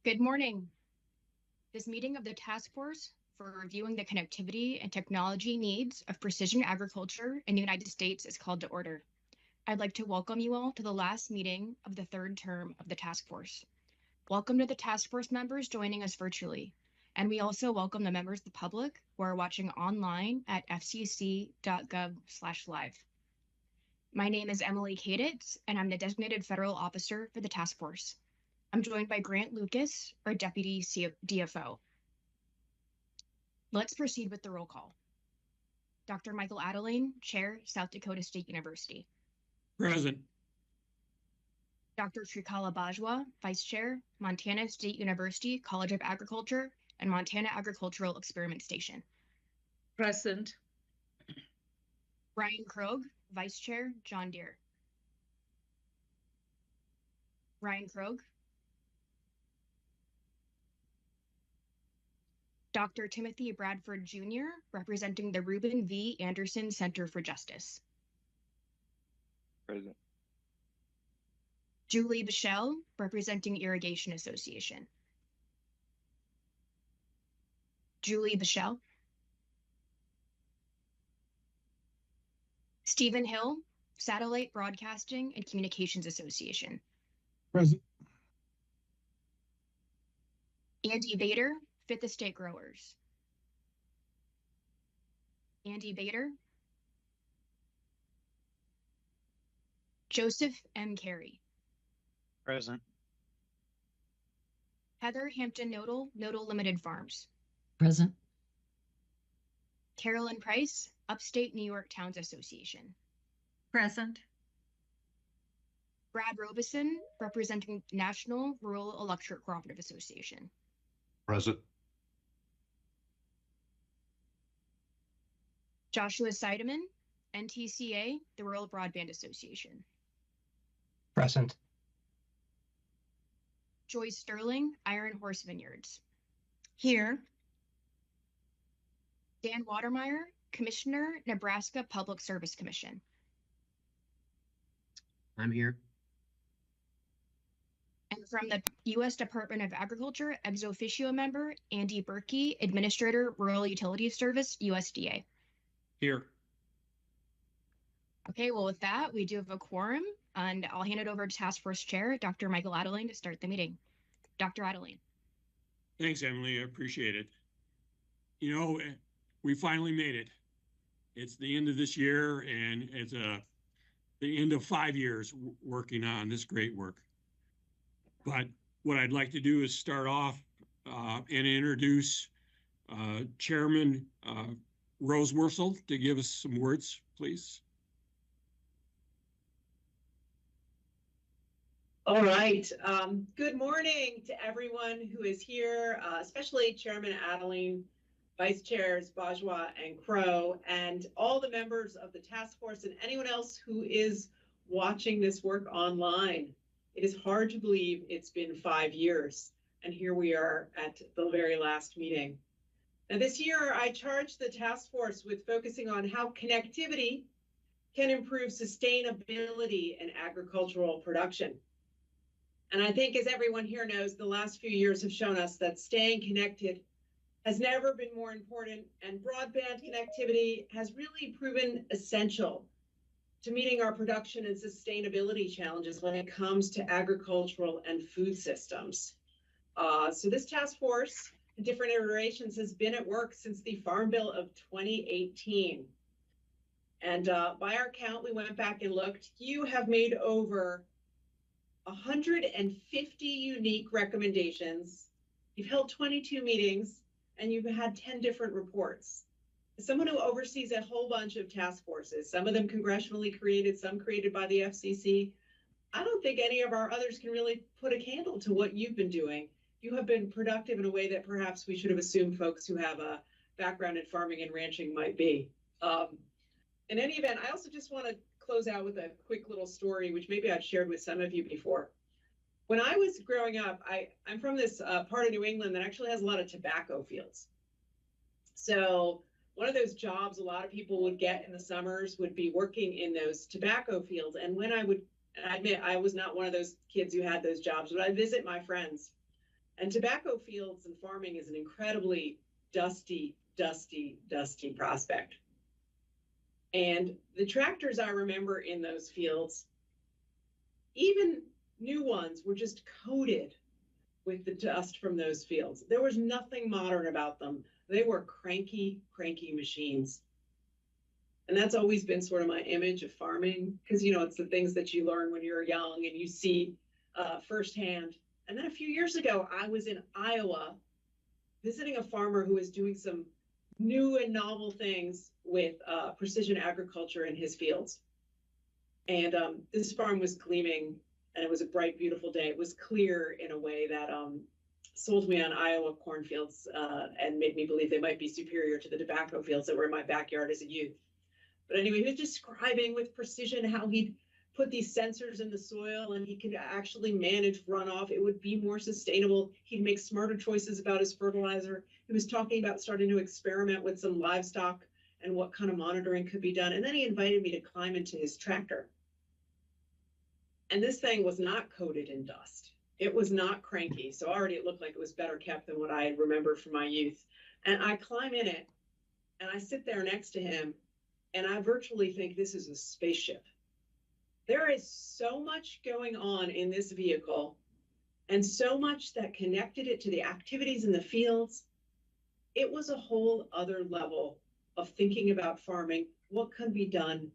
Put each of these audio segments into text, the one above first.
Good morning. This meeting of the Task Force for Reviewing the Connectivity and Technology Needs of Precision Agriculture in the United States is called to order. I'd like to welcome you all to the last meeting of the third term of the Task Force. Welcome to the Task Force members joining us virtually. And we also welcome the members of the public who are watching online at fcc.gov/live. My name is Emily Kaditz, and I'm the designated federal officer for the task force. I'm joined by Grant Lucas, our deputy DFO. Let's proceed with the roll call. Dr. Michael Adeline, Chair, South Dakota State University. Present. Dr. Trikala Bajwa, Vice Chair, Montana State University College of Agriculture and Montana Agricultural Experiment Station. Present. Brian Krogh, Vice Chair, John Deere. Brian Krogh. Dr. Timothy Bradford Jr., representing the Reuben V. Anderson Center for Justice. Present. Julie Bichelle, representing Irrigation Association. Julie Bichelle. Stephen Hill, Satellite Broadcasting and Communications Association. Present. Andy Bader, Fifth Estate Growers. Andy Bader. Joseph M. Carey. Present. Heather Hampton Nodal, Nodal Limited Farms. Present. Carolyn Price, Upstate New York Towns Association. Present. Brad Robeson, representing National Rural Electric Cooperative Association. Present. Joshua Seideman, NTCA, the Rural Broadband Association. Present. Joyce Sterling, Iron Horse Vineyards. Here. Dan Watermeyer, Commissioner, Nebraska Public Service Commission. I'm here. And from the U.S. Department of Agriculture, ex officio member, Andy Berkey, Administrator, Rural Utilities Service, USDA. Here. Okay, well, with that, we do have a quorum, and I'll hand it over to Task Force Chair, Dr. Michael Adeline, to start the meeting. Dr. Adeline. Thanks, Emily. I appreciate it. You know, we finally made it. It's the end of this year, and it's the end of 5 years working on this great work. But what I'd like to do is start off and introduce Chairman Rose Wursel to give us some words, please. All right. Good morning to everyone who is here, especially Chairman Adeline, Vice Chairs Bajwa and Crow, and all the members of the task force and anyone else who is watching this work online. It is hard to believe it's been 5 years, and here we are at the very last meeting. Now, this year, I charged the task force with focusing on how connectivity can improve sustainability in agricultural production. And I think, as everyone here knows, the last few years have shown us that staying connected has never been more important, and broadband connectivity has really proven essential to meeting our production and sustainability challenges when it comes to agricultural and food systems. So this task force, in different iterations, has been at work since the Farm Bill of 2018. And by our count, we went back and looked. You have made over 150 unique recommendations. You've held 22 meetings, and you've had 10 different reports. As someone who oversees a whole bunch of task forces, some of them congressionally created, some created by the FCC, I don't think any of our others can really put a candle to what you've been doing. You have been productive in a way that perhaps we should have assumed folks who have a background in farming and ranching might be. In any event, I also just want to close out with a quick little story, which maybe I've shared with some of you before. When I was growing up, I'm from this part of New England that actually has a lot of tobacco fields. So one of those jobs a lot of people would get in the summers would be working in those tobacco fields. And when I admit I was not one of those kids who had those jobs, but I'd visit my friends And tobacco fields and farming is an incredibly dusty prospect. And the tractors I remember in those fields, even new ones, were just coated with the dust from those fields. There was nothing modern about them. They were cranky machines. And that's always been sort of my image of farming, because, you know, it's the things that you learn when you're young and you see firsthand. And then a few years ago, I was in Iowa visiting a farmer who was doing some new and novel things with precision agriculture in his fields. And this farm was gleaming, and it was a bright, beautiful day. It was clear in a way that sold me on Iowa cornfields and made me believe they might be superior to the tobacco fields that were in my backyard as a youth. But anyway, he was describing with precision how he'd put these sensors in the soil and he could actually manage runoff. It would be more sustainable. He'd make smarter choices about his fertilizer. He was talking about starting to experiment with some livestock and what kind of monitoring could be done. And then he invited me to climb into his tractor. And this thing was not coated in dust. It was not cranky. So already it looked like it was better kept than what I had remembered from my youth. And I climb in it and I sit there next to him and I virtually think this is a spaceship. There is so much going on in this vehicle and so much that connected it to the activities in the fields. It was a whole other level of thinking about farming, what can be done.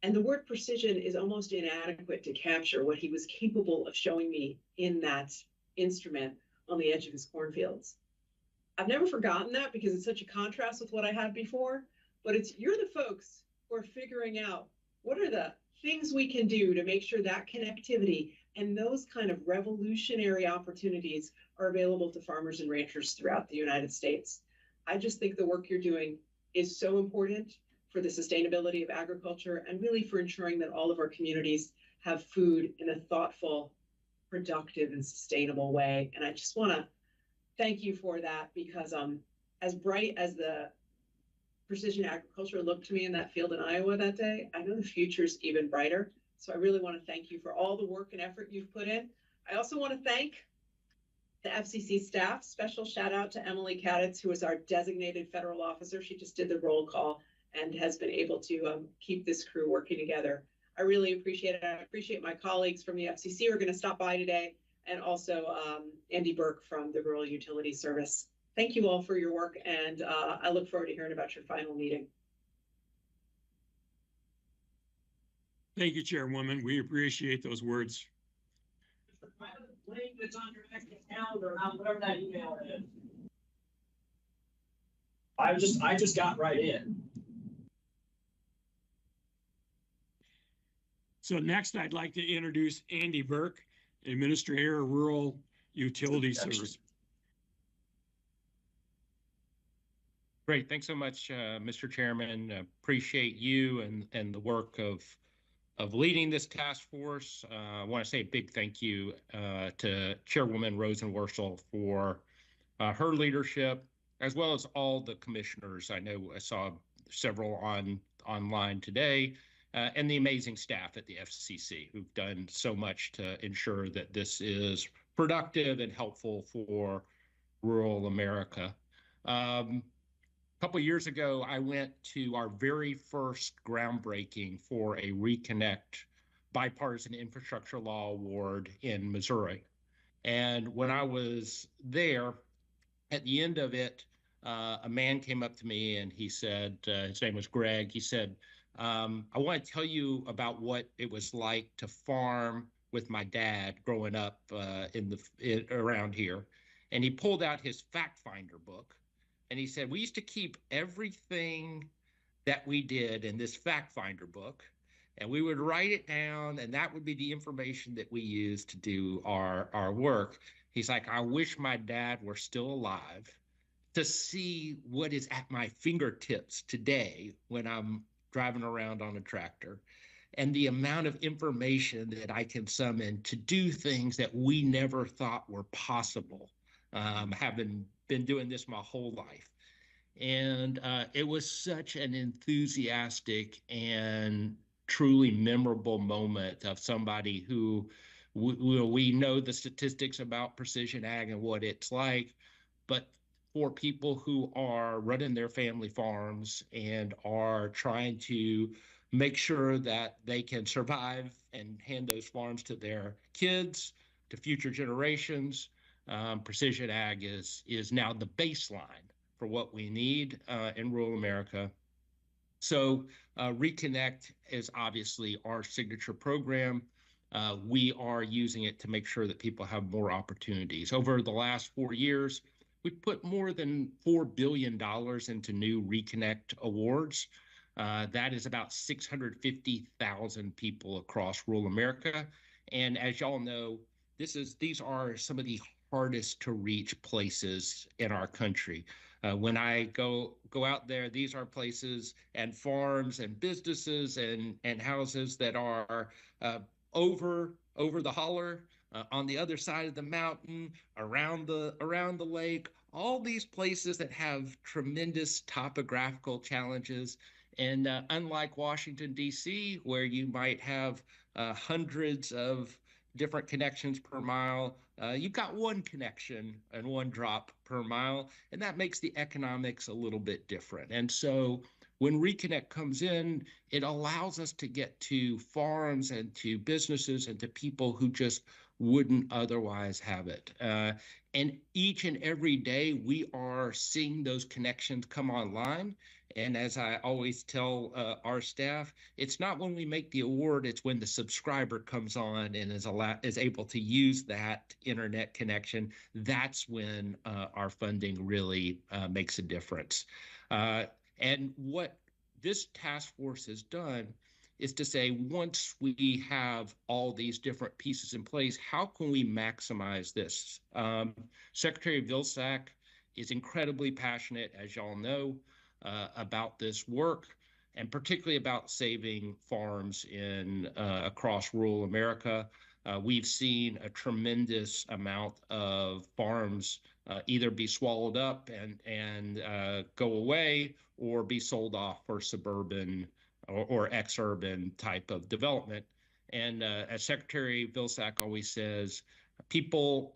And the word precision is almost inadequate to capture what he was capable of showing me in that instrument on the edge of his cornfields. I've never forgotten that because it's such a contrast with what I had before, but you're the folks who are figuring out what are the things we can do to make sure that connectivity and those kind of revolutionary opportunities are available to farmers and ranchers throughout the United States. I just think the work you're doing is so important for the sustainability of agriculture and really for ensuring that all of our communities have food in a thoughtful, productive, and sustainable way. And I just want to thank you for that, because as bright as the precision agriculture looked to me in that field in Iowa that day, I know the future's even brighter. So I really want to thank you for all the work and effort you've put in. I also want to thank the FCC staff. Special shout out to Emily Kaditz, who is our designated federal officer. She just did the roll call and has been able to keep this crew working together. I really appreciate it. I appreciate my colleagues from the FCC who are going to stop by today, and also Andy Burke from the Rural Utilities Service. Thank you all for your work, and I look forward to hearing about your final meeting. Thank you, Chairwoman. We appreciate those words. Link that's on your next calendar, whatever that email is. I just got right in. So next, I'd like to introduce Andy Burke, Administrator of Rural Utility Service. Great. Thanks so much, Mr. Chairman. Appreciate you and the work of leading this task force. I want to say a big thank you to Chairwoman Rosenworcel for her leadership, as well as all the commissioners. I know I saw several online today, and the amazing staff at the FCC who've done so much to ensure that this is productive and helpful for rural America. A couple of years ago, I went to our very first groundbreaking for a Reconnect bipartisan infrastructure law award in Missouri. And when I was there, at the end of it, a man came up to me and he said, his name was Greg, he said, I want to tell you about what it was like to farm with my dad growing up around here. And he pulled out his fact finder book. And he said, we used to keep everything that we did in this fact finder book, and we would write it down, and that would be the information that we used to do our work. He's like, I wish my dad were still alive to see what is at my fingertips today when I'm driving around on a tractor, and the amount of information that I can summon to do things that we never thought were possible, having been doing this my whole life. And it was such an enthusiastic and truly memorable moment of somebody who we know the statistics about precision ag and what it's like, but for people who are running their family farms and are trying to make sure that they can survive and hand those farms to their kids, to future generations, precision ag is now the baseline for what we need in rural America. So Reconnect is obviously our signature program. We are using it to make sure that people have more opportunities. Over the last 4 years, we've put more than $4 billion into new Reconnect awards. That is about 650,000 people across rural America. And as y'all know, these are some of the hardest to reach places in our country. When I go out there, these are places and farms and businesses and houses that are over the holler, on the other side of the mountain, around the lake. All these places that have tremendous topographical challenges. And unlike Washington, D.C., where you might have hundreds of different connections per mile, you've got one connection and one drop per mile, and that makes the economics a little bit different. And so when Reconnect comes in, it allows us to get to farms and to businesses and to people who just wouldn't otherwise have it. And each and every day, we are seeing those connections come online. And as I always tell our staff, it's not when we make the award, it's when the subscriber comes on and is able to use that internet connection. That's when our funding really makes a difference. And what this task force has done is to say, once we have all these different pieces in place, how can we maximize this? Secretary Vilsack is incredibly passionate, as y'all know, about this work, and particularly about saving farms in across rural America. We've seen a tremendous amount of farms either be swallowed up and go away, or be sold off for suburban or ex-urban type of development. And as Secretary Vilsack always says, people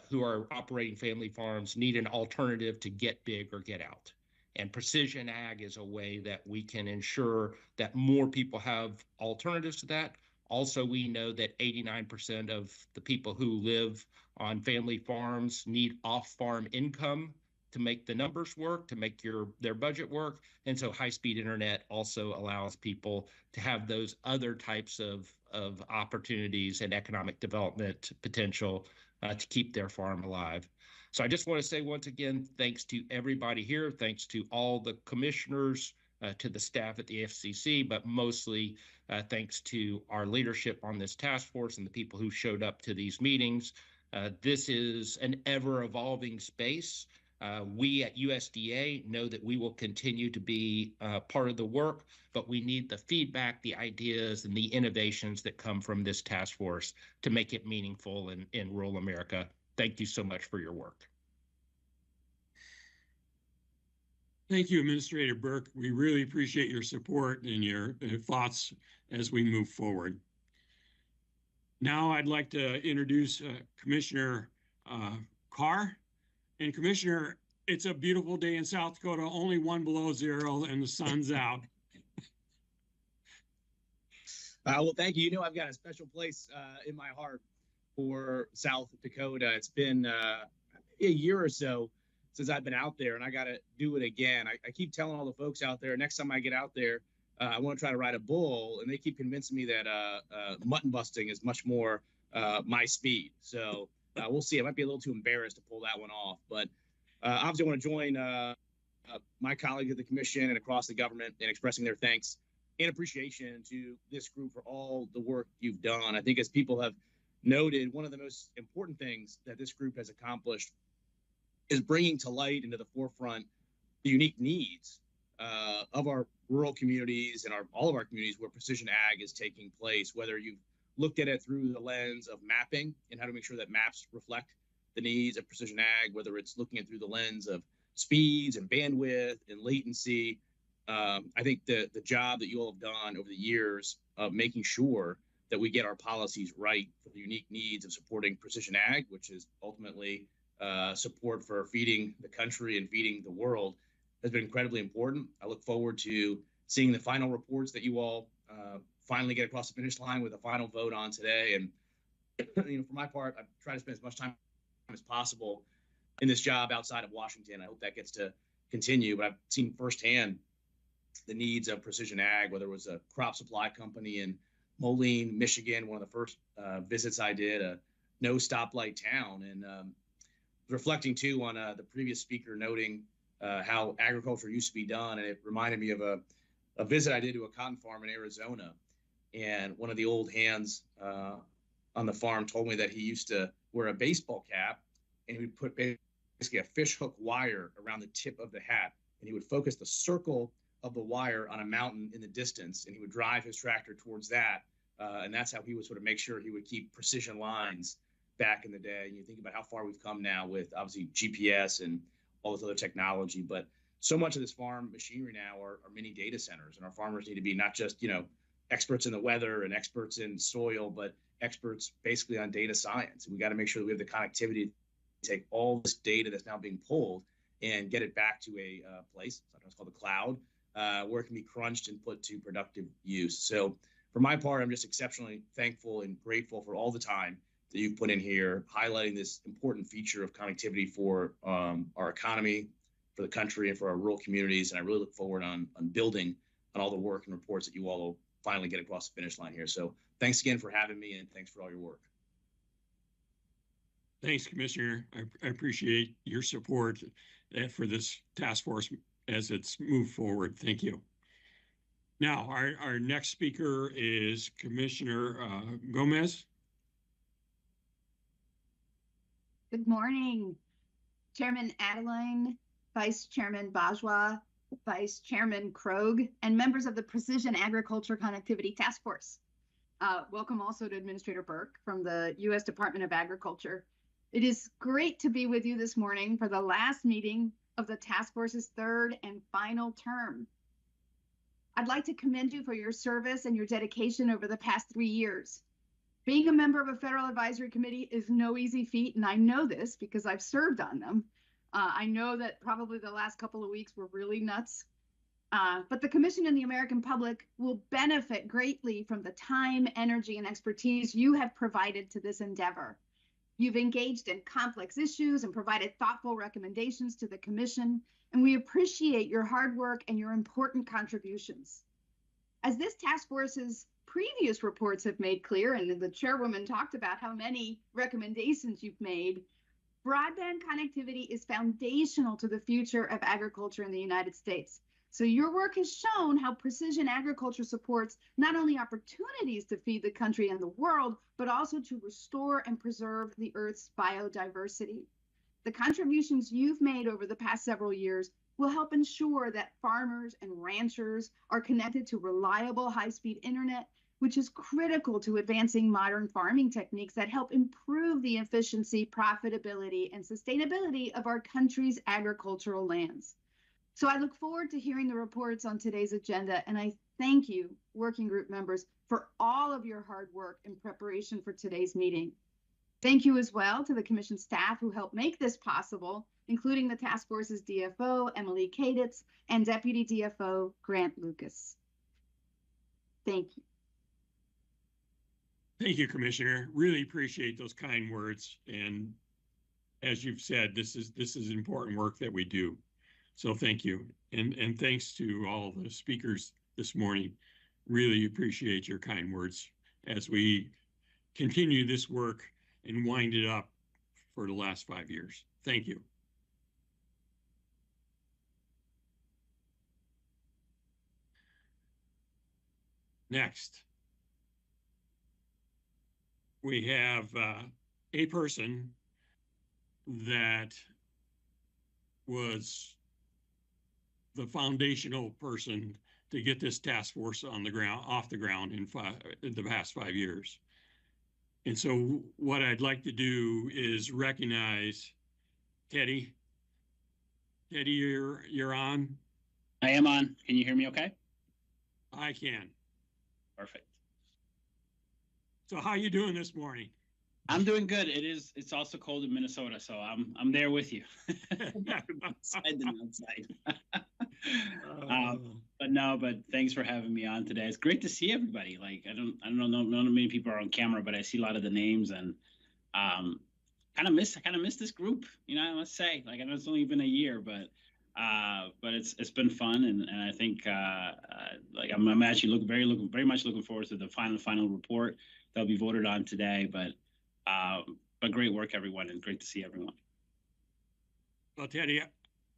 who are operating family farms need an alternative to get big or get out. And precision ag is a way that we can ensure that more people have alternatives to that. Also, we know that 89% of the people who live on family farms need off-farm income to make the numbers work, to make their budget work. And so high-speed internet also allows people to have those other types of opportunities and economic development potential to keep their farm alive. So I just want to say once again, thanks to everybody here, thanks to all the commissioners, to the staff at the FCC, but mostly thanks to our leadership on this task force and the people who showed up to these meetings. This is an ever-evolving space. We at USDA know that we will continue to be part of the work, but we need the feedback, the ideas, and the innovations that come from this task force to make it meaningful in rural America. Thank you so much for your work. Thank you, Administrator Burke. We really appreciate your support and your thoughts as we move forward. Now I'd like to introduce Commissioner Carr. And Commissioner, it's a beautiful day in South Dakota, only 1 below zero and the sun's out. Well, thank you. You know, I've got a special place in my heart for South Dakota. It's been a year or so since I've been out there, and I got to do it again. I keep telling all the folks out there, next time I get out there, I want to try to ride a bull, and they keep convincing me that mutton busting is much more my speed. So we'll see. I might be a little too embarrassed to pull that one off, but obviously I want to join my colleagues at the commission and across the government in expressing their thanks and appreciation to this group for all the work you've done. I think, as people have noted, one of the most important things that this group has accomplished is bringing to light, into the forefront, the unique needs of our rural communities and all of our communities where precision ag is taking place, whether you've looked at it through the lens of mapping and how to make sure that maps reflect the needs of precision ag, whether it's looking at through the lens of speeds and bandwidth and latency. I think the job that you all have done over the years of making sure that we get our policies right for the unique needs of supporting precision ag, which is ultimately support for feeding the country and feeding the world, has been incredibly important. I look forward to seeing the final reports that you all finally get across the finish line with a final vote on today. And for my part, I try to spend as much time as possible in this job outside of Washington. I hope that gets to continue, but I've seen firsthand the needs of precision ag, whether it was a crop supply company in Moline, Michigan, one of the first visits I did, a no stoplight town, and reflecting too on the previous speaker noting how agriculture used to be done. And it reminded me of a visit I did to a cotton farm in Arizona. And one of the old hands on the farm told me that he used to wear a baseball cap, and he would put basically a fish hook wire around the tip of the hat. And he would focus the circle of the wire on a mountain in the distance, and he would drive his tractor towards that. And that's how he would sort of make sure he would keep precision lines back in the day. And you think about how far we've come now with obviously GPS and all this other technology, but so much of this farm machinery now are mini data centers, and our farmers need to be not just, experts in the weather and experts in soil, but experts basically on data science. And we got to make sure that we have the connectivity to take all this data that's now being pulled and get it back to a place, sometimes called the cloud, where it can be crunched and put to productive use. So for my part, I'm just exceptionally thankful and grateful for all the time that you've put in here, highlighting this important feature of connectivity for our economy, for the country, and for our rural communities. And I really look forward on building on all the work and reports that you all will finally get across the finish line here. So thanks again for having me, and thanks for all your work. Thanks, Commissioner. I appreciate your support for this task force as it's moved forward. Thank you. Now, our next speaker is Commissioner Gomez. Good morning, Chairman Adeline, Vice Chairman Bajwa, Vice Chairman Krogh, and members of the Precision Agriculture Connectivity Task Force. Welcome also to Administrator Burke from the U.S. Department of Agriculture. It is great to be with you this morning for the last meeting of the task force's third and final term. I'd like to commend you for your service and your dedication over the past 3 years. Being a member of a federal advisory committee is no easy feat, and I know this because I've served on them. I know that probably the last couple of weeks were really nuts, but the Commission and the American public will benefit greatly from the time, energy, and expertise you have provided to this endeavor. You've engaged in complex issues and provided thoughtful recommendations to the Commission, and we appreciate your hard work and your important contributions. As this task force's previous reports have made clear, and the chairwoman talked about how many recommendations you've made, broadband connectivity is foundational to the future of agriculture in the United States. So your work has shown how precision agriculture supports not only opportunities to feed the country and the world, but also to restore and preserve the Earth's biodiversity. The contributions you've made over the past several years will help ensure that farmers and ranchers are connected to reliable high-speed internet, which is critical to advancing modern farming techniques that help improve the efficiency, profitability, and sustainability of our country's agricultural lands. So I look forward to hearing the reports on today's agenda, and I thank you, working group members, for all of your hard work in preparation for today's meeting. Thank you as well to the Commission staff who helped make this possible, including the task force's DFO, Emily Kaditz, and Deputy DFO, Grant Lucas. Thank you. Thank you, Commissioner. Really appreciate those kind words. And as you've said, this is important work that we do. So thank you. And thanks to all the speakers this morning. Really appreciate your kind words as we continue this work and wind it up for the last 5 years. Thank you. Next, we have a person that was the foundational person to get this task force on the ground, off the ground in the past 5 years. And so what I'd like to do is recognize Teddy. Teddy, you're on. I am on. Can you hear me okay? I can. Perfect. So how you doing this morning? I'm doing good. It's also cold in Minnesota, so I'm there with you. Inside than outside. But thanks for having me on today. It's great to see everybody. Like I don't know, not many people are on camera, but I see a lot of the names and kind of miss this group. You know, I must say, like I know it's only been a year, but it's been fun, and I think like I'm actually very much looking forward to the final report that'll be voted on today. But great work, everyone, and great to see everyone. Well, Teddy,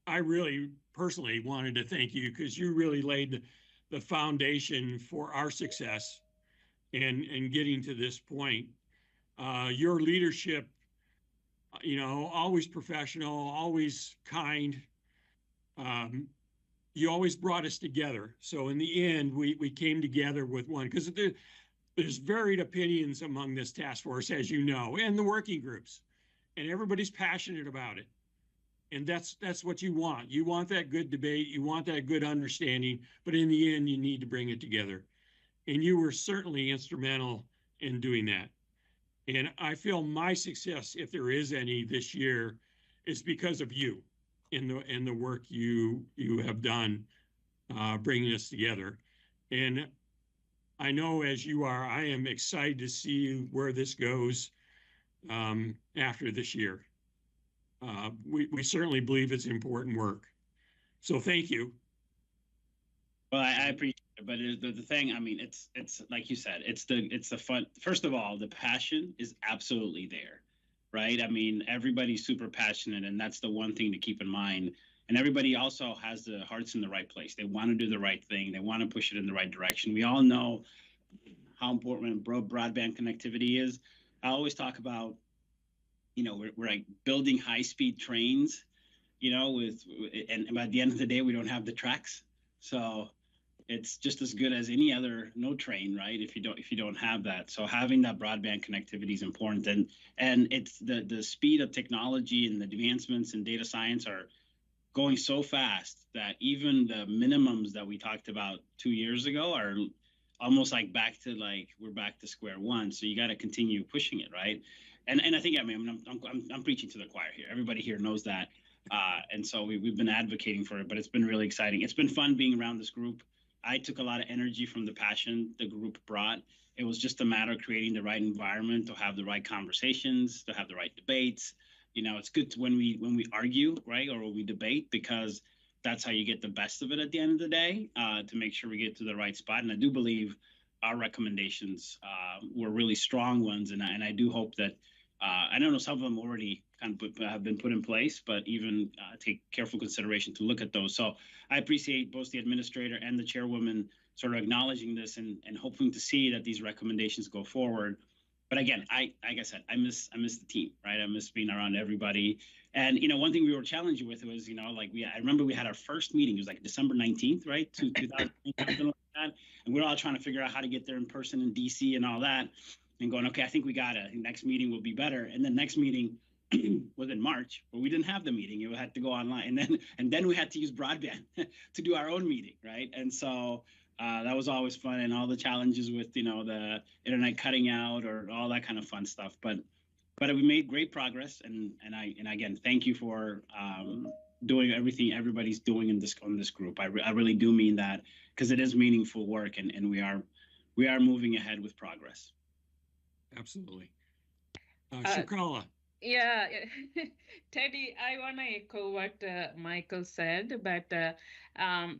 I really personally wanted to thank you because you really laid the foundation for our success in getting to this point. Your leadership, you know, always professional, always kind. You always brought us together. So in the end, we came together with one because there's varied opinions among this task force, as you know, and the working groups, and everybody's passionate about it. And that's what you want. You want that good debate. You want that good understanding. But in the end, you need to bring it together. And you were certainly instrumental in doing that. And I feel my success, if there is any this year, is because of you in the work you have done bringing us together. And I know as you are, I am excited to see where this goes after this year. We certainly believe it's important work. So thank you. Well, I appreciate it, but the thing, I mean, it's like you said, it's the fun. First of all, the passion is absolutely there, right? I mean, everybody's super passionate, and that's the one thing to keep in mind. And everybody also has the hearts in the right place. They want to do the right thing. They want to push it in the right direction. We all know how important broadband connectivity is. I always talk about, you know, we're like building high-speed trains, you know, and at the end of the day, we don't have the tracks. So it's just as good as any other no train, right? If you don't have that. So having that broadband connectivity is important. And it's the speed of technology and the advancements in data science are going so fast that even the minimums that we talked about 2 years ago are almost like we're back to square one. So you got to continue pushing it, right? And I think, I mean, I'm preaching to the choir here. Everybody here knows that. And so we've been advocating for it, but it's been really exciting. It's been fun being around this group. I took a lot of energy from the passion the group brought. It was just a matter of creating the right environment to have the right conversations, to have the right debates. You know, it's good when we argue, right, or when we debate, because that's how you get the best of it at the end of the day, to make sure we get to the right spot. And I do believe our recommendations were really strong ones, and I do hope that I don't know, some of them already kind of have been put in place, but even take careful consideration to look at those. So I appreciate both the administrator and the chairwoman sort of acknowledging this and hoping to see that these recommendations go forward. But again, like I said, I miss the team, right? I miss being around everybody. And, you know, one thing we were challenging with was, you know, like I remember we had our first meeting, it was like December 19th, right? 2000, something like that. And we're all trying to figure out how to get there in person in DC and all that. And going, okay, I think we got it. Next meeting will be better. And the next meeting was in March, but we didn't have the meeting. It had to go online. And then we had to use broadband to do our own meeting, right? And so that was always fun, and all the challenges with, you know, the internet cutting out or all that kind of fun stuff. But we made great progress, and again, thank you for doing everything everybody's doing on this group. I really do mean that, because it is meaningful work, and we are moving ahead with progress. Absolutely. Shakala. Yeah, Teddy, I want to echo what Michael said, but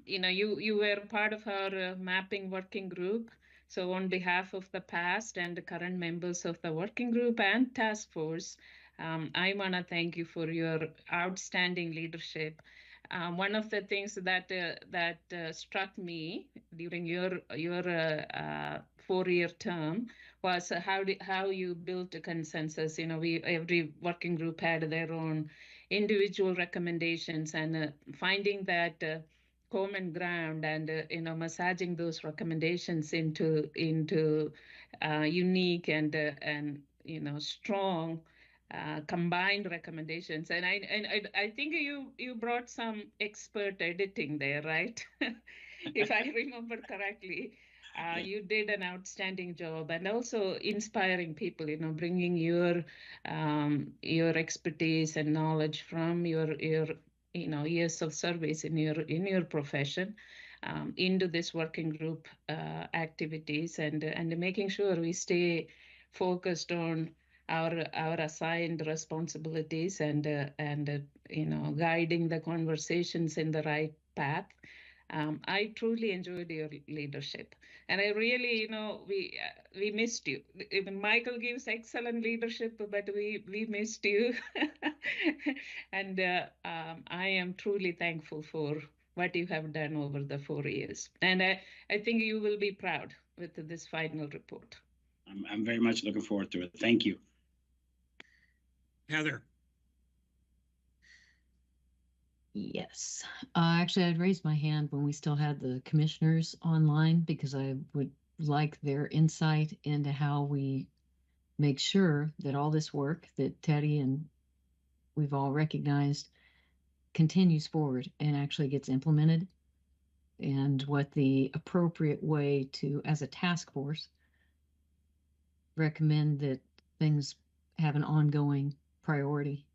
you know, you were part of our mapping working group. So on behalf of the past and the current members of the working group and task force, I want to thank you for your outstanding leadership. One of the things that struck me during your 4-year term was how you built a consensus. You know, every working group had their own individual recommendations, and finding that common ground and you know, massaging those recommendations into unique and you know, strong combined recommendations. And I think you brought some expert editing there, right? If I remember correctly. You did an outstanding job, and also inspiring people. Bringing your expertise and knowledge from your years of service in your profession into this working group activities, and making sure we stay focused on our assigned responsibilities, and guiding the conversations in the right path. I truly enjoyed your leadership, and I really, we missed you. Even Michael gives excellent leadership, but we missed you, and I am truly thankful for what you have done over the 4 years, and I think you will be proud with this final report. I'm very much looking forward to it. Thank you. Heather. Yes. Actually, I'd raised my hand when we still had the commissioners online because I would like their insight into how we make sure that all this work that Teddy and we've all recognized continues forward and actually gets implemented, and what the appropriate way to, as a task force, recommend that things have an ongoing priority,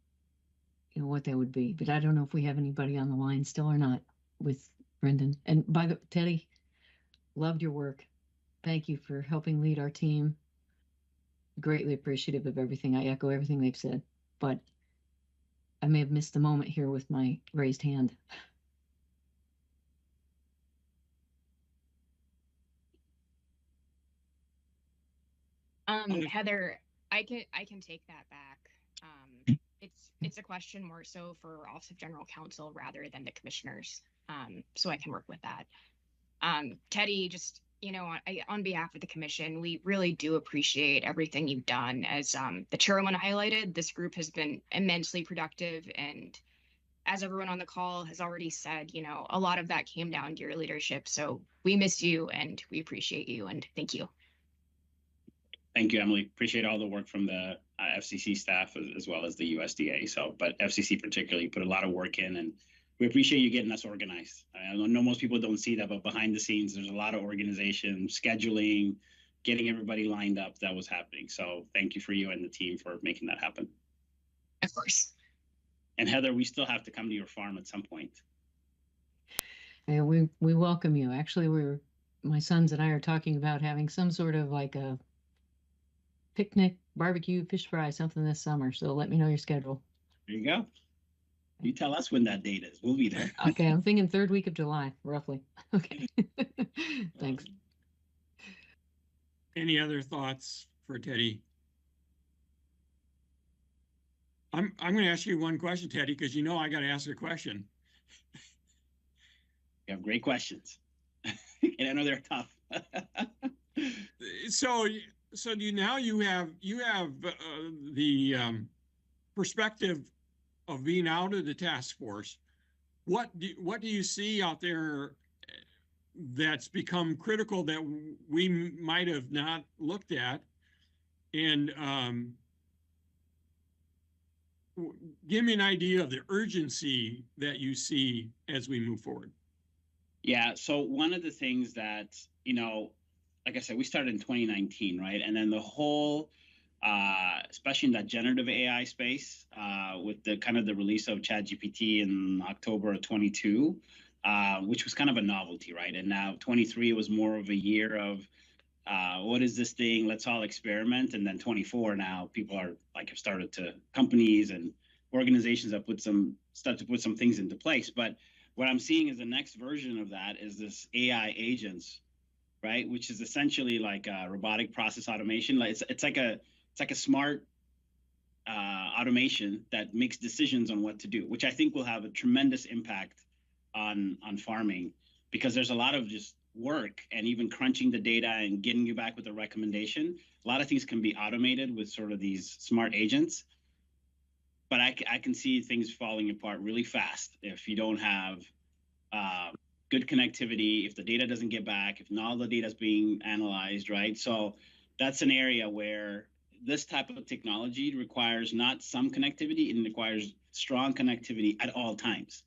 what that would be. But I don't know if we have anybody on the line still or not with Brendan. And Teddy, loved your work. Thank you for helping lead our team. Greatly appreciative of everything. I echo everything they've said, but I may have missed the moment here with my raised hand. Heather, I can take that back. It's a question more so for Office of General Counsel rather than the commissioners. So I can work with that. Teddy, just on behalf of the commission, we really do appreciate everything you've done. As the chairman highlighted, this group has been immensely productive, and as everyone on the call has already said, a lot of that came down to your leadership. So we miss you, and we appreciate you, and thank you. Thank you, Emily. Appreciate all the work from the FCC staff as well as the USDA. But FCC particularly put a lot of work in, and we appreciate you getting us organized. I know most people don't see that, but behind the scenes, there's a lot of organization, scheduling, getting everybody lined up that was happening. So thank you for you and the team for making that happen. Of course. And Heather, we still have to come to your farm at some point. Yeah, we welcome you. Actually, my sons and I are talking about having some sort of like a picnic, barbecue, fish fry, something this summer. So let me know your schedule. There you go. You tell us when that date is. We'll be there. Okay, I'm thinking 3rd week of July, roughly. Okay. Thanks. Any other thoughts for Teddy? I'm going to ask you one question, Teddy, because I got to ask a question. You have great questions, and I know they're tough. So you have the perspective of being out of the task force. What do you see out there that's become critical that we might have not looked at? And give me an idea of the urgency that you see as we move forward. Yeah. So one of the things that, like I said, we started in 2019, right? And then the whole, especially in that generative AI space, with the kind of the release of ChatGPT in October of 22, which was kind of a novelty, right? And now 23 was more of a year of, what is this thing? Let's all experiment. And then 24 now, people are companies and organizations have start to put some things into place. But what I'm seeing is the next version of that is this AI agents, right? Which is essentially like robotic process automation. It's like a smart automation that makes decisions on what to do, which I think will have a tremendous impact on farming, because there's a lot of just work and even crunching the data and getting you back with a recommendation. A lot of things can be automated with sort of these smart agents, but I can see things falling apart really fast if you don't have good connectivity, if the data doesn't get back, if not all the data is being analyzed, right? So that's an area where this type of technology requires not some connectivity, it requires strong connectivity at all times.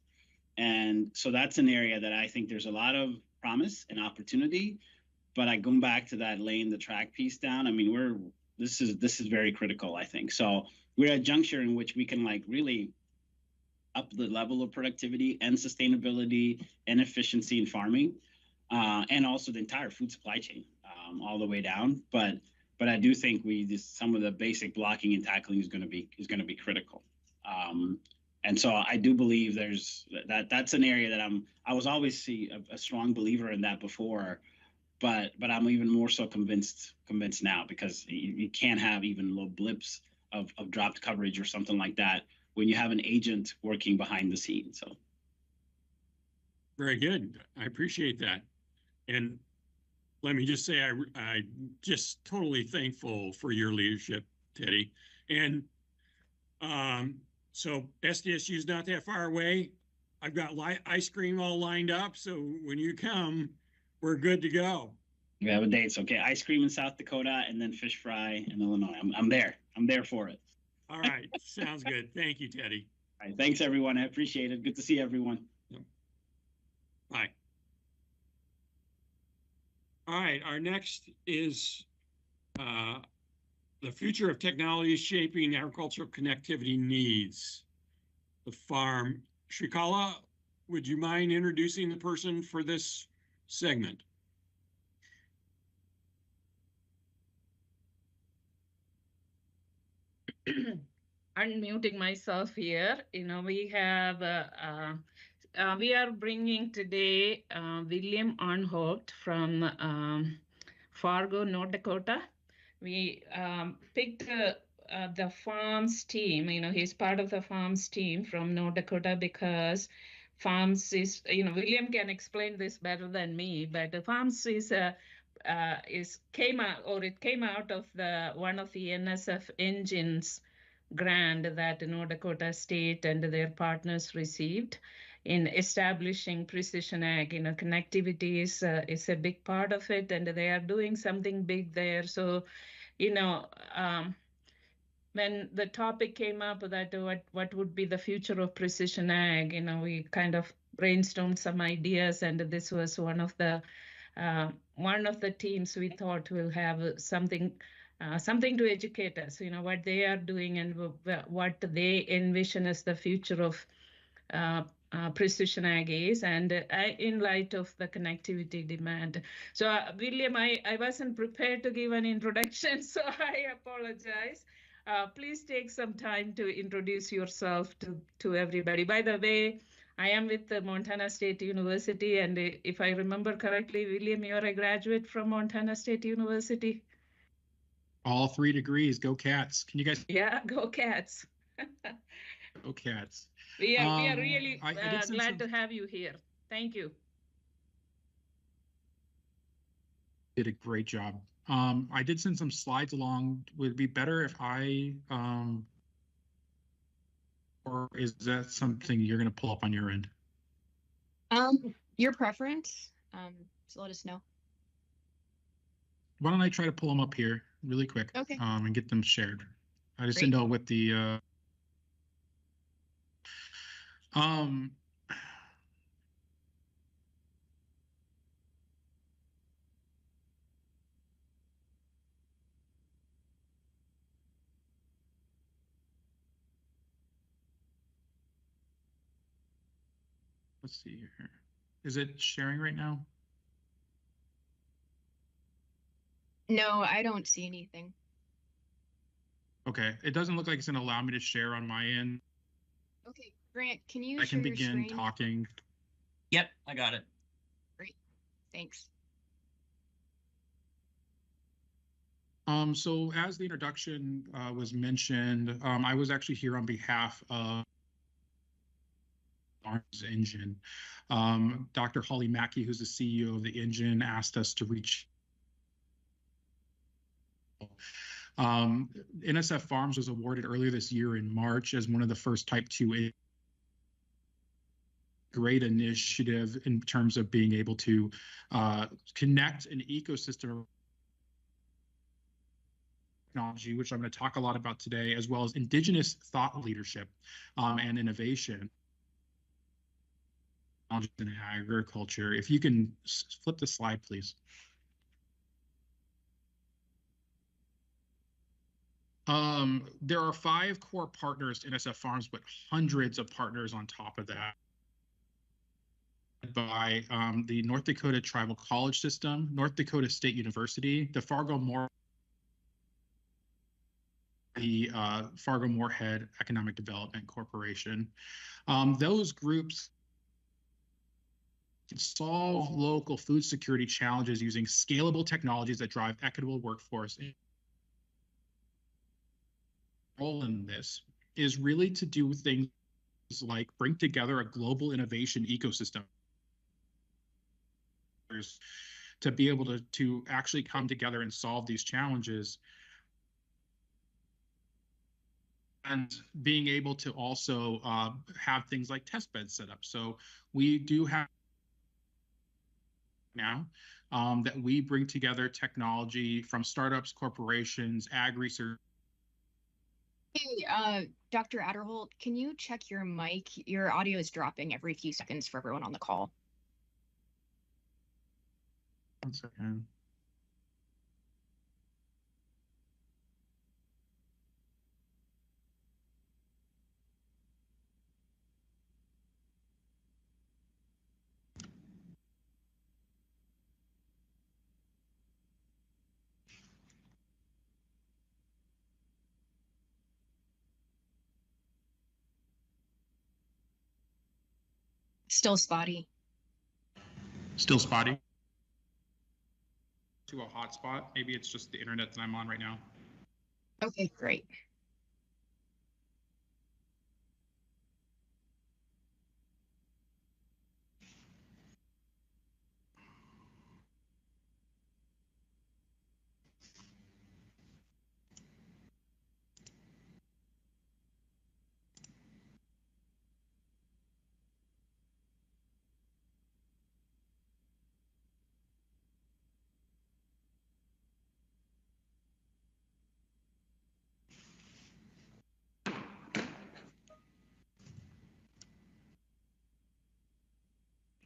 And so that's an area that I think there's a lot of promise and opportunity, But I going back to that laying the track piece down. I mean, this is very critical, I think. So we're at a juncture in which we can like really up the level of productivity and sustainability and efficiency in farming, and also the entire food supply chain, all the way down. But I do think some of the basic blocking and tackling is going to be critical. And so I do believe that's an area that I was always a strong believer in that before, but I'm even more so convinced now, because you can't have even low blips of dropped coverage or something like that when you have an agent working behind the scenes. So Very good. I appreciate that. And let me just say, I just totally thankful for your leadership, Teddy. And so SDSU is not that far away. I've got ice cream all lined up. So when you come, we're good to go. We have a date. So, okay, ice cream in South Dakota and then fish fry in Illinois. I'm there. I'm there for it. All right. Sounds good. Thank you, Teddy. All right. Thanks, everyone. I appreciate it. Good to see everyone. Bye. All right. Our next is the future of technology shaping agricultural connectivity needs. The farm. Shrikala, would you mind introducing the person for this segment? Unmuting myself here. We have we are bringing today William Arnholt from Fargo, North Dakota. We picked the farms team. He's part of the farms team from North Dakota because farms is, William can explain this better than me, but the farms came out of one of the NSF engines grant that North Dakota State and their partners received in establishing precision ag. Connectivity is a big part of it, and they are doing something big there. So, when the topic came up that what would be the future of precision ag, we kind of brainstormed some ideas, and this was one of the teams we thought will have something to educate us, what they are doing and what they envision as the future of precision ag is, and in light of the connectivity demand. So William, I wasn't prepared to give an introduction, so I apologize. Please take some time to introduce yourself to everybody. By the way, I am with the Montana State University, and if I remember correctly, William, you're a graduate from Montana State University. All 3 degrees. Go Cats. Can you guys? Yeah, go Cats. Go Cats. We are really glad to have you here. Thank you. Did a great job. I did send some slides along. Would it be better if I, or is that something you're going to pull up on your end? Your preference. So let us know. Why don't I try to pull them up here really quick? Okay. And get them shared. I just Great. didn't know what the let's see here. Is it sharing right now? No, I don't see anything. Okay, it doesn't look like it's going to allow me to share on my end. Okay, Grant, can you I share can your begin screen? talking. Yep, I got it. Great, thanks. So as the introduction was mentioned, I was actually here on behalf of Farms Engine. Dr. Holly Mackey, who's the CEO of the engine, asked us to reach. NSF Farms was awarded earlier this year in March as one of the first Type 2 great initiative in terms of being able to connect an ecosystem technology, which I'm going to talk a lot about today, as well as indigenous thought leadership and innovation in agriculture. If you can flip the slide, please. There are 5 core partners to NSF Farms, but hundreds of partners on top of that by the North Dakota Tribal College System, North Dakota State University, the Fargo-Moorhead Economic Development Corporation. Those groups can solve local food security challenges using scalable technologies that drive equitable workforce. Role in this is really to do things like bring together a global innovation ecosystem to be able to actually come together and solve these challenges, and being able to also have things like test beds set up. So we do have now that we bring together technology from startups, corporations, ag research. Hey, Dr. Adderholt, can you check your mic? Your audio is dropping every few seconds for everyone on the call. 1 second. Still spotty. Still spotty. To a hotspot. Maybe it's just the internet that I'm on right now. Okay, great.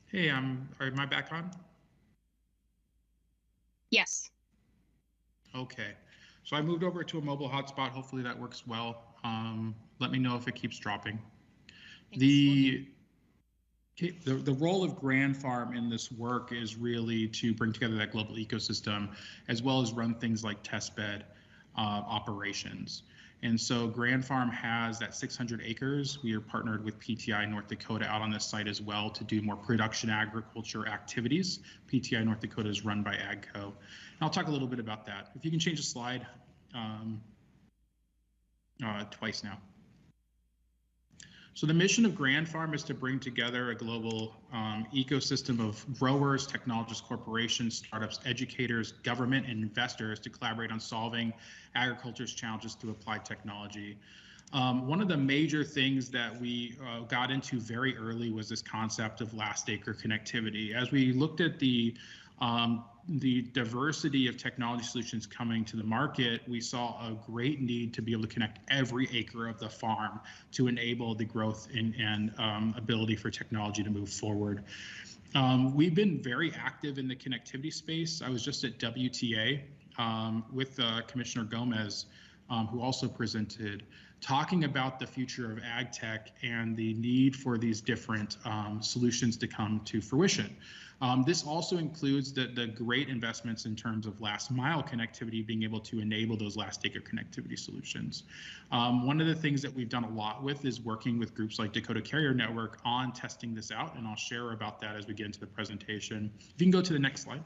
Hey, am I back on? Yes. Okay, so I moved over to a mobile hotspot. Hopefully that works well. Let me know if it keeps dropping. The role of Grand Farm in this work is really to bring together that global ecosystem, as well as run things like testbed operations. And so Grand Farm has that 600 acres. We are partnered with PTI North Dakota out on this site as well to do more production agriculture activities. PTI North Dakota is run by AGCO. And I'll talk a little bit about that. If you can change the slide twice now. So the mission of Grand Farm is to bring together a global ecosystem of growers, technologists, corporations, startups, educators, government, and investors to collaborate on solving agriculture's challenges through applied technology. One of the major things that we got into very early was this concept of last acre connectivity. As we looked at the diversity of technology solutions coming to the market, we saw a great need to be able to connect every acre of the farm to enable the growth and ability for technology to move forward. We've been very active in the connectivity space. I was just at WTA with Commissioner Gomez, who also presented, talking about the future of ag tech and the need for these different solutions to come to fruition. This also includes the great investments in terms of last mile connectivity, being able to enable those last acre connectivity solutions. One of the things that we've done a lot with is working with groups like Dakota Carrier Network on testing this out, and I'll share about that as we get into the presentation. If you can go to the next slide.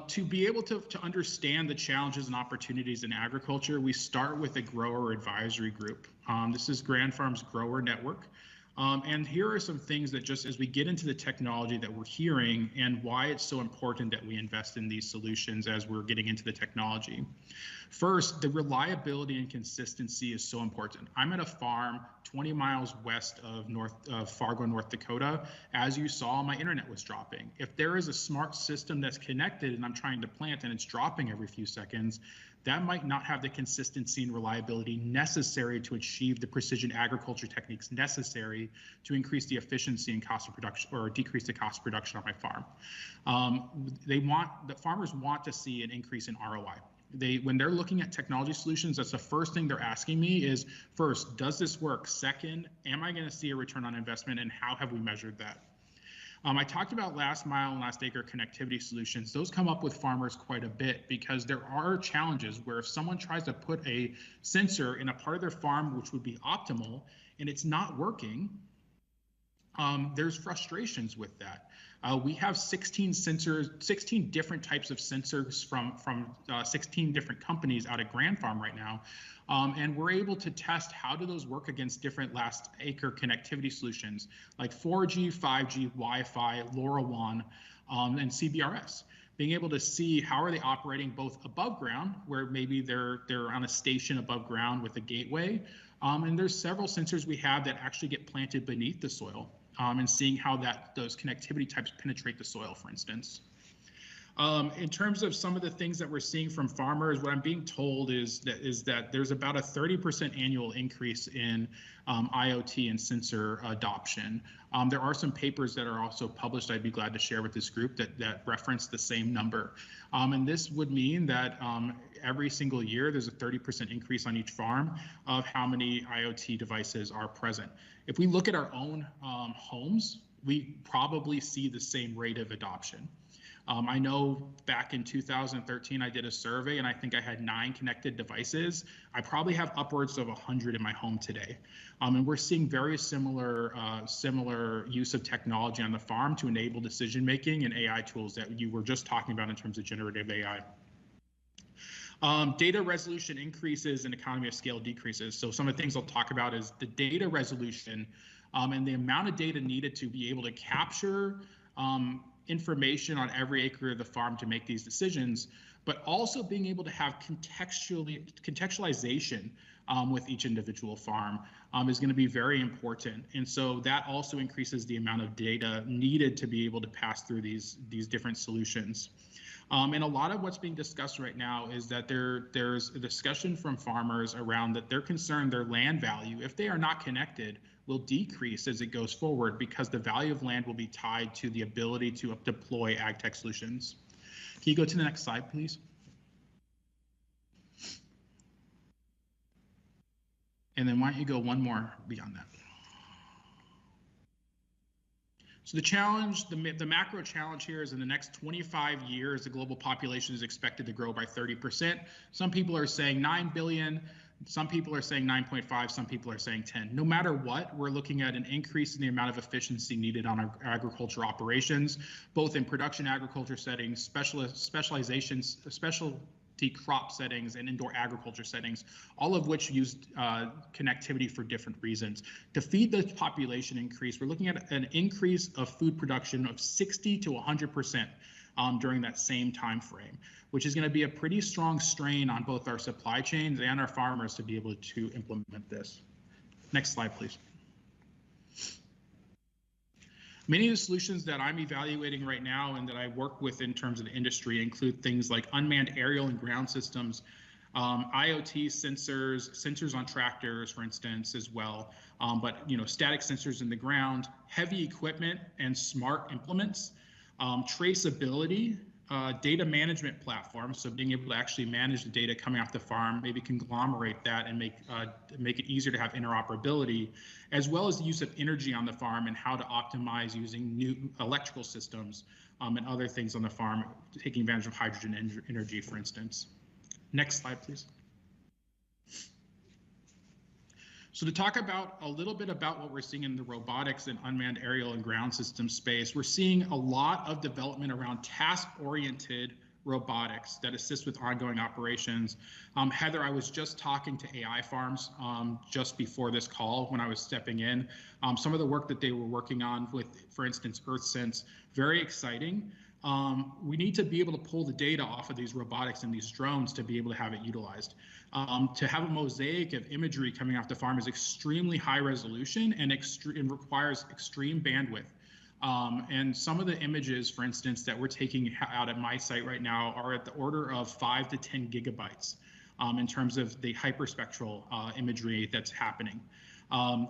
To be able to understand the challenges and opportunities in agriculture, we start with a grower advisory group. This is Grand Farm's Grower Network. And here are some things that, just as we get into the technology that we're hearing and why it's so important that we invest in these solutions as we're getting into the technology. First, the reliability and consistency is so important. I'm at a farm 20 miles west of Fargo, North Dakota. As you saw, my internet was dropping. If there is a smart system that's connected and I'm trying to plant and it's dropping every few seconds, that might not have the consistency and reliability necessary to achieve the precision agriculture techniques necessary to increase the efficiency and cost of production or decrease the cost of production on my farm. The farmers want to see an increase in ROI. When they're looking at technology solutions, that's the first thing they're asking me is, first, does this work? Second, am I going to see a return on investment, and how have we measured that? I talked about last mile and last acre connectivity solutions. Those come up with farmers quite a bit because there are challenges where if someone tries to put a sensor in a part of their farm which would be optimal and it's not working, there's frustrations with that. We have 16 sensors, 16 different types of sensors from 16 different companies out at Grand Farm right now. And we're able to test how do those work against different last acre connectivity solutions like 4G, 5G, Wi-Fi, LoRaWAN, and CBRS. Being able to see how are they operating both above ground, where maybe they're on a station above ground with a gateway, and there's several sensors we have that actually get planted beneath the soil, and seeing how those connectivity types penetrate the soil, for instance. In terms of some of the things that we're seeing from farmers, what I'm being told is that there's about a 30% annual increase in IoT and sensor adoption. There are some papers that are also published I'd be glad to share with this group that reference the same number. And this would mean that every single year there's a 30% increase on each farm of how many IoT devices are present. If we look at our own homes, we probably see the same rate of adoption. I know back in 2013, I did a survey and I think I had 9 connected devices. I probably have upwards of 100 in my home today. And we're seeing very similar use of technology on the farm to enable decision-making and AI tools that you were just talking about in terms of generative AI. Data resolution increases and economy of scale decreases. So some of the things I'll talk about is the data resolution and the amount of data needed to be able to capture information on every acre of the farm to make these decisions, but also being able to have contextualization with each individual farm is going to be very important. And so that also increases the amount of data needed to be able to pass through these different solutions. And a lot of what's being discussed right now is that there's a discussion from farmers around that they're concerned their land value, if they are not connected, will decrease as it goes forward because the value of land will be tied to the ability to deploy ag tech solutions. Can you go to the next slide, please? And then why don't you go one more beyond that? So the challenge, the macro challenge here is in the next 25 years, the global population is expected to grow by 30%. Some people are saying 9 billion. Some people are saying 9.5, some people are saying 10. No matter what, we're looking at an increase in the amount of efficiency needed on our agriculture operations, both in production agriculture settings, specializations, specialty crop settings, and indoor agriculture settings, all of which use connectivity for different reasons. To feed the population increase, we're looking at an increase of food production of 60 to 100%. During that same time frame, which is going to be a pretty strong strain on both our supply chains and our farmers to be able to implement this. Next slide, please. Many of the solutions that I'm evaluating right now and that I work with in terms of the industry include things like unmanned aerial and ground systems, IoT sensors on tractors, for instance, as well. But static sensors in the ground, heavy equipment and smart implements. Traceability, data management platforms, so being able to actually manage the data coming off the farm, maybe conglomerate that and make it easier to have interoperability, as well as the use of energy on the farm and how to optimize using new electrical systems and other things on the farm, taking advantage of hydrogen energy, for instance. Next slide, please. So to talk about a little bit about what we're seeing in the robotics and unmanned aerial and ground system space, we're seeing a lot of development around task-oriented robotics that assist with ongoing operations. Heather, I was just talking to AI farms just before this call when I was stepping in. Some of the work that they were working on with, for instance, EarthSense, very exciting. We need to be able to pull the data off of these robotics and these drones to be able to have it utilized. To have a mosaic of imagery coming off the farm is extremely high resolution and requires extreme bandwidth. And some of the images, for instance, that we're taking out at my site right now are at the order of 5 to 10 gigabytes. in terms of the hyperspectral imagery that's happening.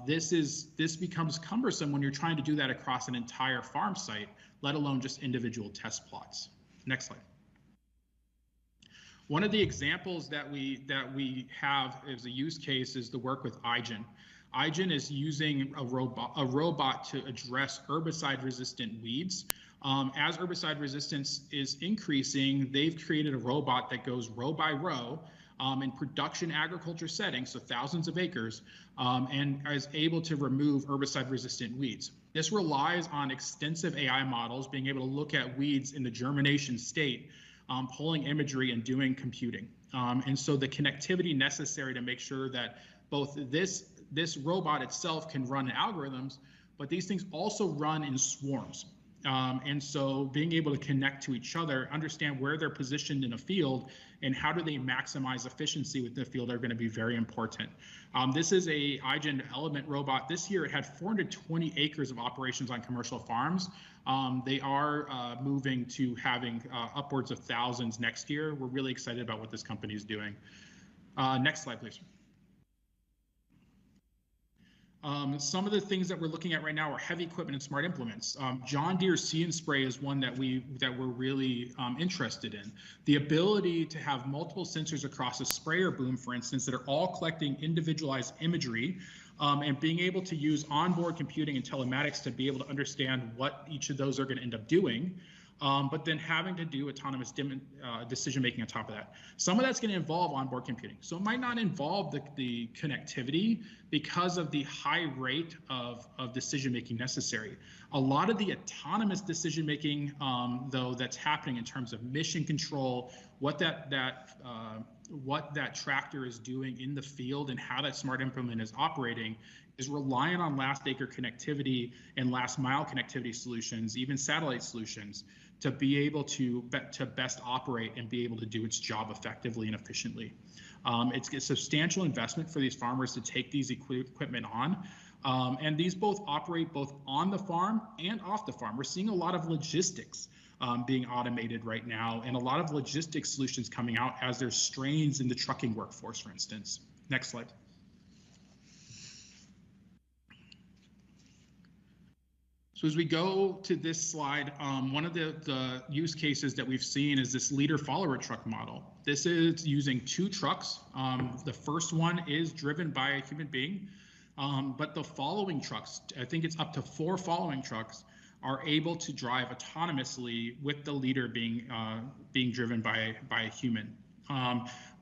This becomes cumbersome when you're trying to do that across an entire farm site, let alone just individual test plots. Next slide. One of the examples that we have as a use case is the work with iGen. iGen is using a robot to address herbicide-resistant weeds. As herbicide resistance is increasing, they've created a robot that goes row by row in production agriculture settings, so thousands of acres, and is able to remove herbicide-resistant weeds. This relies on extensive AI models, being able to look at weeds in the germination state, pulling imagery and doing computing. And so the connectivity necessary to make sure that both this robot itself can run algorithms, but these things also run in swarms. And so being able to connect to each other, understand where they're positioned in a field, and how do they maximize efficiency within the field are going to be very important. This is a iGen element robot. This year it had 420 acres of operations on commercial farms. They are moving to having upwards of thousands next year. We're really excited about what this company is doing. Next slide, please. Some of the things that we're looking at right now are heavy equipment and smart implements. John Deere See & Spray is one that we're really interested in. The ability to have multiple sensors across a sprayer boom, for instance, that are all collecting individualized imagery, and being able to use onboard computing and telematics to be able to understand what each of those are going to end up doing. But then having to do autonomous decision making on top of that. Some of that's going to involve onboard computing. So it might not involve the connectivity because of the high rate of decision making necessary. A lot of the autonomous decision making, though, that's happening in terms of mission control, what that tractor is doing in the field and how that smart implement is operating, is reliant on last acre connectivity and last mile connectivity solutions, even satellite solutions, to be able to best operate and be able to do its job effectively and efficiently. It's a substantial investment for these farmers to take these equipment on. And these both operate both on the farm and off the farm. We're seeing a lot of logistics being automated right now, and a lot of logistics solutions coming out as there's strains in the trucking workforce, for instance. Next slide. So as we go to this slide, one of the use cases that we've seen is this leader-follower truck model. This is using 2 trucks. The first one is driven by a human being, but the following trucks, I think it's up to 4 following trucks, are able to drive autonomously with the leader being driven by a human.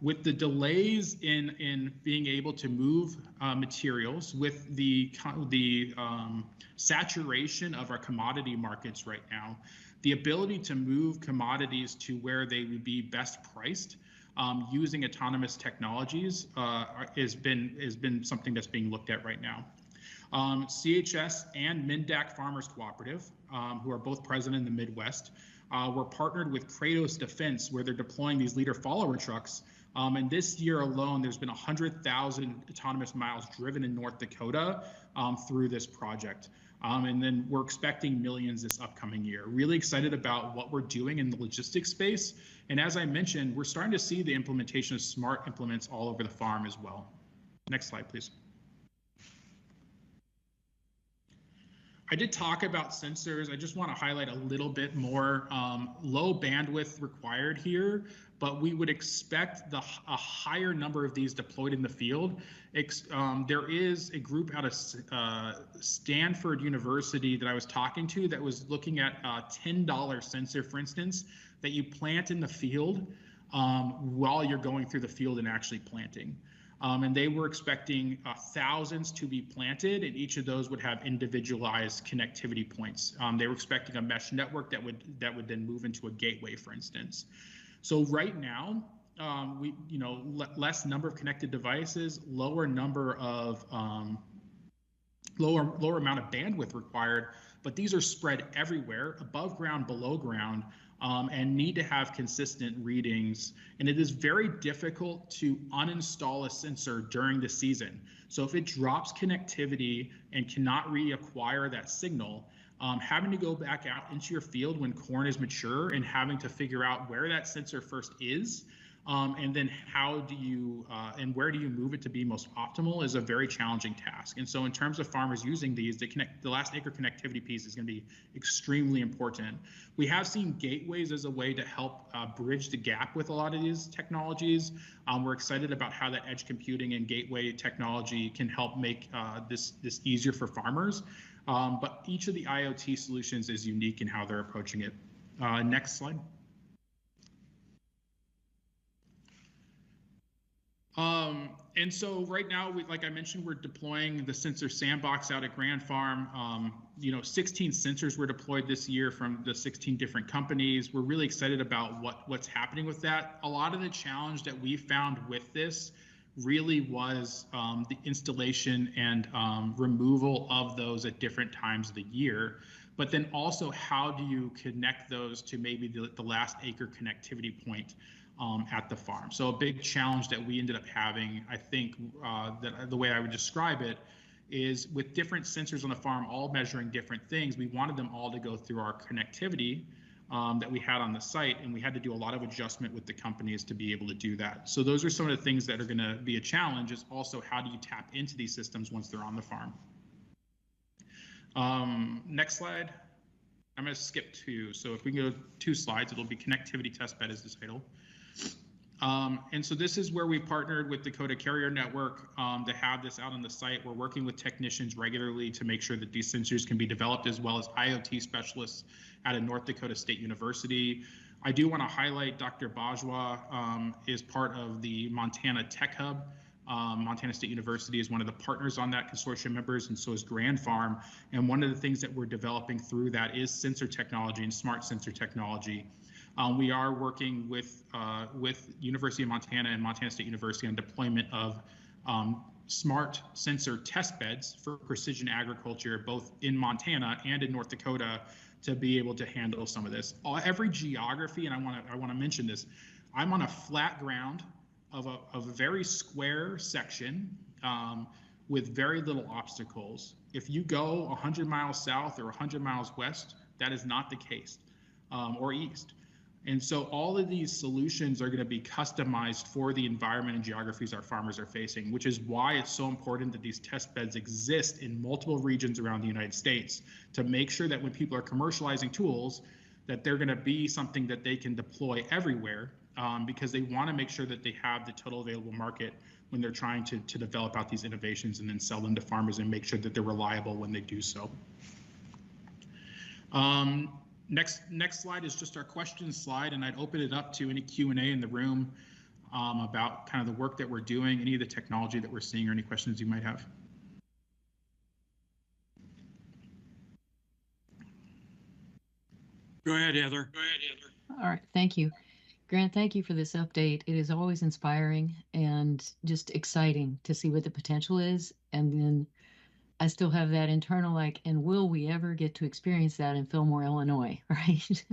With the delays in being able to move materials, with the saturation of our commodity markets right now, the ability to move commodities to where they would be best priced using autonomous technologies has been something that's being looked at right now. CHS and Mindac Farmers Cooperative, who are both present in the Midwest, were partnered with Kratos Defense, where they're deploying these leader-follower trucks. And this year alone, there's been 100,000 autonomous miles driven in North Dakota through this project. And then we're expecting millions this upcoming year. Really excited about what we're doing in the logistics space. And as I mentioned, we're starting to see the implementation of smart implements all over the farm as well. Next slide, please. I did talk about sensors. I just want to highlight a little bit more. Low bandwidth required here, but we would expect a higher number of these deployed in the field. There is a group out of Stanford University that I was talking to that was looking at a $10 sensor, for instance, that you plant in the field while you're going through the field and actually planting. And they were expecting thousands to be planted, and each of those would have individualized connectivity points. They were expecting a mesh network that would then move into a gateway, for instance. So right now, less number of connected devices, lower number of lower amount of bandwidth required, but these are spread everywhere, above ground, below ground. And need to have consistent readings. And it is very difficult to uninstall a sensor during the season. So if it drops connectivity and cannot reacquire that signal, having to go back out into your field when corn is mature and having to figure out where that sensor first is And then how do you and where do you move it to be most optimal is a very challenging task. And so in terms of farmers using these, the last acre connectivity piece is going to be extremely important. We have seen gateways as a way to help bridge the gap with a lot of these technologies. We're excited about how that edge computing and gateway technology can help make this easier for farmers. But each of the IoT solutions is unique in how they're approaching it. Next slide. And so right now, like I mentioned, we're deploying the sensor sandbox out at Grand Farm. 16 sensors were deployed this year from the 16 different companies. We're really excited about what's happening with that. A lot of the challenge that we found with this really was the installation and removal of those at different times of the year. But then also, how do you connect those to maybe the last acre connectivity point at the farm? So a big challenge that we ended up having, I think, that the way I would describe it is with different sensors on the farm, all measuring different things. We wanted them all to go through our connectivity that we had on the site, and we had to do a lot of adjustment with the companies to be able to do that. So those are some of the things that are going to be a challenge. Is also how do you tap into these systems once they're on the farm? Next slide. I'm going to skip 2. So if we can go 2 slides, it'll be connectivity testbed is the title. And so this is where we partnered with Dakota Carrier Network to have this out on the site. We're working with technicians regularly to make sure that these sensors can be developed, as well as IoT specialists out of North Dakota State University. I do want to highlight Dr. Bajwa is part of the Montana Tech Hub. Montana State University is one of the partners on that consortium members, and so is Grand Farm. And one of the things that we're developing through that is sensor technology and smart sensor technology. We are working with University of Montana and Montana State University on deployment of smart sensor test beds for precision agriculture, both in Montana and in North Dakota, to be able to handle some of this. Every geography, and I want to mention this, I'm on a flat ground of a very square section with very little obstacles. If you go 100 miles south or 100 miles west, that is not the case, or east. And so all of these solutions are going to be customized for the environment and geographies our farmers are facing, which is why it's so important that these test beds exist in multiple regions around the United States to make sure that when people are commercializing tools, that they're going to be something that they can deploy everywhere, because they want to make sure that they have the total available market when they're trying to develop out these innovations and then sell them to farmers and make sure that they're reliable when they do so. Next slide is just our questions slide, and I'd open it up to any Q&A in the room about kind of the work that we're doing, any of the technology that we're seeing, or any questions you might have. Go ahead, Heather. All right, thank you. Grant, thank you for this update. It is always inspiring and just exciting to see what the potential is. And then I still have that internal, like, and will we ever get to experience that in Fillmore, Illinois, right?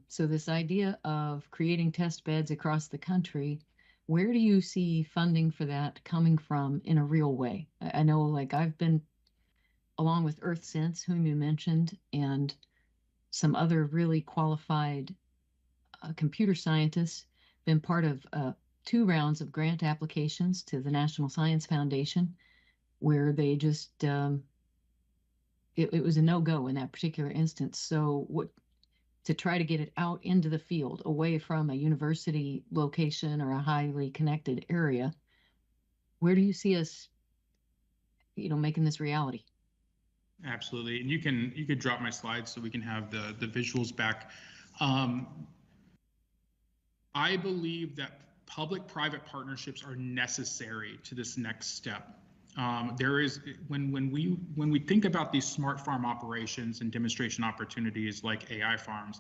So this idea of creating test beds across the country, where do you see funding for that coming from in a real way? I know, like, I've been, along with EarthSense, whom you mentioned, and some other really qualified computer scientists, been part of 2 rounds of grant applications to the National Science Foundation, where they just, it was a no-go in that particular instance. So to try to get it out into the field, away from a university location or a highly connected area, where do you see us, making this reality? Absolutely, and you can drop my slides so we can have the visuals back. I believe that public-private partnerships are necessary to this next step. There is, when we think about these smart farm operations and demonstration opportunities like AI farms,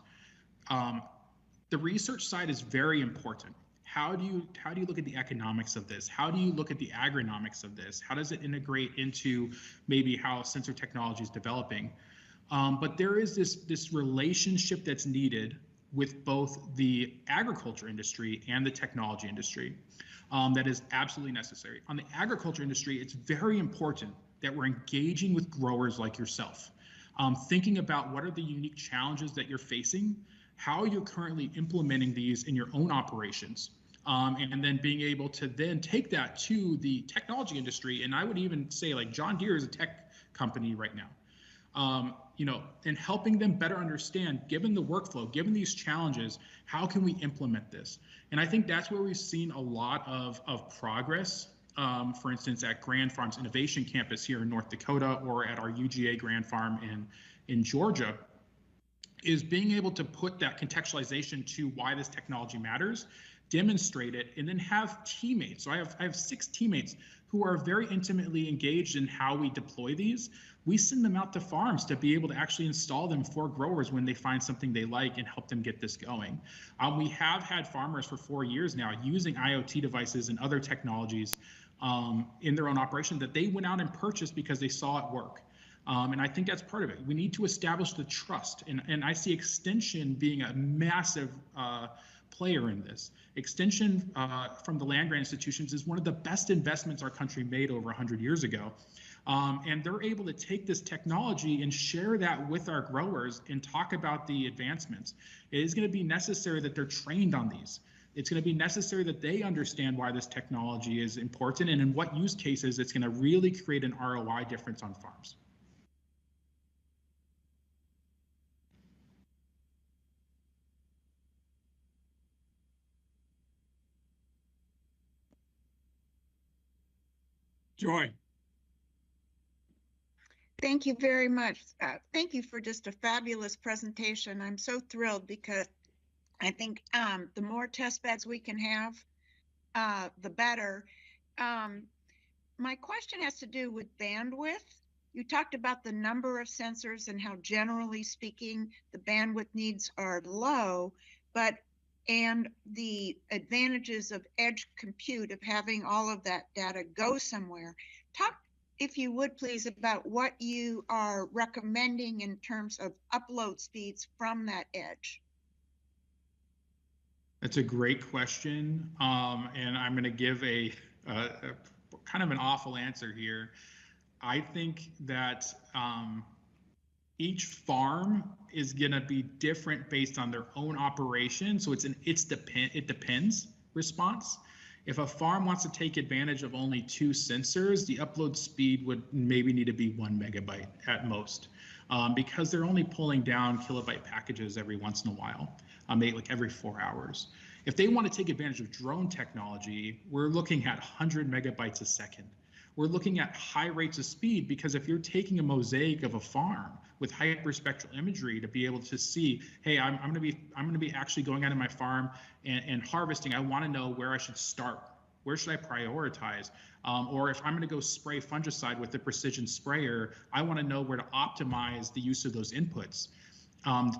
the research side is very important. How do you look at the economics of this? How do you look at the agronomics of this? How does it integrate into maybe how sensor technology is developing? But there is this relationship that's needed with both the agriculture industry and the technology industry that is absolutely necessary. On the agriculture industry, it's very important that we're engaging with growers like yourself, thinking about what are the unique challenges that you're facing, how you're currently implementing these in your own operations. And then being able to then take that to the technology industry. And I would even say, like, John Deere is a tech company right now. You know, and helping them better understand, given the workflow, given these challenges, how can we implement this? And I think that's where we've seen a lot of progress. For instance, at Grand Farms Innovation Campus here in North Dakota, or at our UGA Grand Farm in Georgia, is being able to put that contextualization to why this technology matters, demonstrate it, and then have teammates. So I have 6 teammates who are very intimately engaged in how we deploy these. We send them out to farms to be able to actually install them for growers when they find something they like and help them get this going. We have had farmers for 4 years now using IoT devices and other technologies in their own operation that they went out and purchased because they saw it work. And I think that's part of it. We need to establish the trust. And I see Extension being a massive player in this. Extension from the land grant institutions is one of the best investments our country made over 100 years ago. And they're able to take this technology and share that with our growers and talk about the advancements. It is going to be necessary that they're trained on these. It's going to be necessary that they understand why this technology is important and in what use cases it's going to really create an ROI difference on farms. Joy. Thank you very much. Thank you for just a fabulous presentation. I'm so thrilled because I think the more test beds we can have, the better. My question has to do with bandwidth. You talked about the number of sensors and how, generally speaking, the bandwidth needs are low, and the advantages of edge compute, of having all of that data go somewhere. Talk, if you would please, about what you are recommending in terms of upload speeds from that edge. That's a great question. And I'm going to give a kind of an awful answer here. I think that each farm is going to be different based on their own operation. So it depends response. If a farm wants to take advantage of only 2 sensors, the upload speed would maybe need to be 1 megabyte at most, because they're only pulling down kilobyte packages every once in a while, maybe like every 4 hours. If they want to take advantage of drone technology, we're looking at 100 megabytes a second. We're looking at high rates of speed, because if you're taking a mosaic of a farm with hyperspectral imagery to be able to see, hey, I'm going to be actually going out of my farm and harvesting. I want to know where I should start. Where should I prioritize? Or if I'm going to go spray fungicide with a precision sprayer, I want to know where to optimize the use of those inputs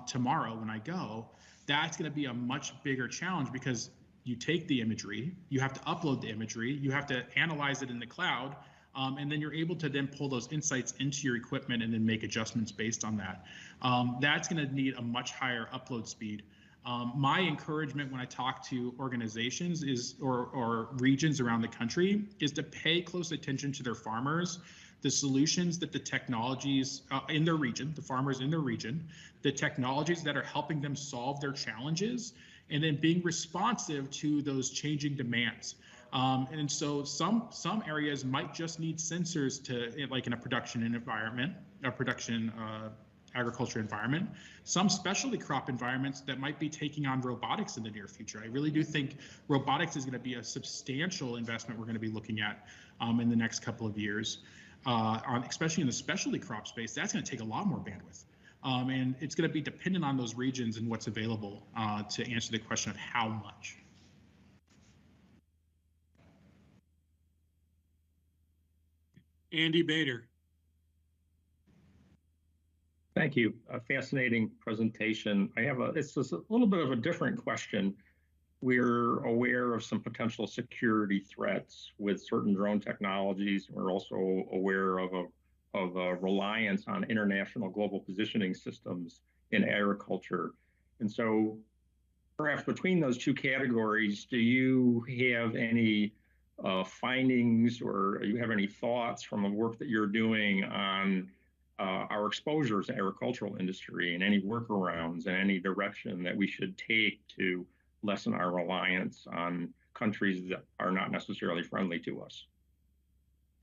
tomorrow when I go. That's going to be a much bigger challenge, because you take the imagery, you have to upload the imagery, you have to analyze it in the cloud, and then you're able to then pull those insights into your equipment and then make adjustments based on that. That's going to need a much higher upload speed. My encouragement when I talk to organizations or regions around the country is to pay close attention to their farmers, the solutions that the technologies in their region, the farmers in their region, the technologies that are helping them solve their challenges, and then being responsive to those changing demands. And so some areas might just need sensors to, like in a production environment, a production agriculture environment. Some specialty crop environments that might be taking on robotics in the near future. I really do think robotics is going to be a substantial investment we're going to be looking at in the next couple of years, especially in the specialty crop space. That's going to take a lot more bandwidth. And it's going to be dependent on those regions and what's available to answer the question of how much. Andy Bader. Thank you. A fascinating presentation. It's just a little bit of a different question. We're aware of some potential security threats with certain drone technologies. We're also aware of a reliance on international global positioning systems in agriculture. And so perhaps between those 2 categories, do you have any findings, or you have any thoughts from the work that you're doing on our exposures to agricultural industry and any workarounds and any direction that we should take to lessen our reliance on countries that are not necessarily friendly to us.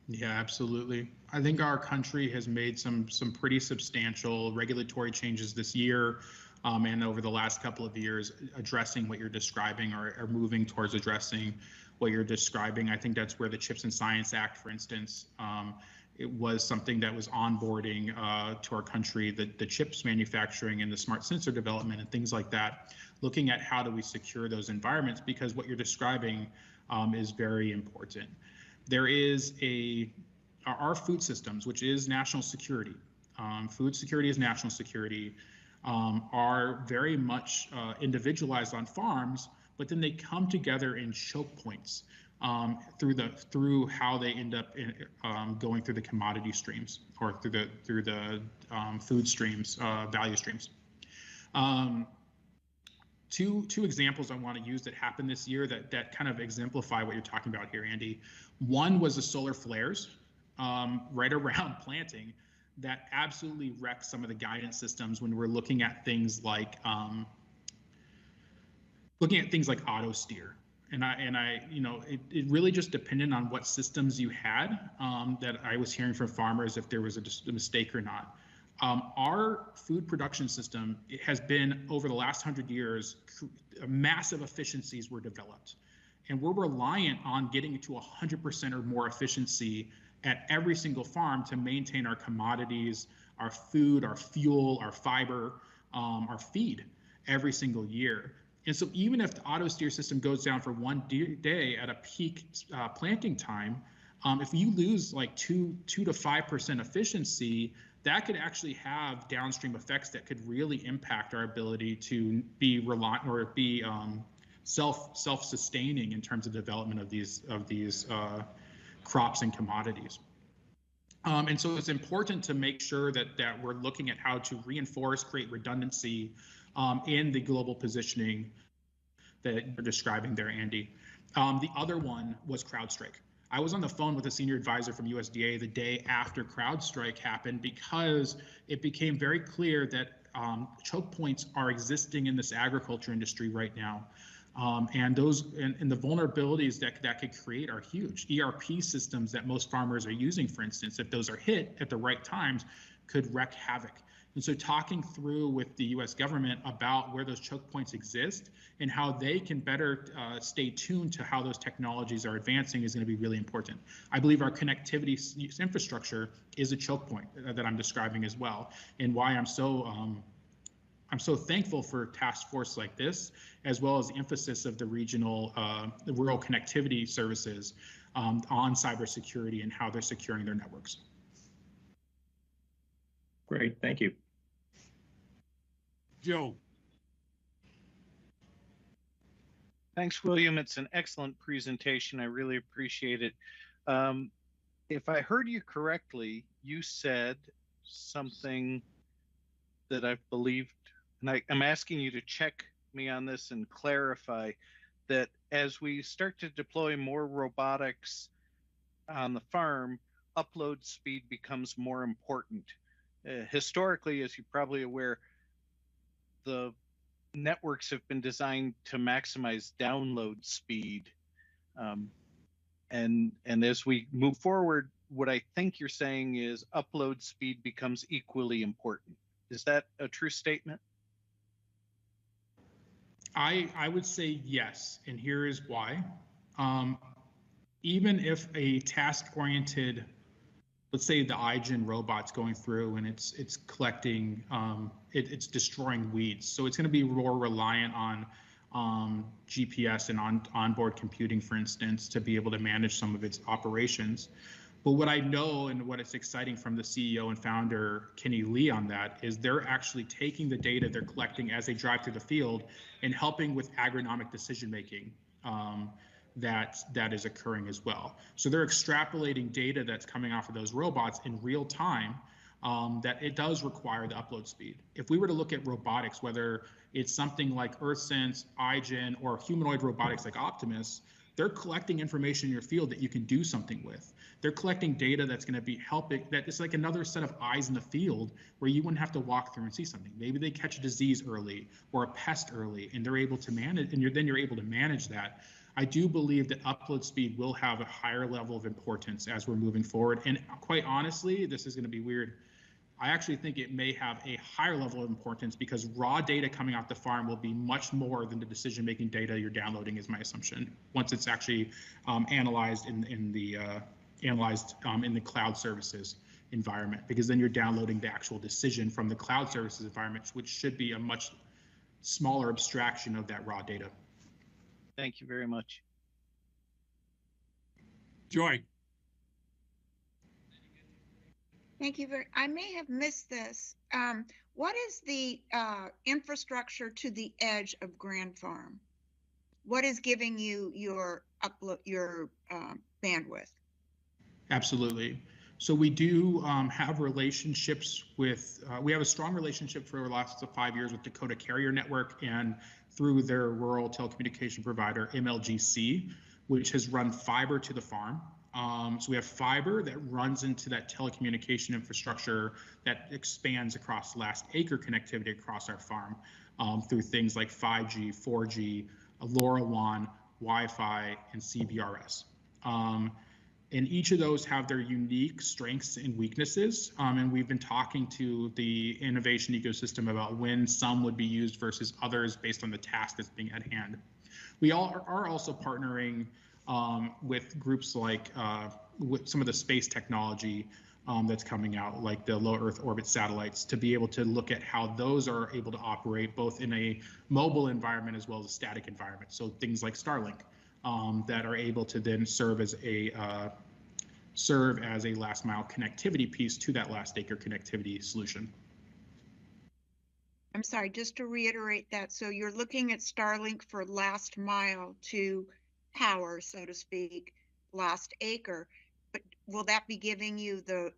Yeah, absolutely. I think our country has made some pretty substantial regulatory changes this year, and over the last couple of years, addressing what you're describing or moving towards addressing what you're describing. I think that's where the Chips and Science Act, for instance, it was something that was onboarding to our country, the chips manufacturing and the smart sensor development and things like that, looking at how do we secure those environments, because what you're describing is very important. There is our food systems, which is national security. Food security is national security, are very much individualized on farms, but then they come together in choke points through how they end up going through the commodity streams or through the food streams, value streams. Two examples I want to use that happened this year that kind of exemplify what you're talking about here, Andy. One was the solar flares right around planting that absolutely wrecked some of the guidance systems when we're looking at things like auto steer. And I, you know, it really just depended on what systems you had that I was hearing from farmers if there was a mistake or not. Our food production system, it has been over the last 100 years, massive efficiencies were developed. And we're reliant on getting to 100% or more efficiency at every single farm to maintain our commodities, our food, our fuel, our fiber, our feed every single year. And so even if the auto steer system goes down for one day at a peak planting time, if you lose like 2 to 5% efficiency, that could actually have downstream effects that could really impact our ability to be reliant or be self-sustaining in terms of development of these crops and commodities. And so it's important to make sure that we're looking at how to reinforce, create redundancy in the global positioning that you're describing there, Andy. The other one was CrowdStrike. I was on the phone with a senior advisor from USDA the day after CrowdStrike happened because it became very clear that choke points are existing in this agriculture industry right now. And those and the vulnerabilities that could create are huge. ERP systems that most farmers are using, for instance, if those are hit at the right times, could wreak havoc. And so talking through with the US government about where those choke points exist and how they can better stay tuned to how those technologies are advancing is going to be really important. I believe our connectivity infrastructure is a choke point that I'm describing as well, and why I'm so thankful for a task force like this, as well as the emphasis of the regional, the rural connectivity services on cybersecurity and how they're securing their networks. Great, thank you. Joe. Thanks, William. It's an excellent presentation. I really appreciate it. If I heard you correctly, you said something that I've believed, and I'm asking you to check me on this and clarify that as we start to deploy more robotics on the farm, upload speed becomes more important. Historically, as you're probably aware, the networks have been designed to maximize download speed. And as we move forward, what I think you're saying is upload speed becomes equally important. Is that a true statement? I would say yes, and here is why. Even if a task-oriented, let's say the iGen robot's going through and it's collecting, it's destroying weeds. So it's going to be more reliant on GPS and on onboard computing, for instance, to be able to manage some of its operations. But what I know and what is exciting from the CEO and founder, Kenny Lee, on that is they're actually taking the data they're collecting as they drive through the field and helping with agronomic decision-making. That is occurring as well. So they're extrapolating data that's coming off of those robots in real time, that it does require the upload speed. If we were to look at robotics, whether it's something like EarthSense, iGen, or humanoid robotics like Optimus, they're collecting information in your field that you can do something with. They're collecting data that's going to be helping, that is like another set of eyes in the field where you wouldn't have to walk through and see something. Maybe they catch a disease early or a pest early, and they're able to manage, and then you're able to manage that. I do believe that upload speed will have a higher level of importance as we're moving forward. And quite honestly, this is going to be weird, I actually think it may have a higher level of importance because raw data coming off the farm will be much more than the decision-making data you're downloading, is my assumption, once it's actually analyzed in the cloud services environment, because then you're downloading the actual decision from the cloud services environment, which should be a much smaller abstraction of that raw data. Thank you very much. Joy. Thank you very, I may have missed this. What is the infrastructure to the edge of Grand Farm? What is giving you your bandwidth? Absolutely. So we do have relationships with, we have a strong relationship for the last 5 years with Dakota Carrier Network and through their rural telecommunication provider, MLGC, which has run fiber to the farm. So we have fiber that runs into that telecommunication infrastructure that expands across the last acre connectivity across our farm through things like 5G, 4G, LoRaWAN, Wi-Fi, and CBRS. And each of those have their unique strengths and weaknesses. And we've been talking to the innovation ecosystem about when some would be used versus others based on the task that's being at hand. We are also partnering with groups like with some of the space technology that's coming out, like the low Earth orbit satellites, to be able to look at how those are able to operate both in a mobile environment as well as a static environment. So things like Starlink that are able to then serve as a last mile connectivity piece to that last acre connectivity solution. I'm sorry, just to reiterate that. So you're looking at Starlink for last mile to power, so to speak, last acre, but will that be giving you the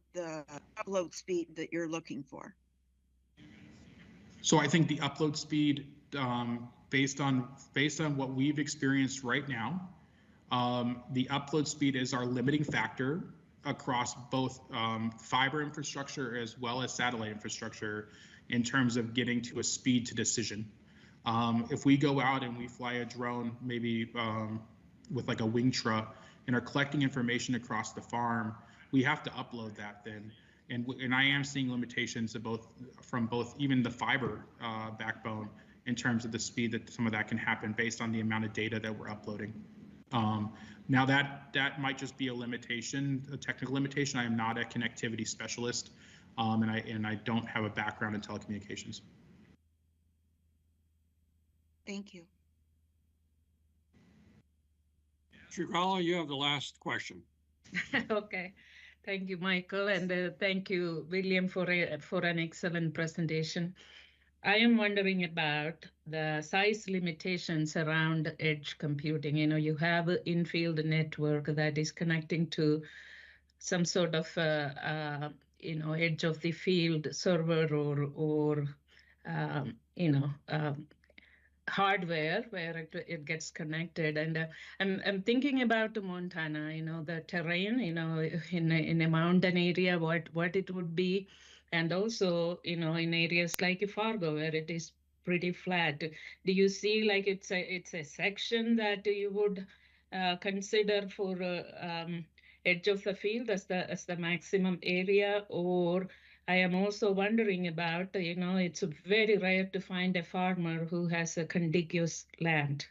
upload speed that you're looking for? So I think the upload speed, based on what we've experienced right now, the upload speed is our limiting factor across both fiber infrastructure as well as satellite infrastructure in terms of getting to a speed to decision. If we go out and we fly a drone, maybe with like a Wingtra, and are collecting information across the farm, we have to upload that then. And I am seeing limitations of from both even the fiber backbone in terms of the speed that some of that can happen based on the amount of data that we're uploading. Now that might just be a limitation, a technical limitation. I am not a connectivity specialist, and I don't have a background in telecommunications. Thank you. Shikala, you have the last question. Okay. Thank you, Michael, and thank you, William, for an excellent presentation. I am wondering about the size limitations around edge computing. You know, you have an in-field network that is connecting to some sort of, edge of the field server or hardware where it gets connected. And I'm thinking about Montana, the terrain, in a mountain area, what it would be. And also, in areas like Fargo where it is pretty flat. Do you see like it's a section that you would consider for edge of the field as the maximum area? Or I am also wondering about, it's very rare to find a farmer who has a contiguous land.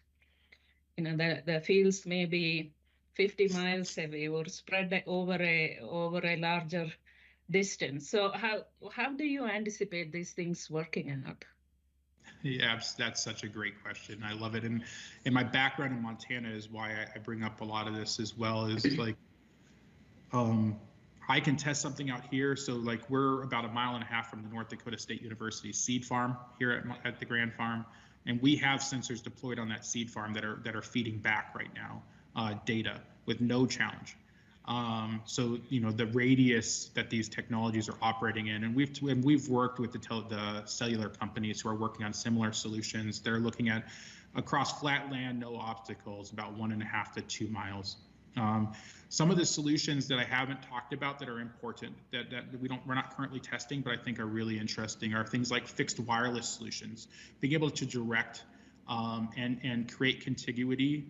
The fields may be 50 miles away or spread over a larger distance. So how do you anticipate these things working out? Yeah, that's such a great question. I love it. And my background in Montana is why I bring up a lot of this as well, is like, I can test something out here. So like we're about 1.5 miles from the North Dakota State University seed farm here at the Grand Farm. And we have sensors deployed on that seed farm that are feeding back right now data with no challenge. So, the radius that these technologies are operating in, and we've worked with the cellular companies who are working on similar solutions. They're looking at across flat land, no obstacles, about 1.5 to 2 miles. Some of the solutions that I haven't talked about that are important that we're not currently testing, but I think are really interesting are things like fixed wireless solutions, being able to direct and create continuity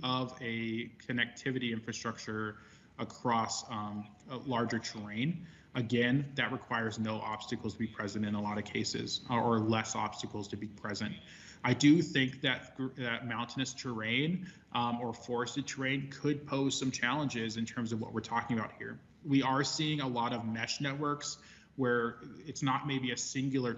of a connectivity infrastructure across a larger terrain. Again, that requires no obstacles to be present in a lot of cases, or less obstacles to be present. I do think that mountainous terrain or forested terrain could pose some challenges in terms of what we're talking about here. We are seeing a lot of mesh networks where it's not maybe a singular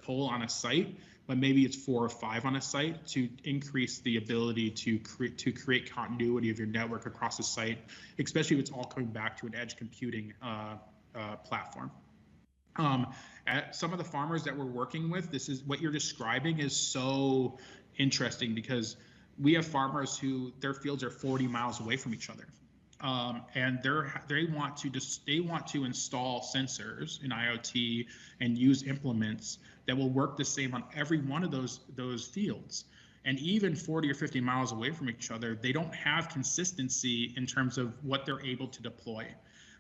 pole on a site, but maybe it's 4 or 5 on a site to increase the ability to create continuity of your network across the site, especially if it's all coming back to an edge computing platform. At some of the farmers that we're working with, this is what you're describing is so interesting, because we have farmers who their fields are 40 miles away from each other. And they want to install sensors in IoT and use implements that will work the same on every one of those fields. And even 40 or 50 miles away from each other, they don't have consistency in terms of what they're able to deploy.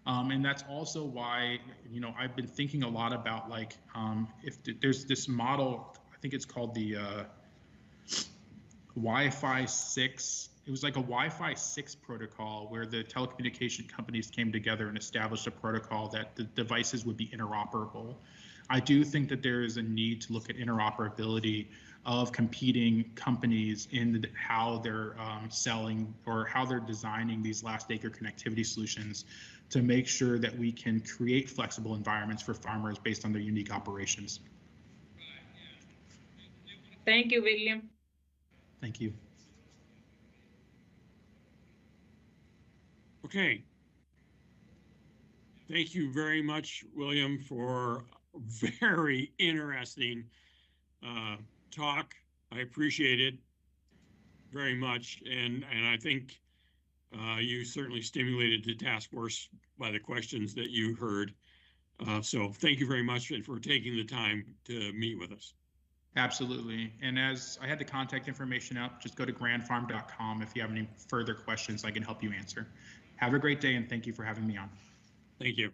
And that's also why, I've been thinking a lot about if there's this model, I think it's called the Wi-Fi 6. It was like a Wi-Fi 6 protocol where the telecommunication companies came together and established a protocol that the devices would be interoperable. I do think that there is a need to look at interoperability of competing companies in how they're selling or how they're designing these last acre connectivity solutions to make sure that we can create flexible environments for farmers based on their unique operations. Thank you, William. Thank you. Okay. Thank you very much, William, for a very interesting talk. I appreciate it very much. And I think you certainly stimulated the task force by the questions that you heard. So thank you very much for taking the time to meet with us. Absolutely. And as I had the contact information up, just go to grandfarm.com if you have any further questions I can help you answer. Have a great day, and thank you for having me on. Thank you.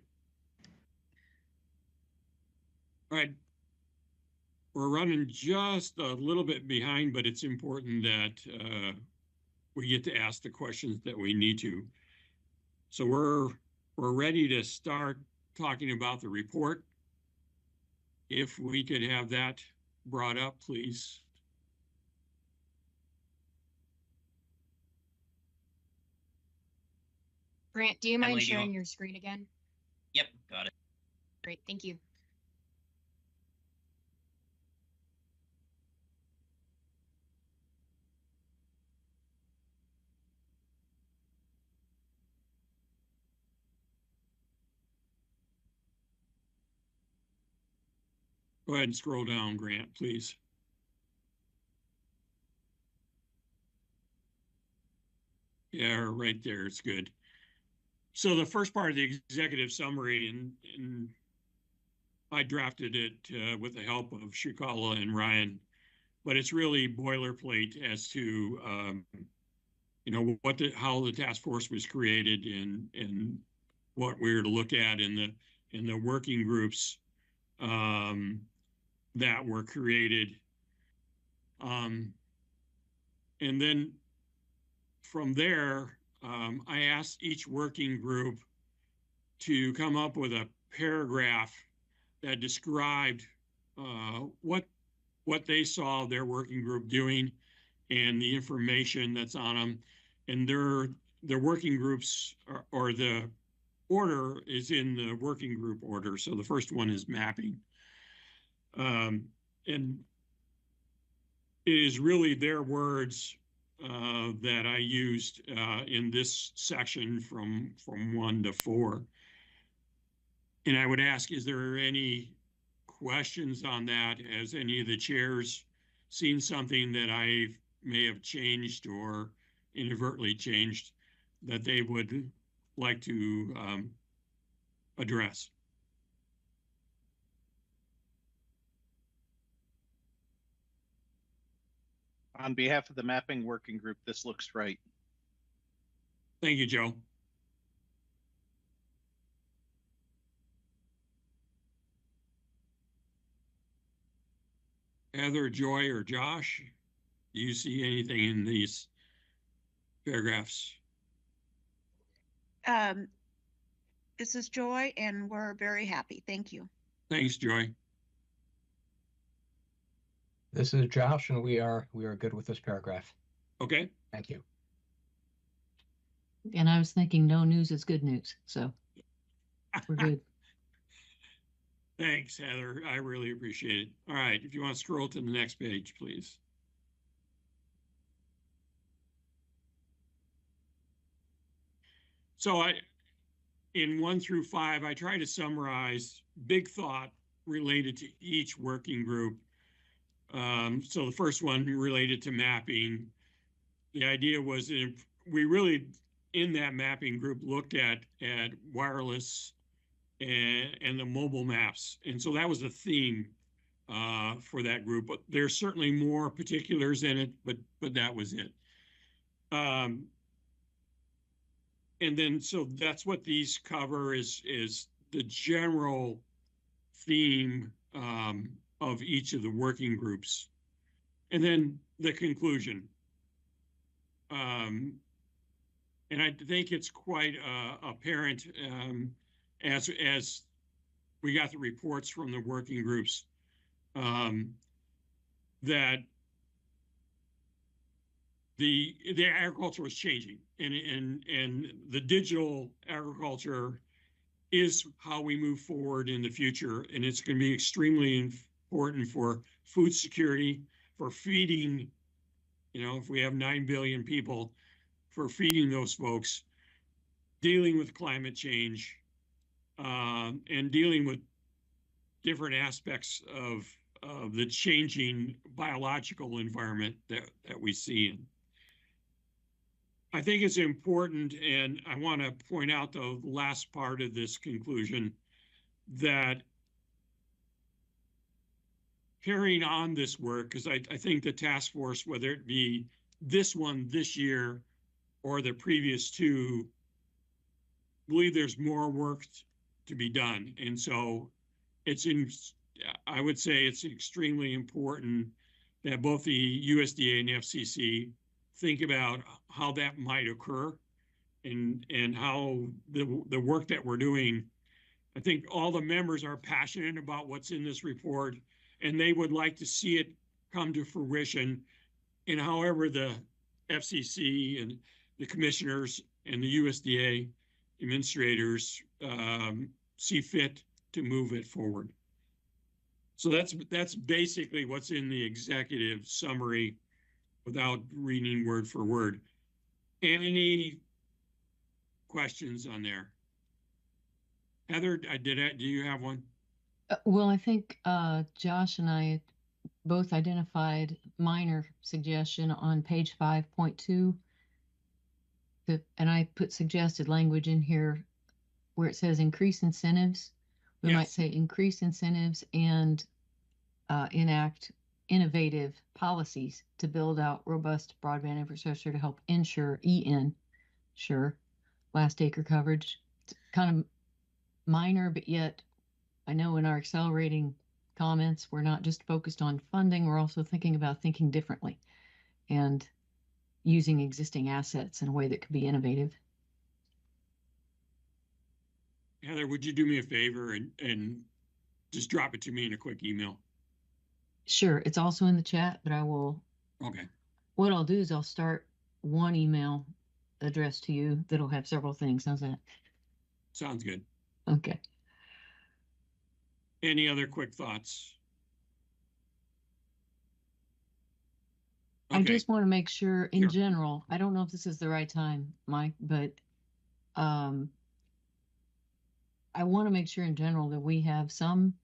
All right. We're running just a little bit behind, but it's important that we get to ask the questions that we need to. So we're ready to start talking about the report. If we could have that brought up, please. Grant, do you mind Emily, sharing your screen again? Yep, got it. Great, thank you. Go ahead and scroll down, Grant, please. Yeah, right there, it's good. So the first part of the executive summary, and I drafted it with the help of Shikala and Ryan, but it's really boilerplate as to how the task force was created and what we're to look at in the working groups that were created. And then from there, I asked each working group to come up with a paragraph that described what they saw their working group doing and the information that's on them. And their working groups or the order is in the working group order. So the first one is mapping. And it is really their words that I used in this section from 1 to 4. And I would ask, is there any questions on that? Has any of the chairs seen something that I may have changed or inadvertently changed that they would like to address? On behalf of the mapping working group, this looks right. Thank you, Joe. Heather, Joy, or Josh, do you see anything in these paragraphs? This is Joy, and we're very happy. Thank you. Thanks, Joy. This is Josh, and we are good with this paragraph. Okay. Thank you. And I was thinking no news is good news, so we're good. Thanks, Heather. I really appreciate it. All right, if you want to scroll to the next page, please. So in 1 through 5, I try to summarize big thought related to each working group. So the first one related to mapping. The idea was we really, in that mapping group, looked at wireless and the mobile maps. And so that was the theme for that group. But there's certainly more particulars in it, but that was it. And then, so that's what these cover is the general theme of each of the working groups. And then the conclusion. And I think it's quite apparent as we got the reports from the working groups that the agriculture was changing, and the digital agriculture is how we move forward in the future, and it's going to be extremely important for food security, for feeding, if we have 9 billion people, for feeding those folks, dealing with climate change, and dealing with different aspects of the changing biological environment that we see. I think it's important, and I want to point out the last part of this conclusion, that carrying on this work, because I think the task force, whether it be this one this year or the previous two, believe there's more work to be done. And so I would say it's extremely important that both the USDA and FCC think about how that might occur and how the work that we're doing. I think all the members are passionate about what's in this report, and they would like to see it come to fruition in however the FCC and the commissioners and the USDA administrators see fit to move it forward. So that's basically what's in the executive summary without reading word for word. Any questions on there? Heather, do you have one? Well, I think Josh and I both identified minor suggestion on page 5.2. And I put suggested language in here where it says increase incentives. We might say increase incentives and enact innovative policies to build out robust broadband infrastructure to help ensure last acre coverage. It's kind of minor, but yet I know in our accelerating comments, we're not just focused on funding, we're also thinking about thinking differently and using existing assets in a way that could be innovative. Heather, would you do me a favor and just drop it to me in a quick email? Sure, it's also in the chat, but I will. Okay. What I'll do is I'll start one email addressed to you that'll have several things. How's that? Sounds good. Okay. Any other quick thoughts? Okay. I just want to make sure in general, I don't know if this is the right time, Mike, but I want to make sure in general that we have some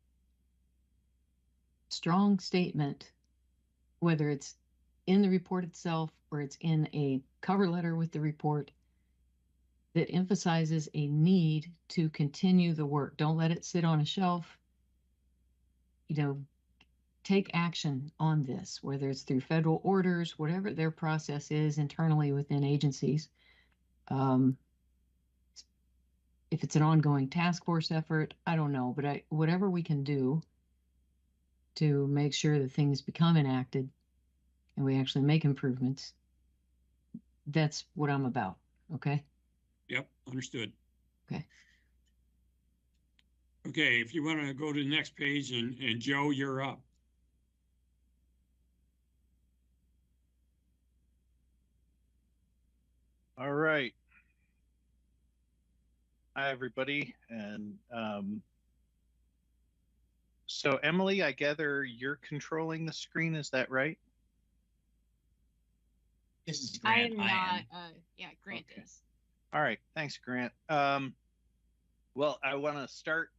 strong statement, whether it's in the report itself or it's in a cover letter with the report, that emphasizes a need to continue the work. Don't let it sit on a shelf. Take action on this, whether it's through federal orders, whatever their process is internally within agencies. Um, if it's an ongoing task force effort, I don't know, but whatever we can do to make sure that things become enacted and we actually make improvements, that's what I'm about. Okay. Yep, understood. Okay. Okay, if you want to go to the next page, and Joe, you're up. All right. Hi, everybody. And so, Emily, I gather you're controlling the screen. Is that right? This is I Grant. am not. Yeah, Grant Okay. is. All right. Thanks, Grant. Well, I want to start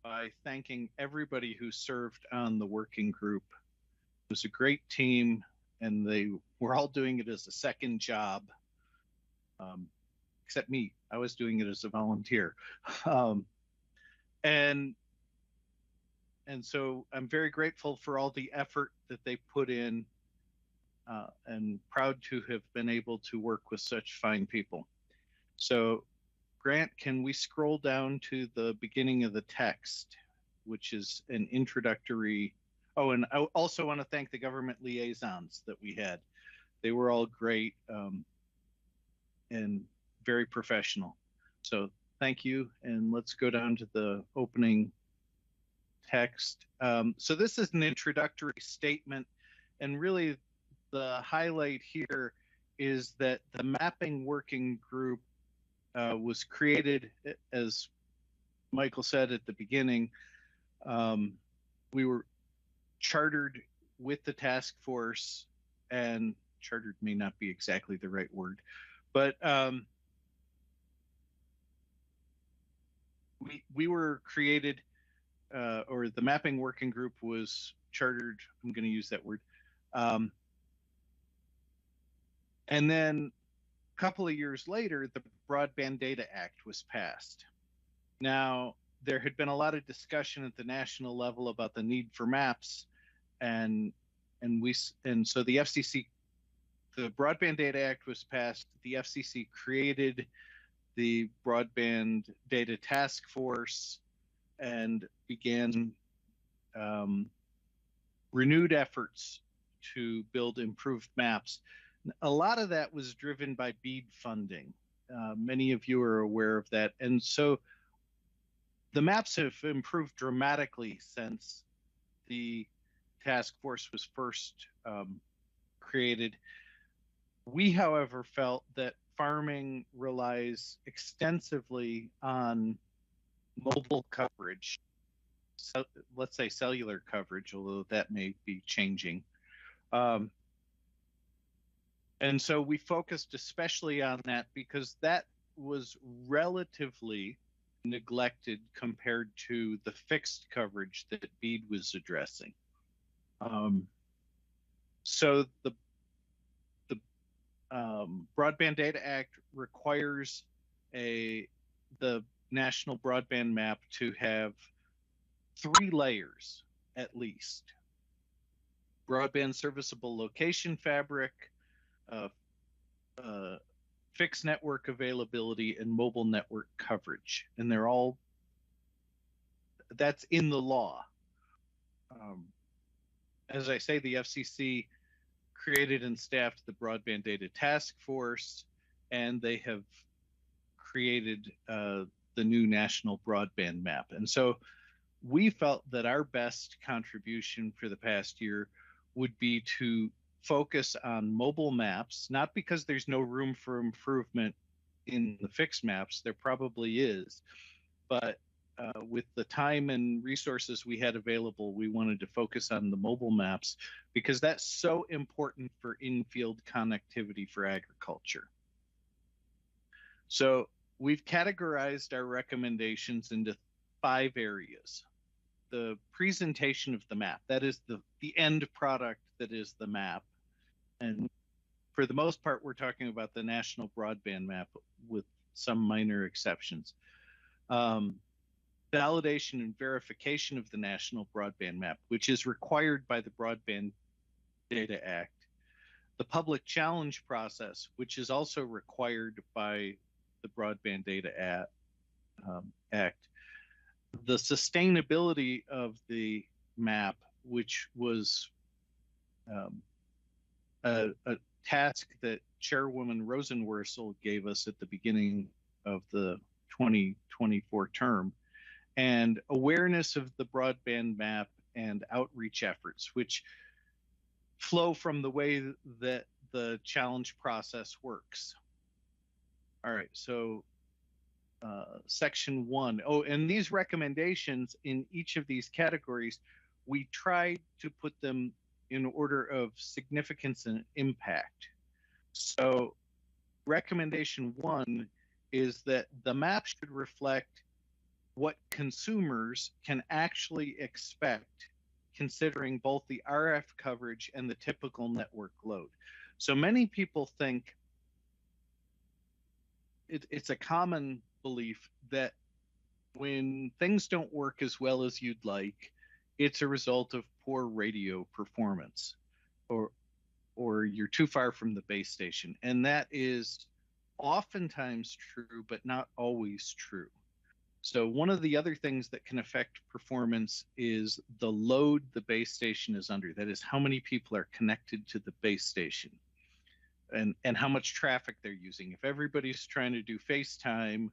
by thanking everybody who served on the working group. It was a great team, and they were all doing it as a second job, except me. I was doing it as a volunteer. And so I'm very grateful for all the effort that they put in, and proud to have been able to work with such fine people. So, Grant, can we scroll down to the beginning of the text, which is an introductory? Oh, and I also want to thank the government liaisons that we had. They were all great, and very professional. So thank you. And let's go down to the opening text. So this is an introductory statement, and really the highlight here is that the mapping working group was created, as Michael said at the beginning. We were chartered with the task force, and chartered may not be exactly the right word, but we were created, or the mapping working group was chartered. I'm going to use that word. And then a couple of years later, the Broadband Data Act was passed. Now, there had been a lot of discussion at the national level about the need for maps, and so the FCC, the Broadband Data Act was passed. The FCC created the Broadband Data Task Force and began renewed efforts to build improved maps. A lot of that was driven by BEAD funding. Many of you are aware of that. And so the maps have improved dramatically since the task force was first created. We, however, felt that farming relies extensively on mobile coverage, so let's say cellular coverage, although that may be changing. And so we focused especially on that because that was relatively neglected compared to the fixed coverage that BEAD was addressing. So the Broadband Data Act requires the national broadband map to have 3 layers at least: broadband serviceable location fabric, fixed network availability, and mobile network coverage. And that's in the law. As I say, the FCC created and staffed the Broadband Data Task Force, and they have created the new national broadband map. And so we felt that our best contribution for the past year would be to focus on mobile maps, not because there's no room for improvement in the fixed maps, there probably is, but with the time and resources we had available, we wanted to focus on the mobile maps because that's so important for in-field connectivity for agriculture. So we've categorized our recommendations into 5 areas. The presentation of the map, that is the end product that is the map. And for the most part, we're talking about the national broadband map with some minor exceptions. Validation and verification of the national broadband map, which is required by the Broadband Data Act. the public challenge process, which is also required by the Broadband Data Act, the sustainability of the map, which was a task that Chairwoman Rosenworcel gave us at the beginning of the 2024 term, and awareness of the broadband map and outreach efforts, which flow from the way that the challenge process works. All right, so section 1. Oh, and these recommendations in each of these categories, we tried to put them in order of significance and impact. So recommendation 1 is that the map should reflect what consumers can actually expect, considering both the RF coverage and the typical network load. So many people think it's a common belief that when things don't work as well as you'd like, it's a result of poor radio performance, or you're too far from the base station. And that is oftentimes true, but not always true. So one of the other things that can affect performance is the load the base station is under. That is how many people are connected to the base station and how much traffic they're using. If everybody's trying to do FaceTime,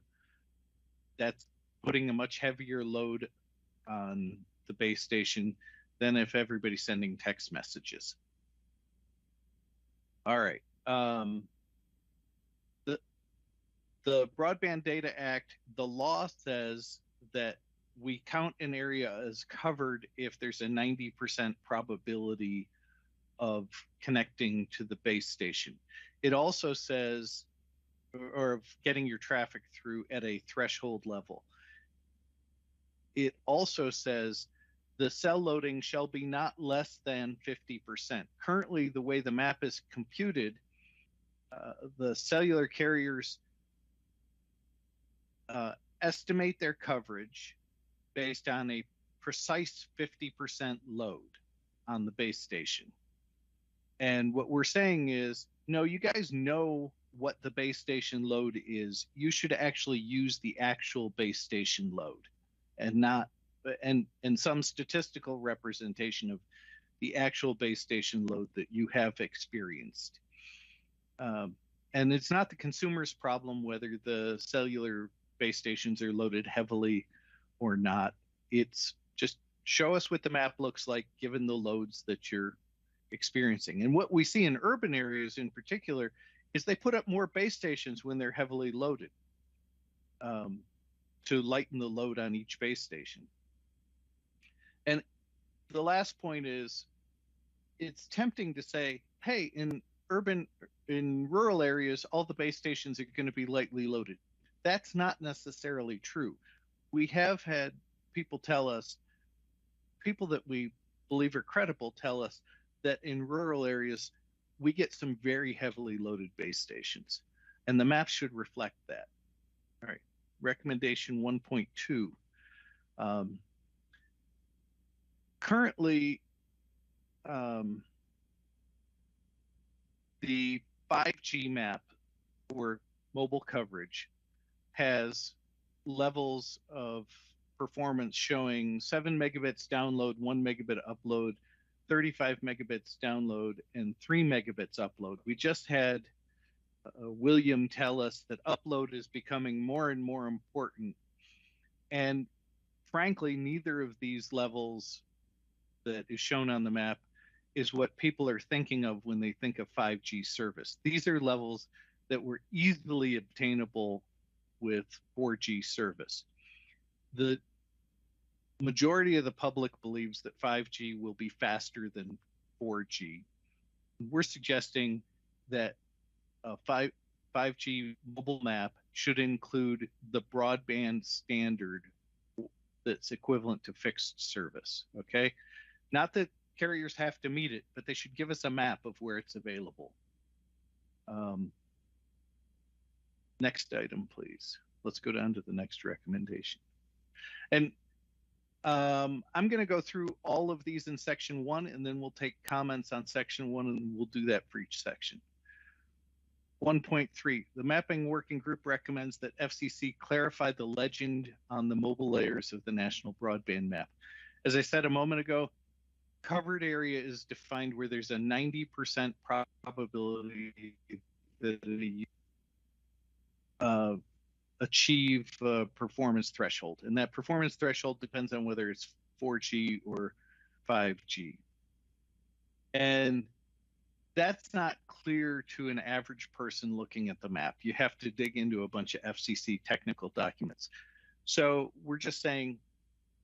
that's putting a much heavier load on the base station than if everybody's sending text messages. All right. The Broadband Data Act, the law says that we count an area as covered if there's a 90% probability of connecting to the base station. It also says, or of getting your traffic through at a threshold level. It also says the cell loading shall be not less than 50%. Currently, the way the map is computed, the cellular carriers estimate their coverage based on a precise 50% load on the base station. And what we're saying is, no, you guys know what the base station load is. You should actually use the actual base station load and not, and some statistical representation of the actual base station load that you have experienced. And it's not the consumer's problem whether the cellular base stations are loaded heavily or not. It's just show us what the map looks like given the loads that you're experiencing. And what we see in urban areas in particular is they put up more base stations when they're heavily loaded to lighten the load on each base station. And the last point is, it's tempting to say, hey, in rural areas, all the base stations are going to be lightly loaded. That's not necessarily true. We have had people tell us, people that we believe are credible tell us that in rural areas, we get some very heavily loaded base stations, and the map should reflect that. All right, recommendation 1.2. Currently, the 5G map for mobile coverage has levels of performance showing 7 megabits download, 1 megabit upload, 35 megabits download, and 3 megabits upload. We just had William tell us that upload is becoming more and more important. And frankly, neither of these levels that is shown on the map is what people are thinking of when they think of 5G service. These are levels that were easily obtainable with 4G service. The majority of the public believes that 5G will be faster than 4G. We're suggesting that a 5G mobile map should include the broadband standard that's equivalent to fixed service, okay? Not that carriers have to meet it, but they should give us a map of where it's available. Next item, please. Let's go down to the next recommendation. And I'm going to go through all of these in section 1, and then we'll take comments on section 1, and we'll do that for each section. 1.3, the mapping working group recommends that FCC clarify the legend on the mobile layers of the national broadband map. As I said a moment ago, covered area is defined where there's a 90% probability that achieve performance threshold. And that performance threshold depends on whether it's 4G or 5G. And that's not clear to an average person looking at the map. You have to dig into a bunch of FCC technical documents. So we're just saying,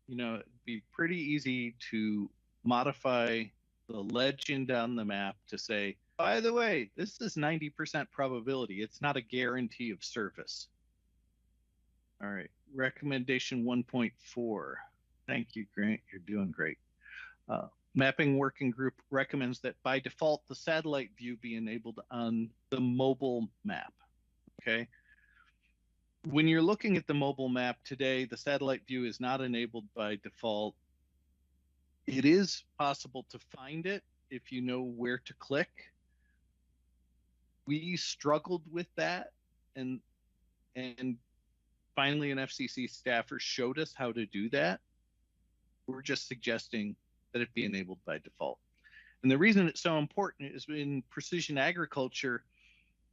you know, it'd be pretty easy to modify the legend on the map to say, by the way, this is 90% probability. It's not a guarantee of service. All right, recommendation 1.4. Thank you, Grant. You're doing great. Mapping working group recommends that by default, the satellite view be enabled on the mobile map. Okay. When you're looking at the mobile map today, the satellite view is not enabled by default. It is possible to find it if you know where to click. We struggled with that, and finally an FCC staffer showed us how to do that. We're just suggesting that it be enabled by default. And the reason it's so important is in precision agriculture,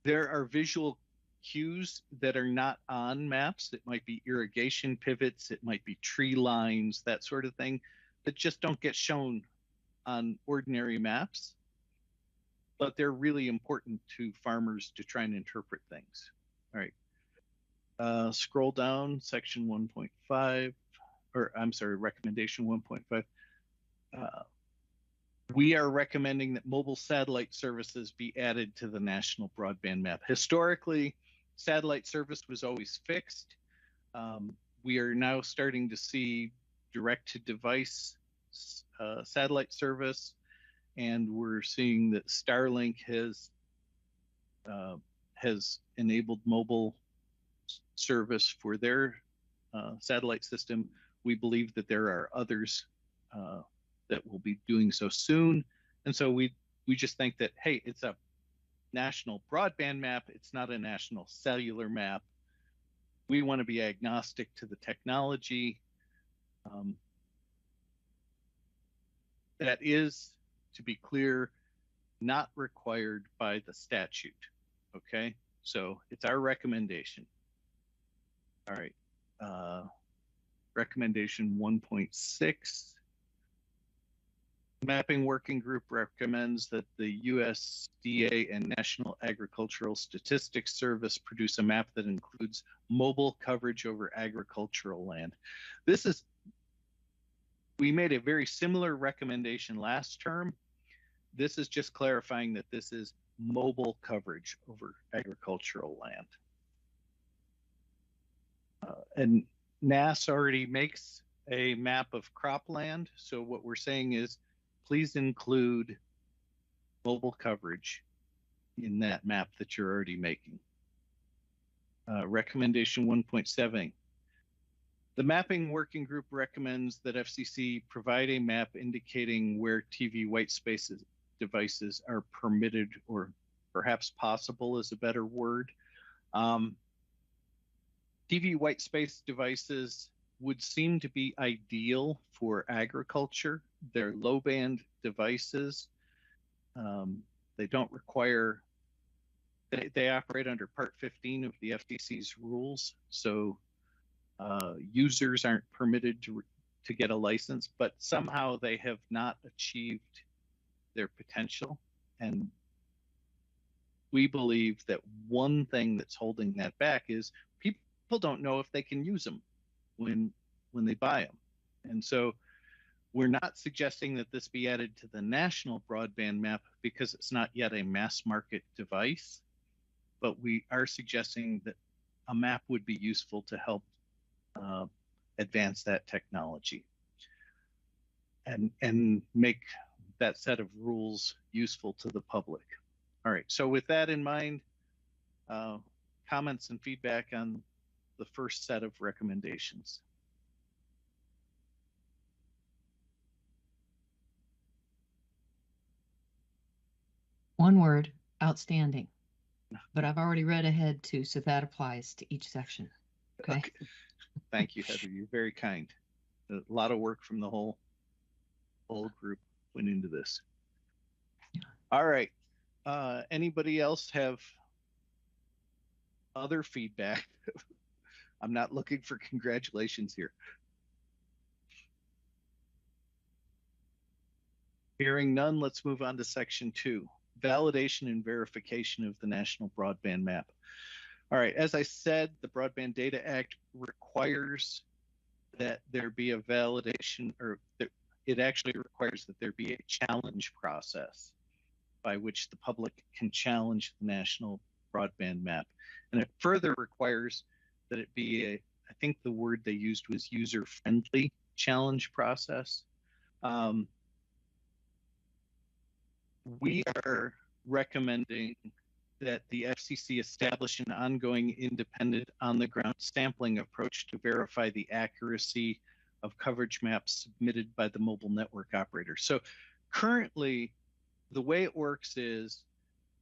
there are visual cues that are not on maps. It might be irrigation pivots, it might be tree lines, that sort of thing, that just don't get shown on ordinary maps. But they're really important to farmers to try and interpret things. All right. Scroll down, section 1.5, or I'm sorry, recommendation 1.5. We are recommending that mobile satellite services be added to the national broadband map. Historically, satellite service was always fixed. We are now starting to see direct-to-device satellite service, and we're seeing that Starlink has enabled mobile service for their satellite system. We believe that there are others that will be doing so soon. And so we just think that, hey, it's a national broadband map. It's not a national cellular map. We want to be agnostic to the technology. That is, to be clear, not required by the statute. Okay, so it's our recommendation. All right, recommendation 1.6. Mapping Working Group recommends that the USDA and National Agricultural Statistics Service produce a map that includes mobile coverage over agricultural land. We made a very similar recommendation last term. This is just clarifying that this is mobile coverage over agricultural land. And NAS already makes a map of cropland. So what we're saying is, please include mobile coverage in that map that you're already making. Recommendation 1.7. The Mapping Working Group recommends that FCC provide a map indicating where TV white spaces devices are permitted, or perhaps possible is a better word. TV white space devices would seem to be ideal for agriculture. They're low band devices. They don't require, they operate under Part 15 of the FCC's rules. So users aren't permitted to get a license, but somehow they have not achieved their potential. And we believe that one thing that's holding that back is people don't know if they can use them when they buy them. And so we're not suggesting that this be added to the national broadband map because it's not yet a mass market device, but we are suggesting that a map would be useful to help advance that technology and make that set of rules useful to the public. All right, so with that in mind, comments and feedback on the first set of recommendations. One word, outstanding. But I've already read ahead too, so that applies to each section. Okay. Thank you, Heather. You're very kind. A lot of work from the whole group went into this. All right. Anybody else have other feedback? I'm not looking for congratulations here. Hearing none, let's move on to section 2, validation and verification of the National Broadband Map. All right, as I said, the Broadband Data Act requires that there be a validation, or it actually requires that there be a challenge process by which the public can challenge the National Broadband Map. And it further requires that it be I think the word they used was user-friendly challenge process. We are recommending that the FCC establish an ongoing independent on-the-ground sampling approach to verify the accuracy of coverage maps submitted by the mobile network operator. So currently, the way it works is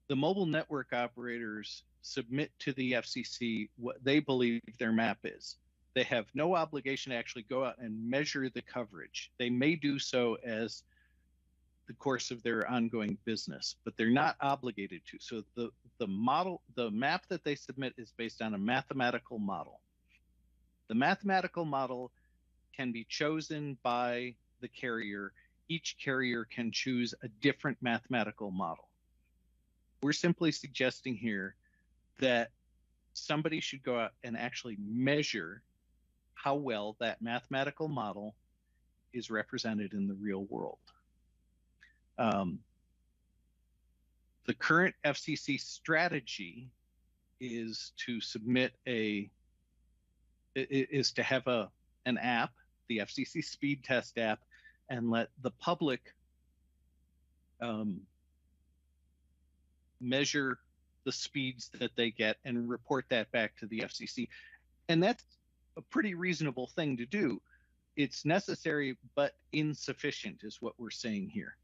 the mobile network operators submit to the FCC what they believe their map is. They have no obligation to actually go out and measure the coverage. They may do so as the course of their ongoing business, but they're not obligated to. So the map that they submit is based on a mathematical model. The mathematical model can be chosen by the carrier. Each carrier can choose a different mathematical model. We're simply suggesting here that somebody should go out and actually measure how well that mathematical model is represented in the real world. The current FCC strategy is to submit is to have an app, the FCC Speed Test app, and let the public measure the speeds that they get and report that back to the FCC. And that's a pretty reasonable thing to do. It's necessary, but insufficient is what we're saying here.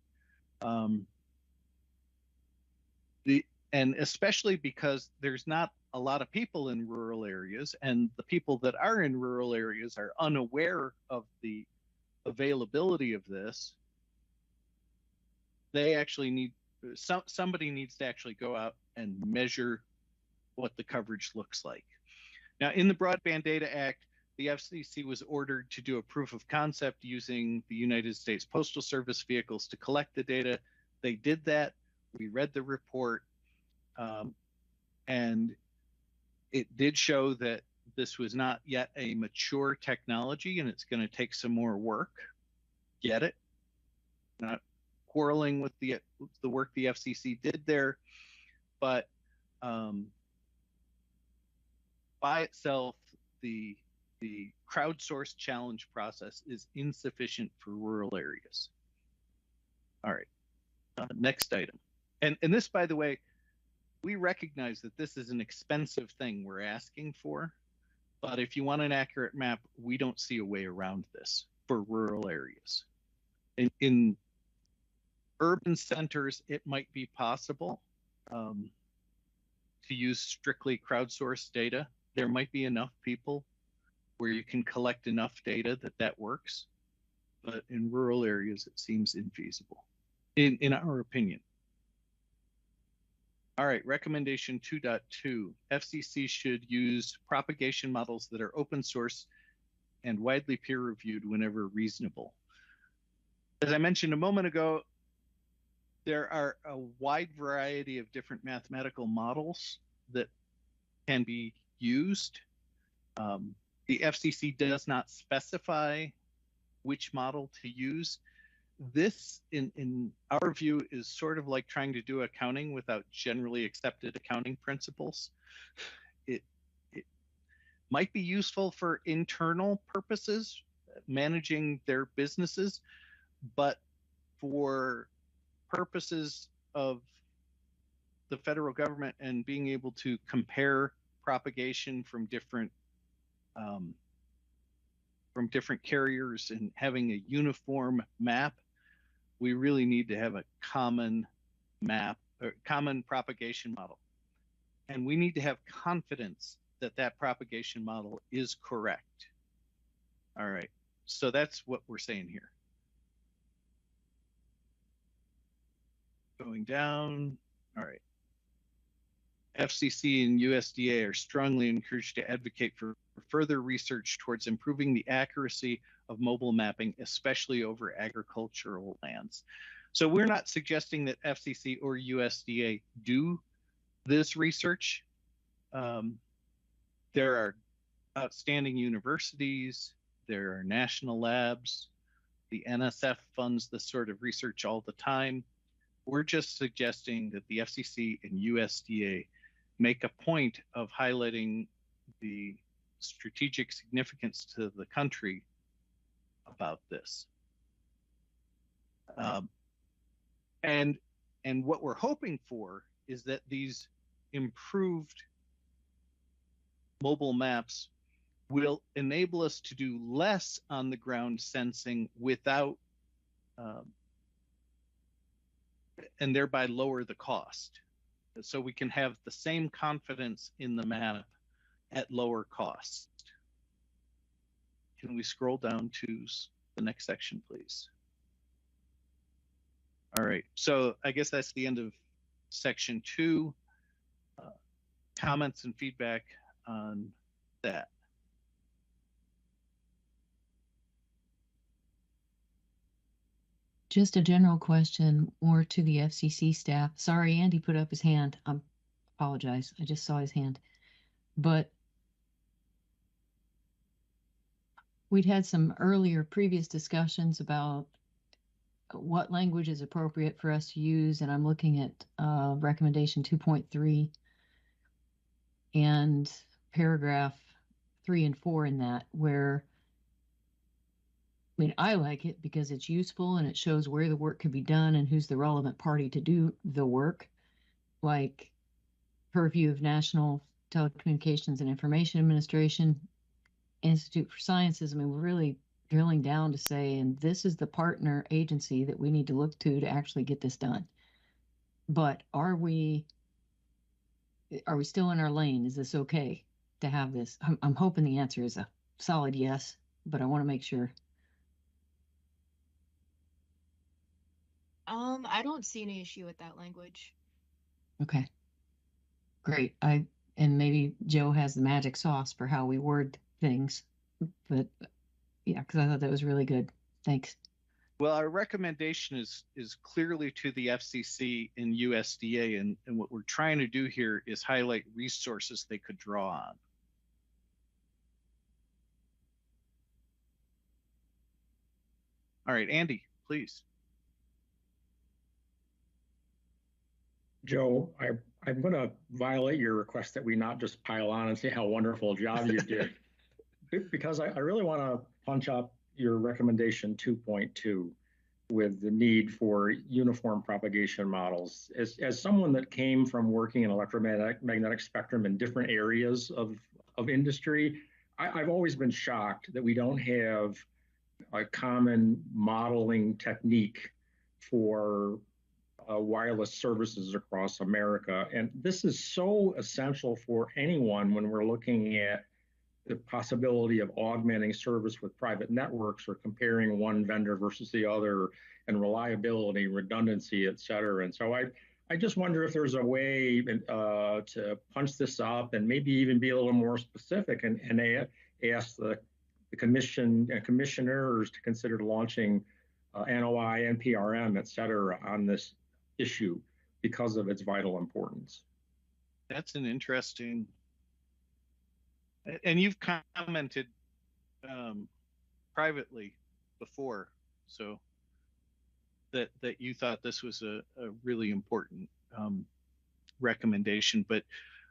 And especially because there's not a lot of people in rural areas, and the people that are in rural areas are unaware of the availability of this. They actually need somebody needs to actually go out and measure what the coverage looks like. Now, in the Broadband Data Act, the FCC was ordered to do a proof of concept using the United States Postal Service vehicles to collect the data. They did that. We read the report, and it did show that this was not yet a mature technology, and it's going to take some more work. Get it? Not quarreling with the work the FCC did there, but by itself, the crowdsourced challenge process is insufficient for rural areas. All right, next item. And this, by the way, we recognize that this is an expensive thing we're asking for, but if you want an accurate map, we don't see a way around this for rural areas. In urban centers, it might be possible to use strictly crowdsourced data. There might be enough people where you can collect enough data that works, but in rural areas, it seems infeasible, in our opinion. All right, recommendation 2.2, FCC should use propagation models that are open source and widely peer reviewed whenever reasonable. As I mentioned a moment ago, there are a wide variety of different mathematical models that can be used. The FCC does not specify which model to use. This, in our view, is sort of like trying to do accounting without generally accepted accounting principles. It might be useful for internal purposes, managing their businesses, but for purposes of the federal government and being able to compare propagation from different carriers and having a uniform map, we really need to have a common map or common propagation model. And we need to have confidence that that propagation model is correct. All right, so that's what we're saying here. Going down, all right. FCC and USDA are strongly encouraged to advocate for further research towards improving the accuracy of mobile mapping, especially over agricultural lands. So we're not suggesting that FCC or USDA do this research. There are outstanding universities, there are national labs, the NSF funds this sort of research all the time. We're just suggesting that the FCC and USDA make a point of highlighting the strategic significance to the country about this. And what we're hoping for is that these improved mobile maps will enable us to do less on the ground sensing without, and thereby lower the cost. So we can have the same confidence in the map at lower cost. Can we scroll down to the next section, please? All right, so I guess that's the end of section 2. Comments and feedback on that. Just a general question more to the FCC staff. Sorry, Andy put up his hand. I apologize. I just saw his hand. But we'd had some earlier previous discussions about what language is appropriate for us to use, and I'm looking at recommendation 2.3 and paragraph 3 and 4 in that, where I mean, I like it because it's useful and it shows where the work can be done and who's the relevant party to do the work, like purview of National Telecommunications and Information Administration, Institute for Sciences. I mean, we're really drilling down to say, and this is the partner agency that we need to look to actually get this done. But are we still in our lane? Is this okay to have this? I'm hoping the answer is a solid yes, but I want to make sure. I don't see any issue with that language. Okay. Great. And maybe Joe has the magic sauce for how we word things, but yeah, because I thought that was really good. Thanks. Well, our recommendation is clearly to the FCC and USDA, and what we're trying to do here is highlight resources they could draw on. All right, Andy, please. Joe, I'm going to violate your request that we not just pile on and say how wonderful a job you did, because I really want to punch up your recommendation 2.2 with the need for uniform propagation models. As someone that came from working in electromagnetic spectrum in different areas of industry, I've always been shocked that we don't have a common modeling technique for wireless services across America. And this is so essential for anyone when we're looking at the possibility of augmenting service with private networks or comparing one vendor versus the other, and reliability, redundancy, et cetera. And so I just wonder if there's a way to punch this up and maybe even be a little more specific and ask the commission and commissioners to consider launching NOI, NPRM, et cetera, on this issue because of its vital importance. That's an interesting, and you've commented privately before, so that you thought this was a really important recommendation. But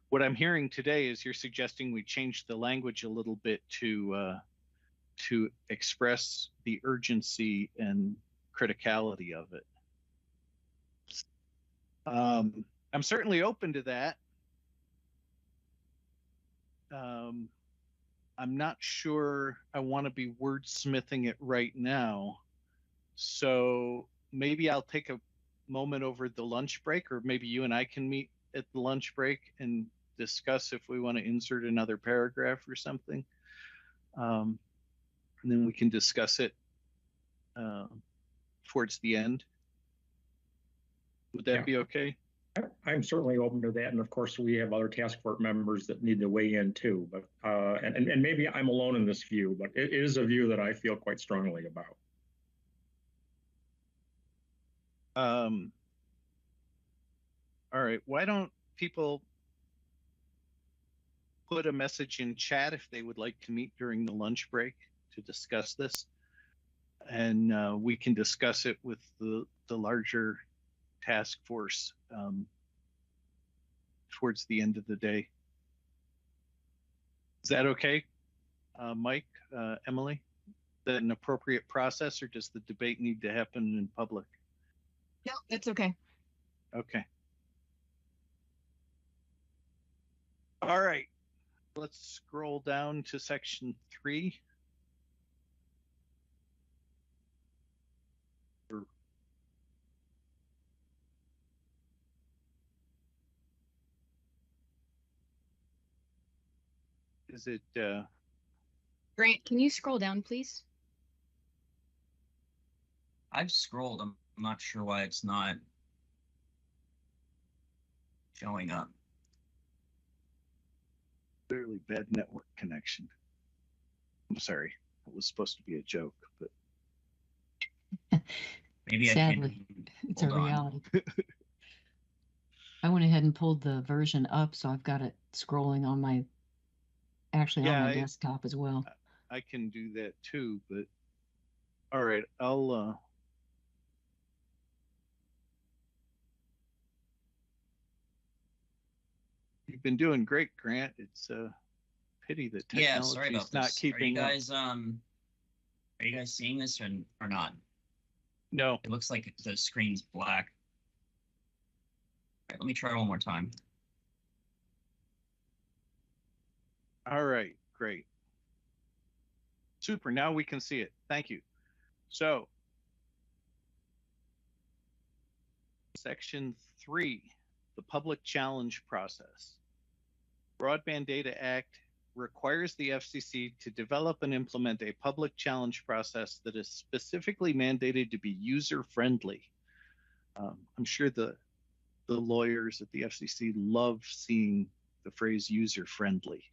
what I'm hearing today is you're suggesting we change the language a little bit to express the urgency and criticality of it. I'm certainly open to that. I'm not sure I want to be wordsmithing it right now. So maybe I'll take moment over the lunch break, or maybe you and I can meet at the lunch break and discuss if we want to insert another paragraph or something. And then we can discuss it towards the end. Would that be okay? I'm certainly open to that. And of course, we have other task force members that need to weigh in too. But and maybe I'm alone in this view, but it is a view that I feel quite strongly about. All right. Why don't people put a message in chat if they would like to meet during the lunch break to discuss this? And we can discuss it with the larger task force towards the end of the day. Is that okay, Mike, Emily? Is that an appropriate process, or does the debate need to happen in public? No, that's okay. Okay. All right. Let's scroll down to section 3. Is it Grant, can you scroll down, please? I've scrolled. I'm not sure why it's not showing up. clearly bad network connection? I'm sorry. It was supposed to be a joke, but maybe sadly, it's a reality. I went ahead and pulled the version up, so I've got it scrolling on my on my desktop as well. I can do that too, but all right, I'll you've been doing great, Grant. It's a pity that technology is not keeping up. Are you guys seeing this or not? No. It looks like the screen's black. All right, let me try one more time. All right, great. Super, now we can see it. Thank you. So, Section 3, the public challenge process. Broadband Data Act requires the FCC to develop and implement a public challenge process that is specifically mandated to be user-friendly. I'm sure the lawyers at the FCC love seeing the phrase user-friendly.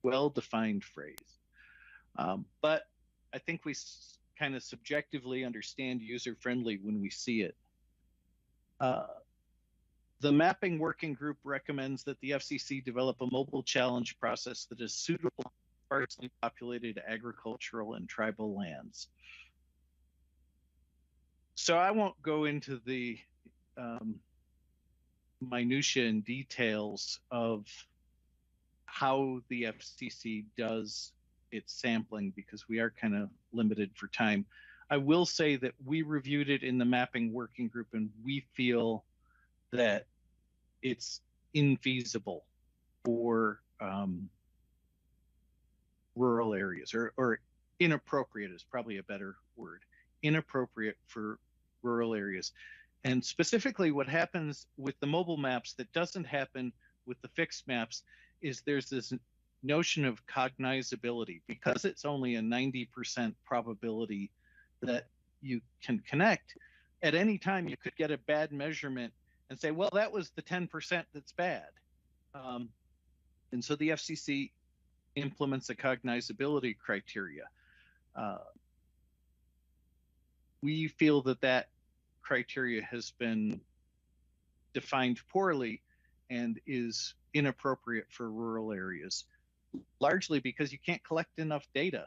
Well-defined phrase. But I think we kind of subjectively understand user-friendly when we see it. The mapping working group recommends that the FCC develop a mobile challenge process that is suitable for sparsely populated agricultural and tribal lands. So I won't go into the minutia and details of how the FCC does its sampling because we are kind of limited for time. I will say that we reviewed it in the mapping working group and we feel that it's infeasible for rural areas, or inappropriate is probably a better word, inappropriate for rural areas. And specifically what happens with the mobile maps that doesn't happen with the fixed maps is there's this notion of cognizability. Because it's only a 90% probability that you can connect, at any time you could get a bad measurement and say, well, that was the 10% that's bad. And so the FCC implements a cognizability criteria. We feel that that criteria has been defined poorly and is inappropriate for rural areas, largely because you can't collect enough data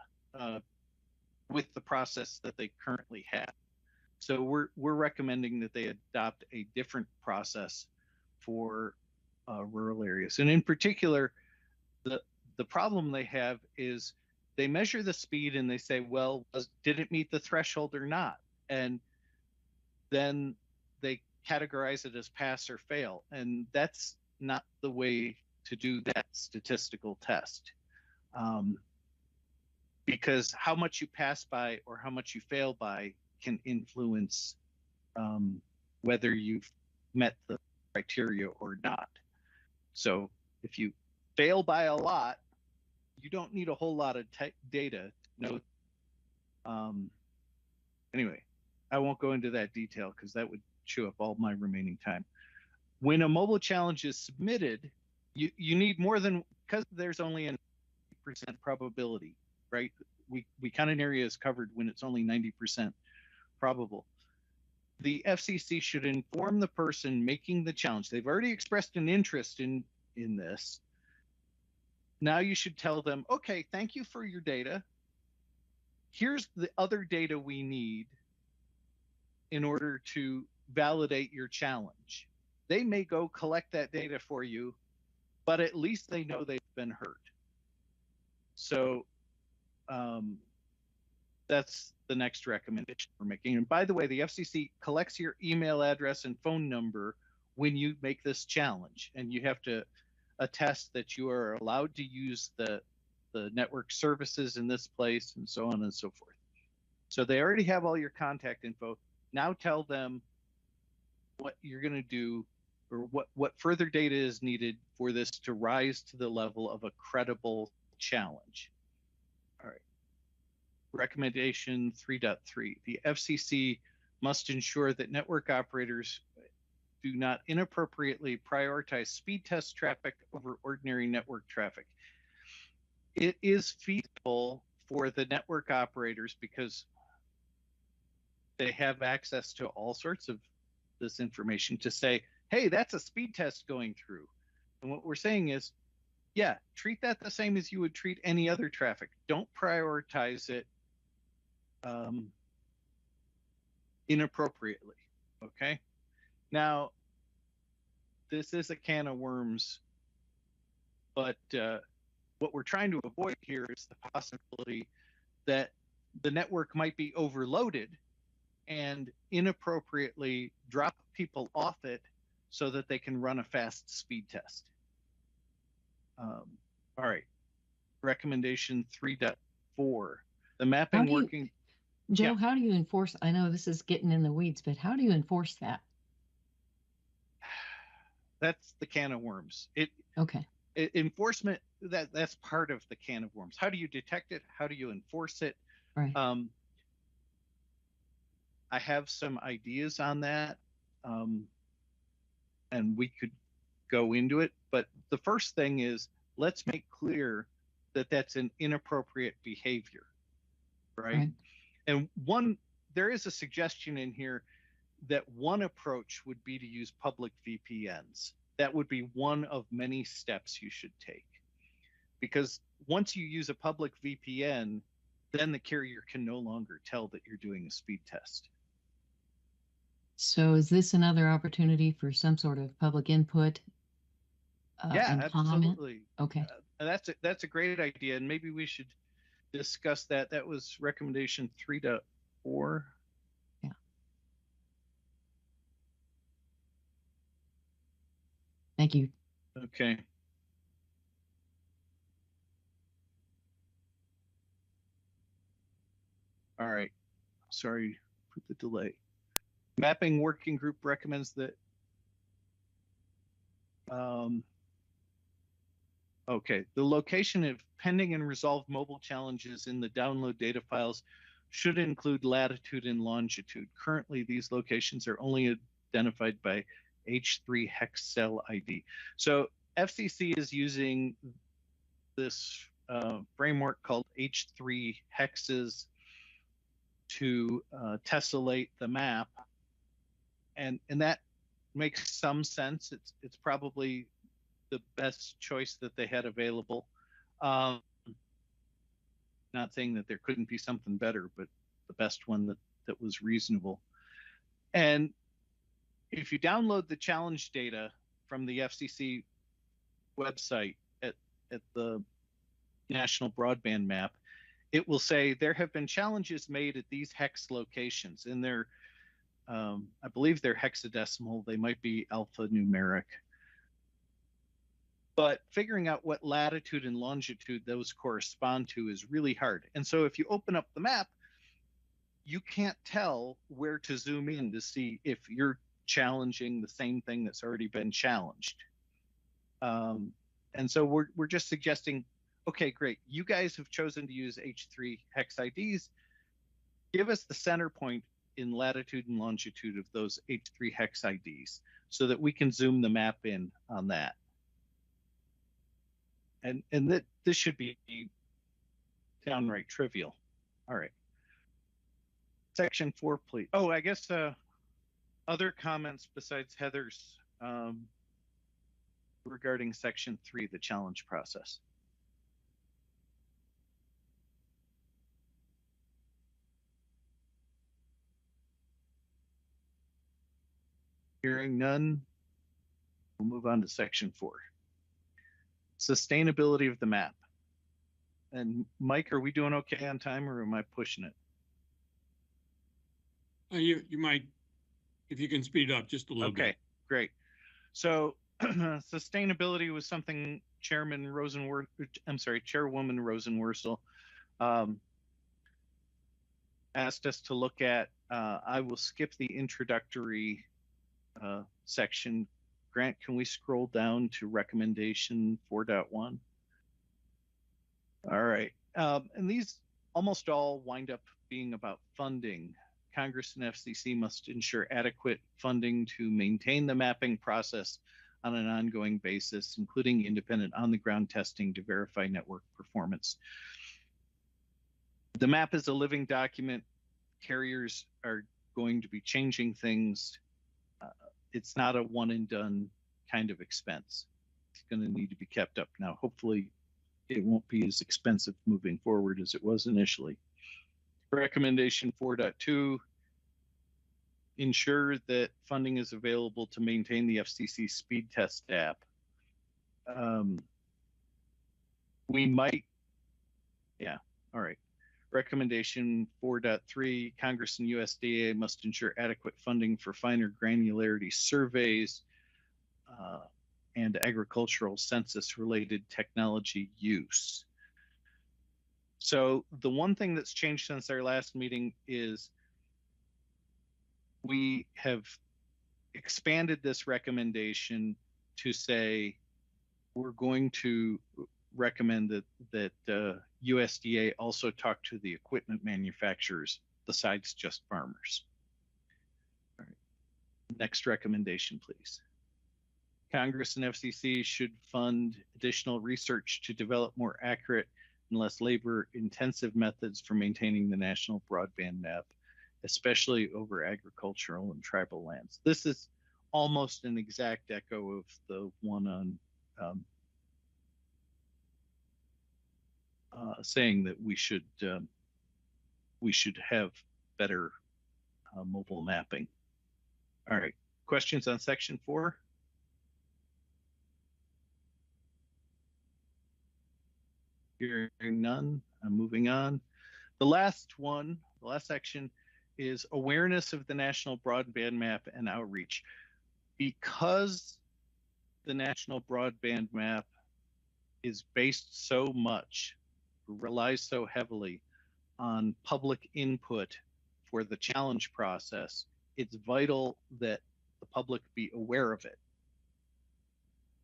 with the process that they currently have. So we're recommending that they adopt a different process for rural areas. And in particular, the problem they have is they measure the speed and they say, well, did it meet the threshold or not? And then they categorize it as pass or fail. And that's not the way to do that statistical test. Because how much you pass by or how much you fail by can influence whether you've met the criteria or not. So if you fail by a lot, you don't need a whole lot of data. No. Anyway, I won't go into that detail because that would chew up all my remaining time. When a mobile challenge is submitted, you need more than, because there's only a 90% probability, right? We count an area as covered when it's only 90% probable. The FCC should inform the person making the challenge. They've already expressed an interest in this. Now you should tell them, okay, thank you for your data. Here's the other data we need in order to validate your challenge. They may go collect that data for you, but at least they know they've been heard. So that's the next recommendation we're making. And by the way, the FCC collects your email address and phone number when you make this challenge, and you have to attest that you are allowed to use the network services in this place, and so on and so forth. So they already have all your contact info. Now tell them what you're going to do, or what further data is needed for this to rise to the level of a credible challenge. All right. Recommendation 3.3. The FCC must ensure that network operators do not inappropriately prioritize speed test traffic over ordinary network traffic. It is feasible for the network operators, because they have access to all sorts of this information, to say, hey, that's a speed test going through. And what we're saying is, yeah, treat that the same as you would treat any other traffic. Don't prioritize it inappropriately, okay? Now, this is a can of worms, but what we're trying to avoid here is the possibility that the network might be overloaded and inappropriately drop people off it so that they can run a fast speed test. All right. Recommendation 3.4. The mapping working. Joe, Yeah. how do you enforce? I know this is getting in the weeds, but how do you enforce that? That's the can of worms. Okay. Enforcement, that's part of the can of worms. How do you detect it? How do you enforce it? Right. I have some ideas on that, and we could go into it. But the first thing is, let's make clear that that's an inappropriate behavior, right? And there is a suggestion in here that one approach would be to use public VPNs. That would be one of many steps you should take. Because once you use a public VPN, then the carrier can no longer tell that you're doing a speed test. So is this another opportunity for some sort of public input? Yeah, and absolutely. Comment? Okay. That's a great idea, and maybe we should discuss that. That was recommendation 3.4. Yeah. Thank you. Okay. All right. Sorry for the delay. Mapping working group recommends that. Okay, the location of pending and resolved mobile challenges in the download data files should include latitude and longitude. Currently, these locations are only identified by H3 hex cell ID. So FCC is using this framework called H3 hexes to tessellate the map, and that makes some sense. It's probably the best choice that they had available. Not saying that there couldn't be something better, but the best one that was reasonable. And if you download the challenge data from the FCC website at the National Broadband Map, it will say there have been challenges made at these hex locations, and they're, I believe they're hexadecimal. They might be alphanumeric. But figuring out what latitude and longitude those correspond to is really hard. And so if you open up the map, you can't tell where to zoom in to see if you're challenging the same thing that's already been challenged. And so we're just suggesting, okay, great. You guys have chosen to use H3 hex IDs. Give us the center point in latitude and longitude of those H3 hex IDs so that we can zoom the map in on that. And that this should be downright trivial. All right. Section 4, please. Oh, I guess other comments besides Heather's regarding Section 3, the challenge process. Hearing none, we'll move on to Section 4. Sustainability of the map. And Mike, are we doing okay on time or am I pushing it? You might, if you can speed it up just a little bit. Okay, great. So sustainability was something Chairwoman Rosenworcel asked us to look at. I will skip the introductory section. Grant, can we scroll down to recommendation 4.1? All right. And these almost all wind up being about funding. Congress and FCC must ensure adequate funding to maintain the mapping process on an ongoing basis, including independent on-the-ground testing to verify network performance. The map is a living document. Carriers are going to be changing things. It's not a one and done kind of expense. It's going to need to be kept up. Now, hopefully it won't be as expensive moving forward as it was initially. Recommendation 4.2, ensure that funding is available to maintain the FCC speed test app. We might, yeah, all right. Recommendation 4.3, Congress and USDA must ensure adequate funding for finer granularity surveys and agricultural census related technology use. So the one thing that's changed since our last meeting is we have expanded this recommendation to say we're going to recommend that USDA also talk to the equipment manufacturers besides just farmers. All right. Next recommendation, please. Congress and FCC should fund additional research to develop more accurate and less labor-intensive methods for maintaining the national broadband map, especially over agricultural and tribal lands. This is almost an exact echo of the one on saying that we should have better mobile mapping. All right, questions on Section 4? Hearing none, I'm moving on. The last one, the last section is awareness of the national broadband map and outreach. Because the national broadband map is based so much, relies so heavily on public input for the challenge process, it's vital that the public be aware of it.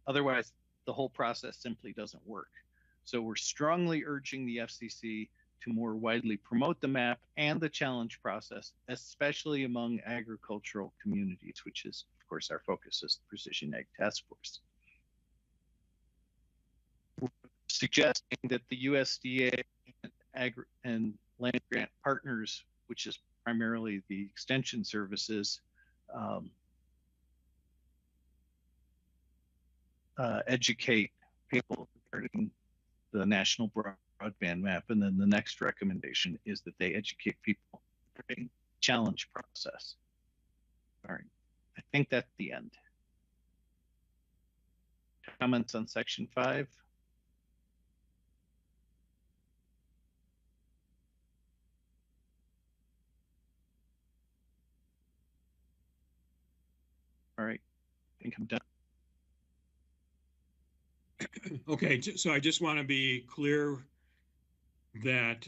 Otherwise, the whole process simply doesn't work. So we're strongly urging the FCC to more widely promote the map and the challenge process, especially among agricultural communities, which is, of course, our focus as the Precision Ag Task Force. We're suggesting that the USDA and land grant partners, which is primarily the extension services, educate people regarding the national broadband map. And then the next recommendation is that they educate people regarding the challenge process. All right, I think that's the end. Comments on Section 5? All right, I think I'm done. Okay, so I just want to be clear that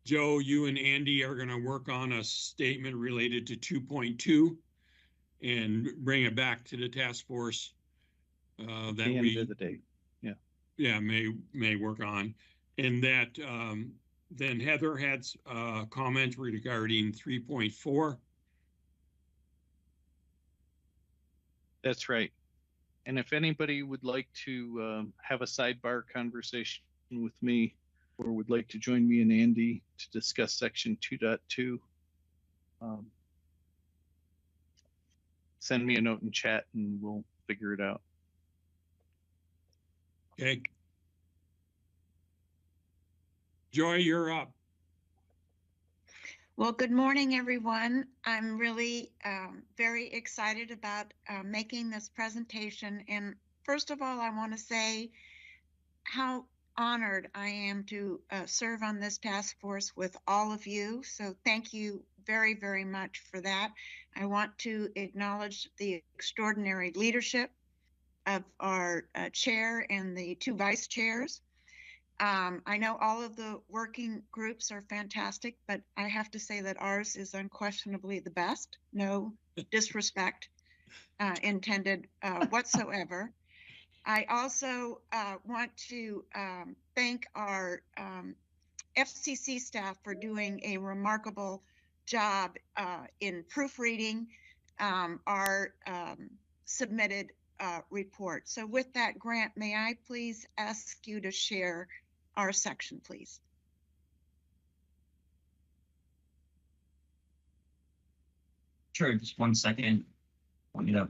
Joe, you and Andy are going to work on a statement related to 2.2 and bring it back to the task force that the end of the day. Yeah, may work on. And that then Heather had a comment regarding 3.4. That's right. And if anybody would like to have a sidebar conversation with me, or would like to join me and Andy to discuss section 2.2, send me a note in chat and we'll figure it out. Okay. Joy, you're up. Well, good morning, everyone. I'm really very excited about making this presentation. And first of all, I want to say how honored I am to serve on this task force with all of you. So thank you very, very much for that. I want to acknowledge the extraordinary leadership of our chair and the two vice chairs. I know all of the working groups are fantastic, but I have to say that ours is unquestionably the best. No disrespect intended whatsoever. I also want to thank our FCC staff for doing a remarkable job in proofreading our submitted report. So with that, Grant, may I please ask you to share our section, please? Sure, just 1 second. Point it up.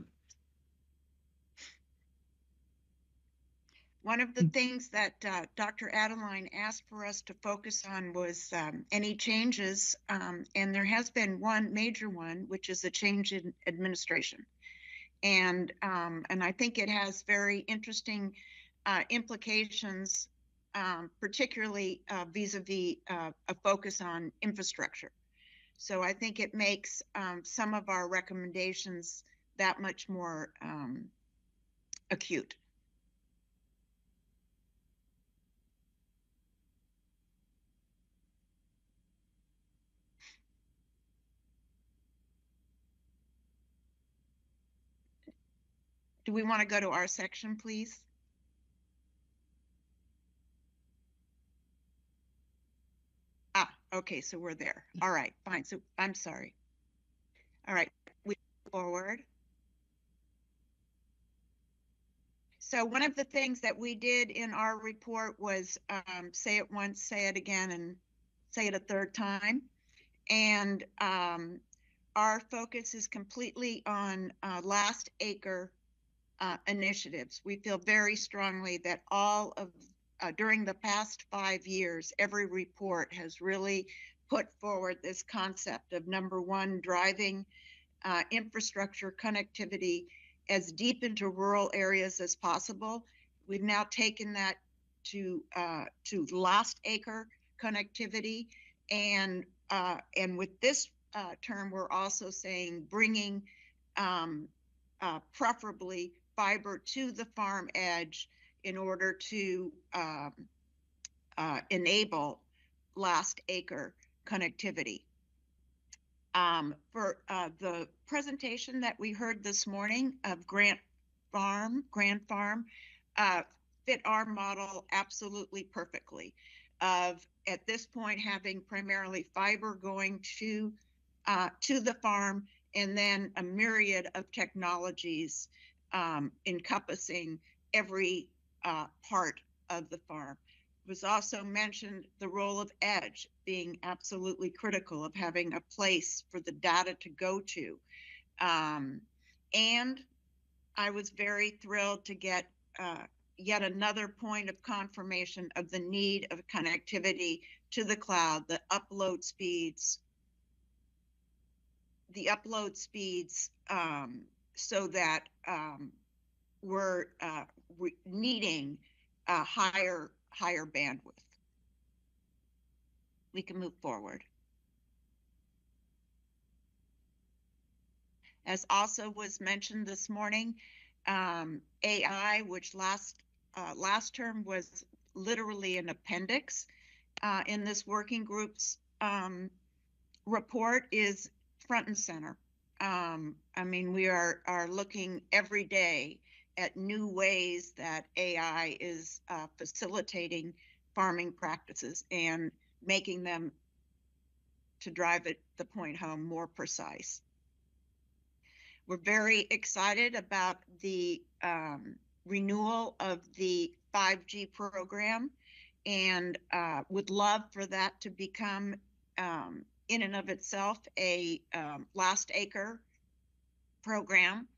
One of the things that Dr. Adeline asked for us to focus on was any changes, and there has been one major one, which is a change in administration. And I think it has very interesting implications, particularly vis-a-vis a focus on infrastructure. So I think it makes some of our recommendations that much more acute. Do we want to go to our section, please? Ah, okay, so we're there. All right, fine. So I'm sorry. All right, we move forward. So one of the things that we did in our report was say it once, say it again, and say it a third time. And our focus is completely on last acre initiatives. We feel very strongly that all of during the past 5 years, every report has really put forward this concept of number one, driving infrastructure connectivity as deep into rural areas as possible. We've now taken that to last acre connectivity, and with this term, we're also saying bringing preferably fiber to the farm edge in order to enable last acre connectivity. For the presentation that we heard this morning of Grand Farm fit our model absolutely perfectly of at this point having primarily fiber going to the farm, and then a myriad of technologies encompassing every part of the farm. It was also mentioned the role of edge being absolutely critical, of having a place for the data to go to. And I was very thrilled to get yet another point of confirmation of the need of connectivity to the cloud, the upload speeds, so that we're needing higher bandwidth. We can move forward. As also was mentioned this morning, AI, which last term was literally an appendix, in this working group's report is front and center. I mean, we are looking every day at new ways that AI is facilitating farming practices and making them, to drive the point home, more precise. We're very excited about the renewal of the 5G program, and would love for that to become in and of itself a last acre program.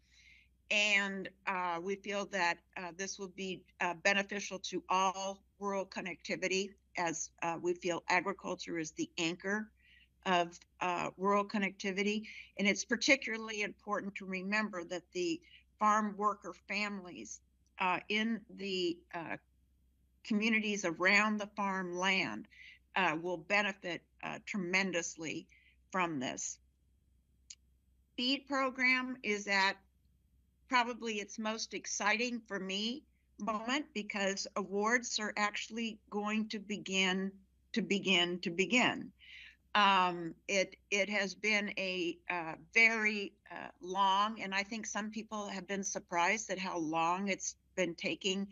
And we feel that this will be beneficial to all rural connectivity, as we feel agriculture is the anchor of rural connectivity. And it's particularly important to remember that the farm worker families in the communities around the farmland will benefit tremendously from this. Feed program is at probably its most exciting for me moment, because awards are actually going to begin. It has been a very long, and I think some people have been surprised at how long it's been taking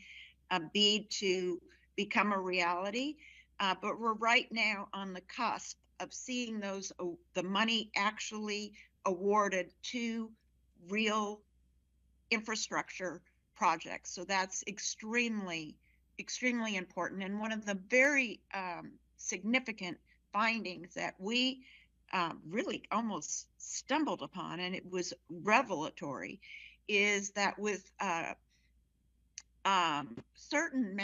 BEAD to become a reality. But we're right now on the cusp of seeing the money actually awarded to real infrastructure projects. So that's extremely, extremely important. And one of the very significant findings that we really almost stumbled upon, and it was revelatory, is that with certain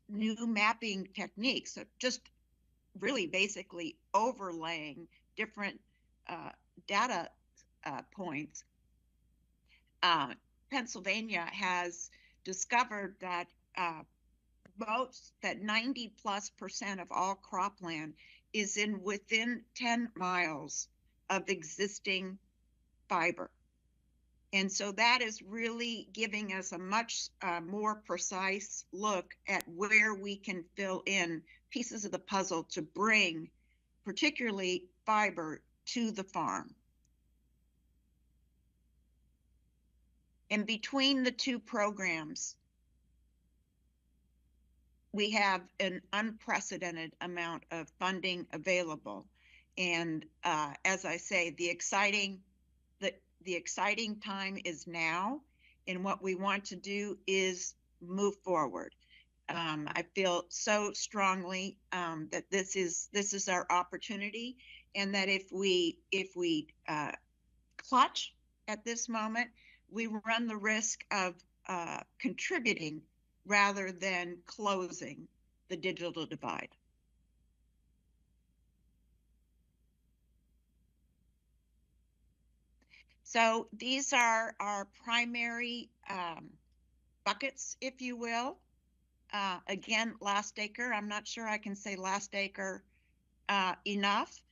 new mapping techniques, so just really basically overlaying different data points, Pennsylvania has discovered that 90+% of all cropland is within 10 miles of existing fiber. And so that is really giving us a much more precise look at where we can fill in pieces of the puzzle to bring particularly fiber to the farm. And between the two programs, we have an unprecedented amount of funding available. And as I say, the exciting time is now, and what we want to do is move forward. I feel so strongly that this is our opportunity, and that if we clutch at this moment, we run the risk of contributing rather than closing the digital divide. So these are our primary buckets, if you will. Again, last acre, I'm not sure I can say last acre enough.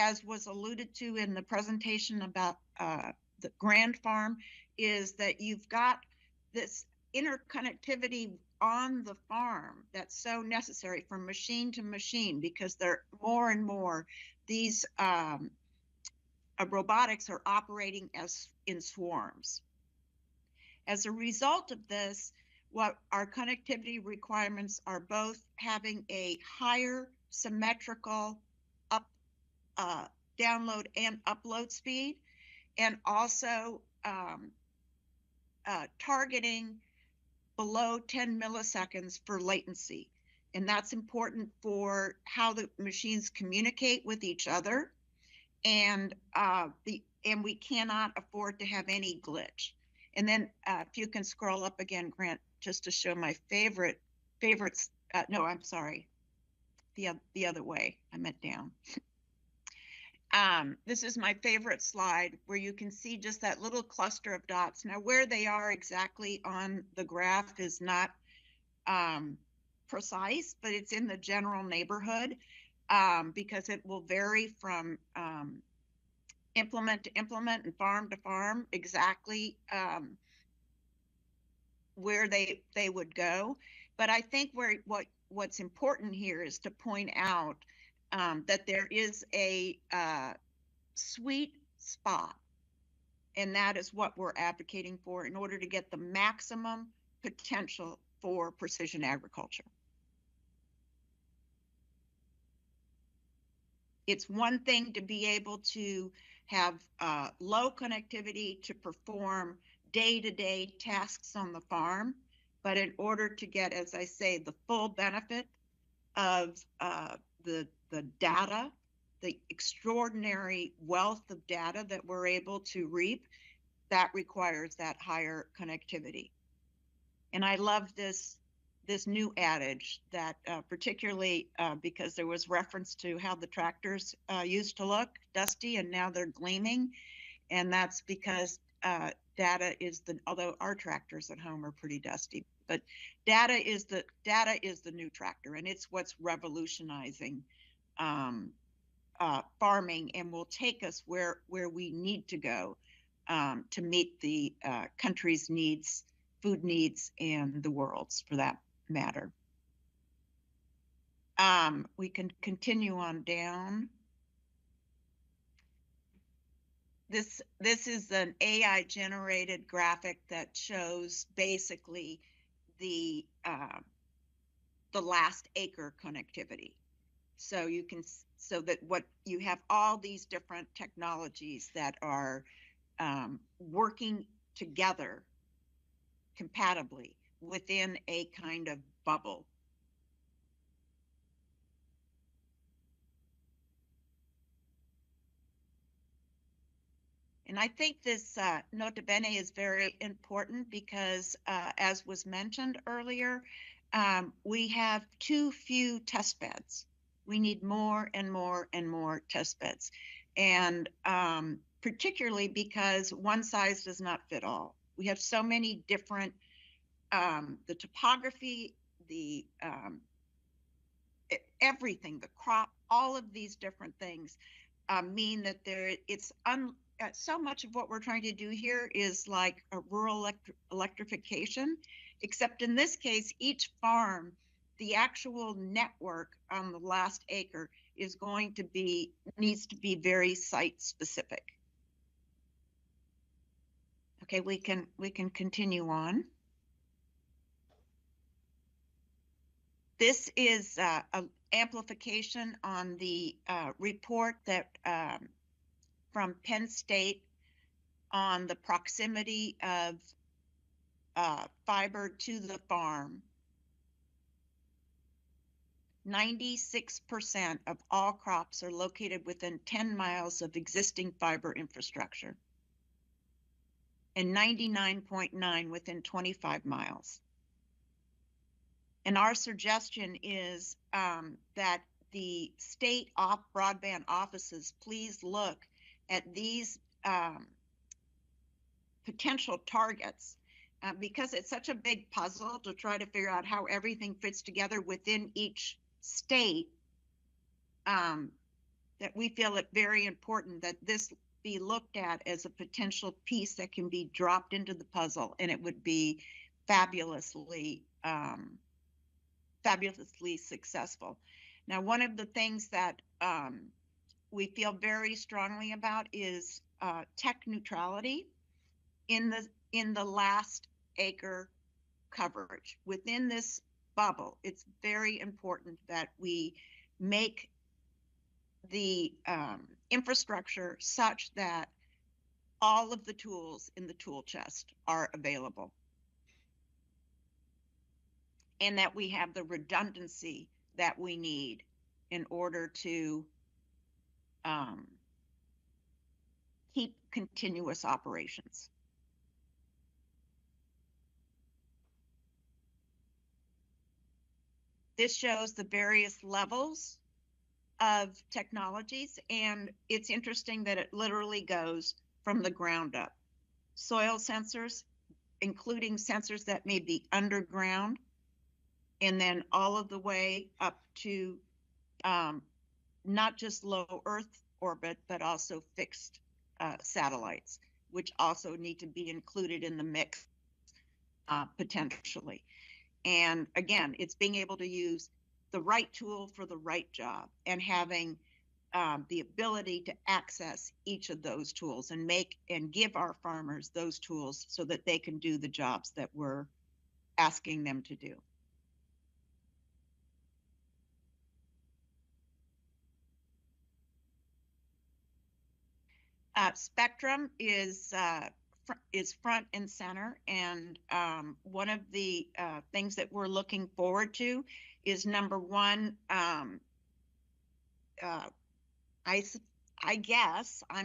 As was alluded to in the presentation about the Grand Farm, is that you've got this interconnectivity on the farm that's so necessary from machine to machine, because there more and more these robotics are operating as in swarms. As a result of this, what our connectivity requirements are both having a higher symmetrical download and upload speed, and also targeting below 10 milliseconds for latency. And that's important for how the machines communicate with each other. And we cannot afford to have any glitch. And then if you can scroll up again, Grant, just to show my favorites. No, I'm sorry. The other way, I meant down. This is my favorite slide, where you can see just that little cluster of dots. Now, where they are exactly on the graph is not precise, but it's in the general neighborhood, because it will vary from implement to implement and farm to farm exactly where they would go. But I think what's important here is to point out that there is a sweet spot, and that is what we're advocating for in order to get the maximum potential for precision agriculture. It's one thing to be able to have low connectivity to perform day-to-day tasks on the farm, but in order to get, as I say, the full benefit of the data, the extraordinary wealth of data that we're able to reap, that requires that higher connectivity. And I love this new adage that particularly because there was reference to how the tractors used to look dusty and now they're gleaming. And that's because data is although our tractors at home are pretty dusty, but data is the new tractor, and it's what's revolutionizing farming and will take us where we need to go to meet the country's needs, food needs, and the world's for that matter. We can continue on down. This is an AI generated graphic that shows basically the last acre connectivity. So that what you have all these different technologies that are working together compatibly within a kind of bubble. And I think this nota bene is very important because, as was mentioned earlier, we have too few test beds. We need more and more and more test beds. And particularly because one size does not fit all. We have so many different, the topography, the everything, the crop, all of these different things mean that so much of what we're trying to do here is like a rural electrification, except in this case, each farm, the actual network on the last acre is needs to be very site specific. Okay, we can continue on. This is an amplification on the report that from Penn State on the proximity of fiber to the farm. 96% of all crops are located within 10 miles of existing fiber infrastructure, and 99.9 within 25 miles. And our suggestion is that the state broadband offices please look at these potential targets because it's such a big puzzle to try to figure out how everything fits together within each state, that we feel it very important that this be looked at as a potential piece that can be dropped into the puzzle, and it would be fabulously successful. Now, one of the things that we feel very strongly about is tech neutrality in the last acre coverage. Within this bubble, it's very important that we make the infrastructure such that all of the tools in the tool chest are available, and that we have the redundancy that we need in order to keep continuous operations. This shows the various levels of technologies, and it's interesting that it literally goes from the ground up. Soil sensors, including sensors that may be underground, and then all of the way up to not just low Earth orbit, but also fixed satellites, which also need to be included in the mix potentially. And again, it's being able to use the right tool for the right job and having the ability to access each of those tools and make and give our farmers those tools so that they can do the jobs that we're asking them to do. Spectrum is front and center, and one of the things that we're looking forward to is number one. I'm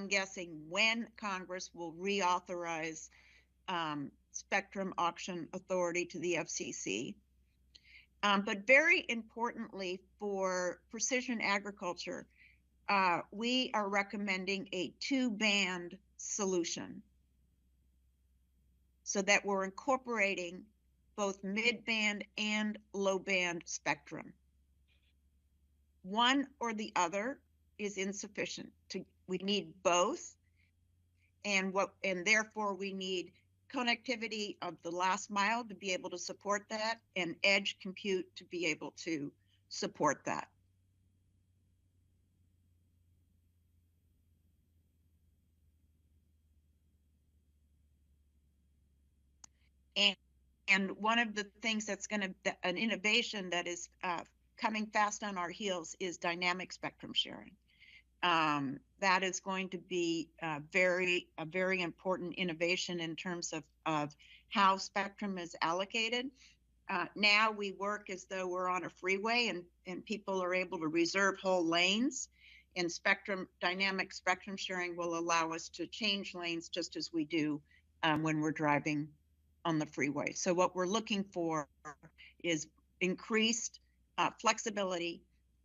guessing when Congress will reauthorize Spectrum Auction Authority to the FCC. But very importantly for precision agriculture, we are recommending a 2-band solution so that we're incorporating both mid-band and low-band spectrum. One or the other is insufficient. We need both, and therefore we need connectivity of the last mile to be able to support that, and edge compute to be able to support that. And one of the things that's an innovation that is coming fast on our heels is dynamic spectrum sharing. That is going to be a very important innovation in terms of how spectrum is allocated. Now we work as though we're on a freeway and people are able to reserve whole lanes, and dynamic spectrum sharing will allow us to change lanes just as we do when we're driving on the freeway. So what we're looking for is increased flexibility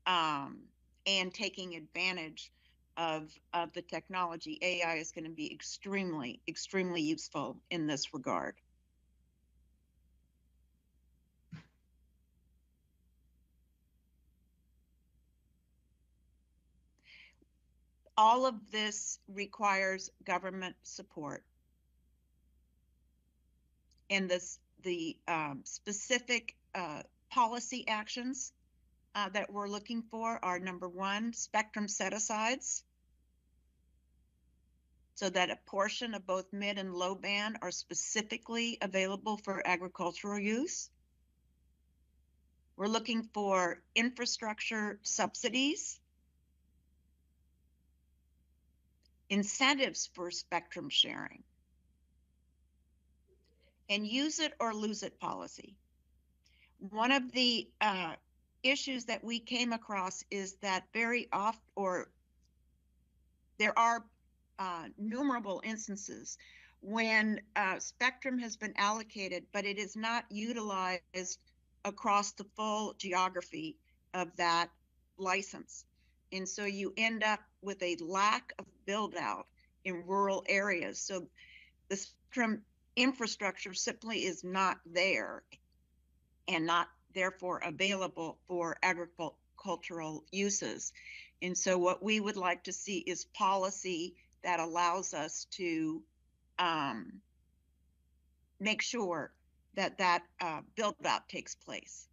and taking advantage of the technology. AI is going to be extremely useful in this regard. All of this requires government support. And the specific policy actions that we're looking for are, number one, spectrum set-asides, so that a portion of both mid and low band are specifically available for agricultural use. We're looking for infrastructure subsidies, incentives for spectrum sharing, and use it or lose it policy. One of the issues that we came across is that very often, or there are numerable instances when spectrum has been allocated, but it is not utilized across the full geography of that license. And so you end up with a lack of build out in rural areas. So the spectrum infrastructure simply is not there and not therefore available for agricultural uses. And so what we would like to see is policy that allows us to make sure that build out takes place.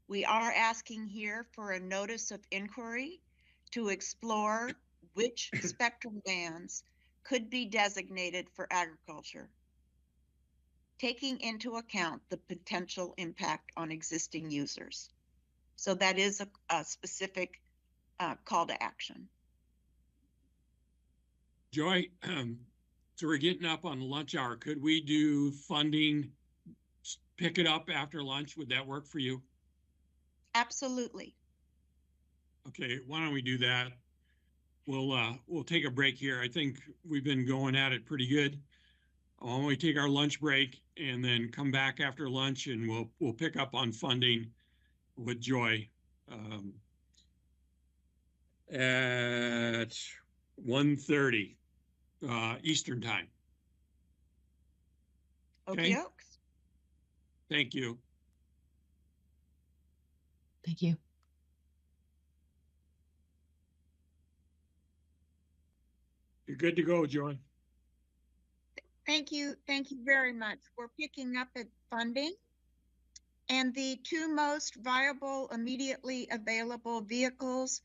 We are asking here for a notice of inquiry to explore which spectrum bands could be designated for agriculture, taking into account the potential impact on existing users. So that is a specific call to action. Joy, so we're getting up on lunch hour. Could we do funding, pick it up after lunch? Would that work for you? Absolutely. Okay, why don't we do that? We'll take a break here. I think we've been going at it pretty good. Why don't we take our lunch break and then come back after lunch, and we'll pick up on funding with Joy at 1:30 Eastern time. Okay. Okay. Thank you. Thank you. You're good to go, Joan. Thank you very much. We're picking up at funding. And the two most viable, immediately available vehicles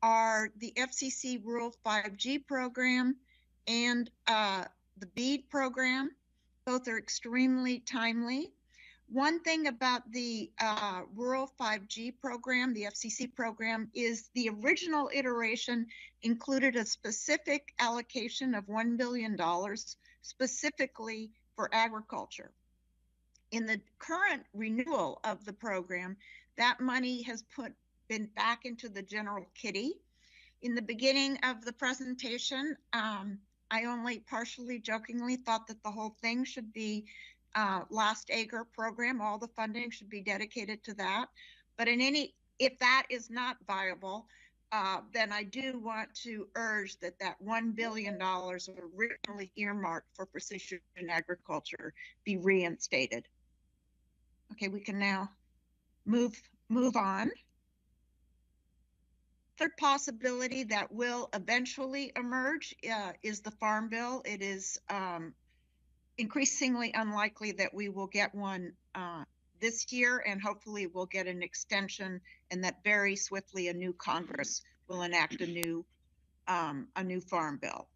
are the FCC Rural 5G program and the BEAD program. Both are extremely timely. One thing about the Rural 5G program, the FCC program, is the original iteration included a specific allocation of $1 billion specifically for agriculture. In the current renewal of the program, that money has been back into the general kitty. In the beginning of the presentation, I only partially jokingly thought that the whole thing should be last acre program. All the funding should be dedicated to that. But if that is not viable, then I do want to urge that $1 billion originally earmarked for precision agriculture be reinstated. Okay, we can now move on. Third possibility that will eventually emerge is the Farm Bill. It is increasingly unlikely that we will get one this year, and hopefully we'll get an extension, and that very swiftly a new Congress will enact a new Farm Bill.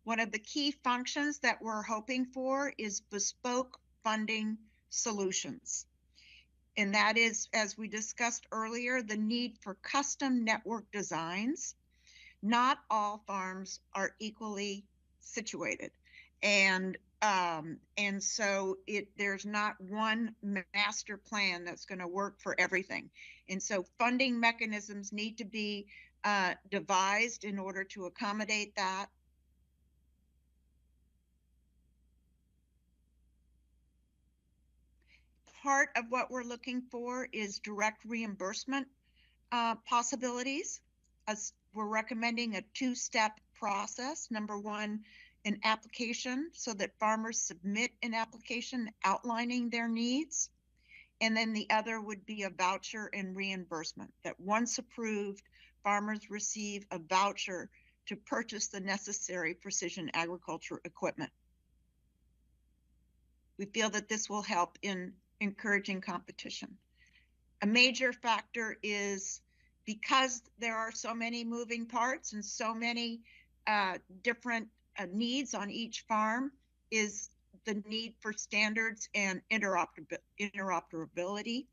One of the key functions that we're hoping for is bespoke funding solutions. And that is, as we discussed earlier, the need for custom network designs. Not all farms are equally situated. And so there's not one master plan that's going to work for everything. And so funding mechanisms need to be devised in order to accommodate that. Part of what we're looking for is direct reimbursement possibilities. As we're recommending a two-step process. Number one, an application so that farmers submit an application outlining their needs. And then the other would be a voucher and reimbursement, that once approved, farmers receive a voucher to purchase the necessary precision agriculture equipment. We feel that this will help in encouraging competition. A major factor is, because there are so many moving parts and so many different needs on each farm, is the need for standards and interoperability.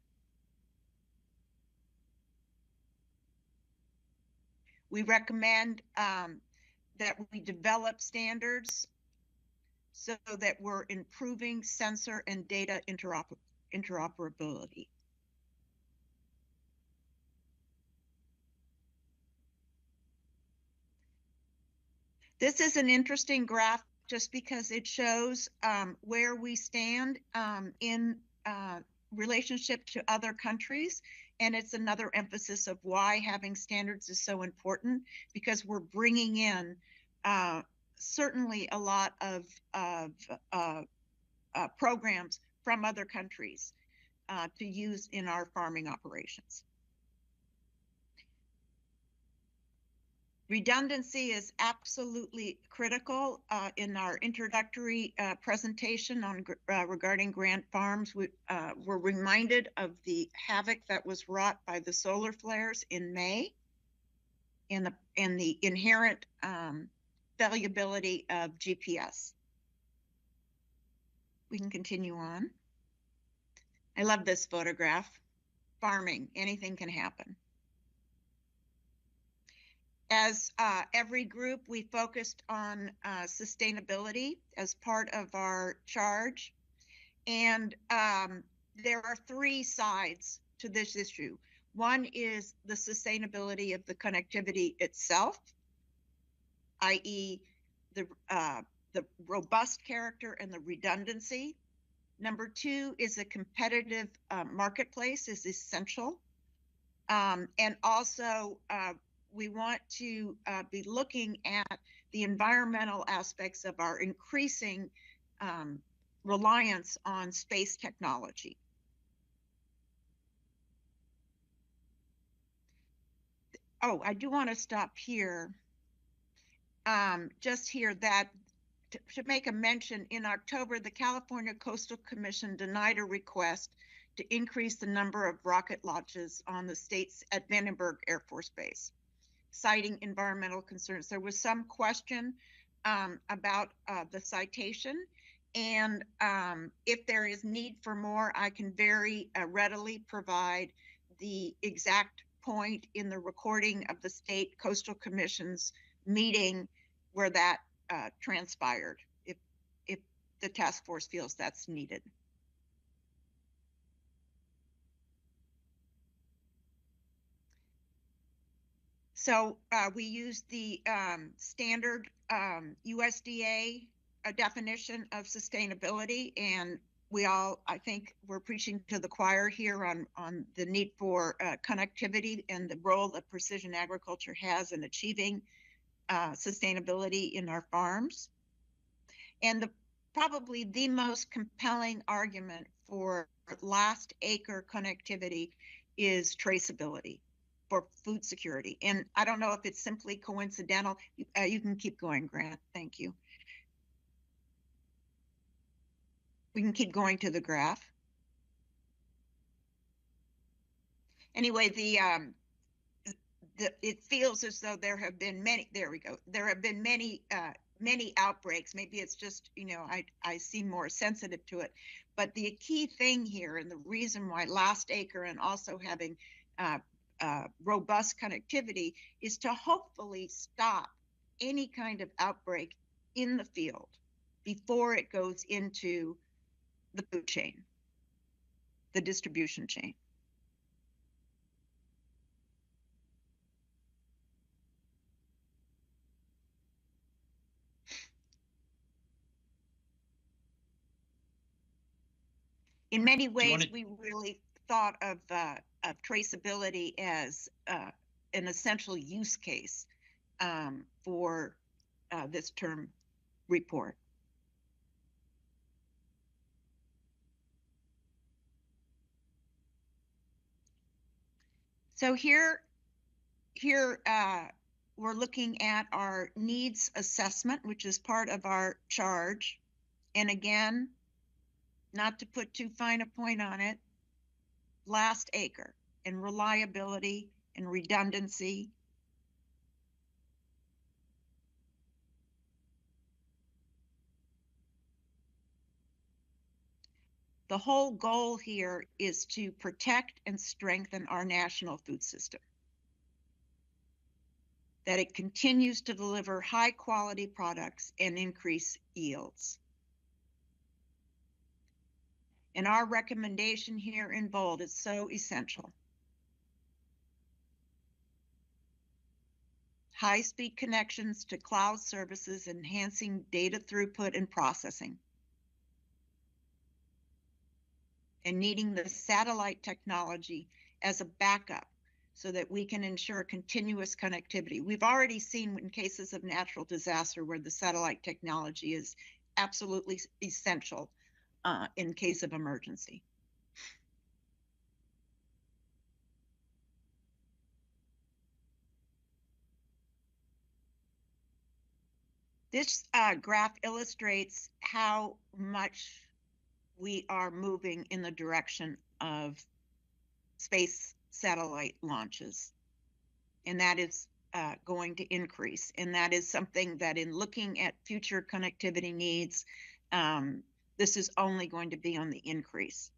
We recommend that we develop standards so that we're improving sensor and data interoperability. This is an interesting graph just because it shows where we stand in relationship to other countries. And it's another emphasis of why having standards is so important, because we're bringing in certainly a lot of programs from other countries to use in our farming operations. Redundancy is absolutely critical. In our introductory presentation on regarding grant farms, we're reminded of the havoc that was wrought by the solar flares in May and the inherent fallibility of GPS. We can continue on. I love this photograph. Farming, anything can happen. As every group, we focused on sustainability as part of our charge. And there are three sides to this issue. One is the sustainability of the connectivity itself, i.e. the robust character and the redundancy. Number two is a competitive marketplace is essential. And also, we want to be looking at the environmental aspects of our increasing reliance on space technology. Oh, I do want to stop here. just here that to make a mention, in October, the California Coastal Commission denied a request to increase the number of rocket launches on the state's at Vandenberg Air Force Base, citing environmental concerns. There was some question about the citation, and if there is need for more, I can very readily provide the exact point in the recording of the State Coastal Commission's meeting where that transpired, if the task force feels that's needed. So we used the standard USDA definition of sustainability, and we all, I think, we're preaching to the choir here on the need for connectivity and the role that precision agriculture has in achieving sustainability in our farms. And probably the most compelling argument for last acre connectivity is traceability for food security. And I don't know if it's simply coincidental. You can keep going, Grant. Thank you. We can keep going to the graph. Anyway, it feels as though there have been many, there we go. There have been many outbreaks. Maybe it's just, you know, I seem more sensitive to it. But the key thing here, and the reason why last acre and also having robust connectivity, is to hopefully stop any kind of outbreak in the field before it goes into the food chain, the distribution chain. In many ways, we really thought of traceability as an essential use case for this term report. So here we're looking at our needs assessment, which is part of our charge. And again, not to put too fine a point on it, last acre and reliability and redundancy. The whole goal here is to protect and strengthen our national food system, that it continues to deliver high quality products and increase yields. And our recommendation here in bold is so essential. High-speed connections to cloud services, enhancing data throughput and processing. And needing the satellite technology as a backup so that we can ensure continuous connectivity. We've already seen in cases of natural disaster where the satellite technology is absolutely essential in case of emergency. This graph illustrates how much we are moving in the direction of space satellite launches. And that is going to increase. And that is something that in looking at future connectivity needs, this is only going to be on the increase.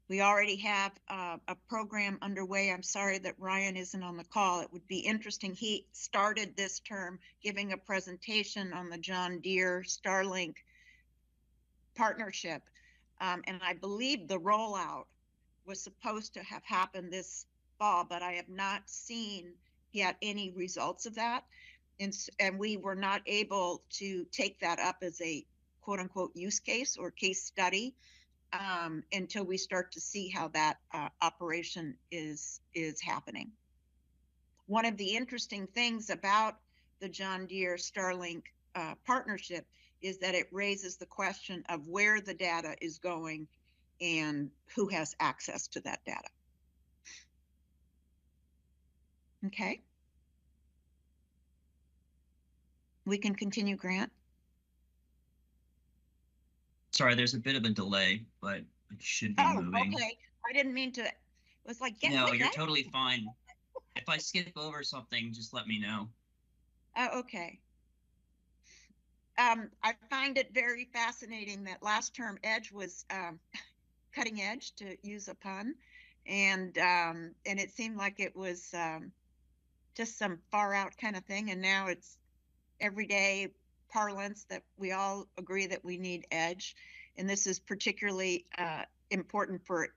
We already have a program underway. I'm sorry that Ryan isn't on the call. It would be interesting. He started this term giving a presentation on the John Deere Starlink partnership. And I believe the rollout was supposed to have happened this fall, but I have not seen yet any results of that. And we were not able to take that up as a quote unquote use case or case study until we start to see how that operation is happening. One of the interesting things about the John Deere Starlink partnership is that it raises the question of where the data is going and who has access to that data. Okay. We can continue, Grant. Sorry, there's a bit of a delay, but it should be Oh, moving. okay. I didn't mean to. It was like, get No, with you're it. totally fine. If I skip over something, just let me know. Oh, okay. I find it very fascinating that last term EDGE was cutting edge, to use a pun, and it seemed like it was just some far out kind of thing, and now it's everyday parlance that we all agree that we need EDGE, and this is particularly important for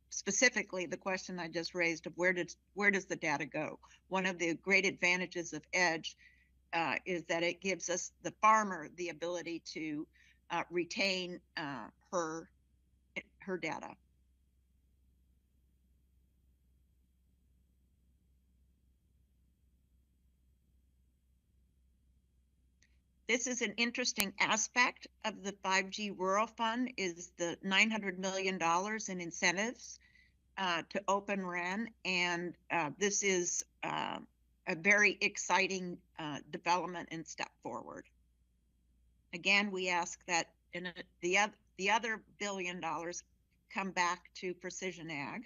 specifically the question I just raised of where does the data go. One of the great advantages of EDGE is that it gives us, the farmer, the ability to retain her data. This is an interesting aspect of the 5G Rural Fund, is the $900 million in incentives to Open RAN, and this is a very exciting development and step forward. Again, we ask that the other $1 billion come back to Precision Ag.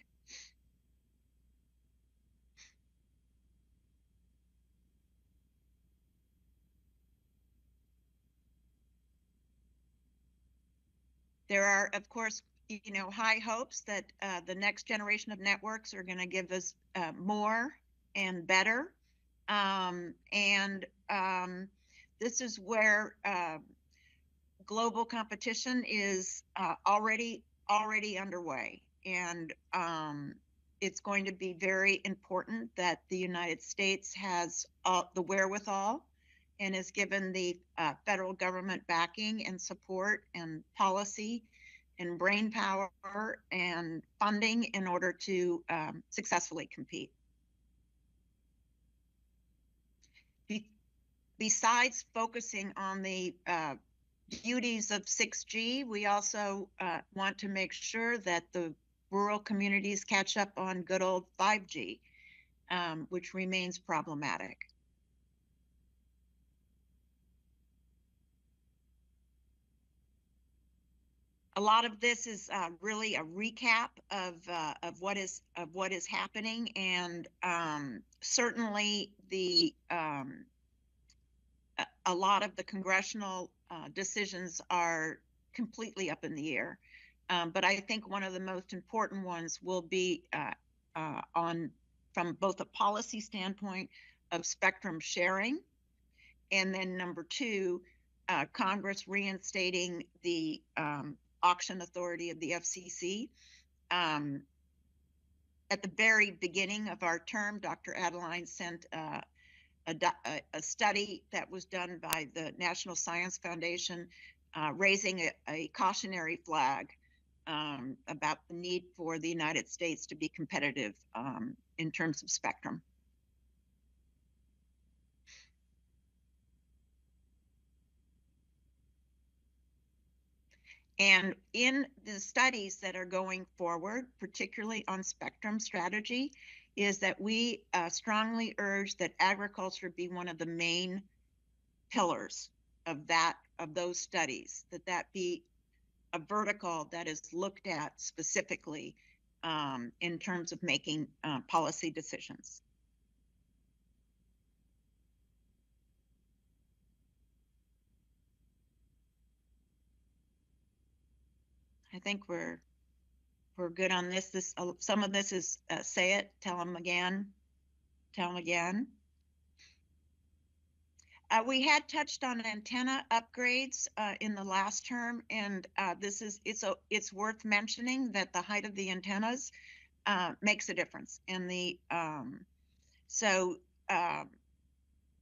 There are, of course, high hopes that the next generation of networks are going to give us more and better. This is where global competition is already underway. And it's going to be very important that the United States has the wherewithal and is given the federal government backing and support and policy and brain power and funding in order to successfully compete. Besides focusing on the beauties of 6G, we also want to make sure that the rural communities catch up on good old 5G, which remains problematic. A lot of this is really a recap of what is happening, and certainly a lot of the congressional decisions are completely up in the air. But I think one of the most important ones will be from both a policy standpoint of spectrum sharing, and then number two, Congress reinstating the auction authority of the FCC. At the very beginning of our term, Dr. Adeline sent a study that was done by the National Science Foundation, raising a cautionary flag about the need for the United States to be competitive in terms of spectrum. And in the studies that are going forward, particularly on spectrum strategy, is that we strongly urge that agriculture be one of the main pillars of those studies, that be a vertical that is looked at specifically in terms of making policy decisions. I think we're good on this. Some of this is say it, tell them again. We had touched on antenna upgrades in the last term, and it's worth mentioning that the height of the antennas makes a difference. And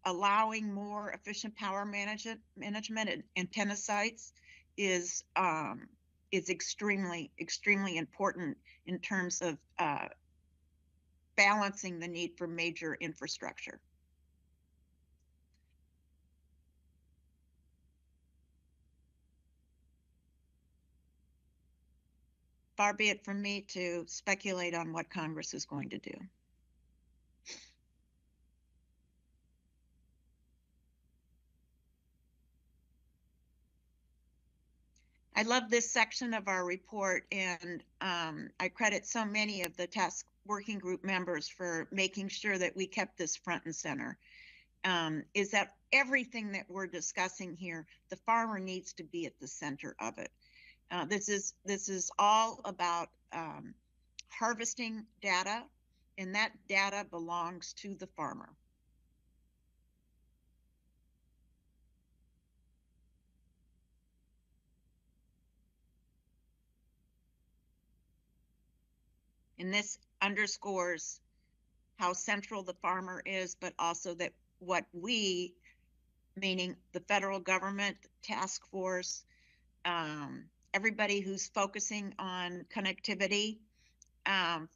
allowing more efficient power management at antenna sites is extremely important in terms of balancing the need for major infrastructure. Far be it from me to speculate on what Congress is going to do. I love this section of our report, and I credit so many of the task working group members for making sure that we kept this front and center. Is that everything that we're discussing here, the farmer needs to be at the center of it. This is all about harvesting data, and that data belongs to the farmer. And this underscores how central the farmer is, but also that what we, meaning the federal government, task force, everybody who's focusing on connectivity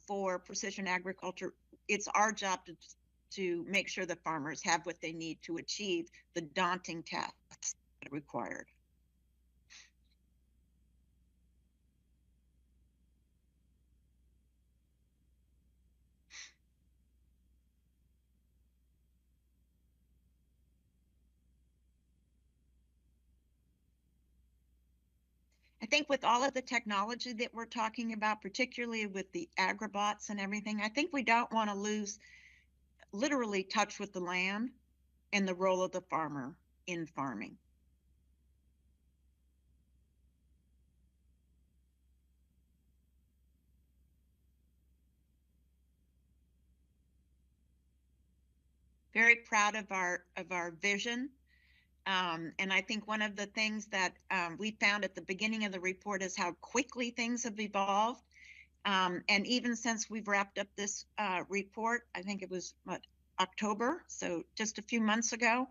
for precision agriculture, it's our job to make sure the farmers have what they need to achieve the daunting tasks required. I think with all of the technology that we're talking about, particularly with the agrobots and everything, I think we don't want to lose literally touch with the land and the role of the farmer in farming. Very proud of our vision. And I think one of the things that we found at the beginning of the report is how quickly things have evolved. And even since we've wrapped up this report, I think it was October, so just a few months ago,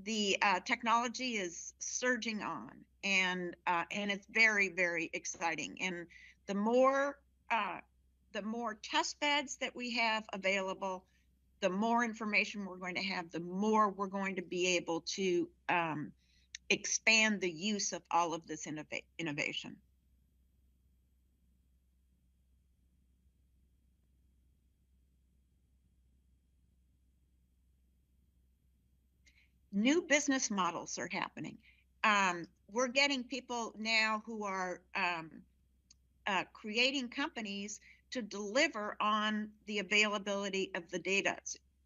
the technology is surging on, and it's very, very exciting. And the more test beds that we have available, the more information we're going to have, the more we're going to be able to expand the use of all of this innovation. New business models are happening. We're getting people now who are creating companies to deliver on the availability of the data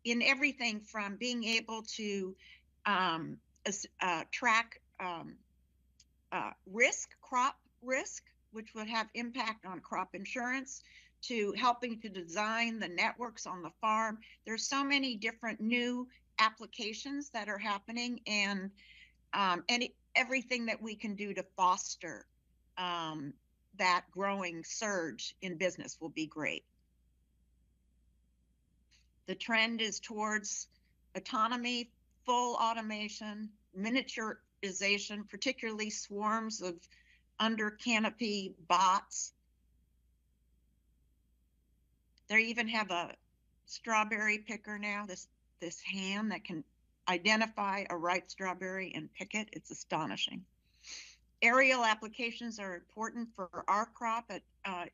in everything from being able to track crop risk, which would have impact on crop insurance, to helping to design the networks on the farm. There's so many different new applications that are happening, and everything that we can do to foster that growing surge in business will be great. The trend is towards autonomy, full automation, miniaturization, particularly swarms of under canopy bots. They even have a strawberry picker now, this hand that can identify a ripe strawberry and pick it. It's astonishing. Aerial applications are important for our crop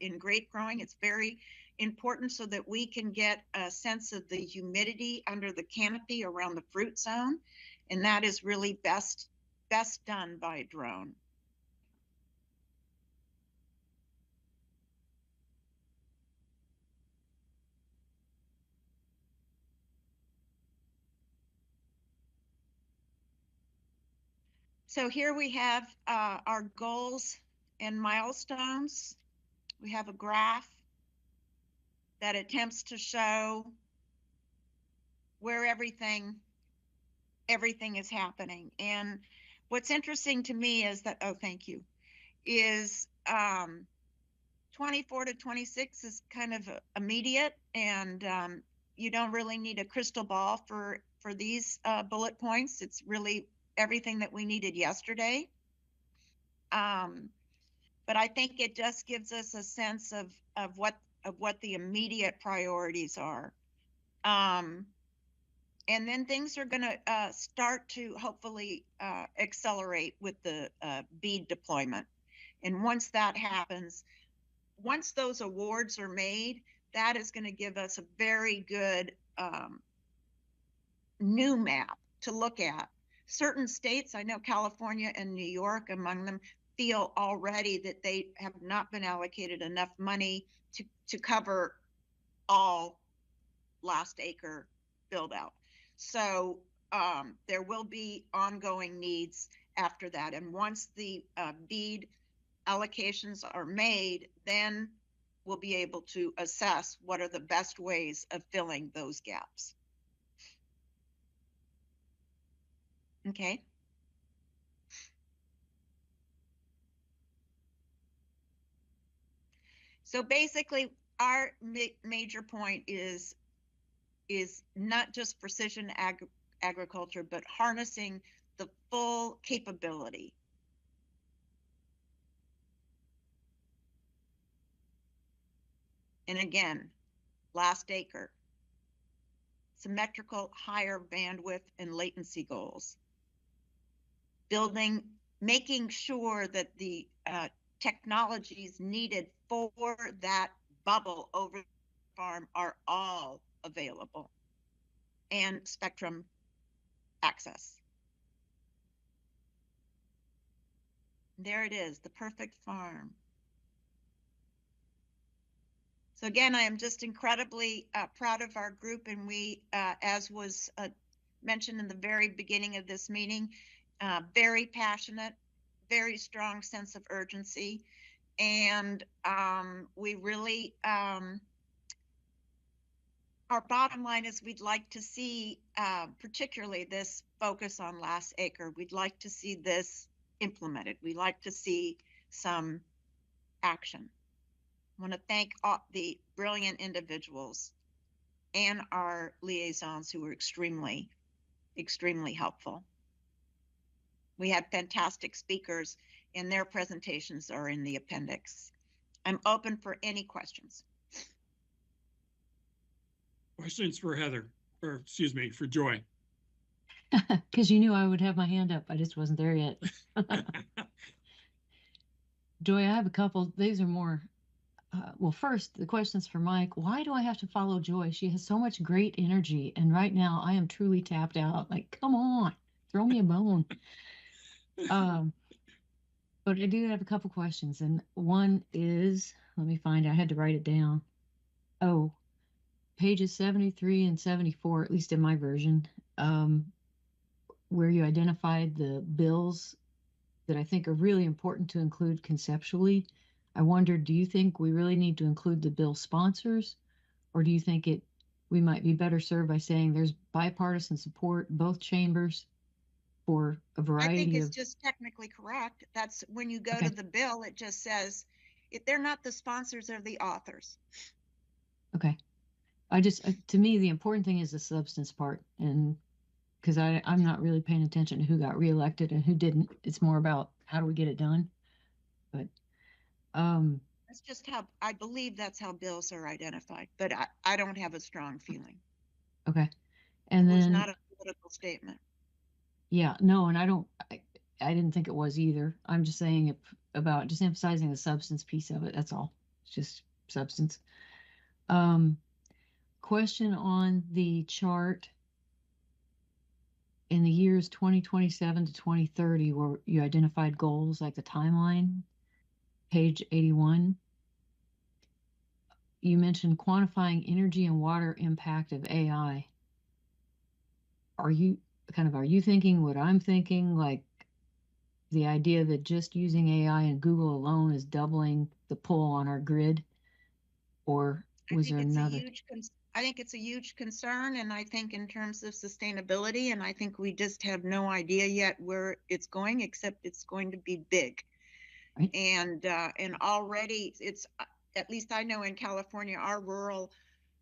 in grape growing. It's very important so that we can get a sense of the humidity under the canopy around the fruit zone, and that is really best done by a drone. So here we have our goals and milestones. We have a graph that attempts to show where everything is happening. And what's interesting to me is that, oh, thank you, is 24 to 26 is kind of immediate, and you don't really need a crystal ball for these bullet points. It's really everything that we needed yesterday. But I think it just gives us a sense of what the immediate priorities are. And then things are going to start to hopefully accelerate with the bead deployment. And once that happens, once those awards are made, that is going to give us a very good new map to look at, certain states, I know California and New York among them, feel already that they have not been allocated enough money to cover all last acre build out. So there will be ongoing needs after that. And once the BEAD allocations are made, then we'll be able to assess what are the best ways of filling those gaps. Okay. So basically, our major point is not just precision agriculture, but harnessing the full capability. And again, last acre, symmetrical higher bandwidth and latency goals. Making sure that the technologies needed for that bubble over the farm are all available, and spectrum access. There it is, the perfect farm. So again, I am just incredibly proud of our group, and we, as was mentioned in the very beginning of this meeting, very passionate, very strong sense of urgency, and we really, our bottom line is we'd like to see, particularly this focus on last acre, we'd like to see this implemented. We'd like to see some action. I want to thank all the brilliant individuals and our liaisons who were extremely, extremely helpful. We had fantastic speakers, and their presentations are in the appendix. I'm open for any questions. Questions for Heather, or excuse me, for Joy. Because you knew I would have my hand up. I just wasn't there yet. Joy, I have a couple. These are more. Well, first, the question's for Mike. Why do I have to follow Joy? She has so much great energy. And right now, I am truly tapped out. Like, come on, throw me a bone. But I do have a couple questions. And one is, let me find it. I had to write it down. Oh, pages 73 and 74, at least in my version, where you identified the bills that I think are really important to include conceptually. I wondered, do you think we really need to include the bill sponsors, or do you think we might be better served by saying there's bipartisan support, both chambers, for a variety of... I think it's just technically correct. That's when you go to the bill, it just says, if they're not the sponsors, they're the authors. Okay. To me, the important thing is the substance part, and because I'm not really paying attention to who got reelected and who didn't. It's more about how do we get it done. But that's just how I believe that's how bills are identified. But I don't have a strong feeling. Okay, and then it was not a political statement. Yeah, no, and I didn't think it was either. I'm just saying about just emphasizing the substance piece of it. That's all. It's just substance. Question on the chart in the years 2027 to 2030, where you identified goals like the timeline, page 81. You mentioned quantifying energy and water impact of AI. Are you thinking what I'm thinking, like the idea that just using AI and Google alone is doubling the pull on our grid? Or was there another? I think it's a huge concern, and I think in terms of sustainability, and I think we just have no idea yet where it's going, except it's going to be big. Right. And already it's, at least I know in California, our rural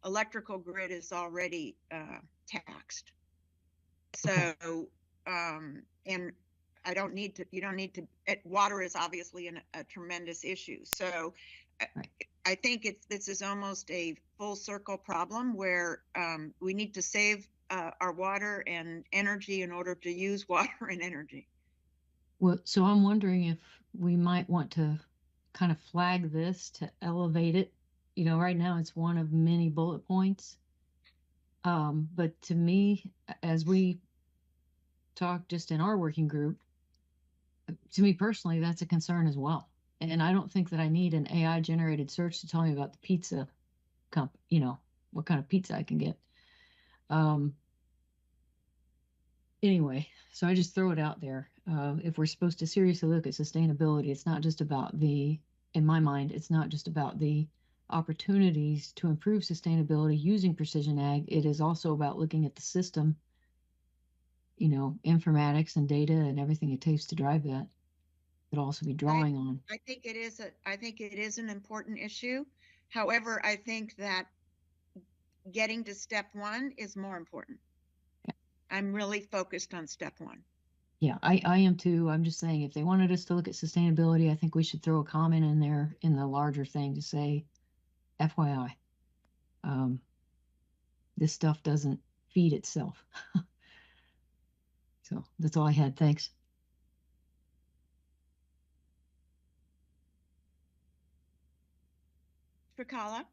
electrical grid is already taxed. So, and you don't need to, water is obviously a tremendous issue. So right. I think this is almost a full circle problem where we need to save our water and energy in order to use water and energy. Well, so I'm wondering if we might want to kind of flag this to elevate it. You know, right now it's one of many bullet points. But to me, as we talk just in our working group, to me personally, that's a concern as well. And I don't think that I need an AI generated search to tell me about the pizza what kind of pizza I can get. Anyway, so I just throw it out there. If we're supposed to seriously look at sustainability, it's not just about in my mind, it's not just about the opportunities to improve sustainability using precision ag. It is also about looking at the system, informatics and data and everything it takes to drive that. It'll also be drawing on. I think it is an important issue. However, I think that getting to step one is more important. Yeah. I'm really focused on step one. Yeah, I am too. I'm just saying, if they wanted us to look at sustainability, I think we should throw a comment in there in the larger thing to say, FYI, this stuff doesn't feed itself. So that's all I had. Thanks. Trikala.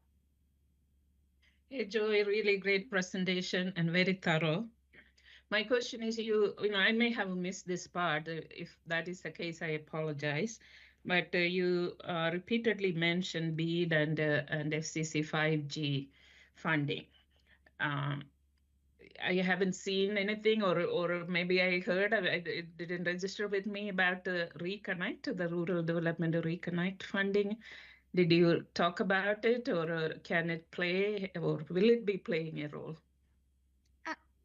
Hey, Joy, really great presentation and very thorough. My question is, I may have missed this part. If that is the case, I apologize. But you repeatedly mentioned BEAD and FCC 5G funding. I haven't seen anything, or maybe I heard, it didn't register with me about the Reconnect, the Rural Development Reconnect funding. Did you talk about it, or can it play, or will it be playing a role?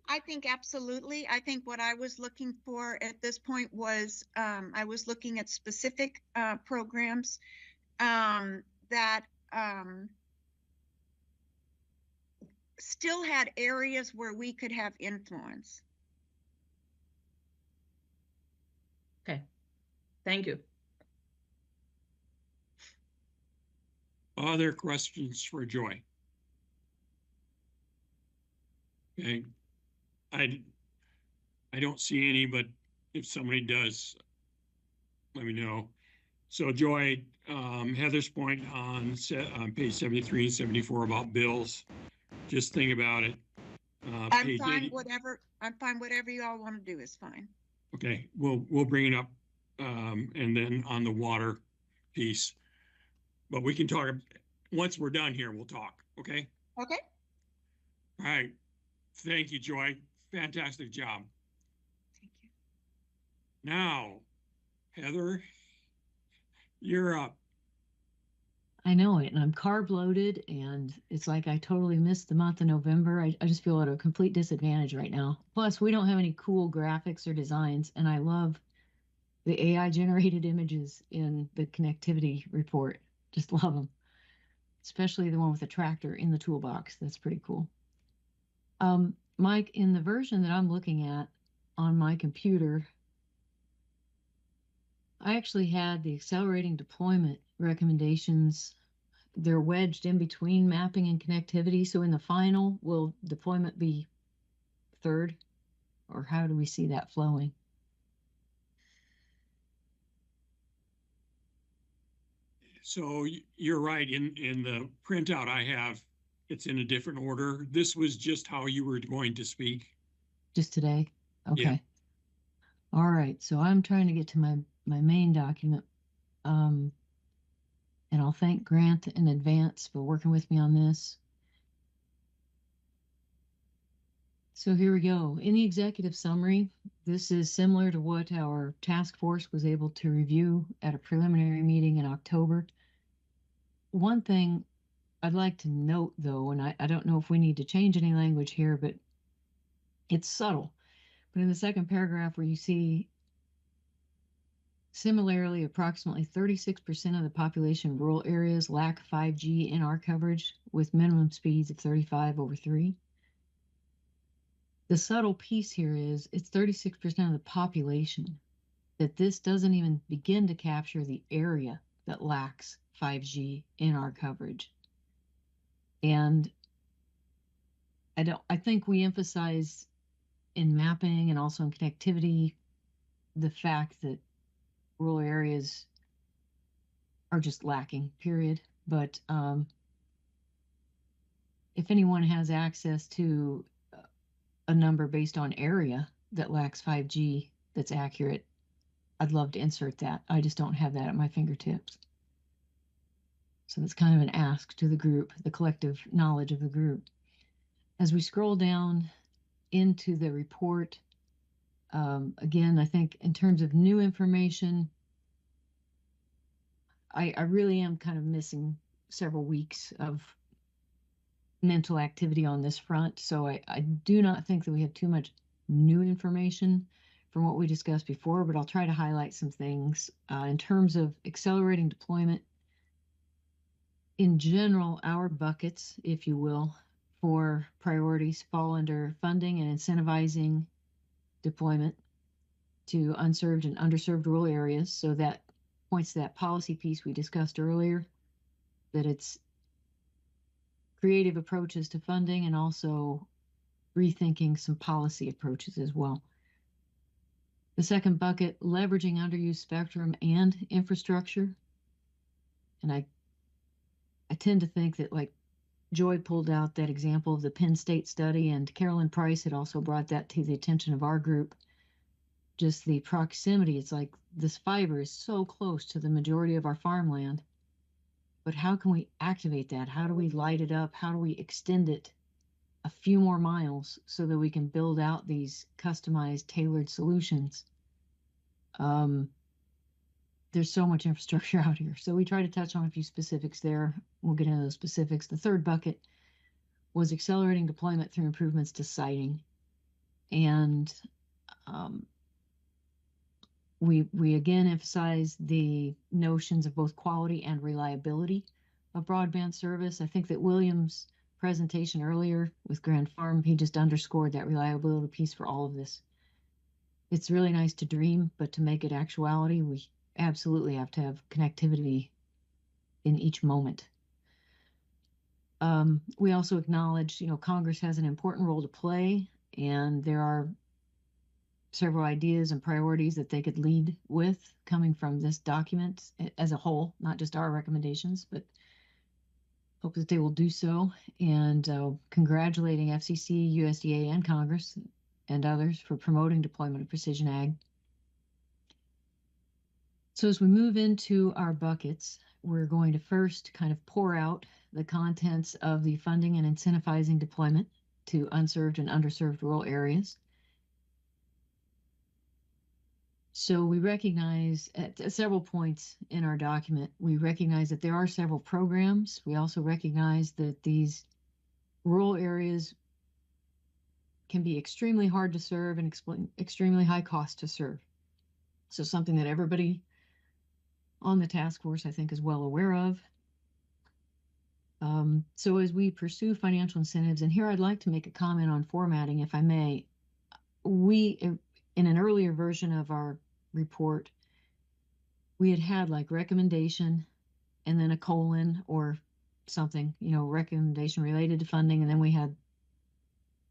I think absolutely. I think what I was looking for at this point was I was looking at specific programs that still had areas where we could have influence. Okay, thank you. Other questions for Joy? Okay, I don't see any, but if somebody does, let me know. So Joy, Heather's point on page 73 and 74 about bills, just think about it. I'm fine, whatever you all want to do is fine. Okay, we'll bring it up, and then on the water piece, but we can talk once we're done here. We'll talk. Okay. Okay. All right. Thank you, Joy. Fantastic job. Thank you. Now, Heather, you're up. I know it, and I'm carb loaded, and it's like I totally missed the month of November. I just feel at a complete disadvantage right now. Plus, we don't have any cool graphics or designs, and I love the AI generated images in the connectivity report. Just love them, especially the one with the tractor in the toolbox. That's pretty cool. Mike, in the version that I'm looking at on my computer, I actually had the accelerating deployment recommendations. They're wedged in between mapping and connectivity. So in the final, will deployment be third? Or how do we see that flowing? So you're right. In the printout I have, it's in a different order. This was just how you were going to speak. Just today? Okay. Yeah. All right. So I'm trying to get to my main document. And I'll thank Grant in advance for working with me on this. So here we go. In the executive summary, this is similar to what our task force was able to review at a preliminary meeting in October. One thing I'd like to note, though, and I don't know if we need to change any language here, but it's subtle. But in the second paragraph where you see, similarly, approximately 36% of the population in rural areas lack 5G in our coverage with minimum speeds of 35/3. The subtle piece here is it's 36% of the population, that this doesn't even begin to capture the area that lacks 5G in our coverage. And I think we emphasize in mapping and also in connectivity the fact that rural areas are just lacking, period. But if anyone has access to a number based on area, that lacks 5G that's accurate, I'd love to insert that. I just don't have that at my fingertips. So that's kind of an ask to the group, the collective knowledge of the group. As we scroll down into the report, again, I think in terms of new information, I really am kind of missing several weeks of mental activity on this front. So I do not think that we have too much new information from what we discussed before, but I'll try to highlight some things. In terms of accelerating deployment, in general, our buckets, if you will, for priorities fall under funding and incentivizing deployment to unserved and underserved rural areas. So that points to that policy piece we discussed earlier, that it's creative approaches to funding and also rethinking some policy approaches as well. The second bucket, leveraging underused spectrum and infrastructure. And I tend to think that, like Joy pulled out that example of the Penn State study, and Carolyn Price had also brought that to the attention of our group. Just the proximity. It's like this fiber is so close to the majority of our farmland, but how can we activate that? How do we light it up? How do we extend it a few more miles so that we can build out these customized, tailored solutions? There's so much infrastructure out here. So we try to touch on a few specifics there. We'll get into those specifics. The third bucket was accelerating deployment through improvements to siting. And we again emphasize the notions of both quality and reliability of broadband service. I think that William's presentation earlier with Grand Farm, he just underscored that reliability piece for all of this. It's really nice to dream, but to make it actuality, we absolutely have to have connectivity in each moment. We also acknowledge, Congress has an important role to play, and there are several ideas and priorities that they could lead with coming from this document as a whole, not just our recommendations, but hope that they will do so. And congratulating FCC, USDA, and Congress and others for promoting deployment of precision ag. So as we move into our buckets, we're going to first kind of pour out the contents of the funding and incentivizing deployment to unserved and underserved rural areas. So we recognize at several points in our document, we recognize that there are several programs. We also recognize that these rural areas can be extremely hard to serve and extremely high cost to serve. So something that everybody on the task force, I think, is well aware of. So as we pursue financial incentives, and here I'd like to make a comment on formatting, if I may. We, in an earlier version of our report, we had like recommendation and then a colon or something, recommendation related to funding. And then we had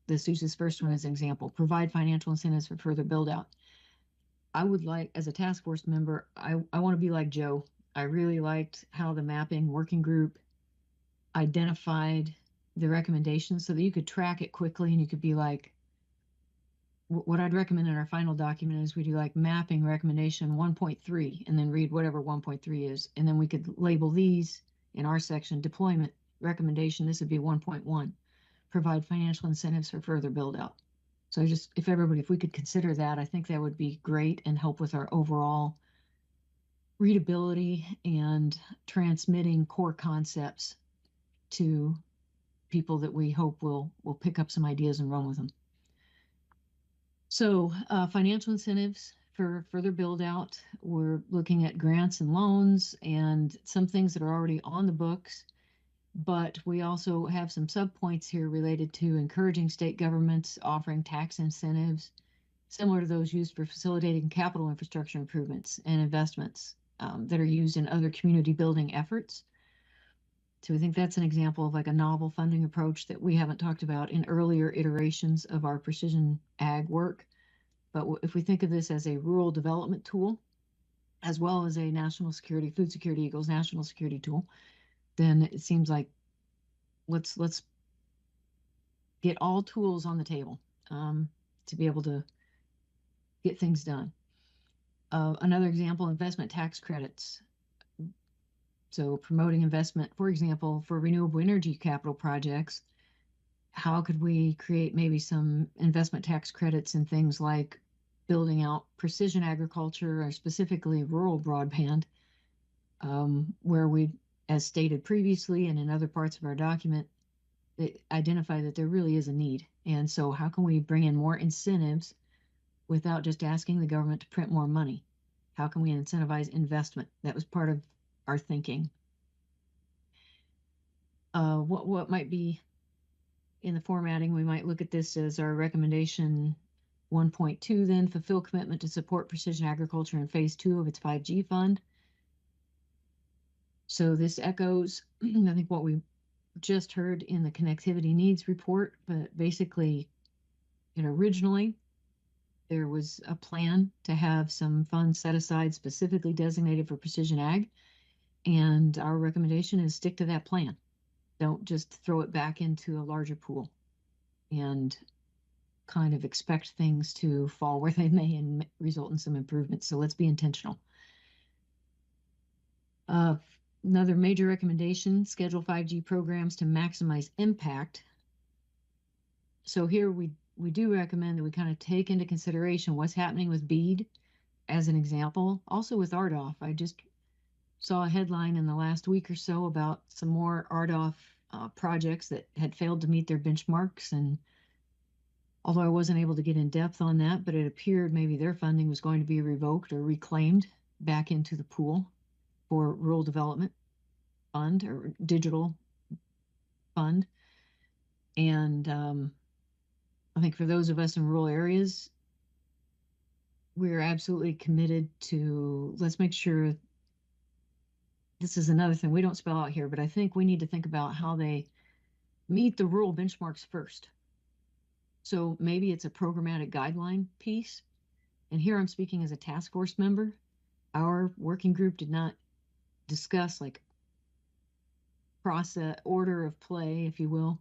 Seuss's first one as an example, provide financial incentives for further build out. I would like, as a task force member, I want to be like Joe. I really liked how the mapping working group identified the recommendations so that you could track it quickly and you could be like, what I'd recommend in our final document is we do like mapping recommendation 1.3 and then read whatever 1.3 is. And then we could label these in our section deployment recommendation. This would be 1.1, provide financial incentives for further build out. So if we could consider that, I think that would be great and help with our overall readability and transmitting core concepts to people that we hope will pick up some ideas and run with them. So financial incentives for further build out, we're looking at grants and loans and some things that are already on the books, but we also have some subpoints here related to encouraging state governments offering tax incentives similar to those used for facilitating capital infrastructure improvements and investments that are used in other community building efforts. So I think that's an example of like a novel funding approach that we haven't talked about in earlier iterations of our precision ag work. But if we think of this as a rural development tool, as well as a national security, food security equals national security tool, then it seems like let's get all tools on the table to be able to get things done. Another example, investment tax credits. So promoting investment, for example, for renewable energy capital projects, how could we create maybe some investment tax credits in things like building out precision agriculture or specifically rural broadband, where we, as stated previously and in other parts of our document, identify that there really is a need. And so how can we bring in more incentives without just asking the government to print more money? How can we incentivize investment? That was part of our thinking. What might be in the formatting, we might look at this as our recommendation 1.2, then fulfill commitment to support precision agriculture in phase 2 of its 5G fund. So this echoes, I think, what we just heard in the connectivity needs report, but basically, originally there was a plan to have some funds set aside specifically designated for precision ag. And our recommendation is stick to that plan. Don't just throw it back into a larger pool and kind of expect things to fall where they may and result in some improvements. So let's be intentional. Another major recommendation, schedule 5G programs to maximize impact. So here we do recommend that we kind of take into consideration what's happening with BEAD as an example. Also with RDOF, I just saw a headline in the last week or so about some more RDOF projects that had failed to meet their benchmarks. And although I wasn't able to get in depth on that, but it appeared maybe their funding was going to be revoked or reclaimed back into the pool for rural development fund or digital fund. And I think for those of us in rural areas, we're absolutely committed to, let's make sure, this is another thing we don't spell out here, but I think we need to think about how they meet the rural benchmarks first. So maybe it's a programmatic guideline piece. And here I'm speaking as a task force member. Our working group did not discuss like process, order of play, if you will.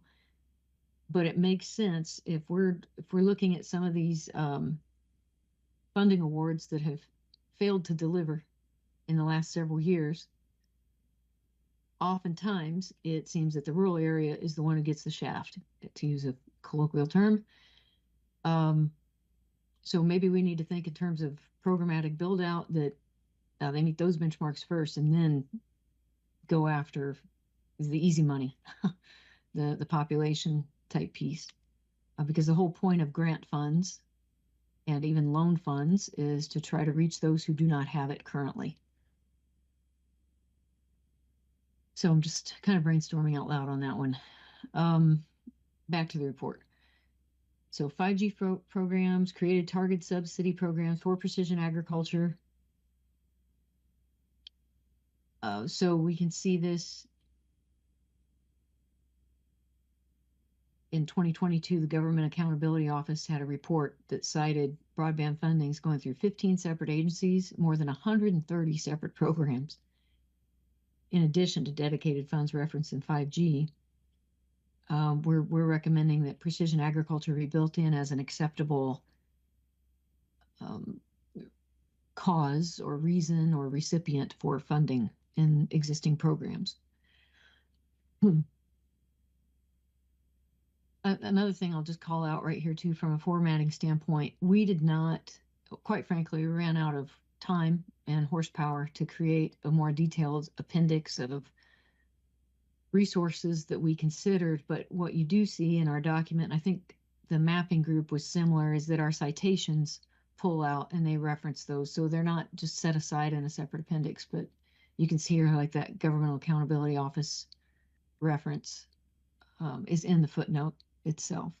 But it makes sense if we're looking at some of these funding awards that have failed to deliver in the last several years. Oftentimes, it seems that the rural area is the one who gets the shaft, to use a colloquial term. So maybe we need to think in terms of programmatic build out that they meet those benchmarks first and then go after the easy money, the population type piece. Because the whole point of grant funds and even loan funds is to try to reach those who do not have it currently. So I'm just kind of brainstorming out loud on that one. Back to the report. So 5G programs, created target subsidy programs for precision agriculture. So we can see this in 2022, the Government Accountability Office had a report that cited broadband fundings going through 15 separate agencies, more than 130 separate programs, in addition to dedicated funds referenced in 5G. We're recommending that precision agriculture be built in as an acceptable cause or reason or recipient for funding in existing programs. Another thing I'll just call out right here too, from a formatting standpoint, we did not, quite frankly, we ran out of time and horsepower to create a more detailed appendix of resources that we considered. But what you do see in our document, I think the mapping group was similar, is that our citations pull out and they reference those. So they're not just set aside in a separate appendix, but you can see here like that Governmental Accountability Office reference is in the footnote itself.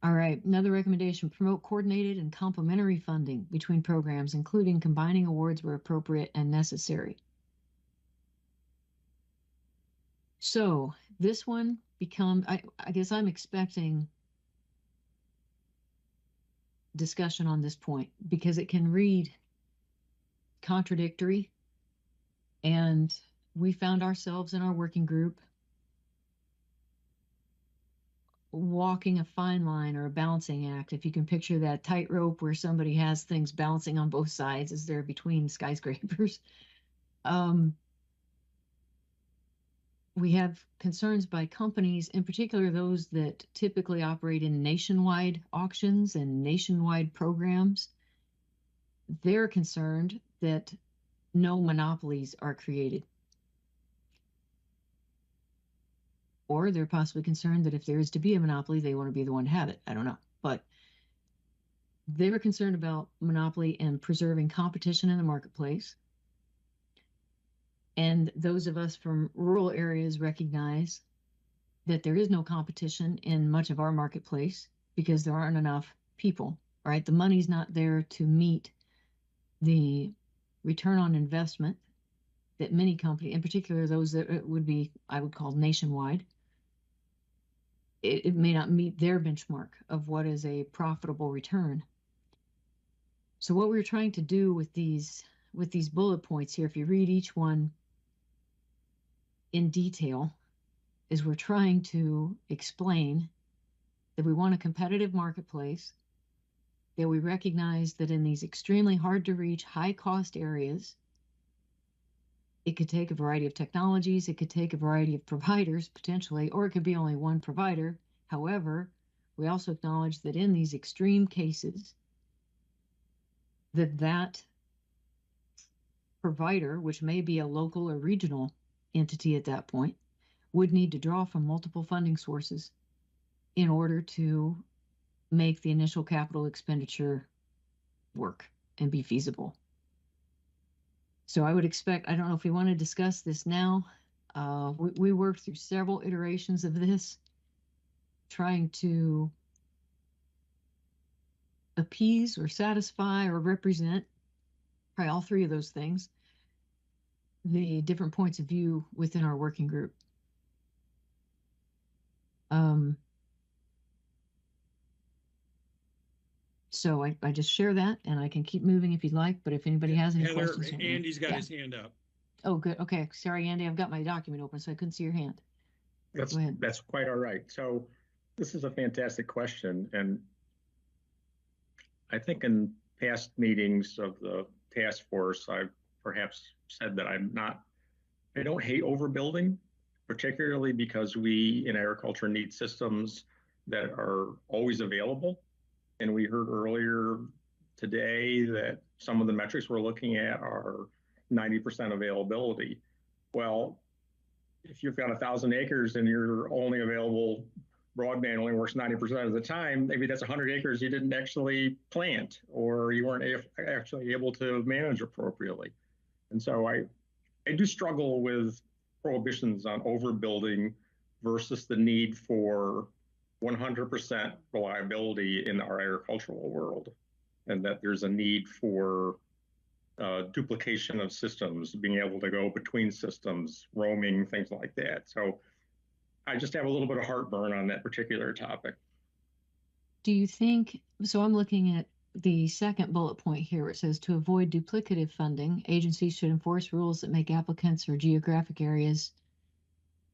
All right, another recommendation, promote coordinated and complementary funding between programs, including combining awards where appropriate and necessary. So this one becomes, I guess I'm expecting discussion on this point because it can read contradictory. And we found ourselves in our working group walking a fine line or a balancing act. If you can picture that tightrope where somebody has things balancing on both sides as they're between skyscrapers. We have concerns by companies, in particular those that typically operate in nationwide auctions and nationwide programs. They're concerned that no monopolies are created. Or they're possibly concerned that if there is to be a monopoly, they want to be the one to have it. I don't know. But they're concerned about monopoly and preserving competition in the marketplace. And those of us from rural areas recognize that there is no competition in much of our marketplace because there aren't enough people, right? The money's not there to meet the return on investment that many companies, in particular those that would be, I would call nationwide, it may not meet their benchmark of what is a profitable return. So what we're trying to do with these bullet points here, if you read each one in detail, is we're trying to explain that we want a competitive marketplace, that we recognize that in these extremely hard to reach, high cost areas, it could take a variety of technologies, it could take a variety of providers potentially, or it could be only one provider. However, we also acknowledge that in these extreme cases, that provider, which may be a local or regional entity at that point, would need to draw from multiple funding sources in order to make the initial capital expenditure work and be feasible. So I would expect, I don't know if we want to discuss this now. We worked through several iterations of this, trying to appease or satisfy or represent, probably all three of those things, the different points of view within our working group. So I just share that, and I can keep moving if you'd like, but if anybody has any Heather, questions. Andy's got his hand up. Oh, good. Okay. Sorry, Andy. I've got my document open, so I couldn't see your hand. That's quite all right. So this is a fantastic question. And I think in past meetings of the task force, I've perhaps said that I don't hate overbuilding, particularly because we in agriculture need systems that are always available. And we heard earlier today that some of the metrics we're looking at are 90% availability. Well, if you've got 1,000 acres and you're only available, broadband only works 90% of the time, maybe that's 100 acres you didn't actually plant or you weren't actually able to manage appropriately. And so I do struggle with prohibitions on overbuilding versus the need for 100% reliability in our agricultural world, and that there's a need for duplication of systems, being able to go between systems, roaming, things like that. So I just have a little bit of heartburn on that particular topic. Do you think, so I'm looking at the second bullet point here where it says to avoid duplicative funding, agencies should enforce rules that make applicants or geographic areas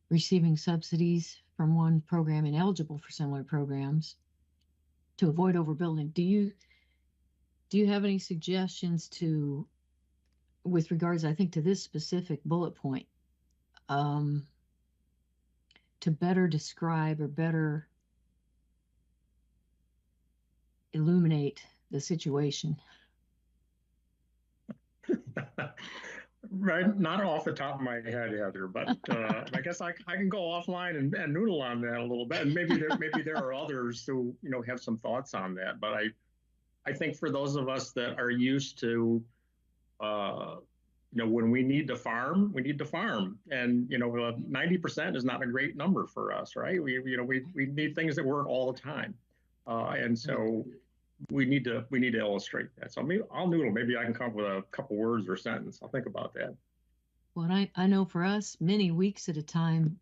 receiving subsidies from one program ineligible for similar programs to avoid overbuilding. Do you have any suggestions to, with regards, I think, to this specific bullet point, to better describe or better illuminate the situation? Right, not off the top of my head, Heather, but I guess I can go offline and noodle on that a little bit, and maybe there are others who have some thoughts on that. But I think for those of us that are used to, when we need to farm, and 90% is not a great number for us, right? We need things that work all the time, and so we need to illustrate that. So maybe I'll noodle. Maybe I can come up with a couple words or sentence. I'll think about that. Well, I know for us, many weeks at a time,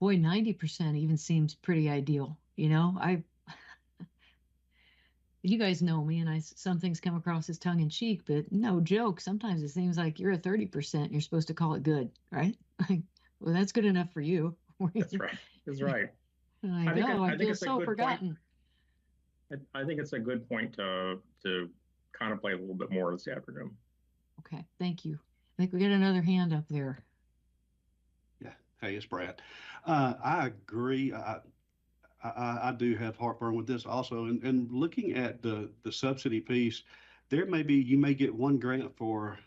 boy, 90% even seems pretty ideal. You guys know me, and some things come across as tongue in cheek, but no joke. Sometimes it seems like you're at 30%. You're supposed to call it good, right? Well, that's good enough for you. That's right. That's right. I know, I feel so forgotten. I think it's a good point to contemplate a little bit more this afternoon. Okay, thank you. I think we got another hand up there. Yeah. Hey, it's Brad. I agree. I do have heartburn with this also. And looking at the subsidy piece, you may get one grant for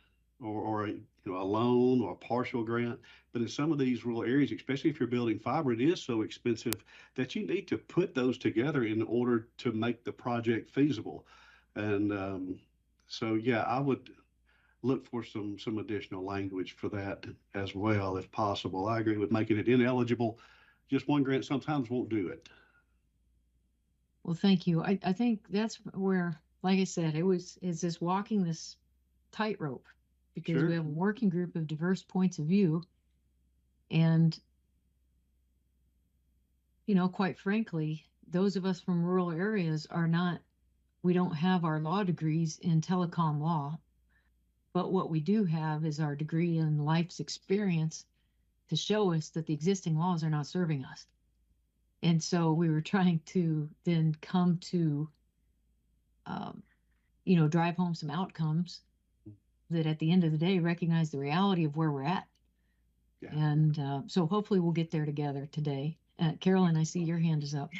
or a loan or a partial grant, but in some of these rural areas, especially if you're building fiber, it is so expensive that you need to put those together in order to make the project feasible. And so, yeah, I would look for some additional language for that as well, if possible. I agree with making it ineligible. Just one grant sometimes won't do it. Well, thank you. I think that's where, like I said, is this walking this tightrope, because Sure. we have a working group of diverse points of view. And, quite frankly, those of us from rural areas we don't have our law degrees in telecom law, but what we do have is our degree in life's experience to show us that the existing laws are not serving us. And so we were trying to then come to, drive home some outcomes that at the end of the day recognize the reality of where we're at. Yeah. And so hopefully we'll get there together today. Carolyn, I see your hand is up.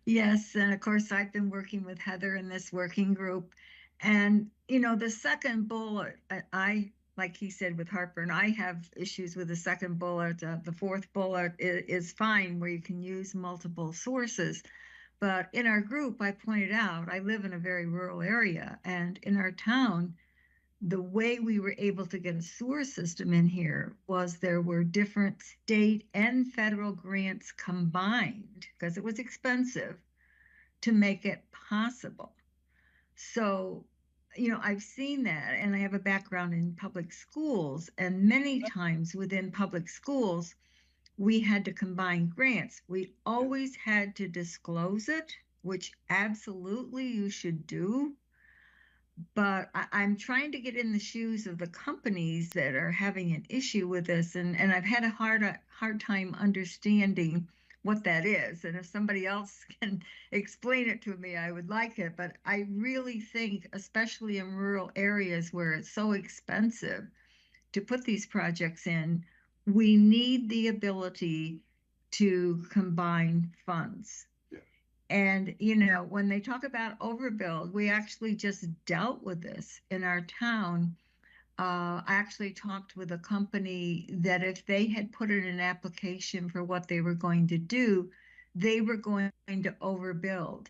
Yes, and of course I've been working with Heather in this working group. And, the second bullet, I like he said with heartburn, I have issues with the second bullet. The fourth bullet is fine, where you can use multiple sources. But in our group, I pointed out, I live in a very rural area, and in our town, the way we were able to get a sewer system in here was there were different state and federal grants combined, because it was expensive, to make it possible. So, I've seen that, and I have a background in public schools, and many times within public schools, we had to combine grants. We always had to disclose it, which absolutely you should do. But I'm trying to get in the shoes of the companies that are having an issue with this, and I've had a hard time understanding what that is. And if somebody else can explain it to me, I would like it. But I really think, especially in rural areas where it's so expensive to put these projects in, we need the ability to combine funds. And, when they talk about overbuild, we actually just dealt with this in our town. I actually talked with a company that if they had put in an application for what they were going to do, they were going to overbuild.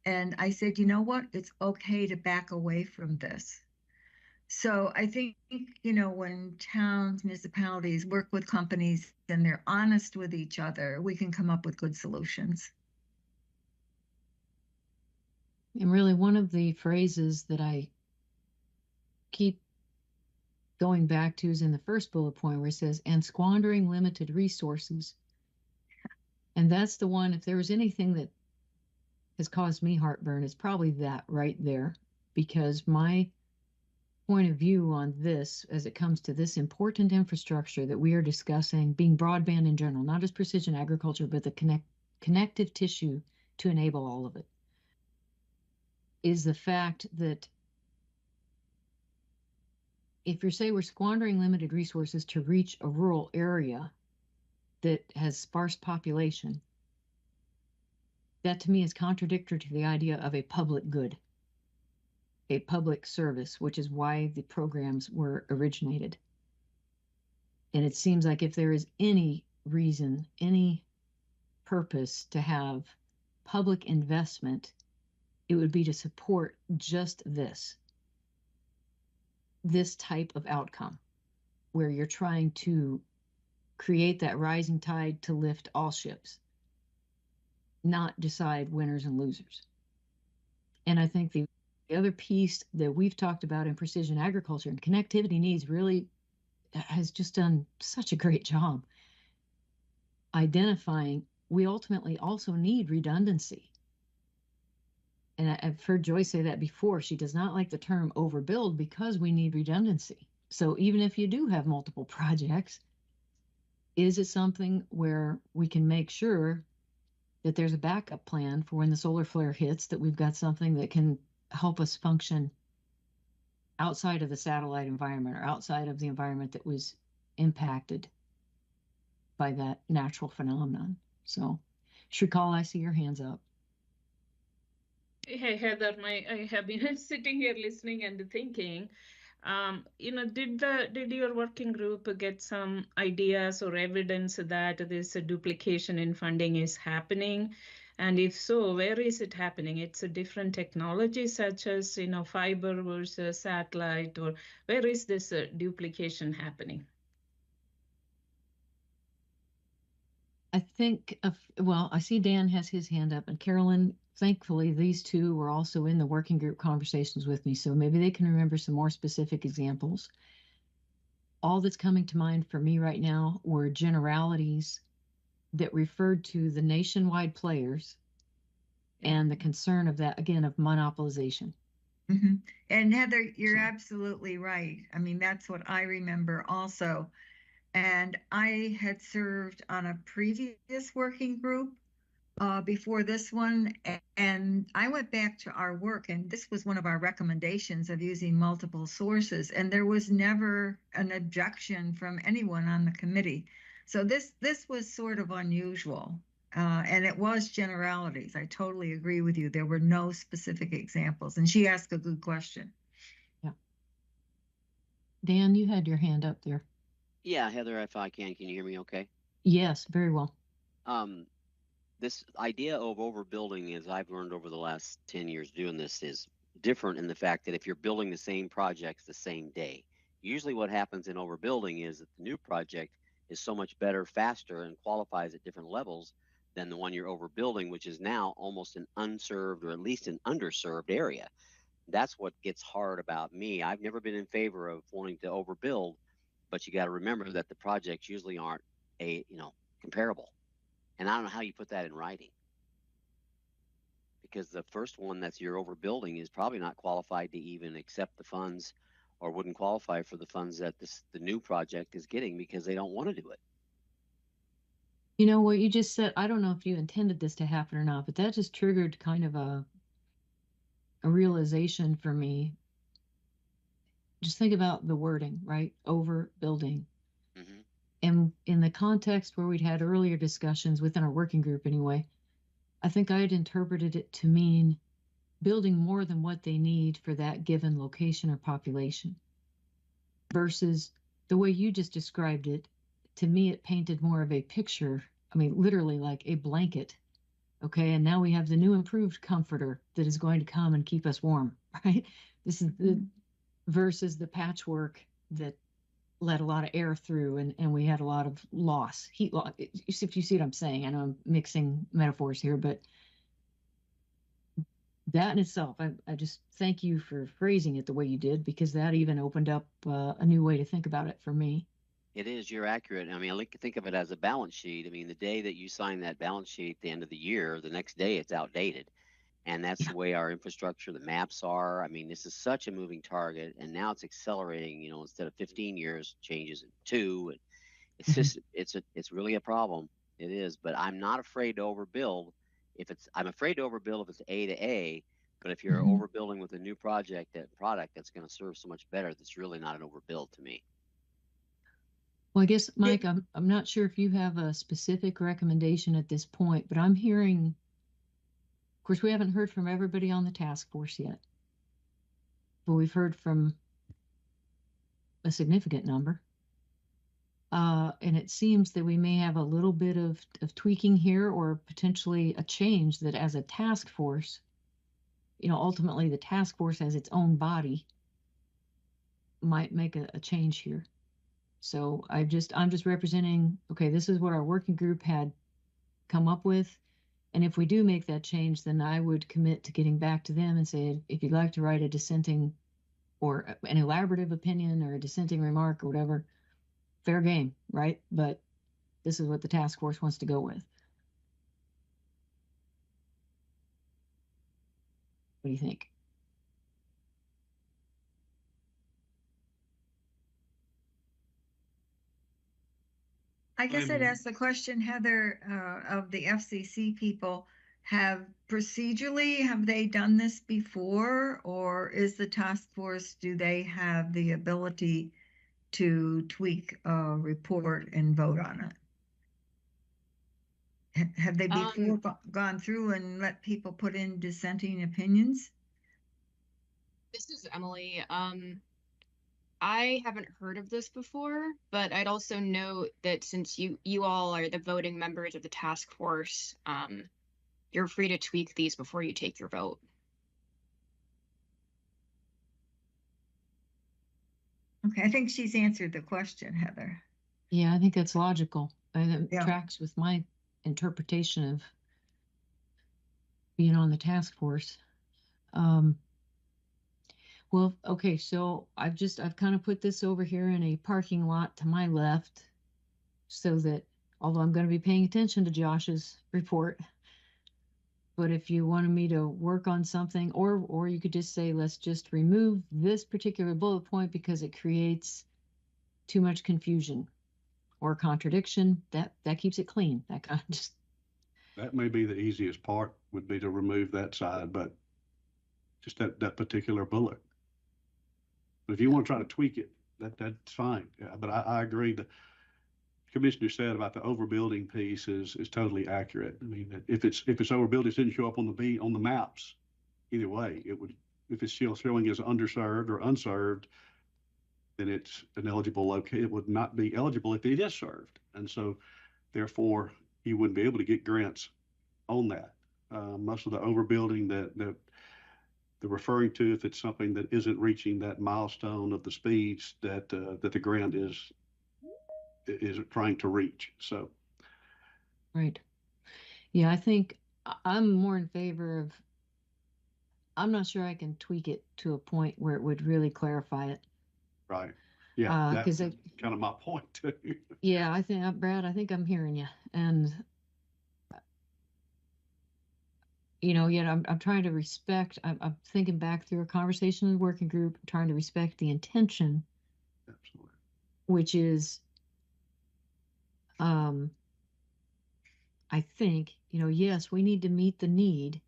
And I said, you know what? It's okay to back away from this. So I think, when towns, municipalities work with companies and they're honest with each other, we can come up with good solutions. And really, one of the phrases that I keep going back to is in the first bullet point, where it says, and squandering limited resources. And that's the one, if there was anything that has caused me heartburn, it's probably that right there, because my point of view on this, as it comes to this important infrastructure that we are discussing, being broadband in general, not as precision agriculture, but the connective tissue to enable all of it, is the fact that if you say we're squandering limited resources to reach a rural area that has sparse population, that to me is contradictory to the idea of a public good, a public service, which is why the programs were originated. And it seems like if there is any reason, any purpose to have public investment, it would be to support just this type of outcome, where you're trying to create that rising tide to lift all ships, not decide winners and losers. And I think the other piece that we've talked about in precision agriculture and connectivity needs really has just done such a great job identifying we ultimately also need redundancy. And I've heard Joy say that before. She does not like the term overbuild because we need redundancy. So even if you do have multiple projects, is it something where we can make sure that there's a backup plan for when the solar flare hits, that we've got something that can help us function outside of the satellite environment or outside of the environment that was impacted by that natural phenomenon. So, Shrikal, I see your hands up. Hey, Heather, I have been sitting here listening and thinking, did your working group get some ideas or evidence that this duplication in funding is happening? And if so, where is it happening? It's a different technology such as, fiber versus satellite, or where is this duplication happening? I think well, I see Dan has his hand up, and Carolyn, thankfully, these two were also in the working group conversations with me, so maybe they can remember some more specific examples. All that's coming to mind for me right now were generalities that referred to the nationwide players and the concern of that, again, of monopolization. Mm-hmm. And Heather, you're absolutely right. I mean, that's what I remember also. And I had served on a previous working group before this one, and I went back to our work, and this was one of our recommendations of using multiple sources, and there was never an objection from anyone on the committee. So this was sort of unusual, and it was generalities. I totally agree with you. There were no specific examples, and she asked a good question. Yeah. Dan, you had your hand up there. Yeah, Heather, if I can you hear me okay? Yes, very well. This idea of overbuilding, as I've learned over the last 10 years doing this, is different in the fact that if you're building the same projects the same day, usually what happens in overbuilding is that the new project is so much better, faster, and qualifies at different levels than the one you're overbuilding, which is now almost an unserved or at least an underserved area. That's what gets hard about me. I've never been in favor of wanting to overbuild, but you got to remember that the projects usually aren't comparable. And I don't know how you put that in writing, because the first one that's you're overbuilding is probably not qualified to even accept the funds, or wouldn't qualify for the funds that the new project is getting because they don't want to do it. You know what you just said, I don't know if you intended this to happen or not, but that just triggered kind of a realization for me. Just think about the wording, right? Overbuilding. Mm-hmm. And in the context where we'd had earlier discussions within our working group anyway, I think I had interpreted it to mean building more than what they need for that given location or population. Versus the way you just described it, to me, it painted more of a picture. I mean, literally like a blanket. Okay, and now we have the new improved comforter that is going to come and keep us warm, right? This is the versus the patchwork that let a lot of air through, and we had a lot of loss, heat loss. If you see what I'm saying, I know I'm mixing metaphors here, but that in itself, I just thank you for phrasing it the way you did, because that even opened up a new way to think about it for me. It is, you're accurate. I mean, I like to think of it as a balance sheet. I mean, the day that you sign that balance sheet at the end of the year, the next day it's outdated. And that's the way our infrastructure, the maps are. I mean, this is such a moving target, and now it's accelerating. Instead of 15 years, changes in 2. And it's just, it's really a problem. It is, but I'm not afraid to overbuild. I'm afraid to overbuild if it's A to A, but if you're overbuilding with a new product that's going to serve so much better, that's really not an overbuild to me. Well, I guess, Mike, I'm not sure if you have a specific recommendation at this point, but I'm hearing. Of course, we haven't heard from everybody on the task force yet, but we've heard from a significant number. And it seems that we may have a little bit of tweaking here, or potentially a change that as a task force, ultimately the task force as its own body might make a change here. So I'm just representing, okay, this is what our working group had come up with. And if we do make that change, then I would commit to getting back to them and say, if you'd like to write a dissenting or an elaborative opinion or a dissenting remark or whatever, fair game, right? But this is what the task force wants to go with. What do you think? I guess I'd I'm- ask the question, Heather, of the FCC people. Have they done this before, or is the task force, do they have the ability to tweak a report and vote on it? Have they before gone through and let people put in dissenting opinions? This is Emily. I haven't heard of this before, but I'd also note that since you all are the voting members of the task force, you're free to tweak these before you take your vote. Okay, I think she's answered the question, Heather. Yeah, I think that's logical. And it tracks with my interpretation of being on the task force. Well, okay, so I've kind of put this over here in a parking lot to my left so that, although I'm going to be paying attention to Josh's report, but if you wanted me to work on something, or you could just say, let's just remove this particular bullet point because it creates too much confusion or contradiction, that keeps it clean. That kind of just. That may be the easiest part, would be to remove that side, but just that particular bullet. But if you want to try to tweak it, that's fine. Yeah, but I agree. The commissioner said about the overbuilding piece is totally accurate. I mean, if it's overbuilt, it didn't show up on the maps. Either way, it would. If it's still showing as underserved or unserved, then it's an eligible location. It would not be eligible if it is served, and so therefore you wouldn't be able to get grants on that. Most of the overbuilding that they're referring to, if it's something that isn't reaching that milestone of the speeds that the grant is trying to reach. So, Right. Yeah, I think I'm more in favor of. I'm not sure I can tweak it to a point where it would really clarify it. Right. Yeah, that's because kind of my point too. Yeah, I think, Brad, I think I'm hearing you, and yet I'm trying to respect. I'm thinking back through a conversation in the working group, trying to respect the intention. Absolutely. Which is, I think, yes, we need to meet the need,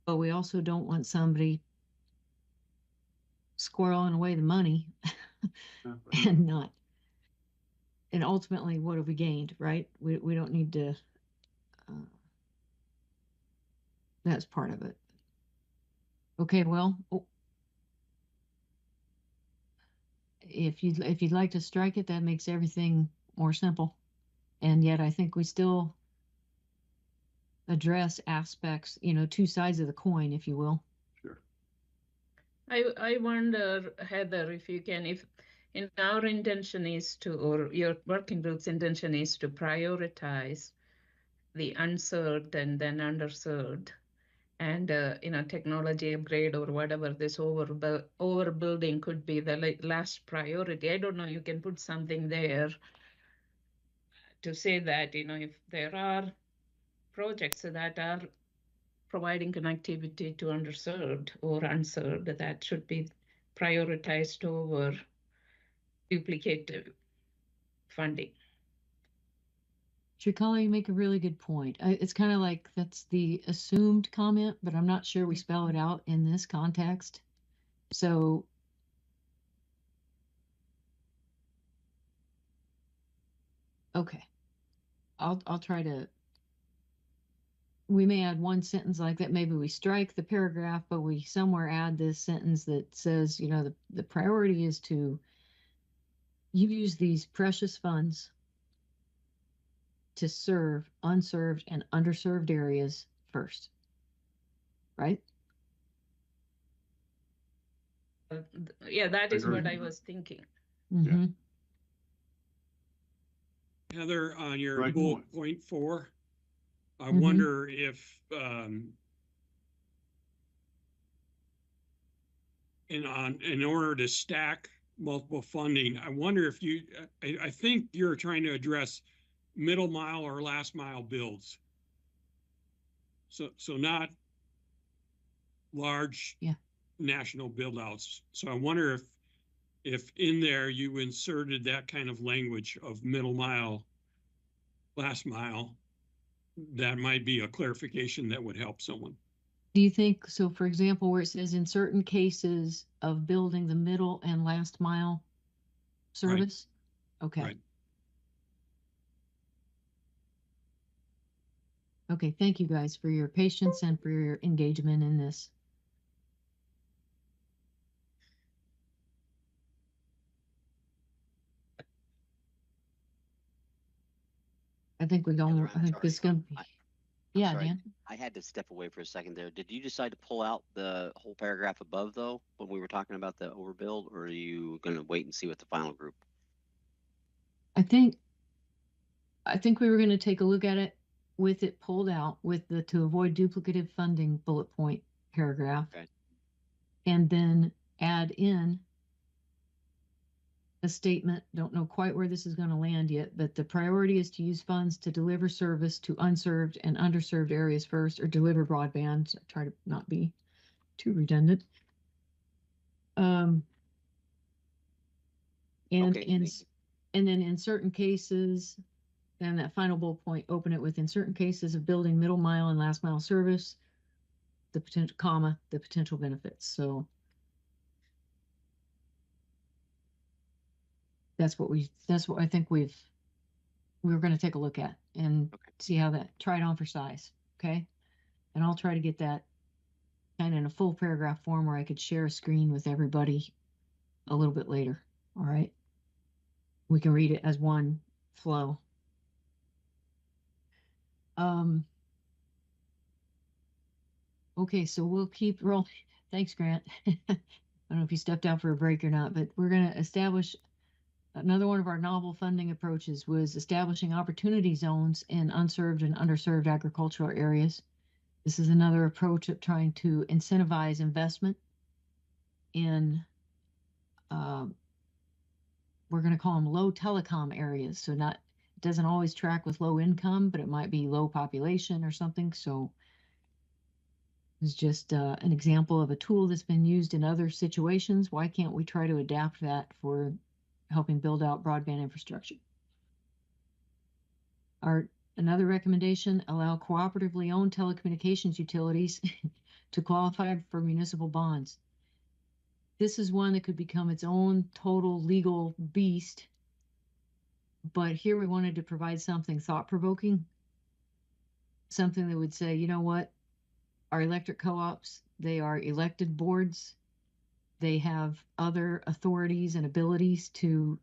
but we also don't want somebody squirreling away the money and ultimately, what have we gained, right? We don't need to. That's part of it. Okay, well, if you'd like to strike it, that makes everything more simple. And yet I think we still address aspects, two sides of the coin, if you will. Sure. I wonder, Heather, if you can, if in our intention is to, or your working group's intention is to prioritize the unserved and then underserved, and technology upgrade or whatever, this overbuilding could be the last priority. I don't know, you can put something there to say that, if there are projects that are providing connectivity to underserved or unserved, that should be prioritized over duplicative funding. Tricala, you make a really good point. It's kind of like that's the assumed comment, but I'm not sure we spell it out in this context. So okay, I'll try to. We may add one sentence like that. Maybe we strike the paragraph, but we somewhere add this sentence that says, the priority is to use these precious funds to serve unserved and underserved areas first. Right? Yeah, that is what I was thinking. Mm-hmm. Heather, on your Right bullet point 4, I wonder if in order to stack multiple funding, I wonder if I think you're trying to address middle mile or last mile builds. So not large national build outs. So I wonder if in there you inserted that kind of language of middle mile, last mile, that might be a clarification that would help someone. Do you think, so for example, where it says in certain cases of building the middle and last mile service? Okay. Right. Okay, thank you guys for your patience and for your engagement in this. I think we don't, Heather, I think this is gonna be, yeah, sorry. Dan? I had to step away for a second there. Did you decide to pull out the whole paragraph above though, when we were talking about the overbuild, or are you going to wait and see what the final group? I think we were gonna take a look at it with it pulled out with the to avoid duplicative funding bullet point paragraph. Okay. And then add in a statement, don't know quite where this is going to land yet, but the priority is to use funds to deliver service to unserved and underserved areas first, or deliver broadband. So try to not be too redundant. And Okay, and then in certain cases, and that final bullet point, open it with in certain cases of building middle mile and last mile service, the potential the potential benefits. So that's what I think we were going to take a look at and see how that, try it on for size. Okay. And I'll try to get that kind of in a full paragraph form where I could share a screen with everybody a little bit later. All right. We can read it as one flow. Okay, so we'll keep rolling. Thanks, Grant. I don't know if you stepped out for a break or not, but we're going to establish another one of our novel funding approaches was establishing opportunity zones in unserved and underserved agricultural areas. This is another approach of trying to incentivize investment in, we're going to call them low telecom areas. So it doesn't always track with low income, but it might be low population or something. So it's just an example of a tool that's been used in other situations. Why can't we try to adapt that for helping build out broadband infrastructure? Another recommendation, allow cooperatively owned telecommunications utilities to qualify for municipal bonds. This is one that could become its own total legal beast. But here we wanted to provide something thought-provoking, something that would say, you know what, our electric co-ops, they are elected boards. They have other authorities and abilities to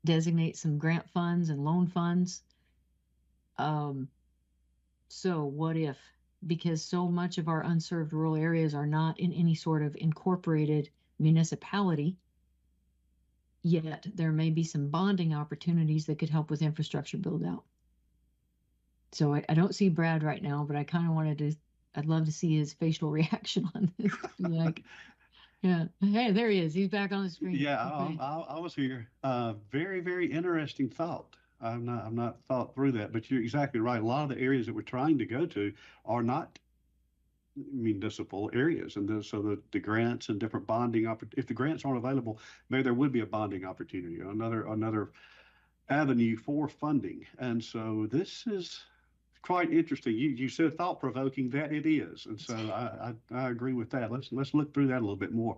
designate some grant funds and loan funds. So what if, because so much of our unserved rural areas are not in any sort of incorporated municipality, yet there may be some bonding opportunities that could help with infrastructure build out. So I don't see Brad right now, but I kind of wanted to, I'd love to see his facial reaction on this. Like, yeah, hey, there he is. He's back on the screen. Yeah, Okay. I was here. Very, very interesting thought. I've not thought through that, but you're exactly right. A lot of the areas that we're trying to go to are not municipal areas, and so the grants and different bonding if the grants aren't available, maybe there would be a bonding opportunity, another avenue for funding. And so this is quite interesting. You said thought provoking, that it is, and so I agree with that. Let's look through that a little bit more.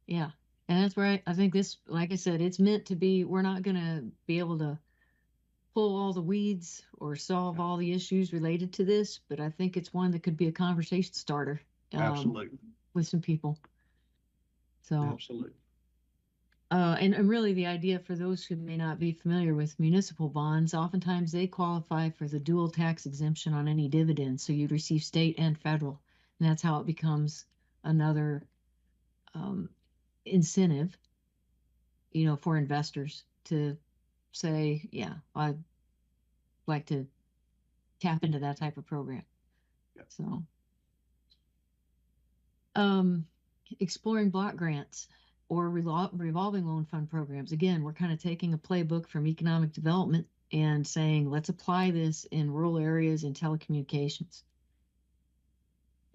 Yeah, and that's where I think this, like I said, it's meant to be. We're not going to be able to pull all the weeds or solve all the issues related to this, but I think it's one that could be a conversation starter. Absolutely. With some people. So absolutely. And really the idea for those who may not be familiar with municipal bonds, oftentimes they qualify for the dual tax exemption on any dividends. So you'd receive state and federal, and that's how it becomes another incentive, you know, for investors to say, yeah, I'd like to tap into that type of program. Yep. So, exploring block grants or revolving loan fund programs. Again, we're kind of taking a playbook from economic development and saying, let's apply this in rural areas and telecommunications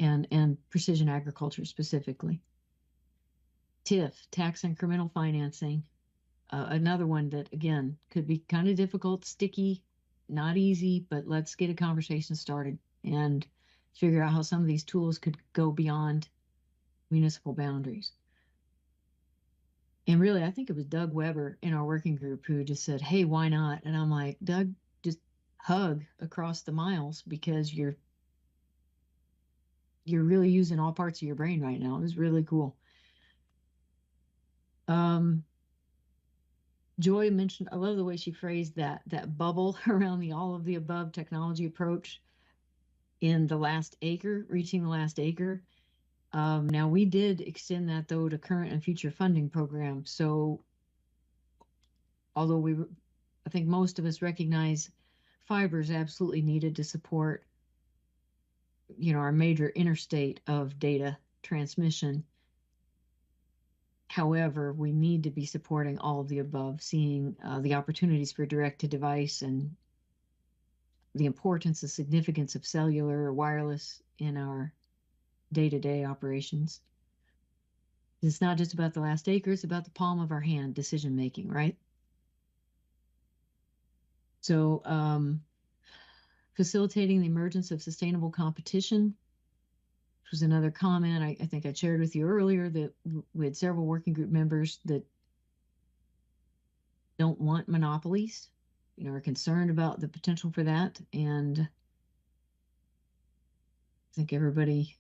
and precision agriculture specifically. TIF, tax incremental financing, another one that again could be kind of difficult, sticky, not easy, but let's get a conversation started and figure out how some of these tools could go beyond municipal boundaries. And really, I think it was Doug Weber in our working group who just said, hey, why not? And I'm like, Doug, just hug across the miles because you're really using all parts of your brain right now. It was really cool. Joy mentioned, I love the way she phrased that bubble around the all of the above technology approach in the last acre, reaching the last acre. Now we did extend that though to current and future funding programs. So although I think most of us recognize fiber is absolutely needed to support, our major interstate of data transmission. However, we need to be supporting all of the above, seeing the opportunities for direct to device and the importance and significance of cellular or wireless in our day-to-day operations. It's not just about the last acre, it's about the palm of our hand decision making, right? So facilitating the emergence of sustainable competition, which was another comment I think I shared with you earlier, that we had several working group members that don't want monopolies, are concerned about the potential for that. And I think everybody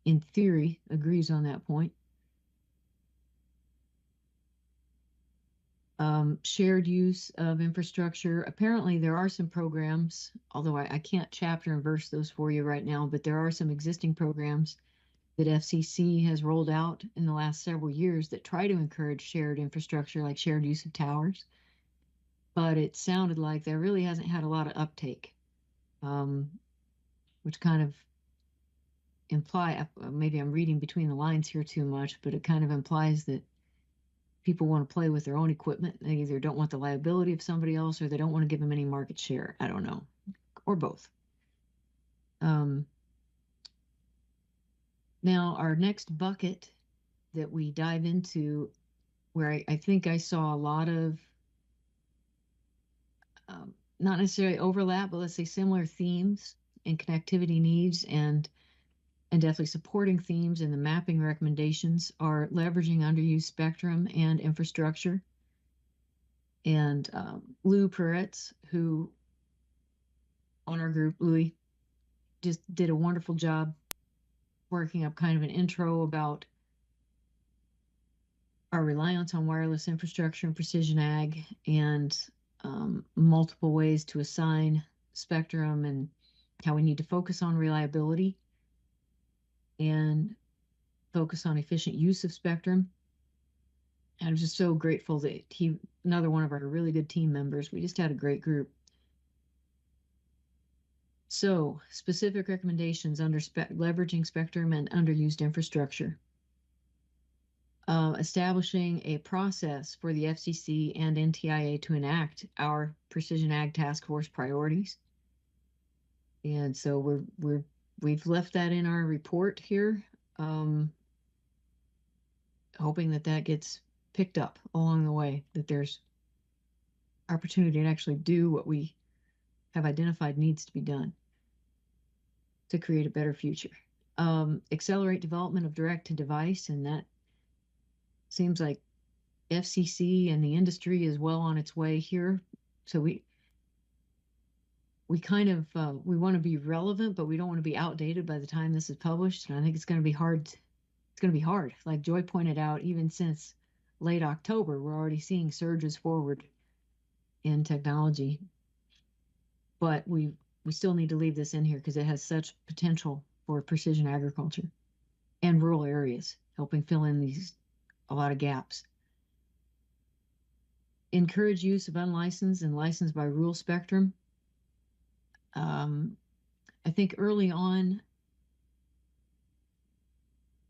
in theory agrees on that point. Shared use of infrastructure. Apparently there are some programs, although I can't chapter and verse those for you right now, but there are some existing programs that FCC has rolled out in the last several years that try to encourage shared infrastructure, like shared use of towers. But it sounded like there really hasn't had a lot of uptake, which kind of imply, maybe I'm reading between the lines here too much, but it kind of implies that people want to play with their own equipment. They either don't want the liability of somebody else or they don't want to give them any market share. I don't know, or both. Now, our next bucket that we dive into, where I think I saw a lot of, not necessarily overlap, but let's say similar themes and connectivity needs and definitely supporting themes in the mapping recommendations, are leveraging underused spectrum and infrastructure. And Lou Peretz, who on our group, Louis, just did a wonderful job working up kind of an intro about our reliance on wireless infrastructure and precision ag, and multiple ways to assign spectrum and how we need to focus on reliability and focus on efficient use of spectrum. And I'm just so grateful that another one of our really good team members, we just had a great group. So specific recommendations under leveraging spectrum and underused infrastructure. Establishing a process for the FCC and NTIA to enact our Precision Ag Task Force priorities. And so we've left that in our report here, hoping that gets picked up along the way, that there's opportunity to actually do what we have identified needs to be done to create a better future. Accelerate development of direct to device, and that seems like FCC and the industry is well on its way here. So we kind of we want to be relevant, but we don't want to be outdated by the time this is published. And I think it's going to be hard. It's going to be hard. Like Joy pointed out, even since late October, we're already seeing surges forward in technology. But we still need to leave this in here because it has such potential for precision agriculture and rural areas, helping fill in a lot of gaps. Encourage use of unlicensed and licensed by rule spectrum. I think early on,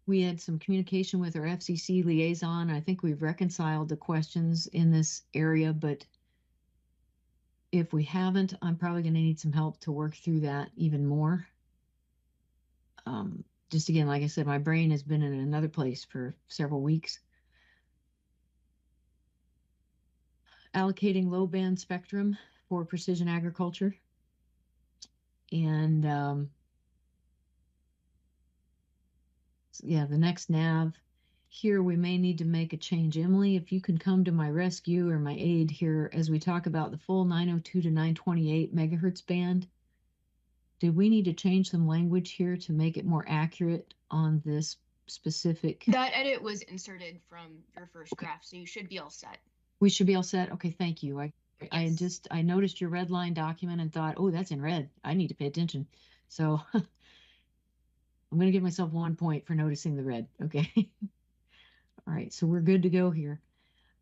we had some communication with our FCC liaison. I think we've reconciled the questions in this area, but if we haven't, I'm probably going to need some help to work through that even more. just again, like I said, my brain has been in another place for several weeks. Allocating low band spectrum for precision agriculture. And yeah, the next nav here, we may need to make a change. Emily, if you can come to my rescue or my aid here as we talk about the full 902 to 928 megahertz band. Do we need to change some language here to make it more accurate on this specific? That edit was inserted from your first draft, so you should be all set. We should be all set. Okay, thank you. I Yes. I noticed your red line document and thought, oh, that's in red. I need to pay attention. So I'm going to give myself 1 point for noticing the red. Okay. All right, so we're good to go here.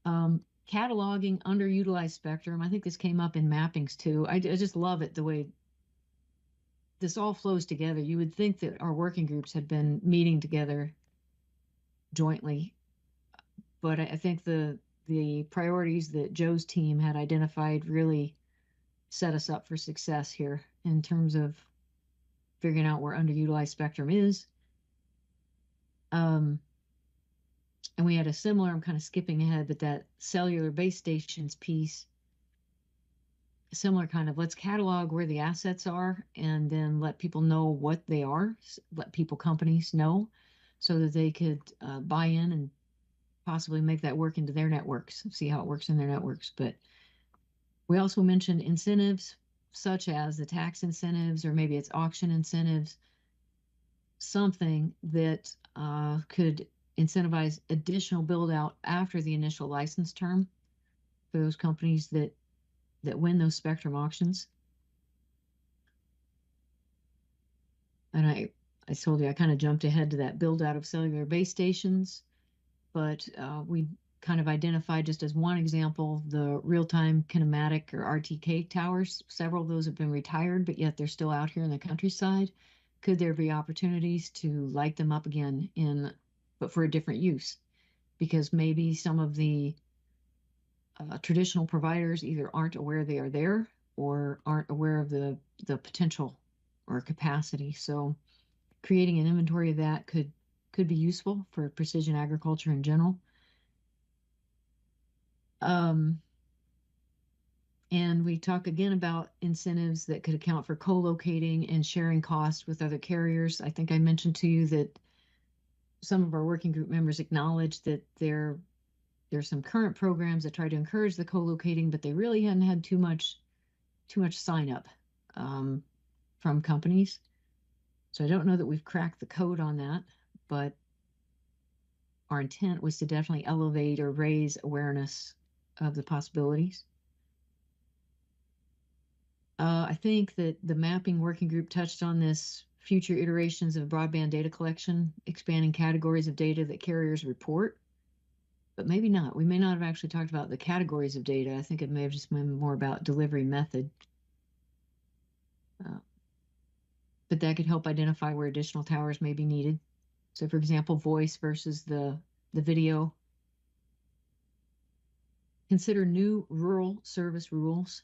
Cataloging underutilized spectrum. I think this came up in mappings too. I just love it the way this all flows together. You would think that our working groups had been meeting together jointly, but I think the priorities that Joe's team had identified really set us up for success here in terms of figuring out where underutilized spectrum is. And we had a similar, I'm kind of skipping ahead, but that cellular base stations piece, similar kind of, let's catalog where the assets are and then let people know what they are, let companies know so that they could buy in and possibly make that work into their networks, see how it works in their networks. But we also mentioned incentives such as the tax incentives, or maybe it's auction incentives, something that could incentivize additional build out after the initial license term for those companies that win those spectrum auctions. And I told you I kind of jumped ahead to that build out of cellular base stations, but we kind of identified, just as one example, the real-time kinematic or RTK towers. Several of those have been retired, but yet they're still out here in the countryside. Could there be opportunities to light them up again but for a different use? Because maybe some of the traditional providers either aren't aware they are there or aren't aware of the potential or capacity. So creating an inventory of that could be useful for precision agriculture in general. And we talk again about incentives that could account for co-locating and sharing costs with other carriers. I think I mentioned to you that some of our working group members acknowledged that there's some current programs that try to encourage the co-locating, but they really hadn't had too much sign up from companies. So I don't know that we've cracked the code on that, but our intent was to definitely elevate or raise awareness of the possibilities. I think that the mapping working group touched on this, future iterations of broadband data collection, expanding categories of data that carriers report, but maybe not. We may not have actually talked about the categories of data. I think it may have just been more about delivery method. But that could help identify where additional towers may be needed. So for example, voice versus the video. Consider new rural service rules.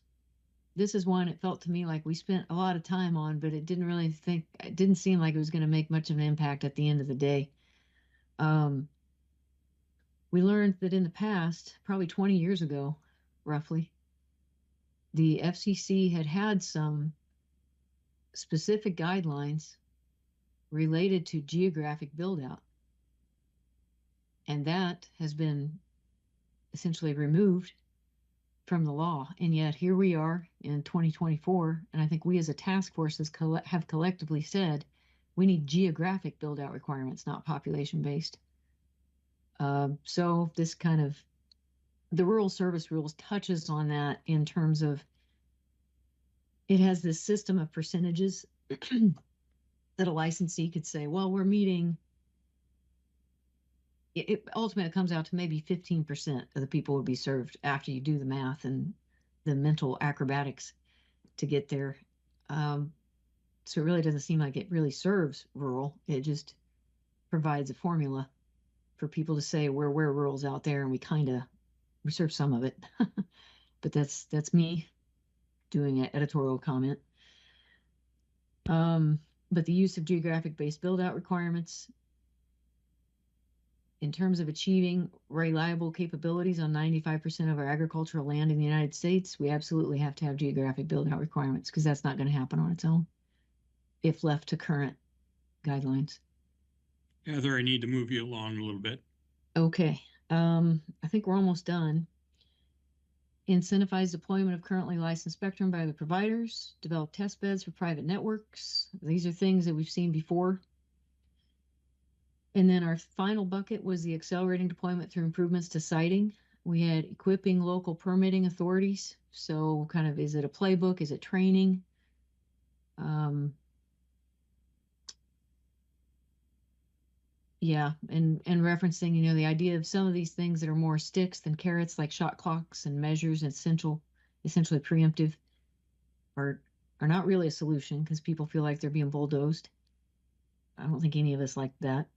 This is one it felt to me like we spent a lot of time on, but it didn't seem like it was going to make much of an impact at the end of the day. We learned that in the past, probably 20 years ago, roughly, the FCC had some specific guidelines related to geographic build out. And that has been essentially removed from the law. And yet here we are in 2024. And I think we as a task force have collectively said we need geographic build out requirements, not population based. So this kind of, the rural service rules touches on that in terms of, it has this system of percentages that a licensee could say, well, we're meeting, it ultimately comes out to maybe 15% of the people would be served after you do the math and the mental acrobatics to get there. So it really doesn't seem like it really serves rural. It just provides a formula for people to say we're rural's out there, and we serve some of it. But that's me doing an editorial comment. but the use of geographic-based build-out requirements in terms of achieving reliable capabilities on 95% of our agricultural land in the United States, we absolutely have to have geographic build-out requirements because that's not going to happen on its own if left to current guidelines. Heather, I need to move you along a little bit. Okay, I think we're almost done. Incentivize deployment of currently licensed spectrum by the providers, develop test beds for private networks. These are things that we've seen before. And then our final bucket was the accelerating deployment through improvements to siting. We had equipping local permitting authorities. So kind of, is it a playbook? Is it training? Yeah, and referencing, you know, the idea of some of these things that are more sticks than carrots, like shot clocks and measures, essentially preemptive, are not really a solution because people feel like they're being bulldozed. I don't think any of us like that.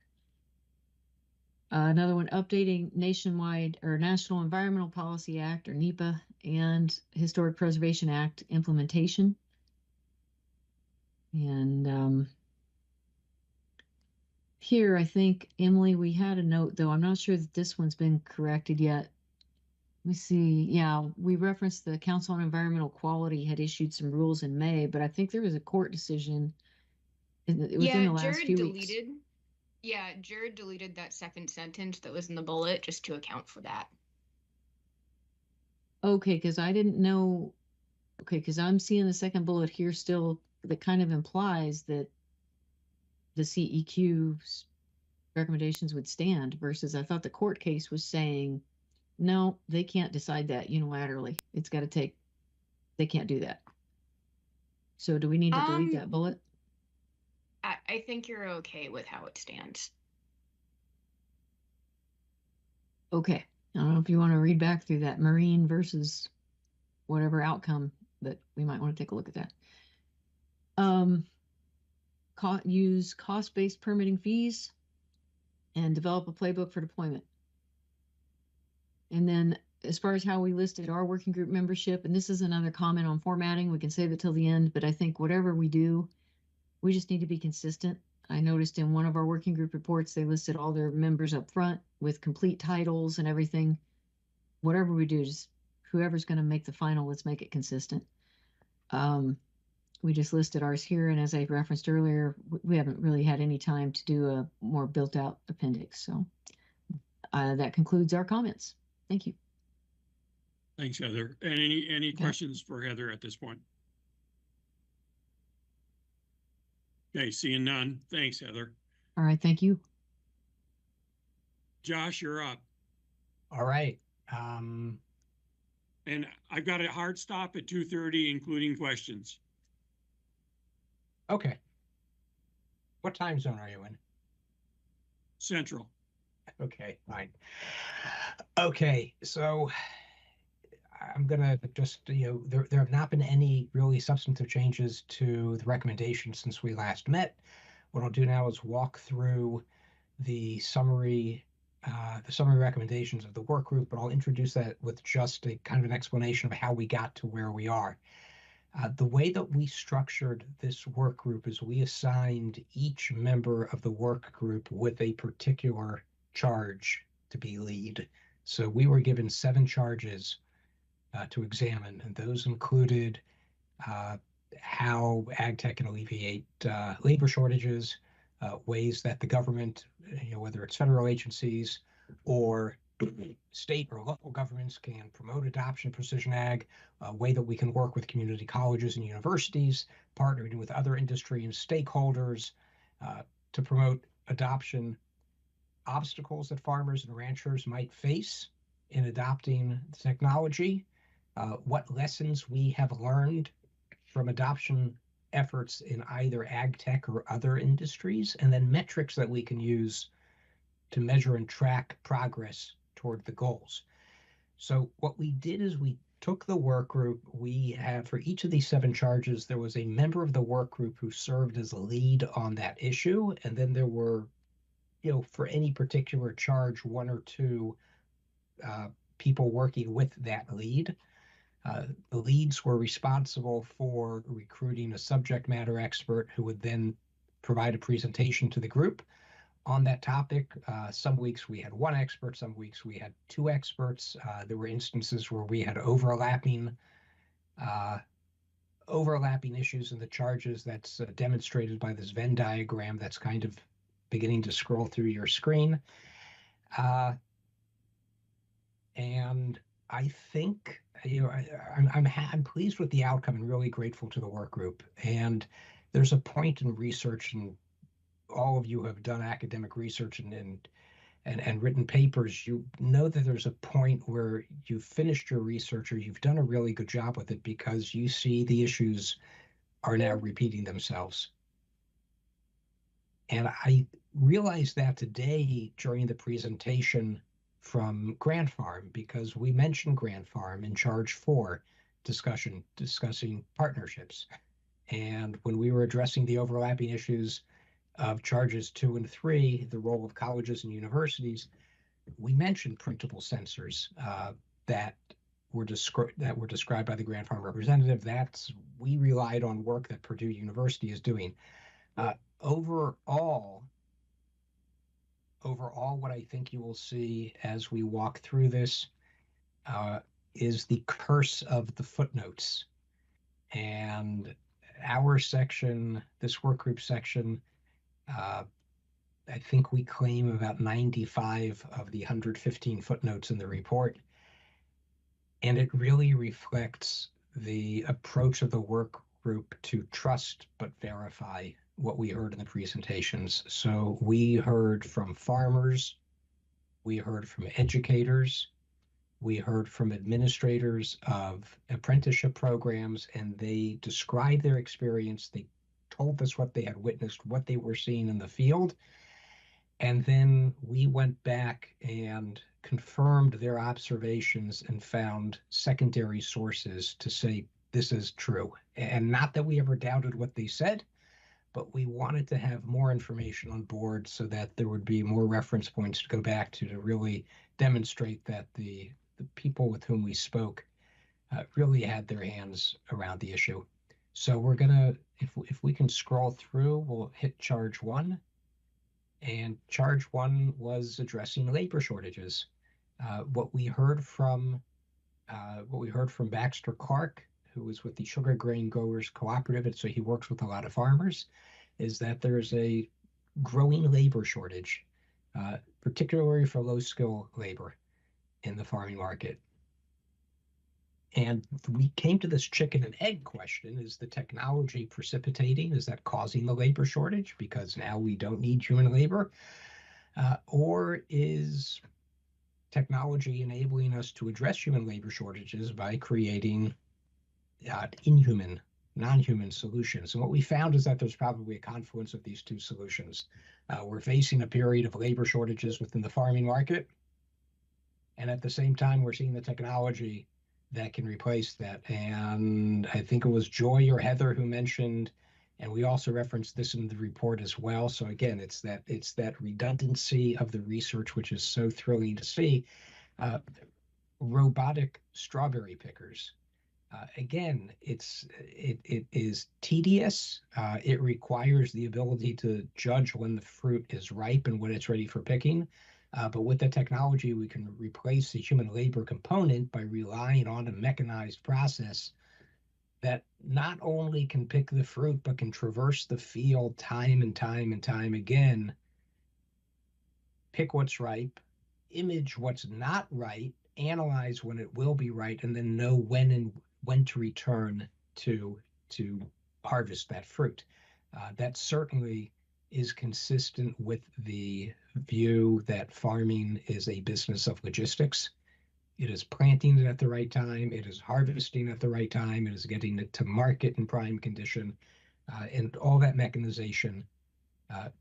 Another one, updating nationwide or National Environmental Policy Act or NEPA and Historic Preservation Act implementation. And here, I think, Emily, we had a note, though I'm not sure that this one's been corrected yet. Let me see. Yeah, we referenced the Council on Environmental Quality had issued some rules in May, but I think there was a court decision within the last few weeks. Yeah, Jared deleted that second sentence that was in the bullet just to account for that. Okay, because I didn't know. Okay, because I'm seeing the second bullet here still that kind of implies that the CEQ's recommendations would stand versus I thought the court case was saying, no, they can't decide that unilaterally. It's got to take, they can't do that. So do we need to delete that bullet? I think you're okay with how it stands. Okay. I don't know if you want to read back through that marine versus whatever outcome, but we might want to take a look at that. Use cost-based permitting fees and develop a playbook for deployment. And then as far as how we listed our working group membership, and this is another comment on formatting, we can save it till the end, but I think whatever we do, we just need to be consistent. I noticed in one of our working group reports, they listed all their members up front with complete titles and everything. Whatever we do, just whoever's going to make the final, let's make it consistent. We just listed ours here, and as I referenced earlier, we haven't really had any time to do a more built-out appendix. So that concludes our comments. Thank you. Thanks, Heather. And any questions for Heather at this point? Okay, seeing none. Thanks, Heather. All right, thank you. Josh, you're up. All right. And I've got a hard stop at 2:30, including questions. Okay. What time zone are you in? Central. Okay, fine. Okay, so I'm gonna just, there have not been any really substantive changes to the recommendations since we last met. What I'll do now is walk through the summary recommendations of the work group, but I'll introduce that with just a kind of an explanation of how we got to where we are. The way that we structured this work group is we assigned each member of the work group with a particular charge to be lead. So we were given 7 charges to examine, and those included how ag tech can alleviate labor shortages, ways that the government, whether it's federal agencies or state or local governments, can promote adoption of precision ag, a way that we can work with community colleges and universities, partnering with other industry and stakeholders to promote adoption, obstacles that farmers and ranchers might face in adopting technology, what lessons we have learned from adoption efforts in either ag tech or other industries, and then metrics that we can use to measure and track progress toward the goals. So what we did is we took the work group. We have, for each of these 7 charges, there was a member of the work group who served as a lead on that issue. And then there were, for any particular charge, 1 or 2 people working with that lead. The leads were responsible for recruiting a subject matter expert who would then provide a presentation to the group on that topic. Some weeks we had one expert, some weeks we had two experts. There were instances where we had overlapping issues in the charges. That's demonstrated by this Venn diagram that's kind of beginning to scroll through your screen. And I think, I'm pleased with the outcome and really grateful to the work group. And there's a point in research, and all of you have done academic research and written papers, you know that there's a point where you've finished your research or you've done a really good job with it because you see the issues are now repeating themselves. And I realized that today during the presentation from Grant Farm, because we mentioned Grant Farm in charge 4 discussing partnerships. And when we were addressing the overlapping issues of charges 2 and 3, the role of colleges and universities, we mentioned printable sensors that were described by the Grant Farm representative. We relied on work that Purdue University is doing. Overall, what I think you will see as we walk through this is the curse of the footnotes. And our section, this work group section, I think we claim about 95 of the 115 footnotes in the report. And it really reflects the approach of the work group to trust but verify what we heard in the presentations. So we heard from farmers, we heard from educators, we heard from administrators of apprenticeship programs, and they described their experience. They told us what they had witnessed, what they were seeing in the field. And then we went back and confirmed their observations and found secondary sources to say this is true. And not that we ever doubted what they said, but we wanted to have more information on board so that there would be more reference points to go back to really demonstrate that the people with whom we spoke really had their hands around the issue. So we're gonna, if we can scroll through, we'll hit charge 1. And charge 1 was addressing labor shortages. What we heard from Baxter Clark, who was with the Sugar Grain Growers Cooperative, and so he works with a lot of farmers, is that there's a growing labor shortage, particularly for low-skill labor in the farming market. And we came to this chicken and egg question. Is the technology precipitating? Is that causing the labor shortage because now we don't need human labor? Or is technology enabling us to address human labor shortages by creating inhuman, non-human solutions? And what we found is that there's probably a confluence of these two solutions. We're facing a period of labor shortages within the farming market. And at the same time, we're seeing the technology that can replace that. And I think it was Joy or Heather who mentioned, and we also referenced this in the report as well. So again, it's that redundancy of the research, which is so thrilling to see. Robotic strawberry pickers. Again, it is tedious. It requires the ability to judge when the fruit is ripe and when it's ready for picking. But with the technology, we can replace the human labor component by relying on a mechanized process that not only can pick the fruit, but can traverse the field time and time and time again, pick what's ripe, image what's not right, analyze when it will be right, and then know when to return to harvest that fruit. That certainly is consistent with the view that farming is a business of logistics. It is planting it at the right time, it is harvesting at the right time, it is getting it to market in prime condition, and all that mechanization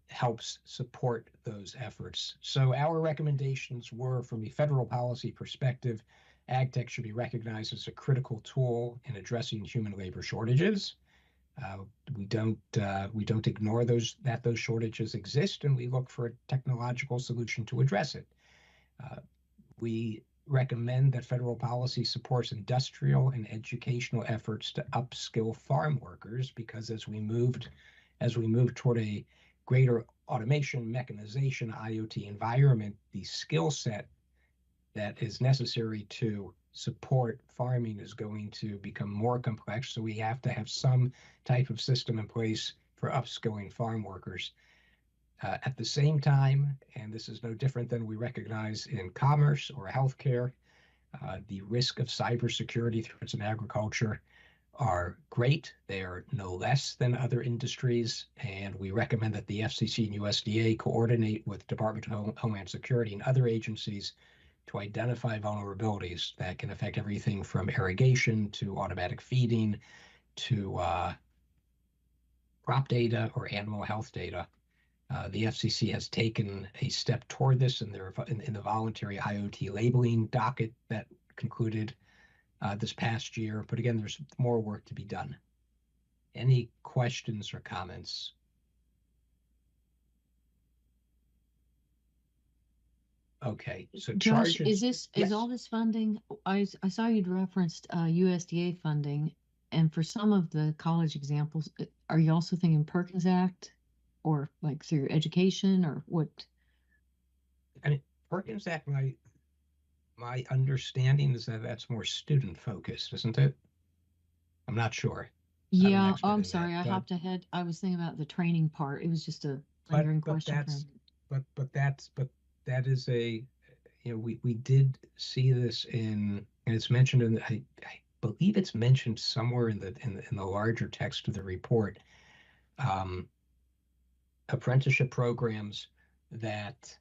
helps support those efforts. So our recommendations were, from a federal policy perspective, AgTech should be recognized as a critical tool in addressing human labor shortages. We don't ignore those shortages exist, and we look for a technological solution to address it. We recommend that federal policy supports industrial and educational efforts to upskill farm workers, because as we moved as we move toward a greater automation, mechanization, IoT environment, the skill set that is necessary to support farming is going to become more complex. So we have to have some type of system in place for upskilling farm workers. At the same time, and this is no different than we recognize in commerce or healthcare, the risk of cybersecurity threats in agriculture are great. They are no less than other industries, and we recommend that the FCC and USDA coordinate with Department of Homeland Security and other agencies to identify vulnerabilities that can affect everything from irrigation to automatic feeding to crop data or animal health data. The FCC has taken a step toward this in the voluntary IoT labeling docket that concluded this past year. But again, there's more work to be done. Any questions or comments? Okay, so Josh, charges. is all this funding? I saw you'd referenced USDA funding, and for some of the college examples, are you also thinking Perkins Act, or like through education, or what? I mean, Perkins Act, my understanding is that that's more student focused, isn't it? I'm not sure. Yeah, I'm sorry, I hopped ahead. I was thinking about the training part. It was just a lingering question. But that is a, we did see this in, and it's mentioned in, I believe it's mentioned somewhere in the larger text of the report. Apprenticeship programs that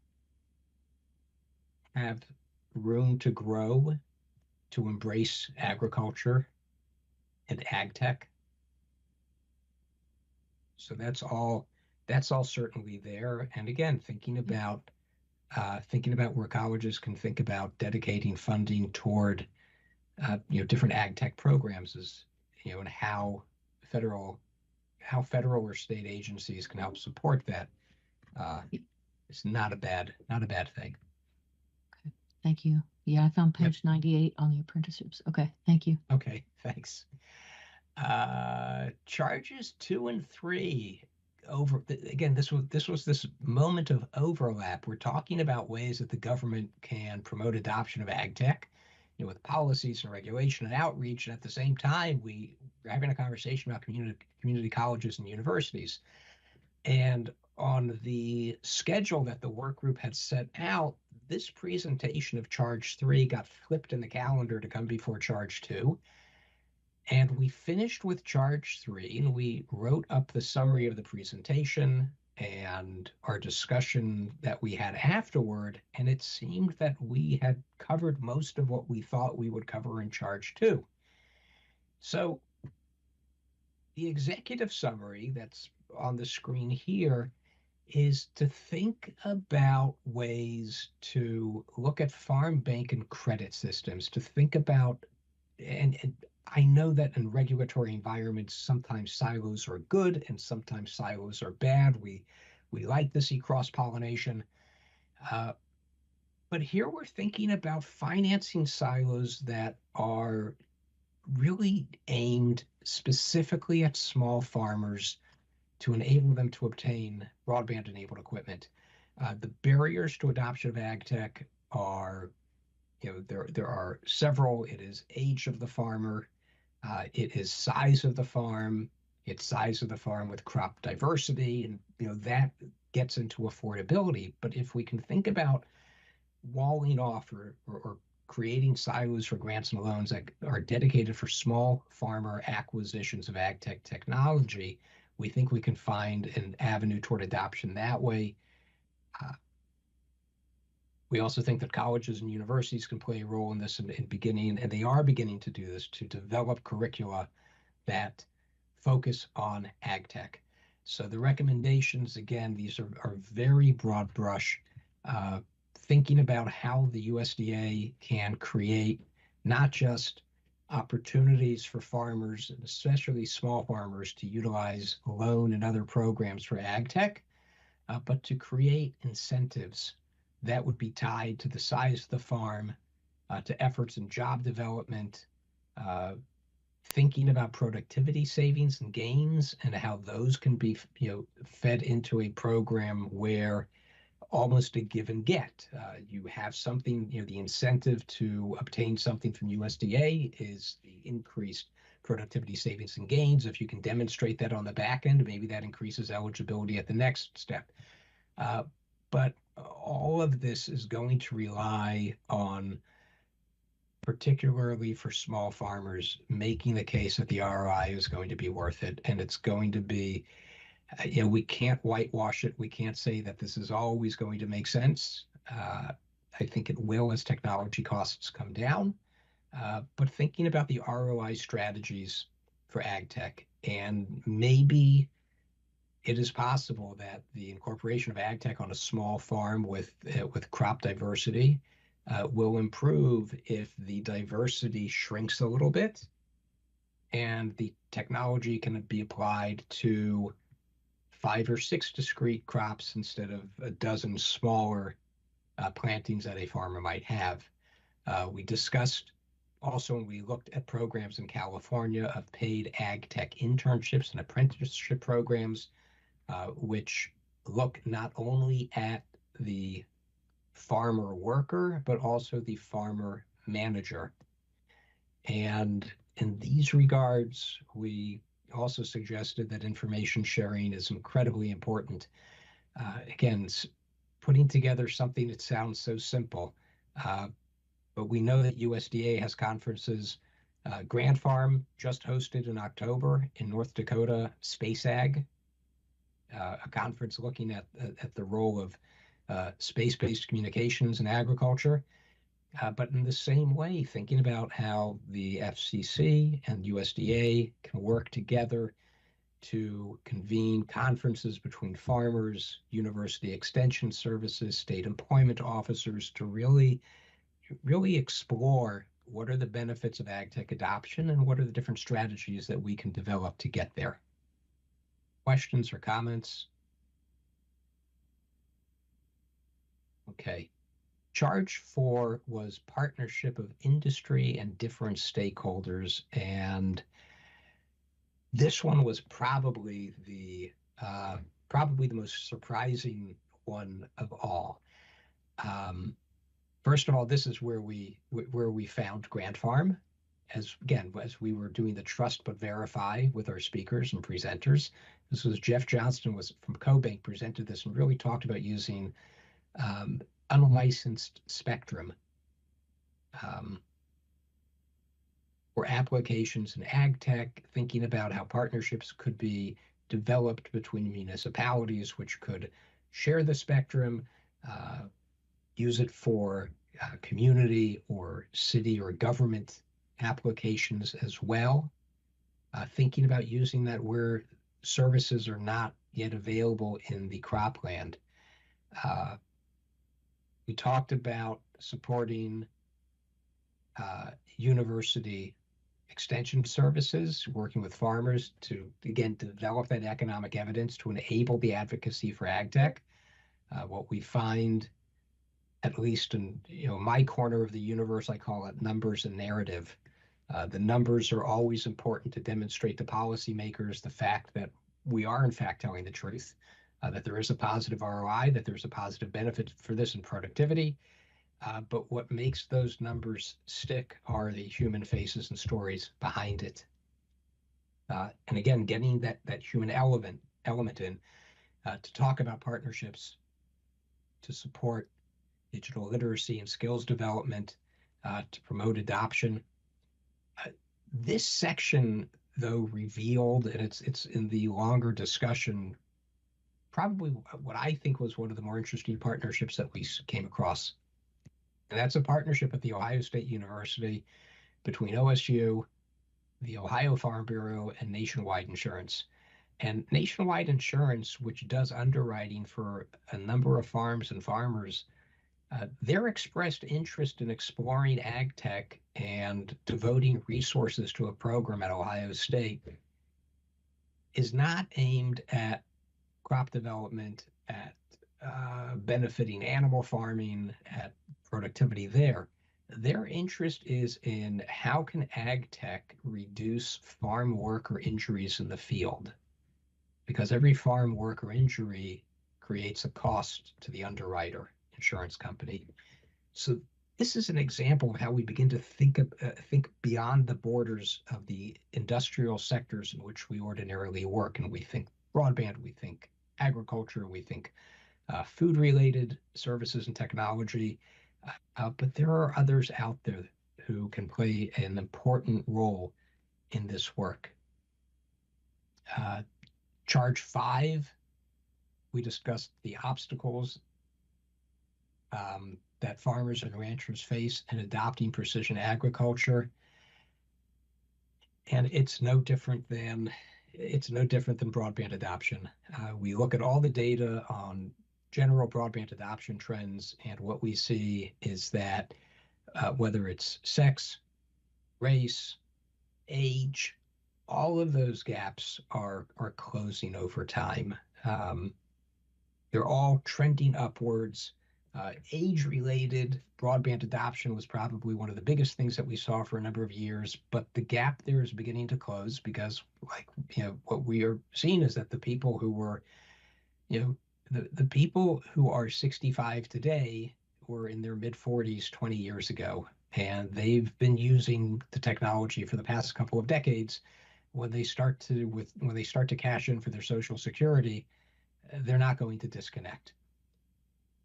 have room to grow, to embrace agriculture and ag tech. So that's all certainly there. And again, thinking about where colleges can think about dedicating funding toward different ag tech programs is, and how federal or state agencies can help support that. It's not a bad thing. Okay, thank you. Yeah, I found page 98 on the apprenticeships. Okay, thank you. Okay, thanks. Charges 2 and 3. Again, this was this moment of overlap. We're talking about ways that the government can promote adoption of ag tech, with policies and regulation and outreach, and at the same time we're having a conversation about community colleges and universities. And on the schedule that the work group had set out, this presentation of charge 3 got flipped in the calendar to come before charge 2. And we finished with charge 3, and we wrote up the summary of the presentation and our discussion that we had afterward. And it seemed that we had covered most of what we thought we would cover in charge 2. So the executive summary that's on the screen here is to think about ways to look at farm bank and credit systems, to think about, and I know that in regulatory environments, sometimes silos are good and sometimes silos are bad. We like to see cross-pollination. But here we're thinking about financing silos that are really aimed specifically at small farmers to enable them to obtain broadband-enabled equipment. The barriers to adoption of ag tech are, there are several. It is age of the farmer. It is size of the farm. It's size of the farm with crop diversity, and that gets into affordability. But if we can think about walling off or creating silos for grants and loans that are dedicated for small farmer acquisitions of ag tech technology, we think we can find an avenue toward adoption that way. We also think that colleges and universities can play a role in this in beginning, and they are beginning to do this, to develop curricula that focus on ag tech. So the recommendations, again, these are very broad brush, thinking about how the USDA can create not just opportunities for farmers, and especially small farmers, to utilize loan and other programs for ag tech, but to create incentives that would be tied to the size of the farm, to efforts in job development, thinking about productivity savings and gains and how those can be, fed into a program where almost a give and get. You have something, the incentive to obtain something from USDA is the increased productivity savings and gains. If you can demonstrate that on the back end, maybe that increases eligibility at the next step. But all of this is going to rely on, particularly for small farmers, making the case that the ROI is going to be worth it. And it's going to be, we can't whitewash it. We can't say that this is always going to make sense. I think it will as technology costs come down. But thinking about the ROI strategies for ag tech, and maybe it is possible that the incorporation of ag tech on a small farm with crop diversity will improve if the diversity shrinks a little bit and the technology can be applied to 5 or 6 discrete crops instead of a dozen smaller plantings that a farmer might have. We discussed also when we looked at programs in California of paid ag tech internships and apprenticeship programs, which look not only at the farmer worker, but also the farmer manager. And in these regards, we also suggested that information sharing is incredibly important. Again, putting together something that sounds so simple, but we know that USDA has conferences. Grant Farm just hosted in October in North Dakota Space Ag, a conference looking at the role of space-based communications in agriculture. But in the same way, thinking about how the FCC and USDA can work together to convene conferences between farmers, university extension services, state employment officers to really explore what are the benefits of ag tech adoption and what are the different strategies that we can develop to get there. Questions or comments? Okay. Charge 4 was partnership of industry and different stakeholders, and this one was probably the most surprising one of all. First of all, this is where we found Grant Farm, as we were doing the Trust But Verify with our speakers and presenters. This was Jeff Johnston from CoBank presented this and really talked about using unlicensed spectrum for applications in ag tech, thinking about how partnerships could be developed between municipalities, which could share the spectrum, use it for community or city or government applications as well. Thinking about using that where services are not yet available in the cropland. We talked about supporting university extension services, working with farmers to, again, develop that economic evidence to enable the advocacy for ag tech. What we find, at least in my corner of the universe, I call it numbers and narrative. The numbers are always important to demonstrate to policymakers the fact that we are in fact telling the truth, that there is a positive ROI, that there's a positive benefit for this in productivity. But what makes those numbers stick are the human faces and stories behind it. And again, getting that human element in to talk about partnerships to support digital literacy and skills development, to promote adoption. This section, though, revealed, and it's in the longer discussion, probably what I think was one of the more interesting partnerships that we came across. And that's a partnership at the Ohio State University between OSU, the Ohio Farm Bureau, and Nationwide Insurance. And Nationwide Insurance, which does underwriting for a number of farms and farmers, their expressed interest in exploring ag tech and devoting resources to a program at Ohio State is not aimed at crop development, at benefiting animal farming, at productivity there. Their interest is in how can ag tech reduce farm worker injuries in the field? Because every farm worker injury creates a cost to the underwriter, insurance company. So this is an example of how we begin to think beyond the borders of the industrial sectors in which we ordinarily work. And we think broadband, we think agriculture, we think food-related services and technology. But there are others out there who can play an important role in this work. Charge 5, we discussed the obstacles that farmers and ranchers face in adopting precision agriculture. And it's no different than broadband adoption. We look at all the data on general broadband adoption trends, and what we see is that whether it's sex, race, age, all of those gaps are closing over time. They're all trending upwards. Age-related broadband adoption was probably one of the biggest things that we saw for a number of years, but the gap there is beginning to close because, what we are seeing is that the people who were, the people who are 65 today were in their mid-40s 20 years ago, and they've been using the technology for the past couple of decades. When they start to cash in for their Social Security, they're not going to disconnect.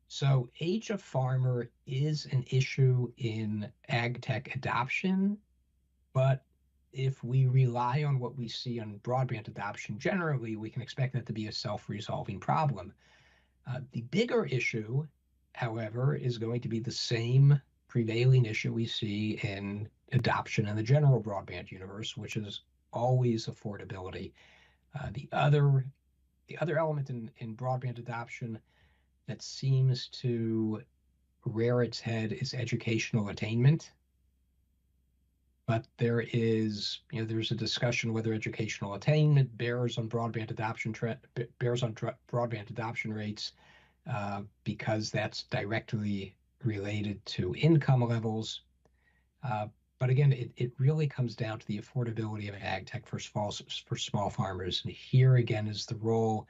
So age of farmer is an issue in ag tech adoption, but if we rely on what we see on broadband adoption generally, we can expect that to be a self-resolving problem. The bigger issue, however, is going to be the same prevailing issue we see in adoption in the general broadband universe, which is always affordability. The other element in broadband adoption that seems to rear its head is educational attainment. But there's a discussion whether educational attainment bears on broadband adoption rates because that's directly related to income levels. But again, it really comes down to the affordability of ag tech for small farmers. And here again is the role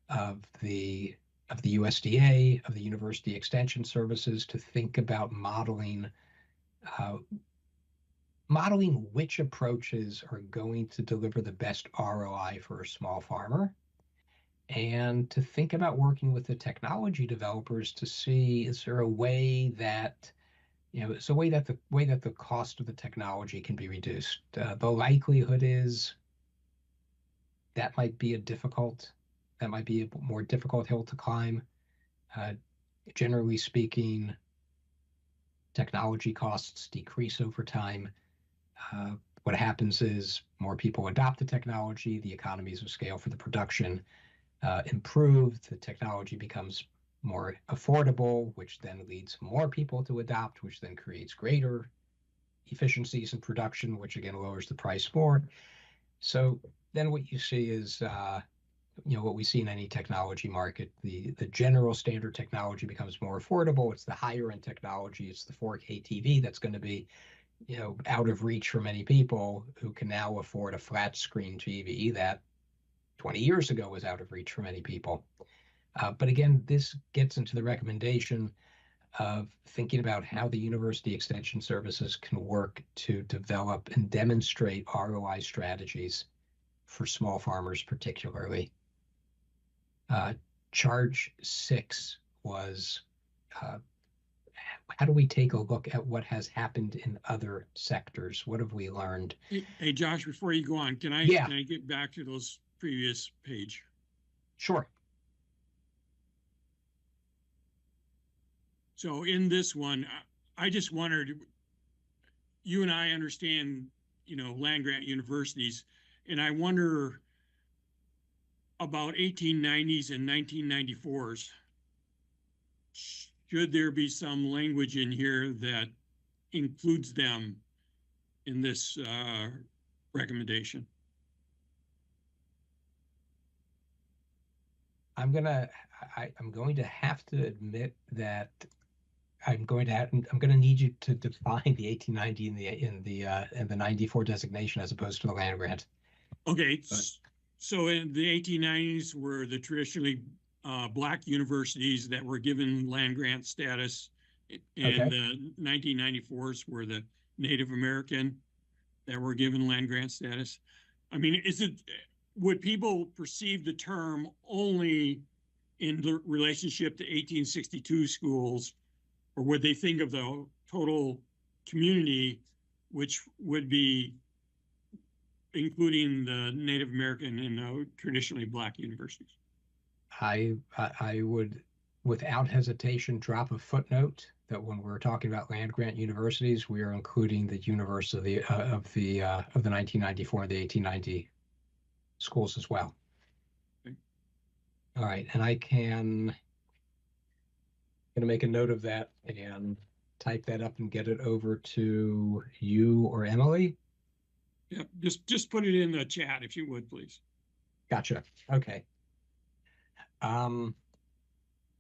of the USDA, of the University Extension Services, to think about modeling which approaches are going to deliver the best ROI for a small farmer, and to think about working with the technology developers to see, is there a way that the cost of the technology can be reduced. The likelihood is that might be a more difficult hill to climb. Generally speaking, technology costs decrease over time. What happens is more people adopt the technology, the economies of scale for the production improve, the technology becomes more affordable, which then leads more people to adopt, which then creates greater efficiencies in production, which again lowers the price more. So then what you see is, what we see in any technology market, the general standard technology becomes more affordable. It's the higher end technology. It's the 4K TV that's going to be, out of reach for many people who can now afford a flat screen TV that 20 years ago was out of reach for many people. But again, this gets into the recommendation of thinking about how the University Extension Services can work to develop and demonstrate ROI strategies for small farmers particularly. Charge 6 was how do we take a look at what has happened in other sectors? What have we learned? Hey, Josh, before you go on, can I get back to those previous page? Sure. So in this one, I just wondered, you and I understand, land grant universities, and I wonder about 1890s and 1994s. Should there be some language in here that includes them in this recommendation? I'm going to have to admit that I'm going to need you to define the 1890 and the 94 designation as opposed to the land grant. Okay, so in the 1890s were the traditionally Black universities that were given land grant status, and the 1994s were the Native American that were given land grant status. I mean, would people perceive the term only in the relationship to 1862 schools, or would they think of the total community, which would be including the Native American and traditionally Black universities? I would, without hesitation, drop a footnote that when we're talking about land grant universities, we are including the universe of the 1994 and the 1890 schools as well. Okay. All right, and I can gonna make a note of that and type that up and get it over to you or Emily. Yeah, just put it in the chat if you would, please. Gotcha. Okay.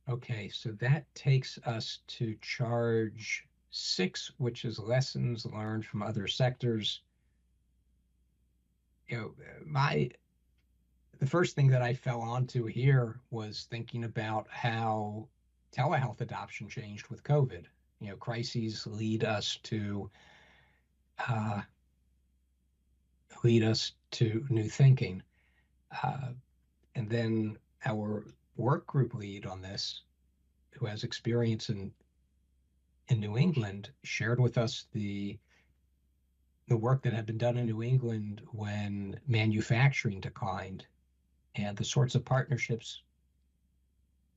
Okay, so that takes us to charge 6, which is lessons learned from other sectors. You know, the first thing that I fell onto here was thinking about how telehealth adoption changed with COVID. You know, crises lead us to new thinking. And then our work group lead on this, who has experience in New England, shared with us the work that had been done in New England when manufacturing declined, and the sorts of partnerships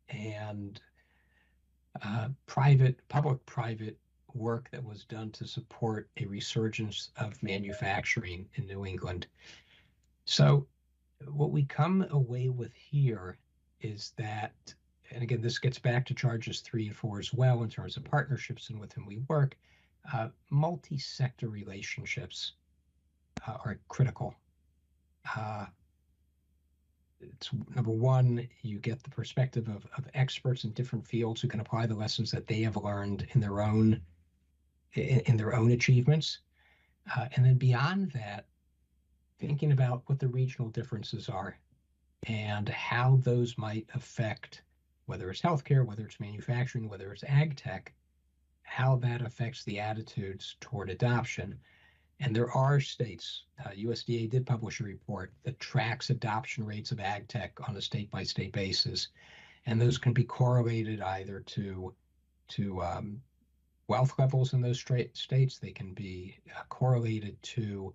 and public-private work that was done to support a resurgence of manufacturing in New England. So what we come away with here is that, and again, this gets back to charges 3 and 4 as well in terms of partnerships and with whom we work, multi-sector relationships are critical. It's number one, you get the perspective of experts in different fields who can apply the lessons that they have learned in their own achievements. And then beyond that, thinking about what the regional differences are and how those might affect, whether it's healthcare, whether it's manufacturing, whether it's ag tech, how that affects the attitudes toward adoption. And there are states, USDA did publish a report that tracks adoption rates of ag tech on a state-by-state basis. And those can be correlated either to wealth levels in those states. They can be correlated to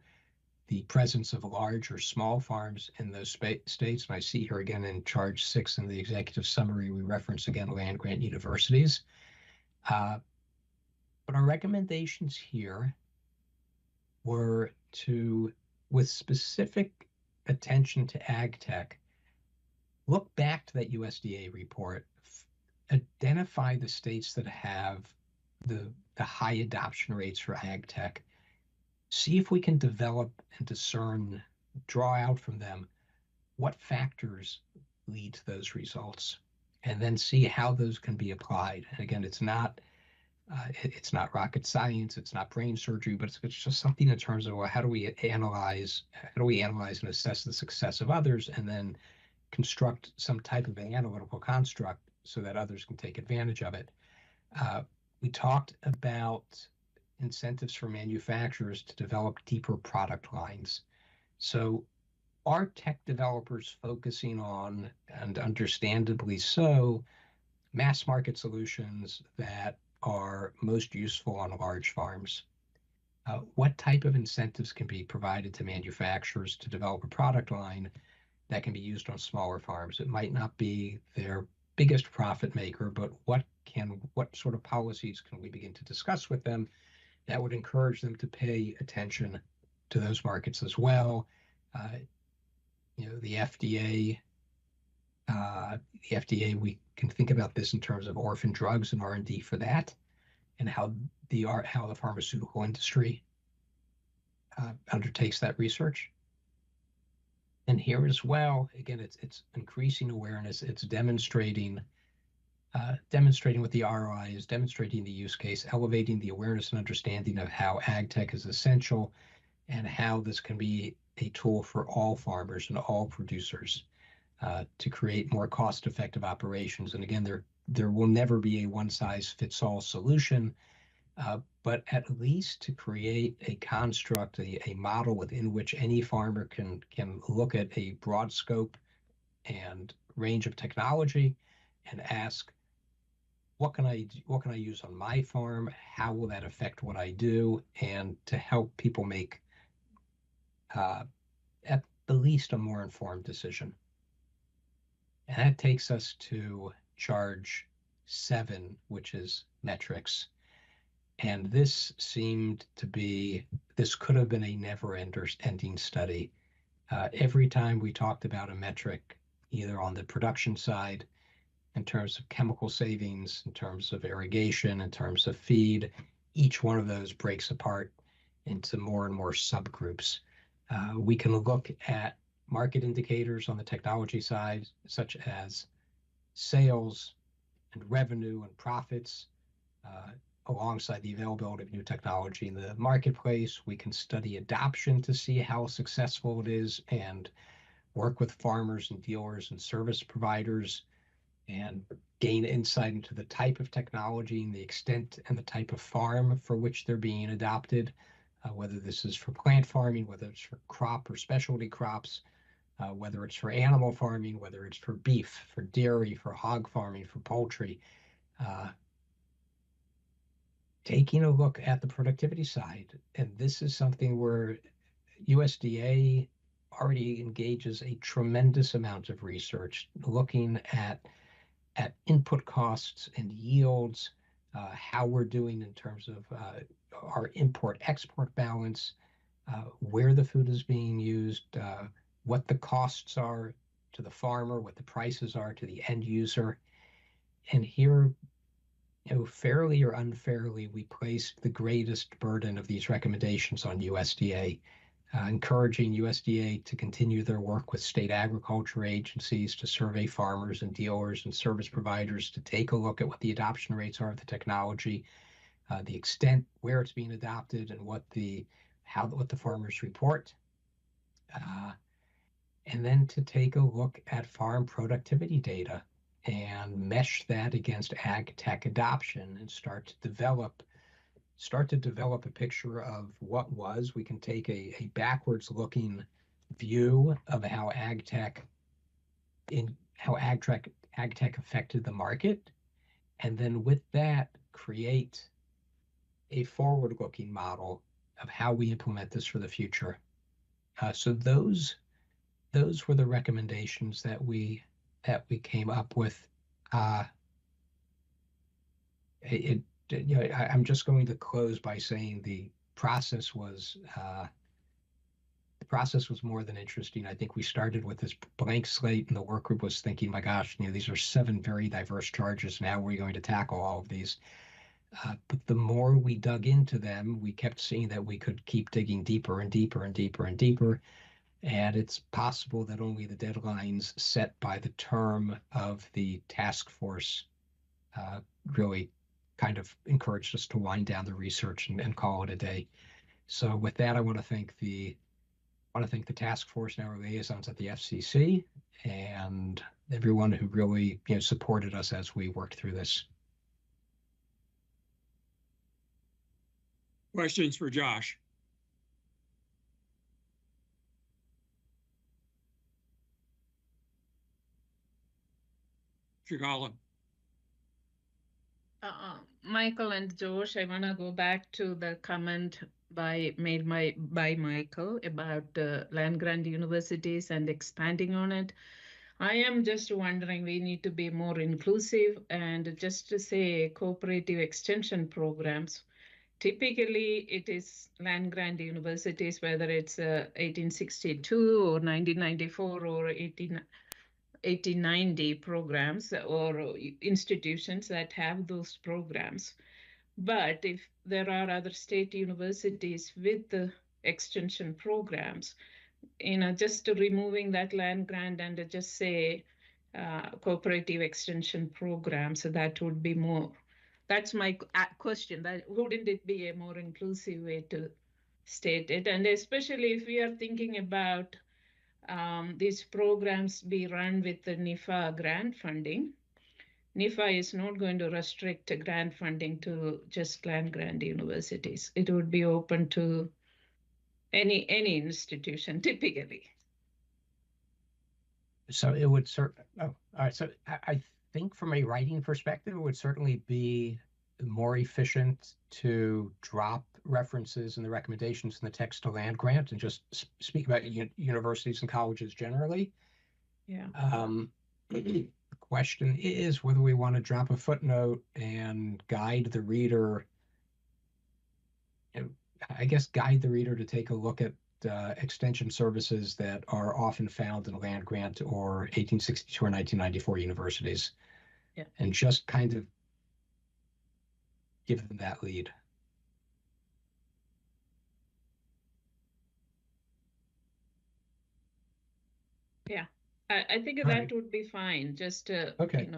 the presence of large or small farms in those states. And I see here again in charge 6 in the executive summary, we reference again land grant universities. But our recommendations here were to, with specific attention to ag tech, look back to that USDA report, identify the states that have the high adoption rates for ag tech, see if we can develop and discern, draw out from them what factors lead to those results, and then see how those can be applied. And again, it's not rocket science, it's not brain surgery, but it's just something in terms of, well, how do we analyze and assess the success of others, and then construct some type of an analytical construct so that others can take advantage of it. We talked about incentives for manufacturers to develop deeper product lines. So are tech developers focusing on, and understandably so, mass market solutions that are most useful on large farms? What type of incentives can be provided to manufacturers to develop a product line that can be used on smaller farms? It might not be their biggest profit maker, but what sort of policies can we begin to discuss with them that would encourage them to pay attention to those markets as well? The FDA, we can think about this in terms of orphan drugs and R&D for that, and how the pharmaceutical industry undertakes that research. And here as well, again, it's increasing awareness. It's demonstrating demonstrating what the ROI is, demonstrating the use case, elevating the awareness and understanding of how ag tech is essential and how this can be a tool for all farmers and all producers to create more cost-effective operations. And again, there will never be a one-size-fits-all solution, but at least to create a construct, a model within which any farmer can look at a broad scope and range of technology and ask, what can I use on my farm? How will that affect what I do? And to help people make at the least a more informed decision. And that takes us to charge 7, which is metrics. And this could have been a never-ending study. Every time we talked about a metric, either on the production side, in terms of chemical savings, in terms of irrigation, in terms of feed, each one of those breaks apart into more and more subgroups. We can look at market indicators on the technology side, such as sales and revenue and profits, alongside the availability of new technology in the marketplace. We can study adoption to see how successful it is and work with farmers and dealers and service providers and gain insight into the type of technology and the extent and the type of farm for which they're being adopted, whether this is for plant farming, whether it's for crop or specialty crops, whether it's for animal farming, whether it's for beef, for dairy, for hog farming, for poultry. Taking a look at the productivity side, and this is something where USDA already engages a tremendous amount of research, looking at input costs and yields, how we're doing in terms of our import-export balance, where the food is being used, what the costs are to the farmer, what the prices are to the end user. And here, fairly or unfairly, we place the greatest burden of these recommendations on USDA, encouraging USDA to continue their work with state agriculture agencies to survey farmers and dealers and service providers to take a look at what the adoption rates are of the technology, the extent where it's being adopted, and what the farmers report. And then to take a look at farm productivity data and mesh that against ag tech adoption and start to develop a picture of what was. We can take a backwards looking view of how ag tech affected the market, and then with that create a forward looking model of how we implement this for the future. So those were the recommendations that we came up with. I'm just going to close by saying the process was more than interesting. I think we started with this blank slate, and the work group was thinking, my gosh, these are 7 very diverse charges, and how are we going to tackle all of these? But the more we dug into them, we kept seeing that we could keep digging deeper and deeper and deeper and deeper. And it's possible that only the deadlines set by the term of the task force really kind of encouraged us to wind down the research and call it a day. So with that, I want to thank the task force and our liaisons at the FCC and everyone who really supported us as we worked through this. Questions for Josh? Shigala. Michael and Josh, I want to go back to the comment by Michael about land-grant universities and expanding on it. I am just wondering, we need to be more inclusive, and just to say cooperative extension programs. Typically, it is land-grant universities, whether it's 1862 or 1994 or 1890 programs or institutions that have those programs. But if there are other state universities with the extension programs, just removing that land grant and just say cooperative extension program. So that would be more, that's my question, that wouldn't it be a more inclusive way to state it? And especially if we are thinking about these programs be run with the NIFA grant funding. NIFA is not going to restrict grant funding to just land-grant universities. It would be open to any institution typically. So it would all right. So I think from a writing perspective, it would certainly be more efficient to drop references in the recommendations in the text to land grant and just speak about universities and colleges generally. Yeah. The question is whether we want to drop a footnote and guide the reader, I guess guide the reader to take a look at extension services that are often found in land grant or 1862 or 1994 universities. Yeah. And just kind of give them that lead. Yeah, I think All that right. would be fine. Just Okay.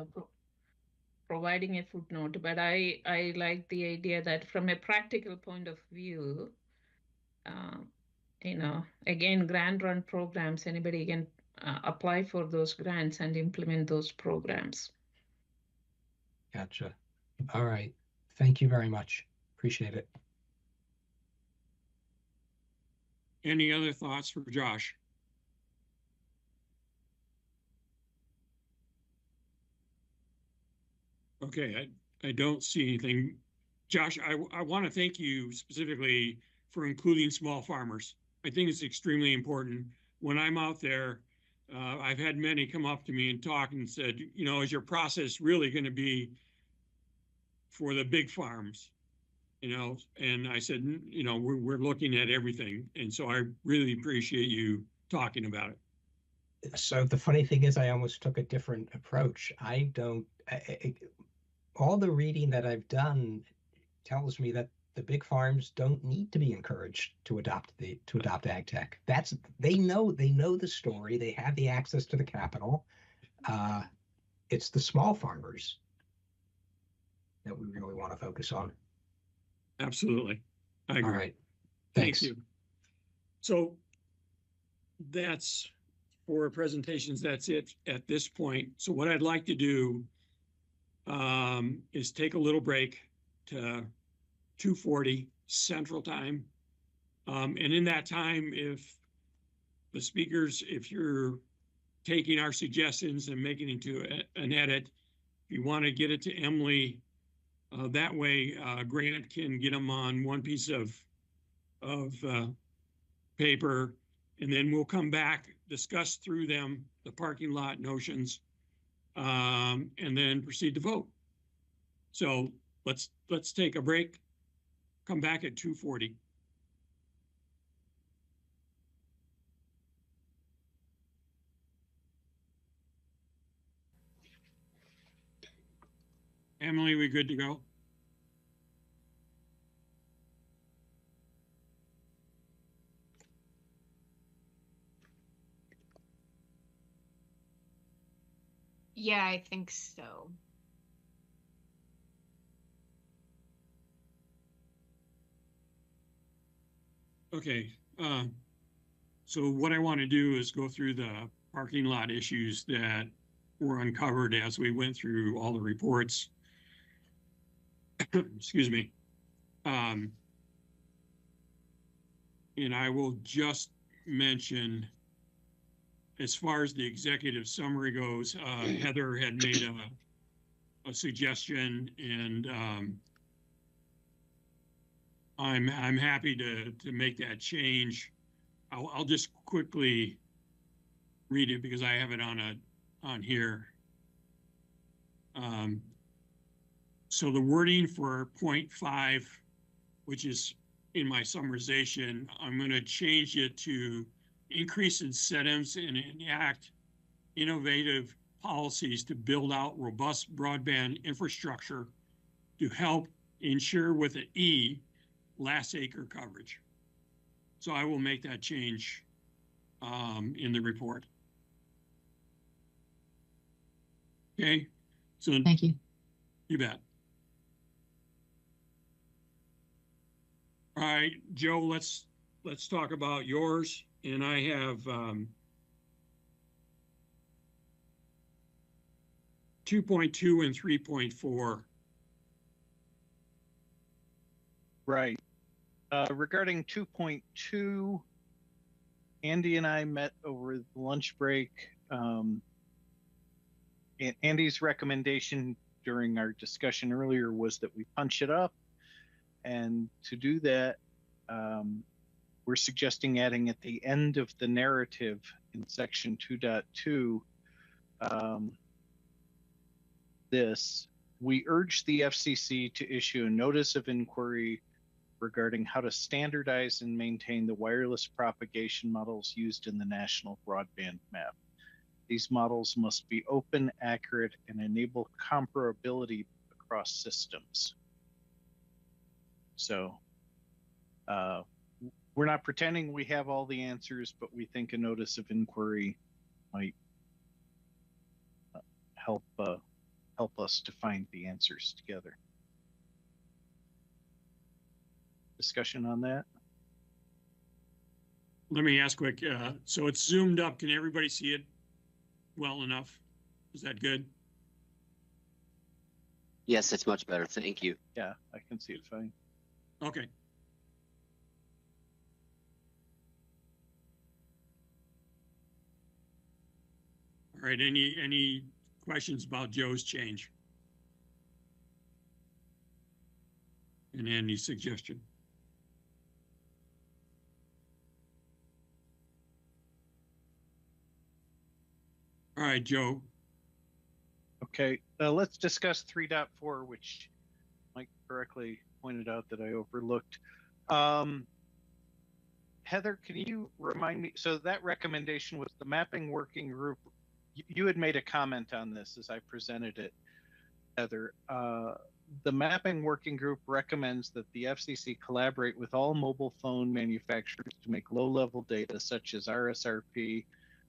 providing a footnote. But I like the idea that from a practical point of view, again, grant run programs, anybody can apply for those grants and implement those programs. Gotcha. All right. Thank you very much. Appreciate it. Any other thoughts for Josh? Okay, I don't see anything. Josh, I want to thank you specifically for including small farmers. I think it's extremely important. When I'm out there, I've had many come up to me and talk and said, is your process really going to be for the big farms? And I said, we're looking at everything. And so I really appreciate you talking about it. So the funny thing is I almost took a different approach. All the reading that I've done tells me that the big farms don't need to be encouraged to adopt ag tech. They know the story. They have the access to the capital. It's the small farmers that we really want to focus on. Absolutely. I agree. All right. Thanks. Thank you. So that's for presentations. That's it at this point. So what I'd like to do is take a little break to 2:40 Central Time. And in that time, if the speakers, if you're taking our suggestions and making it into an edit, if you want to get it to Emily, that way Grant can get them on one piece of paper, and then we'll come back, discuss through them, the parking lot notions, and then proceed to vote. So let's take a break, come back at 2:40. Emily, we good to go? Yeah, I think so. Okay. So what I want to do is go through the parking lot issues that were uncovered as we went through all the reports. Excuse me. And I will just mention, as far as the executive summary goes, Heather had made a suggestion, and I'm happy to make that change. I'll just quickly read it because I have it on here. So the wording for 0.5, which is in my summarization, I'm going to change it to increase incentives and enact innovative policies to build out robust broadband infrastructure to help ensure with an E, last acre coverage. So I will make that change in the report. Okay, so Thank you. you bet. All right, Joe, let's talk about yours. And I have 2.2 and 3.4. Right. Regarding 2.2, Andy and I met over the lunch break. Andy's recommendation during our discussion earlier was that we punch it up. And to do that, we're suggesting adding at the end of the narrative in section 2.2, we urge the FCC to issue a notice of inquiry regarding how to standardize and maintain the wireless propagation models used in the national broadband map. These models must be open, accurate, and enable comparability across systems. So we're not pretending we have all the answers, but we think a notice of inquiry might help us to find the answers together. Discussion on that? Let me ask quick. So it's zoomed up. Can everybody see it well enough? Is that good? Yes, it's much better. Thank you. Yeah, I can see it fine. Okay. All right. Any questions about Joe's change? And Andy's suggestion? All right, Joe. Okay, let's discuss 3.4, which Mike correctly pointed out that I overlooked. Heather, can you remind me? So that recommendation was the mapping working group. You had made a comment on this as I presented it, Heather. The mapping working group recommends that the FCC collaborate with all mobile phone manufacturers to make low-level data such as RSRP,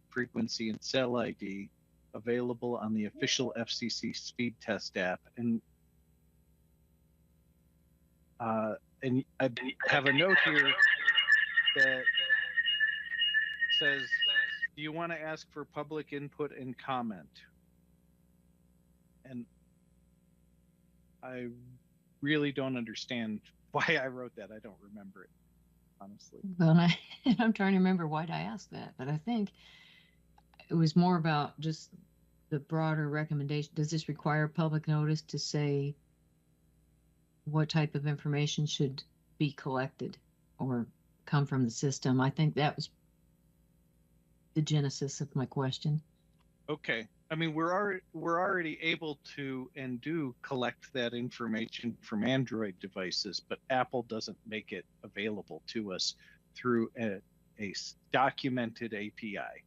frequency, and cell ID available on the official FCC speed test app. And I have a note here that says, do you want to ask for public input and comment? And I really don't understand why I wrote that. I don't remember it, honestly. Well, I'm trying to remember why I asked that, but I think it was more about just the broader recommendation. Does this require public notice to say what type of information should be collected or come from the system? I think that was the genesis of my question. Okay. I mean, we're already able to and do collect that information from Android devices, but Apple doesn't make it available to us through a documented API.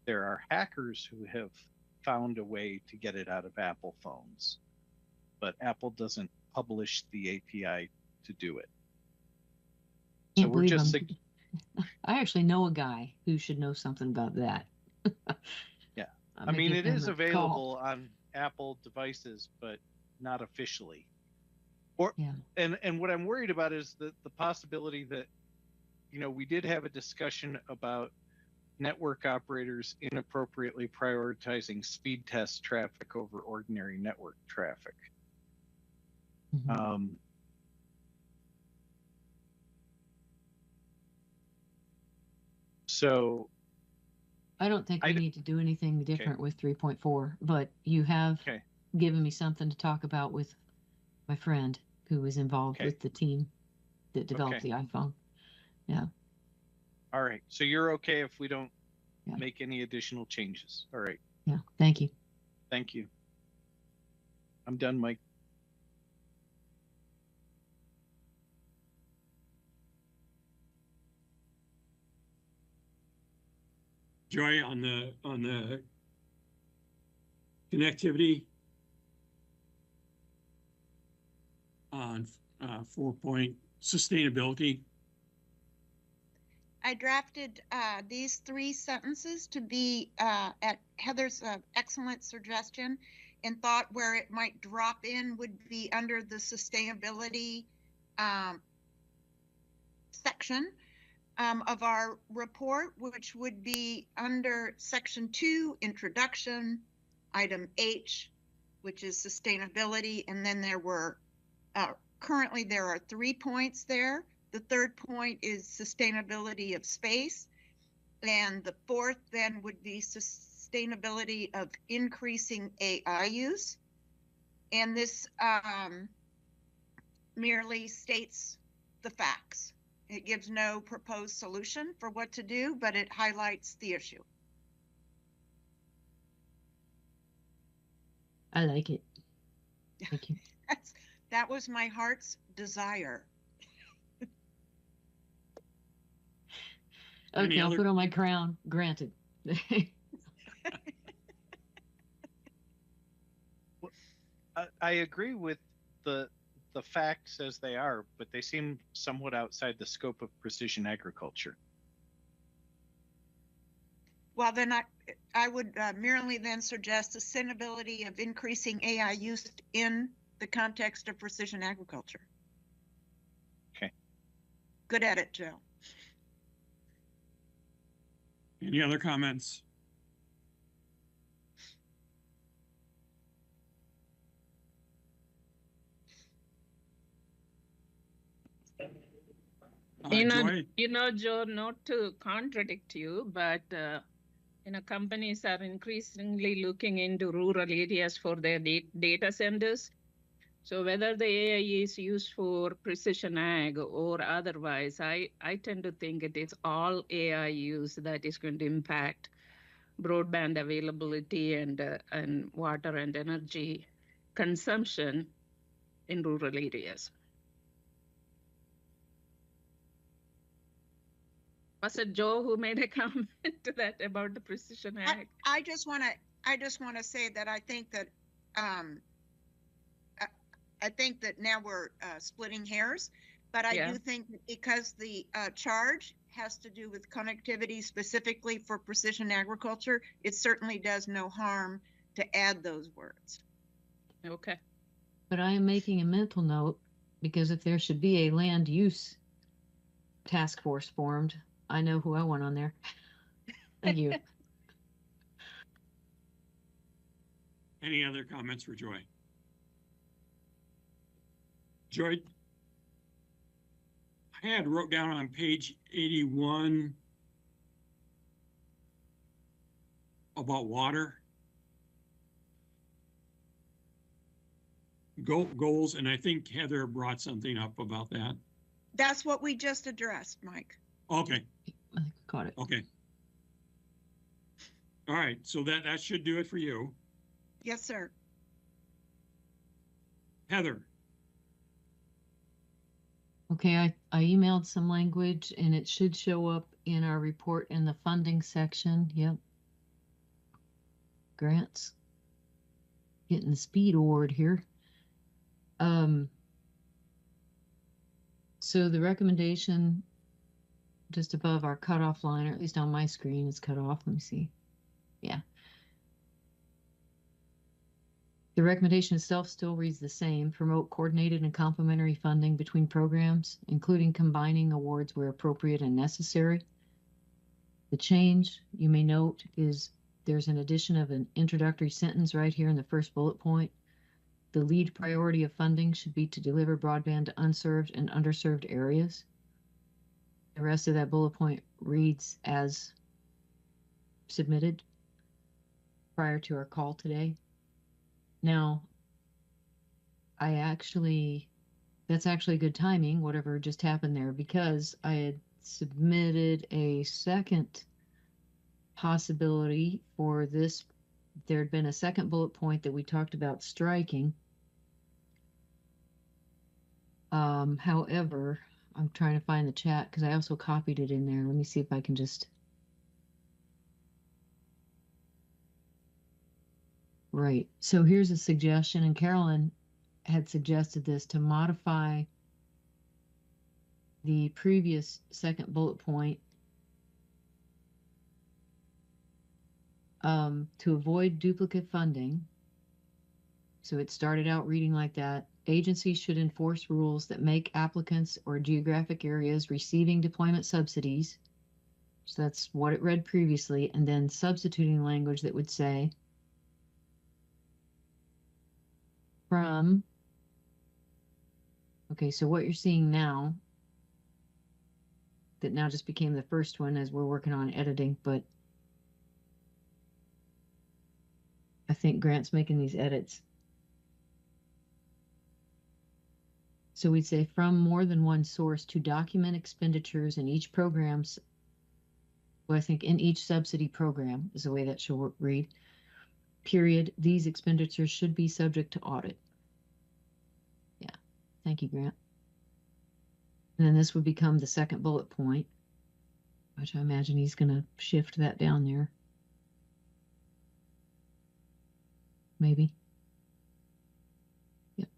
There are hackers who have found a way to get it out of Apple phones, but Apple doesn't publish the API to do it. So we're just. I actually know a guy who should know something about that. Yeah. I mean, it is available on Apple devices, but not officially. And what I'm worried about is the possibility that, we did have a discussion about network operators inappropriately prioritizing speed test traffic over ordinary network traffic. Mm-hmm. So I don't think we need to do anything different with 3.4, but you have given me something to talk about with my friend who was involved with the team that developed the iPhone. Yeah. All right. So you're okay if we don't make any additional changes. All right. Yeah. Thank you. Thank you. I'm done, Mike. Joy, on the connectivity on 4 sustainability. I drafted these 3 sentences to be at Heather's excellent suggestion and thought where it might drop in would be under the sustainability section of our report, which would be under section 2, introduction, item H, which is sustainability. And then there were, currently there are 3 points there. The third point is sustainability of space. And the fourth then would be sustainability of increasing AI use. And this merely states the facts. It gives no proposed solution for what to do, but it highlights the issue. I like it. Thank you. That was my heart's desire. Okay, I'll put on my crown. Granted. I agree with the facts as they are, but they seem somewhat outside the scope of precision agriculture. Well, then I would merely then suggest sustainability of increasing AI use in the context of precision agriculture. Okay. Good at it, Joe. Any other comments? Joe, not to contradict you, but companies are increasingly looking into rural areas for their data centers. So whether the AI is used for precision ag or otherwise, I tend to think it is all AI use that is going to impact broadband availability and water and energy consumption in rural areas. Was it Joe who made a comment to that about the precision ag? I just want to say that I think that now we're splitting hairs, but I do think that because the charge has to do with connectivity specifically for precision agriculture, it certainly does no harm to add those words. Okay. But I am making a mental note because if there should be a land use task force formed, I know who I want on there. Thank you. Any other comments for Joy? Joy, I had wrote down on page 81 about water. Goals, and I think Heather brought something up about that. That's what we just addressed, Mike. Okay. I got it. Okay. All right, so that should do it for you. Yes, sir. Heather. Okay, I emailed some language and it should show up in our report in the funding section. Yep. Grants. Getting the speed award here. So the recommendation just above our cutoff line, or at least on my screen, is cut off. Let me see. Yeah. The recommendation itself still reads the same: promote coordinated and complementary funding between programs, including combining awards where appropriate and necessary. The change you may note is there's an addition of an introductory sentence right here in the first bullet point. The lead priority of funding should be to deliver broadband to unserved and underserved areas. The rest of that bullet point reads as submitted prior to our call today. Now, that's actually good timing, whatever just happened there, because I had submitted a second possibility for this. There had been a second bullet point that we talked about striking. However, I'm trying to find the chat because I also copied it in there. Let me see if I can just. Right. So here's a suggestion, and Carolyn had suggested this to modify the previous second bullet point to avoid duplicate funding. So it started out reading like that. Agencies should enforce rules that make applicants or geographic areas receiving deployment subsidies. So that's what it read previously, and then substituting language that would say from, okay, so what you're seeing now, that now just became the first one as we're working on editing, but I think Grant's making these edits. So we'd say from more than one source to document expenditures in each program's, well, I think in each subsidy program is the way that should read. Period. These expenditures should be subject to audit. Yeah. Thank you, Grant. And then this would become the second bullet point, which I imagine he's going to shift that down there. Maybe. Yep.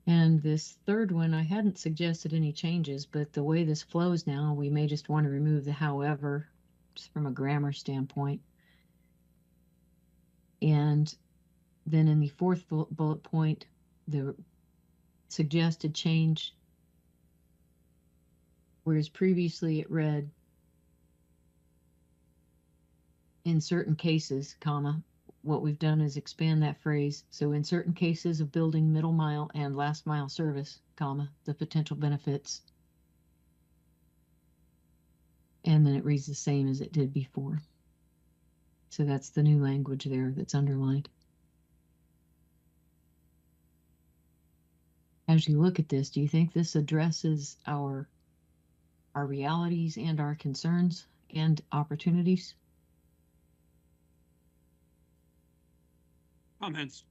And this third one, I hadn't suggested any changes, but the way this flows now, we may just want to remove the however, just from a grammar standpoint. And then in the fourth bullet point, the suggested change, whereas previously it read, in certain cases, comma, what we've done is expand that phrase. So in certain cases of building middle mile and last mile service, comma, the potential benefits. And then it reads the same as it did before. So that's the new language there that's underlined. As you look at this, do you think this addresses our realities and our concerns and opportunities? Comments?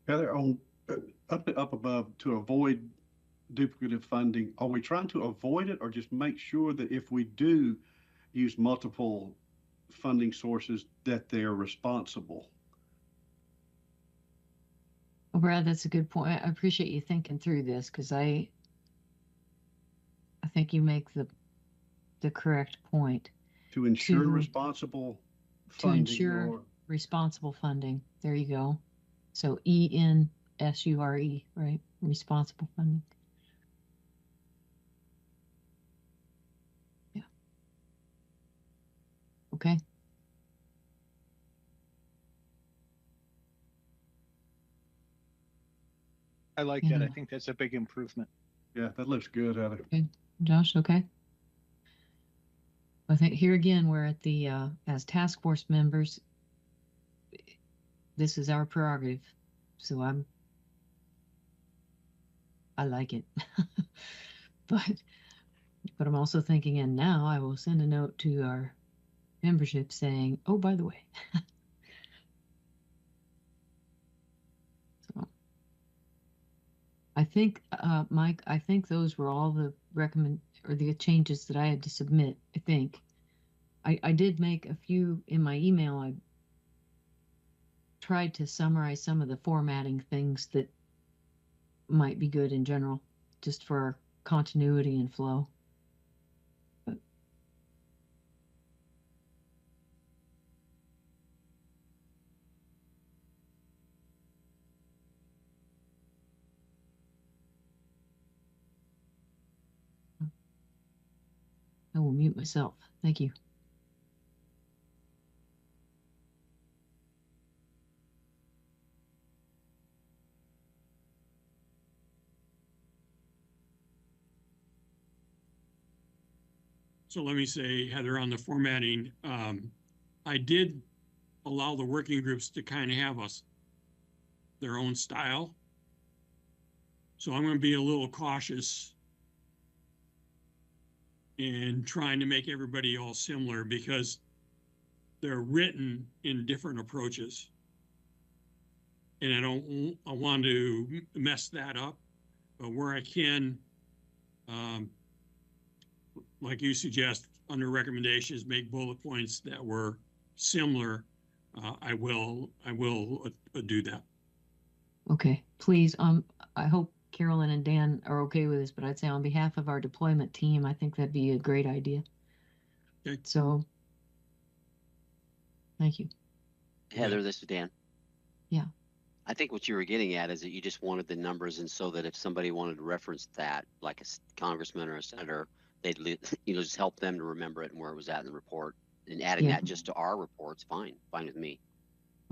Heather, on up above, to avoid duplicative funding, are we trying to avoid it or just make sure that if we do use multiple funding sources that they're responsible? Well, Brad, that's a good point. I appreciate you thinking through this, because I think you make the correct point. To ensure responsible funding. To ensure responsible funding. There you go. So ENSURE, right? Responsible funding. Yeah. Okay. I like that. I think that's a big improvement. Yeah, that looks good, Heather. Okay. Josh, okay. I think here again, we're at the, as task force members, this is our prerogative. So I like it. but I'm also thinking, and now I will send a note to our membership saying, oh, by the way. So I think, Mike, I think those were all the the changes that I had to submit. I think I did make a few in my email. I tried to summarize some of the formatting things that might be good in general, just for continuity and flow. But I will mute myself. Thank you. So let me say, Heather, on the formatting, I did allow the working groups to kind of have their own style. So I'm going to be a little cautious in trying to make everybody all similar, because they're written in different approaches. And I want to mess that up, but where I can, like you suggest, under recommendations, make bullet points that were similar, I will do that. Okay, please. I hope Carolyn and Dan are okay with this, but I'd say on behalf of our deployment team, I think that'd be a great idea. Okay. So, thank you. Heather, this is Dan. Yeah. I think what you were getting at is that you just wanted the numbers, and so that if somebody wanted to reference that, like a congressman or a senator, they'd just help them to remember it and where it was at in the report. And adding Yeah. that just to our report's fine with me.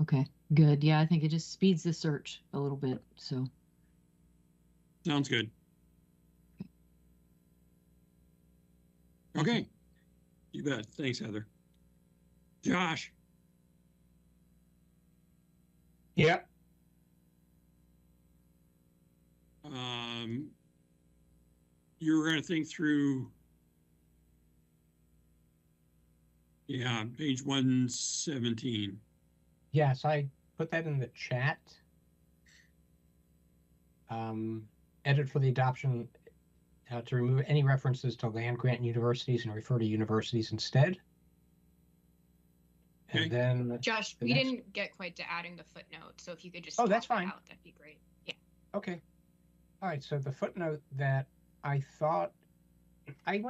Okay, good. Yeah, I think it just speeds the search a little bit. So Sounds good. Okay. You bet. Thanks, Heather. Josh. Yeah. You were going to think through, page 117. Yes, I put that in the chat. Edit for the adoption to remove any references to land grant universities and refer to universities instead. Okay. And then Josh, we didn't get quite to adding the footnote, so if you could just that's swap that fine. out, that'd be great. Yeah. Okay. All right. So the footnote that I thought I'm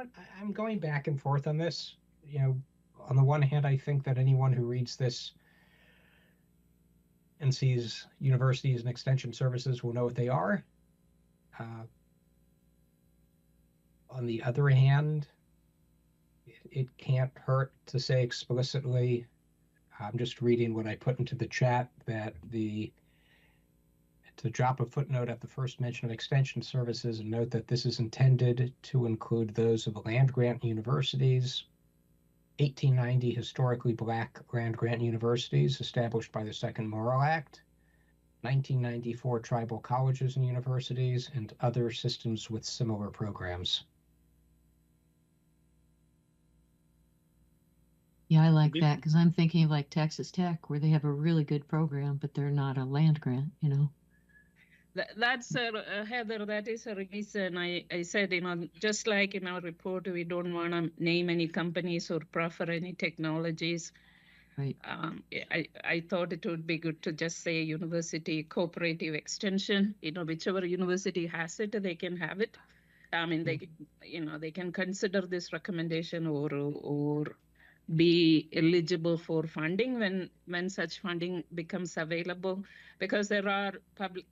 going back and forth on this. You know, on the one hand, I think that anyone who reads this and sees universities and extension services will know what they are. On the other hand, it can't hurt to say explicitly, I'm just reading what I put into the chat, that to drop a footnote at the first mention of extension services and note that this is intended to include those of land-grant universities, 1890 historically black land-grant universities established by the Second Morrill Act, 1994 tribal colleges and universities, and other systems with similar programs. yeah, I like that because I'm thinking of like Texas Tech, where they have a really good program, but they're not a land grant, you know. That's Heather. That is a reason I said, just like in our report, we don't want to name any companies or prefer any technologies. Right. I thought it would be good to just say university cooperative extension. Whichever university has it, they can have it. I mean, they can consider this recommendation or be eligible for funding when such funding becomes available, because there are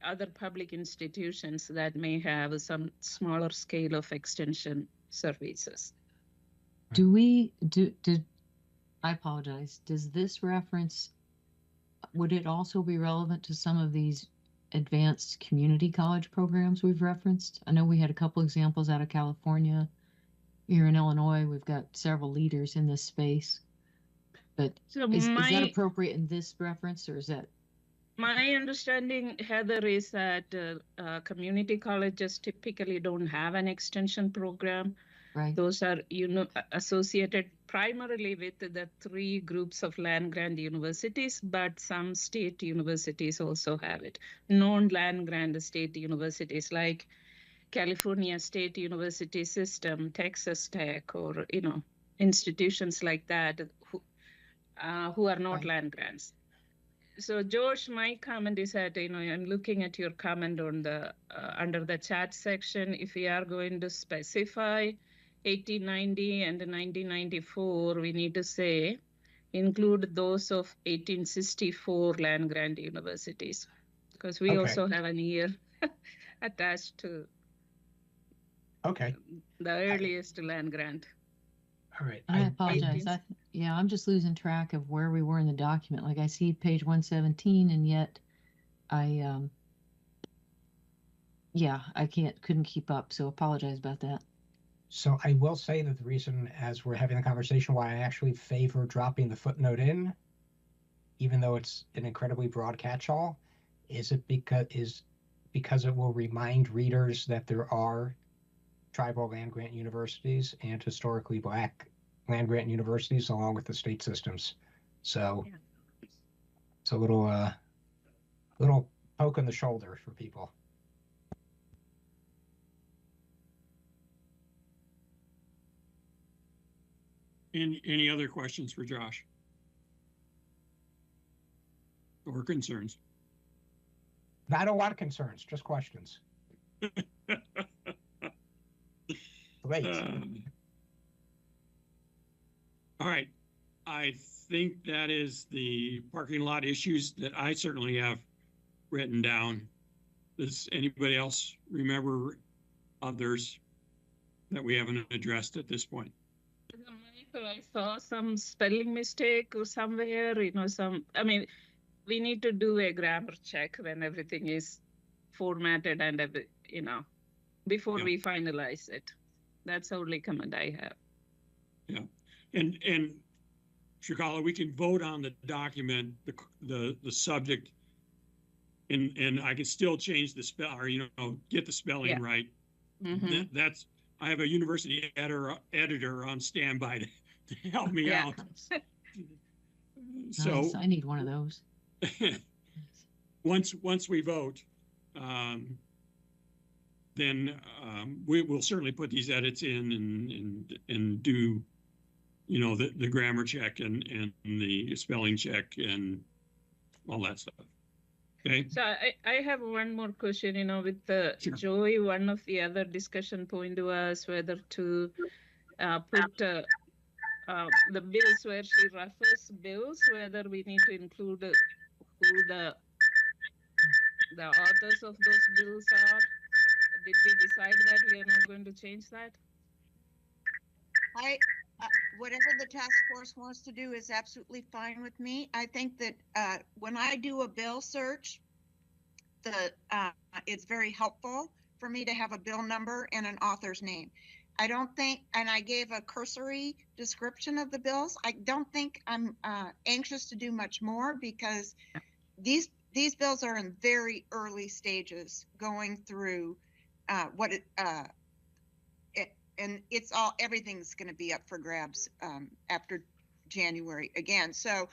other public institutions that may have some smaller scale of extension services. I apologize. Does this reference, would it also be relevant to some of these advanced community college programs we've referenced? I know we had a couple examples out of California. Here in Illinois, we've got several leaders in this space. But is that appropriate in this reference, or is that? My understanding, Heather, is that community colleges typically don't have an extension program. Right. Those are, associated primarily with the three groups of land-grant universities, but some state universities also have it. Non-land grant state universities like California State University System, Texas Tech, or institutions like that who are not land grants. So George, my comment is that I'm looking at your comment on the under the chat section. If we are going to specify 1890 and 1994, we need to say include those of 1864 land grant universities, because we also have an year attached to the earliest land grant. All right. I apologize. I'm just losing track of where we were in the document. Like I see page 117, and yet I couldn't keep up. So apologize about that. So I will say that the reason, as we're having the conversation, why I actually favor dropping the footnote in, even though it's an incredibly broad catch-all, is because it will remind readers that there are tribal land-grant universities and historically black land-grant universities along with the state systems. So it's a little poke in the shoulder for people. Any other questions for Josh? Or concerns? Not a lot of concerns, just questions. Great. All right. I think that is the parking lot issues that I certainly have written down. Does anybody else remember others that we haven't addressed at this point? Michael, I saw some spelling mistake or somewhere, I mean, we need to do a grammar check when everything is formatted and, before Yeah. we finalize it. That's the only comment I have. Yeah. And Shikala, we can vote on the document, the subject, and I can still change the spell, or get the spelling right. Mm-hmm. That's I have a university editor on standby to help me out. So Nice. I need one of those. once we vote, then we will certainly put these edits in and do the grammar check and the spelling check and all that stuff. Okay. So I have one more question, with Sure. Joey, one of the other discussion point was whether to put the bills where she refers bills, whether we need to include who the authors of those bills are. Did we decide that we are not going to change that? Whatever the task force wants to do is absolutely fine with me. I think that when I do a bill search, it's very helpful for me to have a bill number and an author's name. I don't think, and I gave a cursory description of the bills. I don't think I'm anxious to do much more because these bills are in very early stages going through and everything's going to be up for grabs after January again. So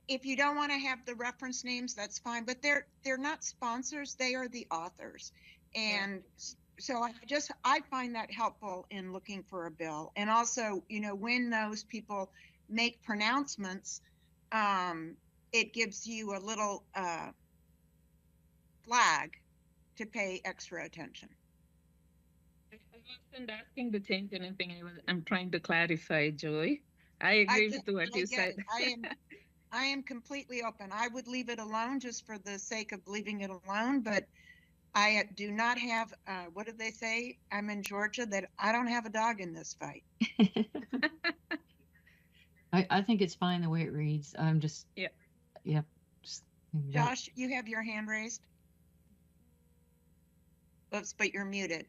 if you don't want to have the reference names, that's fine, but they're not sponsors, they are the authors. And so I find that helpful in looking for a bill. And also, when those people make pronouncements, it gives you a little flag to pay extra attention. I wasn't asking to change anything. I'm trying to clarify, Joey. I agree with what you said. I am completely open. I would leave it alone just for the sake of leaving it alone, but I do not have, what did they say? I'm in Georgia, that I don't have a dog in this fight. I think it's fine the way it reads. I'm just, yeah. Josh, you have your hand raised. Oops, but you're muted.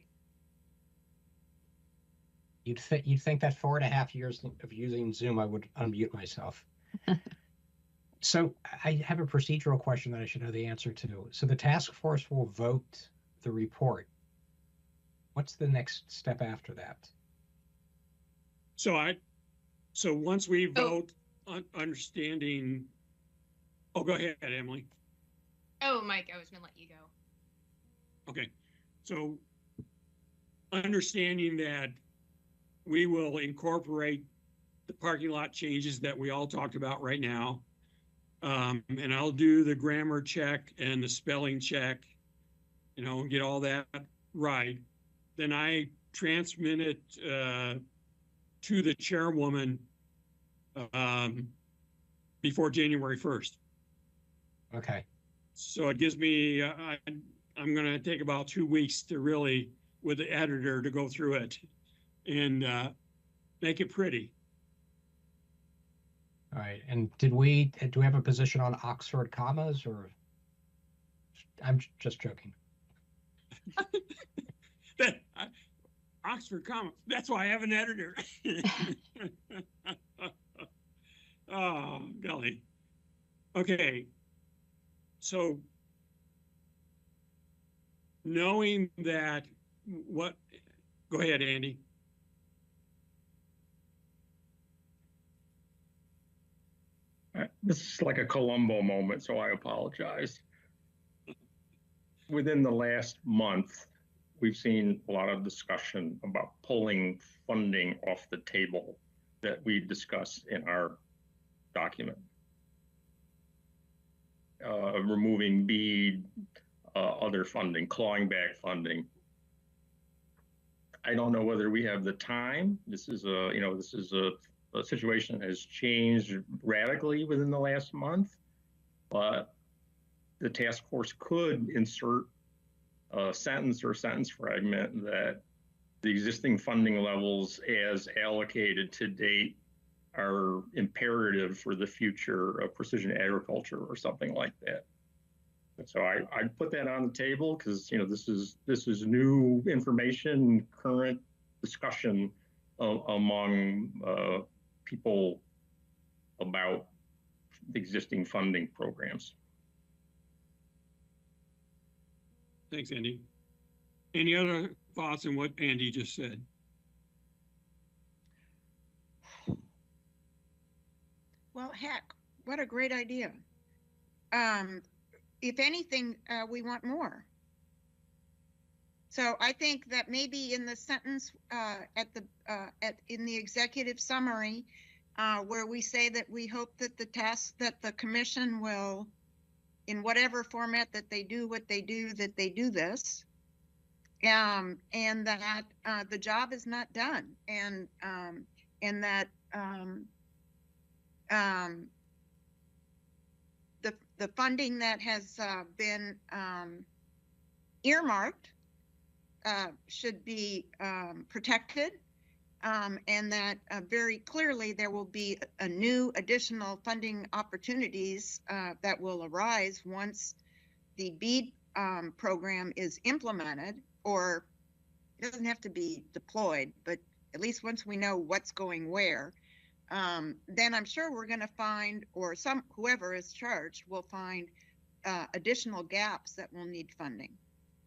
You'd think that 4.5 years of using Zoom, I would unmute myself. So I have a procedural question that I should know the answer to. So the task force will vote the report. What's the next step after that? So once we vote on understanding, go ahead, Emily. Oh, Mike, I was gonna let you go. Okay, so understanding that we will incorporate the parking lot changes that we all talked about right now. And I'll do the grammar check and the spelling check, get all that right. Then I transmit it to the chairwoman before January 1st. Okay. So it gives me, I'm going to take about 2 weeks to really, with the editor, to go through it and make it pretty. All right. And do we have a position on Oxford commas, or I'm just joking? Oxford commas. That's why I have an editor. Oh, golly. Okay. So knowing that go ahead, Andy. This is like a Columbo moment, so I apologize. Within the last month, we've seen a lot of discussion about pulling funding off the table that we discussed in our document. Removing BEAD, other funding, clawing back funding. I don't know whether we have the time. This is a situation that has changed radically within the last month, but the task force could insert a sentence or sentence fragment that the existing funding levels as allocated to date are imperative for the future of precision agriculture or something like that. And so I put that on the table because this is new information, current discussion among people about existing funding programs. Thanks, Andy. Any other thoughts on what Andy just said? Well, heck, what a great idea. If anything, we want more. So I think that maybe in the sentence in the executive summary, where we say that we hope that the commission will, in whatever format that they do what they do, that they do this, and that the job is not done, and that the funding that has been earmarked should be protected, and that very clearly there will be a new additional funding opportunities that will arise once the BEAD program is implemented, or it doesn't have to be deployed, but at least once we know what's going where, then I'm sure we're going to find, or whoever is charged will find additional gaps that will need funding.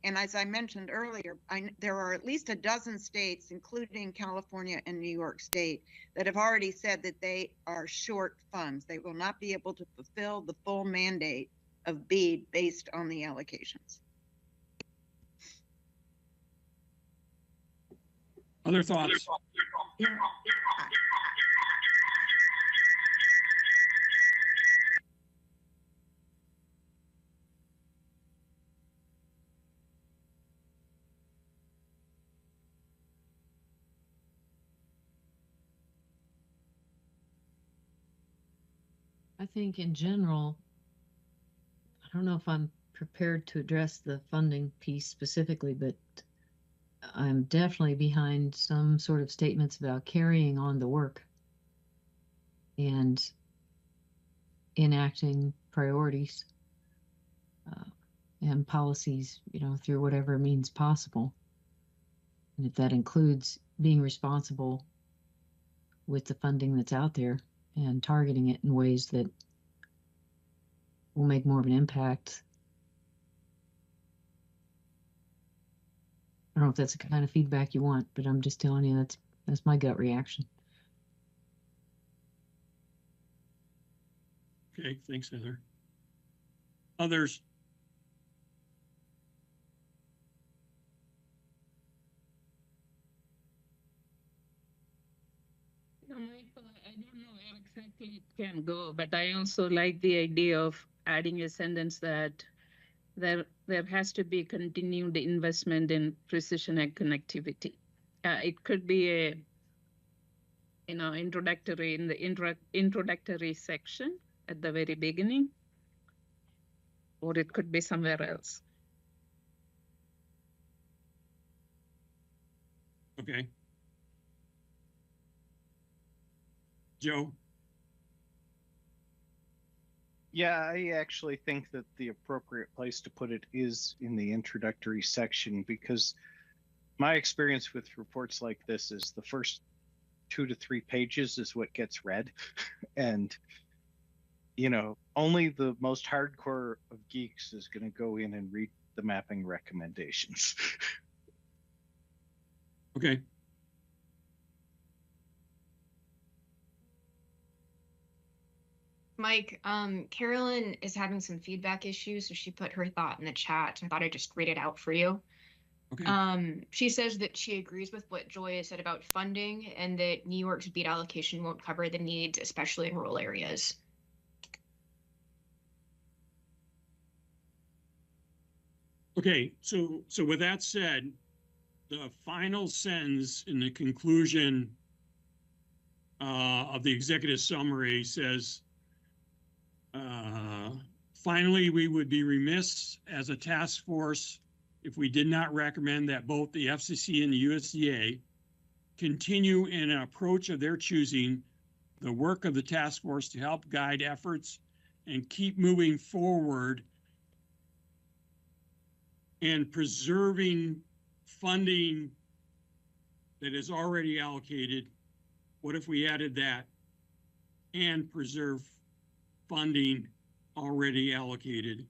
And as I mentioned earlier, there are at least a dozen states, including California and New York State, that have already said that they are short funds. They will not be able to fulfill the full mandate of BEAD based on the allocations. Other thoughts? I think in general, I don't know if I'm prepared to address the funding piece specifically, but I'm definitely behind some sort of statements about carrying on the work and enacting priorities and policies, through whatever means possible. And if that includes being responsible with the funding that's out there and targeting it in ways that will make more of an impact. I don't know if that's the kind of feedback you want, but I'm just telling you that's my gut reaction. Okay, thanks, Heather. Others? No, Michael, I don't know where exactly it can go, but I also like the idea of adding a sentence that there has to be continued investment in precision ag connectivity. It could be a introductory in the introductory section at the very beginning, or it could be somewhere else. Okay. Joe? Yeah, I actually think that the appropriate place to put it is in the introductory section, because my experience with reports like this is the first 2 to 3 pages is what gets read. And, only the most hardcore of geeks is going to go in and read the mapping recommendations. Okay. Mike, Carolyn is having some feedback issues, so she put her thought in the chat. I thought I'd just read it out for you. Okay. She says that she agrees with what Joy has said about funding and that New York's BEAD allocation won't cover the needs, especially in rural areas. Okay, so with that said, the final sentence in the conclusion of the executive summary says, finally, we would be remiss as a task force if we did not recommend that both the FCC and the USDA continue in an approach of their choosing the work of the task force to help guide efforts and keep moving forward and preserving funding that is already allocated. What if we added that and preserve funding already allocated?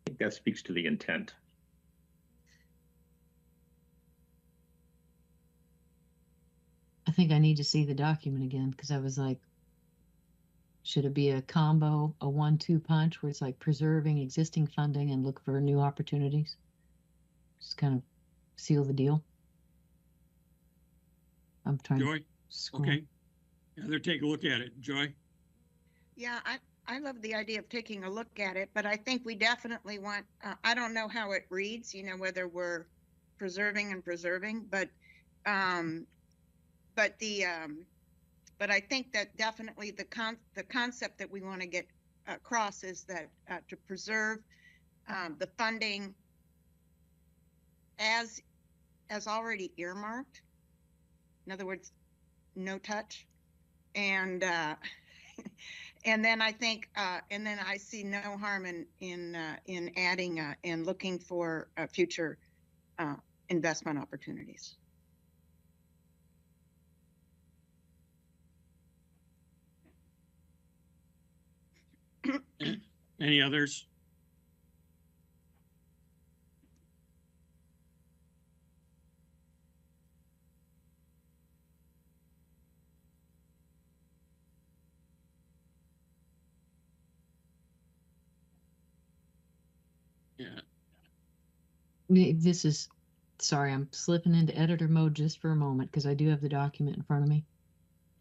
I think that speaks to the intent. I think I need to see the document again because I was like, should it be a combo, a 1-2 punch where it's like preserving existing funding and look for new opportunities? Just kind of seal the deal. I'm trying Joy? to scroll. Okay. Heather, take a look at it. Joy? Yeah, I love the idea of taking a look at it, but I think we definitely want, I don't know how it reads, you know, whether we're preserving, but I think that definitely the concept that we want to get across is that to preserve the funding as already earmarked. In other words, no touch. And and then I think and then I see no harm in adding and looking for future investment opportunities. Any others? Yeah. This is, sorry, I'm slipping into editor mode just for a moment because I do have the document in front of me.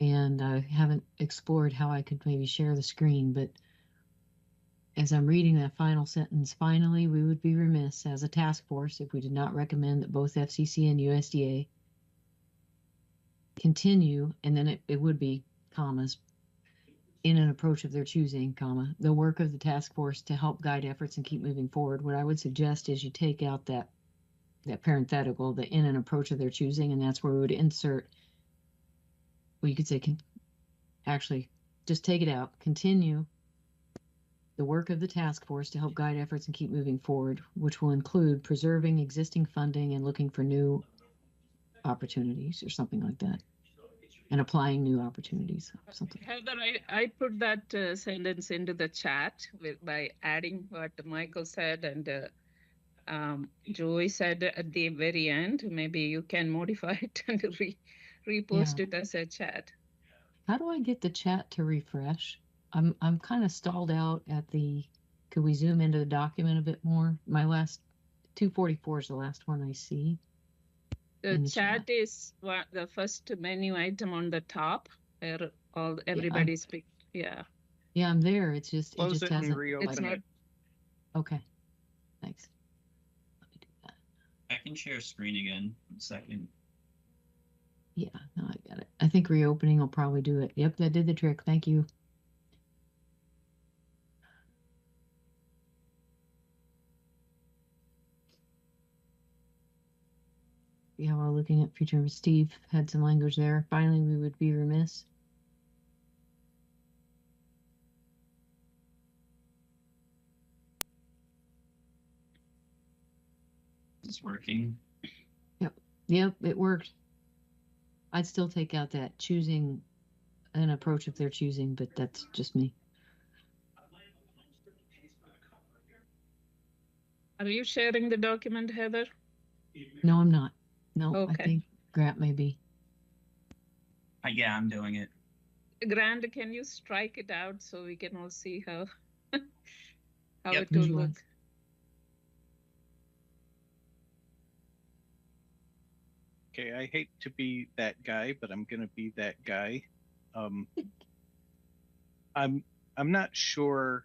And I haven't explored how I could maybe share the screen, but as I'm reading that final sentence, finally, we would be remiss as a task force if we did not recommend that both FCC and USDA continue, and then it would be commas, in an approach of their choosing, comma, the work of the task force to help guide efforts and keep moving forward. What I would suggest is you take out that parenthetical, the in an approach of their choosing, and that's where we would insert, well, you could say, actually, just take it out, continue the work of the task force to help guide efforts and keep moving forward, which will include preserving existing funding and looking for new opportunities or something like that, and applying new opportunities, something. Heather, I put that sentence into the chat by adding what Michael said and Joey said at the very end. Maybe you can modify it and repost it as a chat. How do I get the chat to refresh? I'm kind of stalled out at the, could we zoom into the document a bit more? My last 244 is the last one I see. The chat is the first menu item on the top where everybody's picked. Yeah. Yeah, I'm there. It's just, Close it just it and hasn't. reopen it. Okay. Thanks. Let me do that. I can share screen again in a second. Yeah, no, I got it. I think reopening will probably do it. Yep, that did the trick. Thank you. Yeah, while looking at future, Steve had some language there. Finally, we would be remiss. It's working. Yep, it worked. I'd still take out that choosing an approach if they're choosing, but that's just me. Are you sharing the document, Heather? No, I'm not. No, Okay. I think Grant may be. Yeah, I'm doing it. Grant, can you strike it out so we can all see how how Yep. it will look? Okay, I hate to be that guy, but I'm going to be that guy. I'm I'm not sure.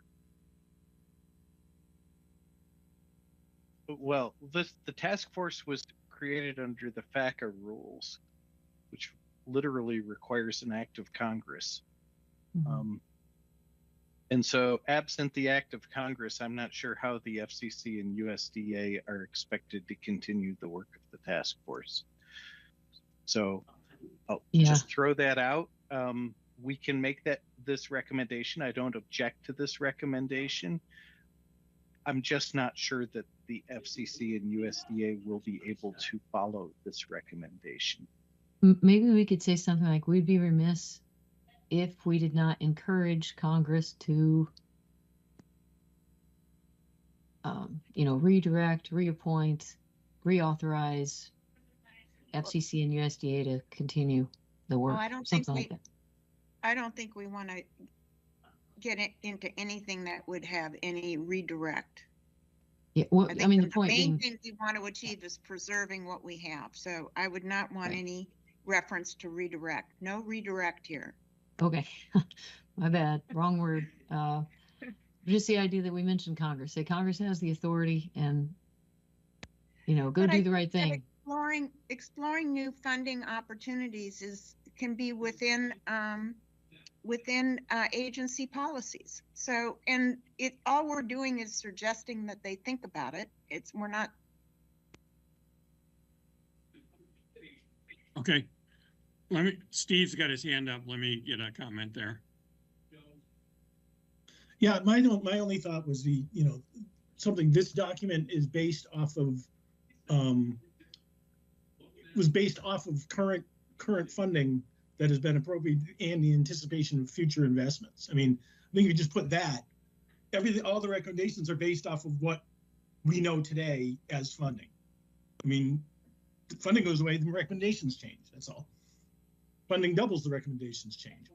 Well, the task force was created under the FACA rules, which literally requires an act of Congress. And so absent the act of Congress, I'm not sure how the FCC and USDA are expected to continue the work of the task force. So I'll just throw that out. We can make this recommendation. I don't object to this recommendation. I'm just not sure that the FCC and USDA will be able to follow this recommendation. Maybe we could say something like, we'd be remiss if we did not encourage Congress to, redirect, reappoint, reauthorize FCC and USDA to continue the work. I don't something like think that. I don't think we want to get into anything that would have any redirect. Yeah, well, I I think mean, the the point main being, thing we want to achieve is preserving what we have. So I would not want any reference to redirect. No redirect here. okay, my bad, wrong word. Just the idea that we mentioned Congress. Say Congress has the authority, and go do the right thing. Exploring new funding opportunities can be within agency policies. So, and all we're doing is suggesting that they think about it. We're not. Okay. Steve's got his hand up. Let me get a comment there. Yeah, my only thought was this document is based off of current funding that has been appropriated and the anticipation of future investments. I mean, I think you just put that. All the recommendations are based off of what we know today as funding. I mean, funding goes away, the recommendations change. That's all. Funding doubles, the recommendations change.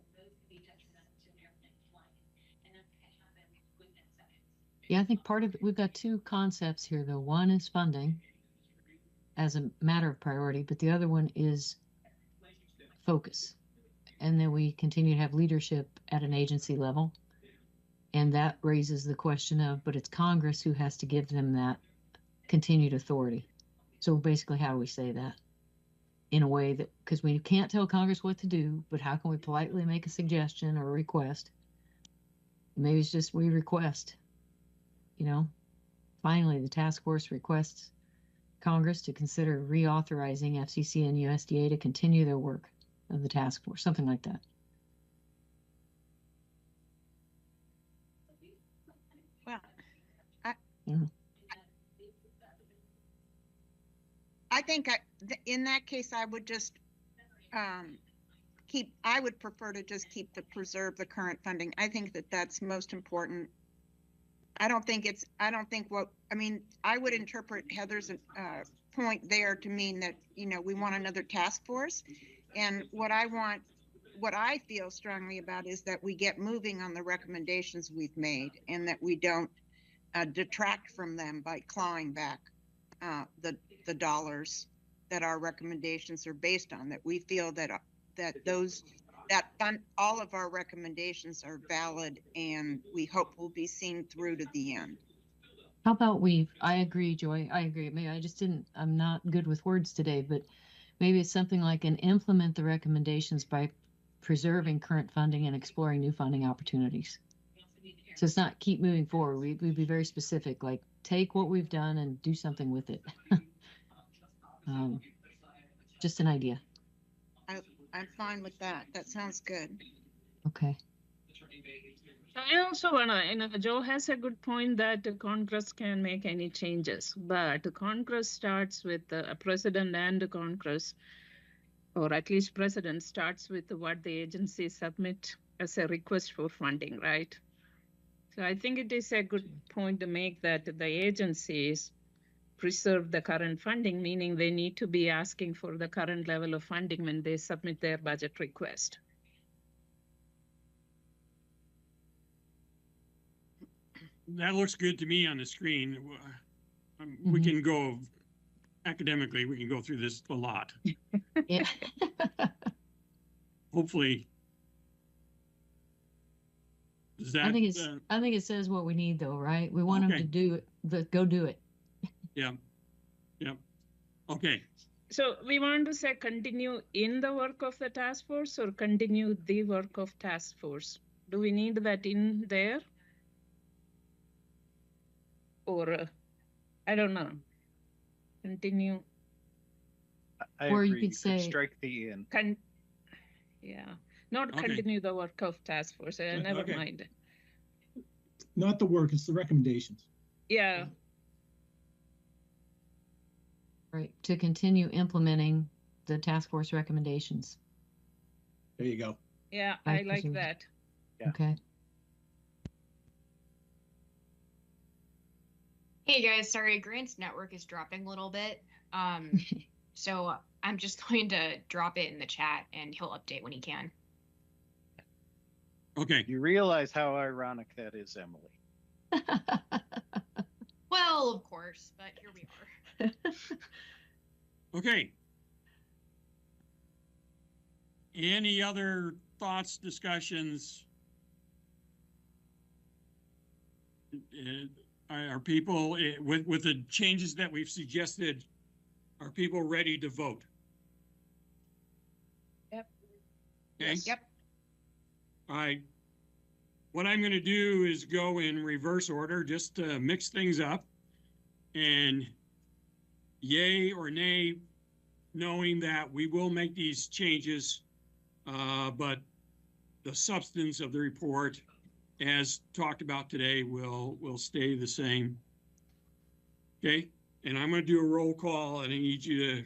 Yeah, I think part of it, we've got two concepts here, though. One is funding as a matter of priority, but the other one is focus. And then we continue to have leadership at an agency level. And that raises the question of, but it's Congress who has to give them that continued authority. So basically, how do we say that? In a way that, because we can't tell Congress what to do, but how can we politely make a suggestion or a request? Maybe it's just we request. Finally, the task force requests Congress to consider reauthorizing FCC and USDA to continue their work of the task force, something like that. Well, I think in that case, I would just I would prefer to just preserve the current funding. I think that's most important. I would interpret Heather's point there to mean that, we want another task force. And what I feel strongly about is that we get moving on the recommendations we've made and that we don't detract from them by clawing back the dollars that our recommendations are based on, that we feel that all of our recommendations are valid and we hope will be seen through to the end. How about I agree, Joy, I agree. Maybe I'm not good with words today, but maybe it's something like implement the recommendations by preserving current funding and exploring new funding opportunities. So it's not keep moving forward. We'd be very specific, like take what we've done and do something with it. Just an idea. I'm fine with that. That sounds good. Okay. I also want to, Joe has a good point that Congress can make any changes, but Congress starts with the president and Congress, or at least president starts with what the agency submit as a request for funding, right? So I think it is a good point to make that the agencies preserve the current funding, meaning they need to be asking for the current level of funding when they submit their budget request. That looks good to me on the screen. We can go academically, we can go through this a lot. Yeah. Hopefully. Does that? I think it says what we need though, right? We want them Okay. to do it, go do it. Yeah. Yep. Okay. So we want to say continue in the work of the task force or continue the work of task force? Do we need that in there? Or I don't know. Continue. I Or you agree. could say- strike the in. Yeah, not Okay. continue the work of task force. Never Okay. mind. Not the work, it's the recommendations. Yeah. Right, to continue implementing the task force recommendations. There you go. Yeah, Vice I like President. that. Yeah. Okay. Hey guys, sorry, Grant's network is dropping a little bit. So I'm just going to drop it in the chat and he'll update when he can. Okay. You realize how ironic that is, Emily. Well, of course, but here we are. Okay. Any other thoughts, discussions? Are people, with the changes that we've suggested, are people ready to vote? Yep. Okay. Yep. All right. What I'm going to do is go in reverse order just to mix things up. And yay or nay, knowing that we will make these changes, but the substance of the report, as talked about today, will stay the same. Okay, and I'm going to do a roll call, and I need you to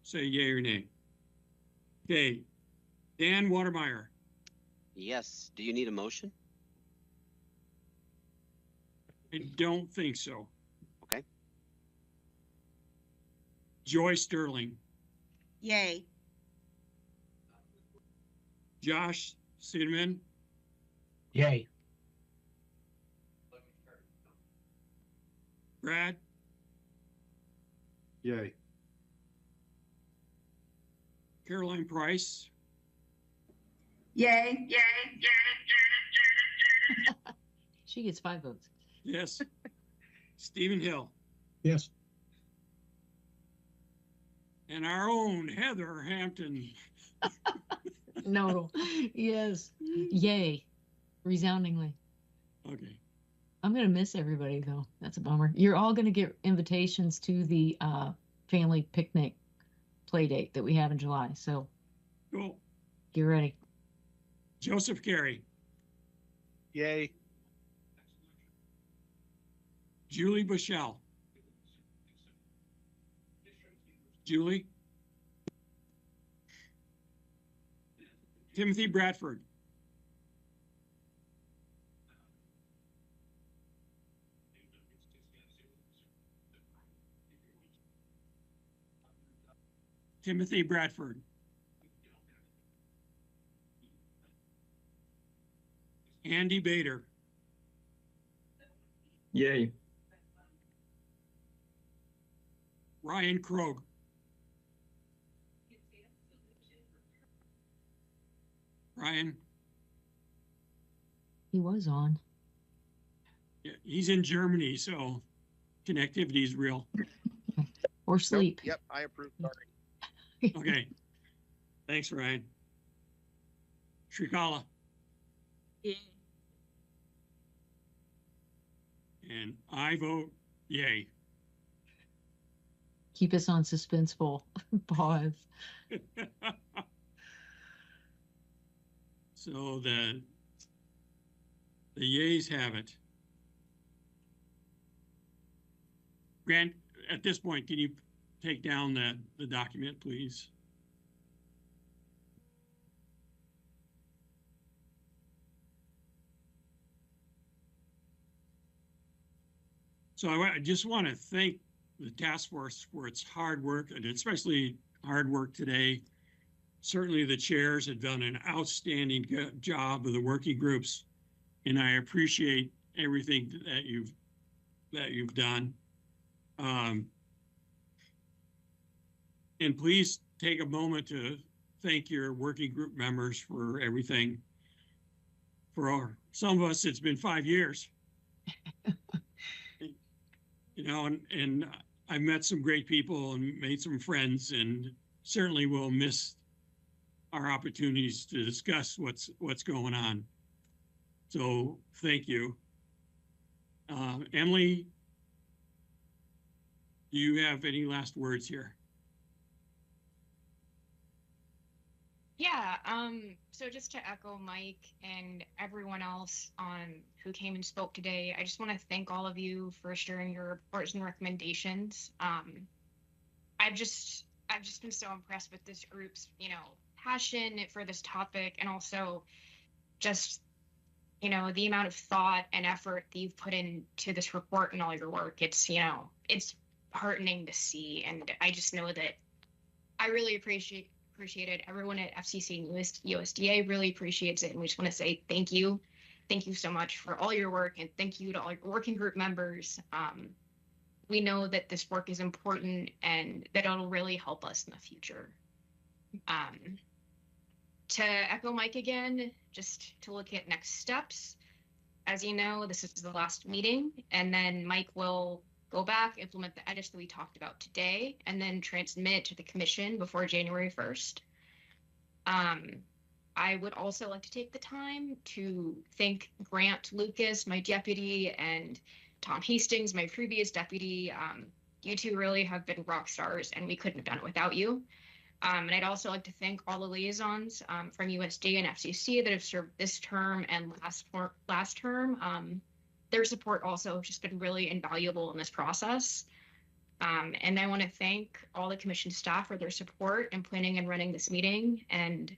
say yay or nay. Okay, Dan Watermeyer. Yes. Do you need a motion? I don't think so. Okay. Joy Sterling. Yay. Josh Cinnamon. Yay. Brad. Yay. Caroline Price. Yay. She gets 5 votes. Yes. Stephen Hill. Yes. And our own Heather Hampton. No. Yes. Yay. Resoundingly. Okay. I'm going to miss everybody though. That's a bummer. You're all going to get invitations to the family picnic play date that we have in July. So Cool. get ready. Joseph Carey. Yay. Julie Bushell. Julie. Timothy Bradford. Timothy Bradford. Andy Bader. Yay. Ryan Krogh. Ryan, He was on. yeah, he's in Germany, so connectivity is real. Or sleep. Yep, I approve. Sorry. Okay. Thanks, Ryan. Shrikala. And I vote yay. Keep us on suspenseful pause. So the yays have it. Grant, at this point, can you take down the document, please? So I just want to thank the task force for its hard work, and especially hard work today. Certainly the chairs have done an outstanding job of the working groups, and I appreciate everything that you've done. And please take a moment to thank your working group members for everything, some of us, it's been 5 years. You know, and I've met some great people and made some friends, and certainly will miss our opportunities to discuss what's going on. So thank you. Emily, do you have any last words here? Yeah, so just to echo Mike and everyone else who came and spoke today, I just want to thank all of you for sharing your reports and recommendations. I've just been so impressed with this group's, passion for this topic, and also just, the amount of thought and effort that you've put into this report and all your work. It's, it's heartening to see, and I just know that I really appreciate it. Everyone at FCC and USDA really appreciates it, and we just want to say thank you. Thank you so much for all your work, and thank you to all your working group members. We know that this work is important and that it'll really help us in the future. To echo Mike again, just to look at next steps. As you know, this is the last meeting, and then Mike will go back, implement the edits that we talked about today, and then transmit to the commission before January 1st. I would also like to take the time to thank Grant Lucas, my deputy, and Tom Hastings, my previous deputy. You two really have been rock stars, and we couldn't have done it without you. And I'd also like to thank all the liaisons from USDA and FCC that have served this term and last term. Their support also has just been really invaluable in this process. And I want to thank all the commission staff for their support in planning and running this meeting. And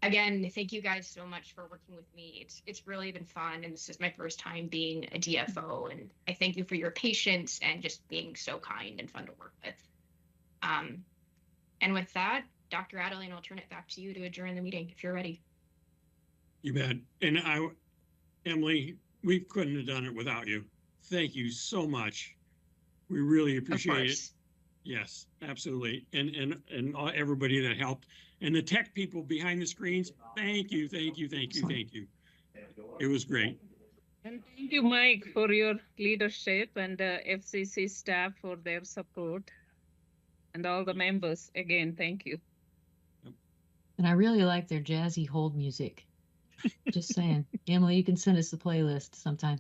again, thank you guys so much for working with me. It's really been fun, and this is my first time being a DFO. And I thank you for your patience and just being so kind and fun to work with. And with that, Dr. Adeline, I'll turn it back to you to adjourn the meeting if you're ready. You bet. And Emily, we couldn't have done it without you. Thank you so much. We really appreciate it. Yes, absolutely. And everybody that helped, and the tech people behind the screens, thank you. It was great. And thank you, Mike, for your leadership, and FCC staff for their support, and all the members. Again, thank you. And I really like their jazzy hold music. Just saying. Emily, you can send us the playlist sometime.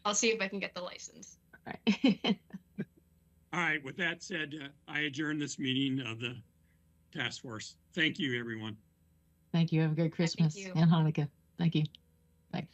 I'll see if I can get the license. All right. All right. With that said, I adjourn this meeting of the task force. Thank you, everyone. Thank you. Have a great Christmas and Hanukkah. Thank you. Bye.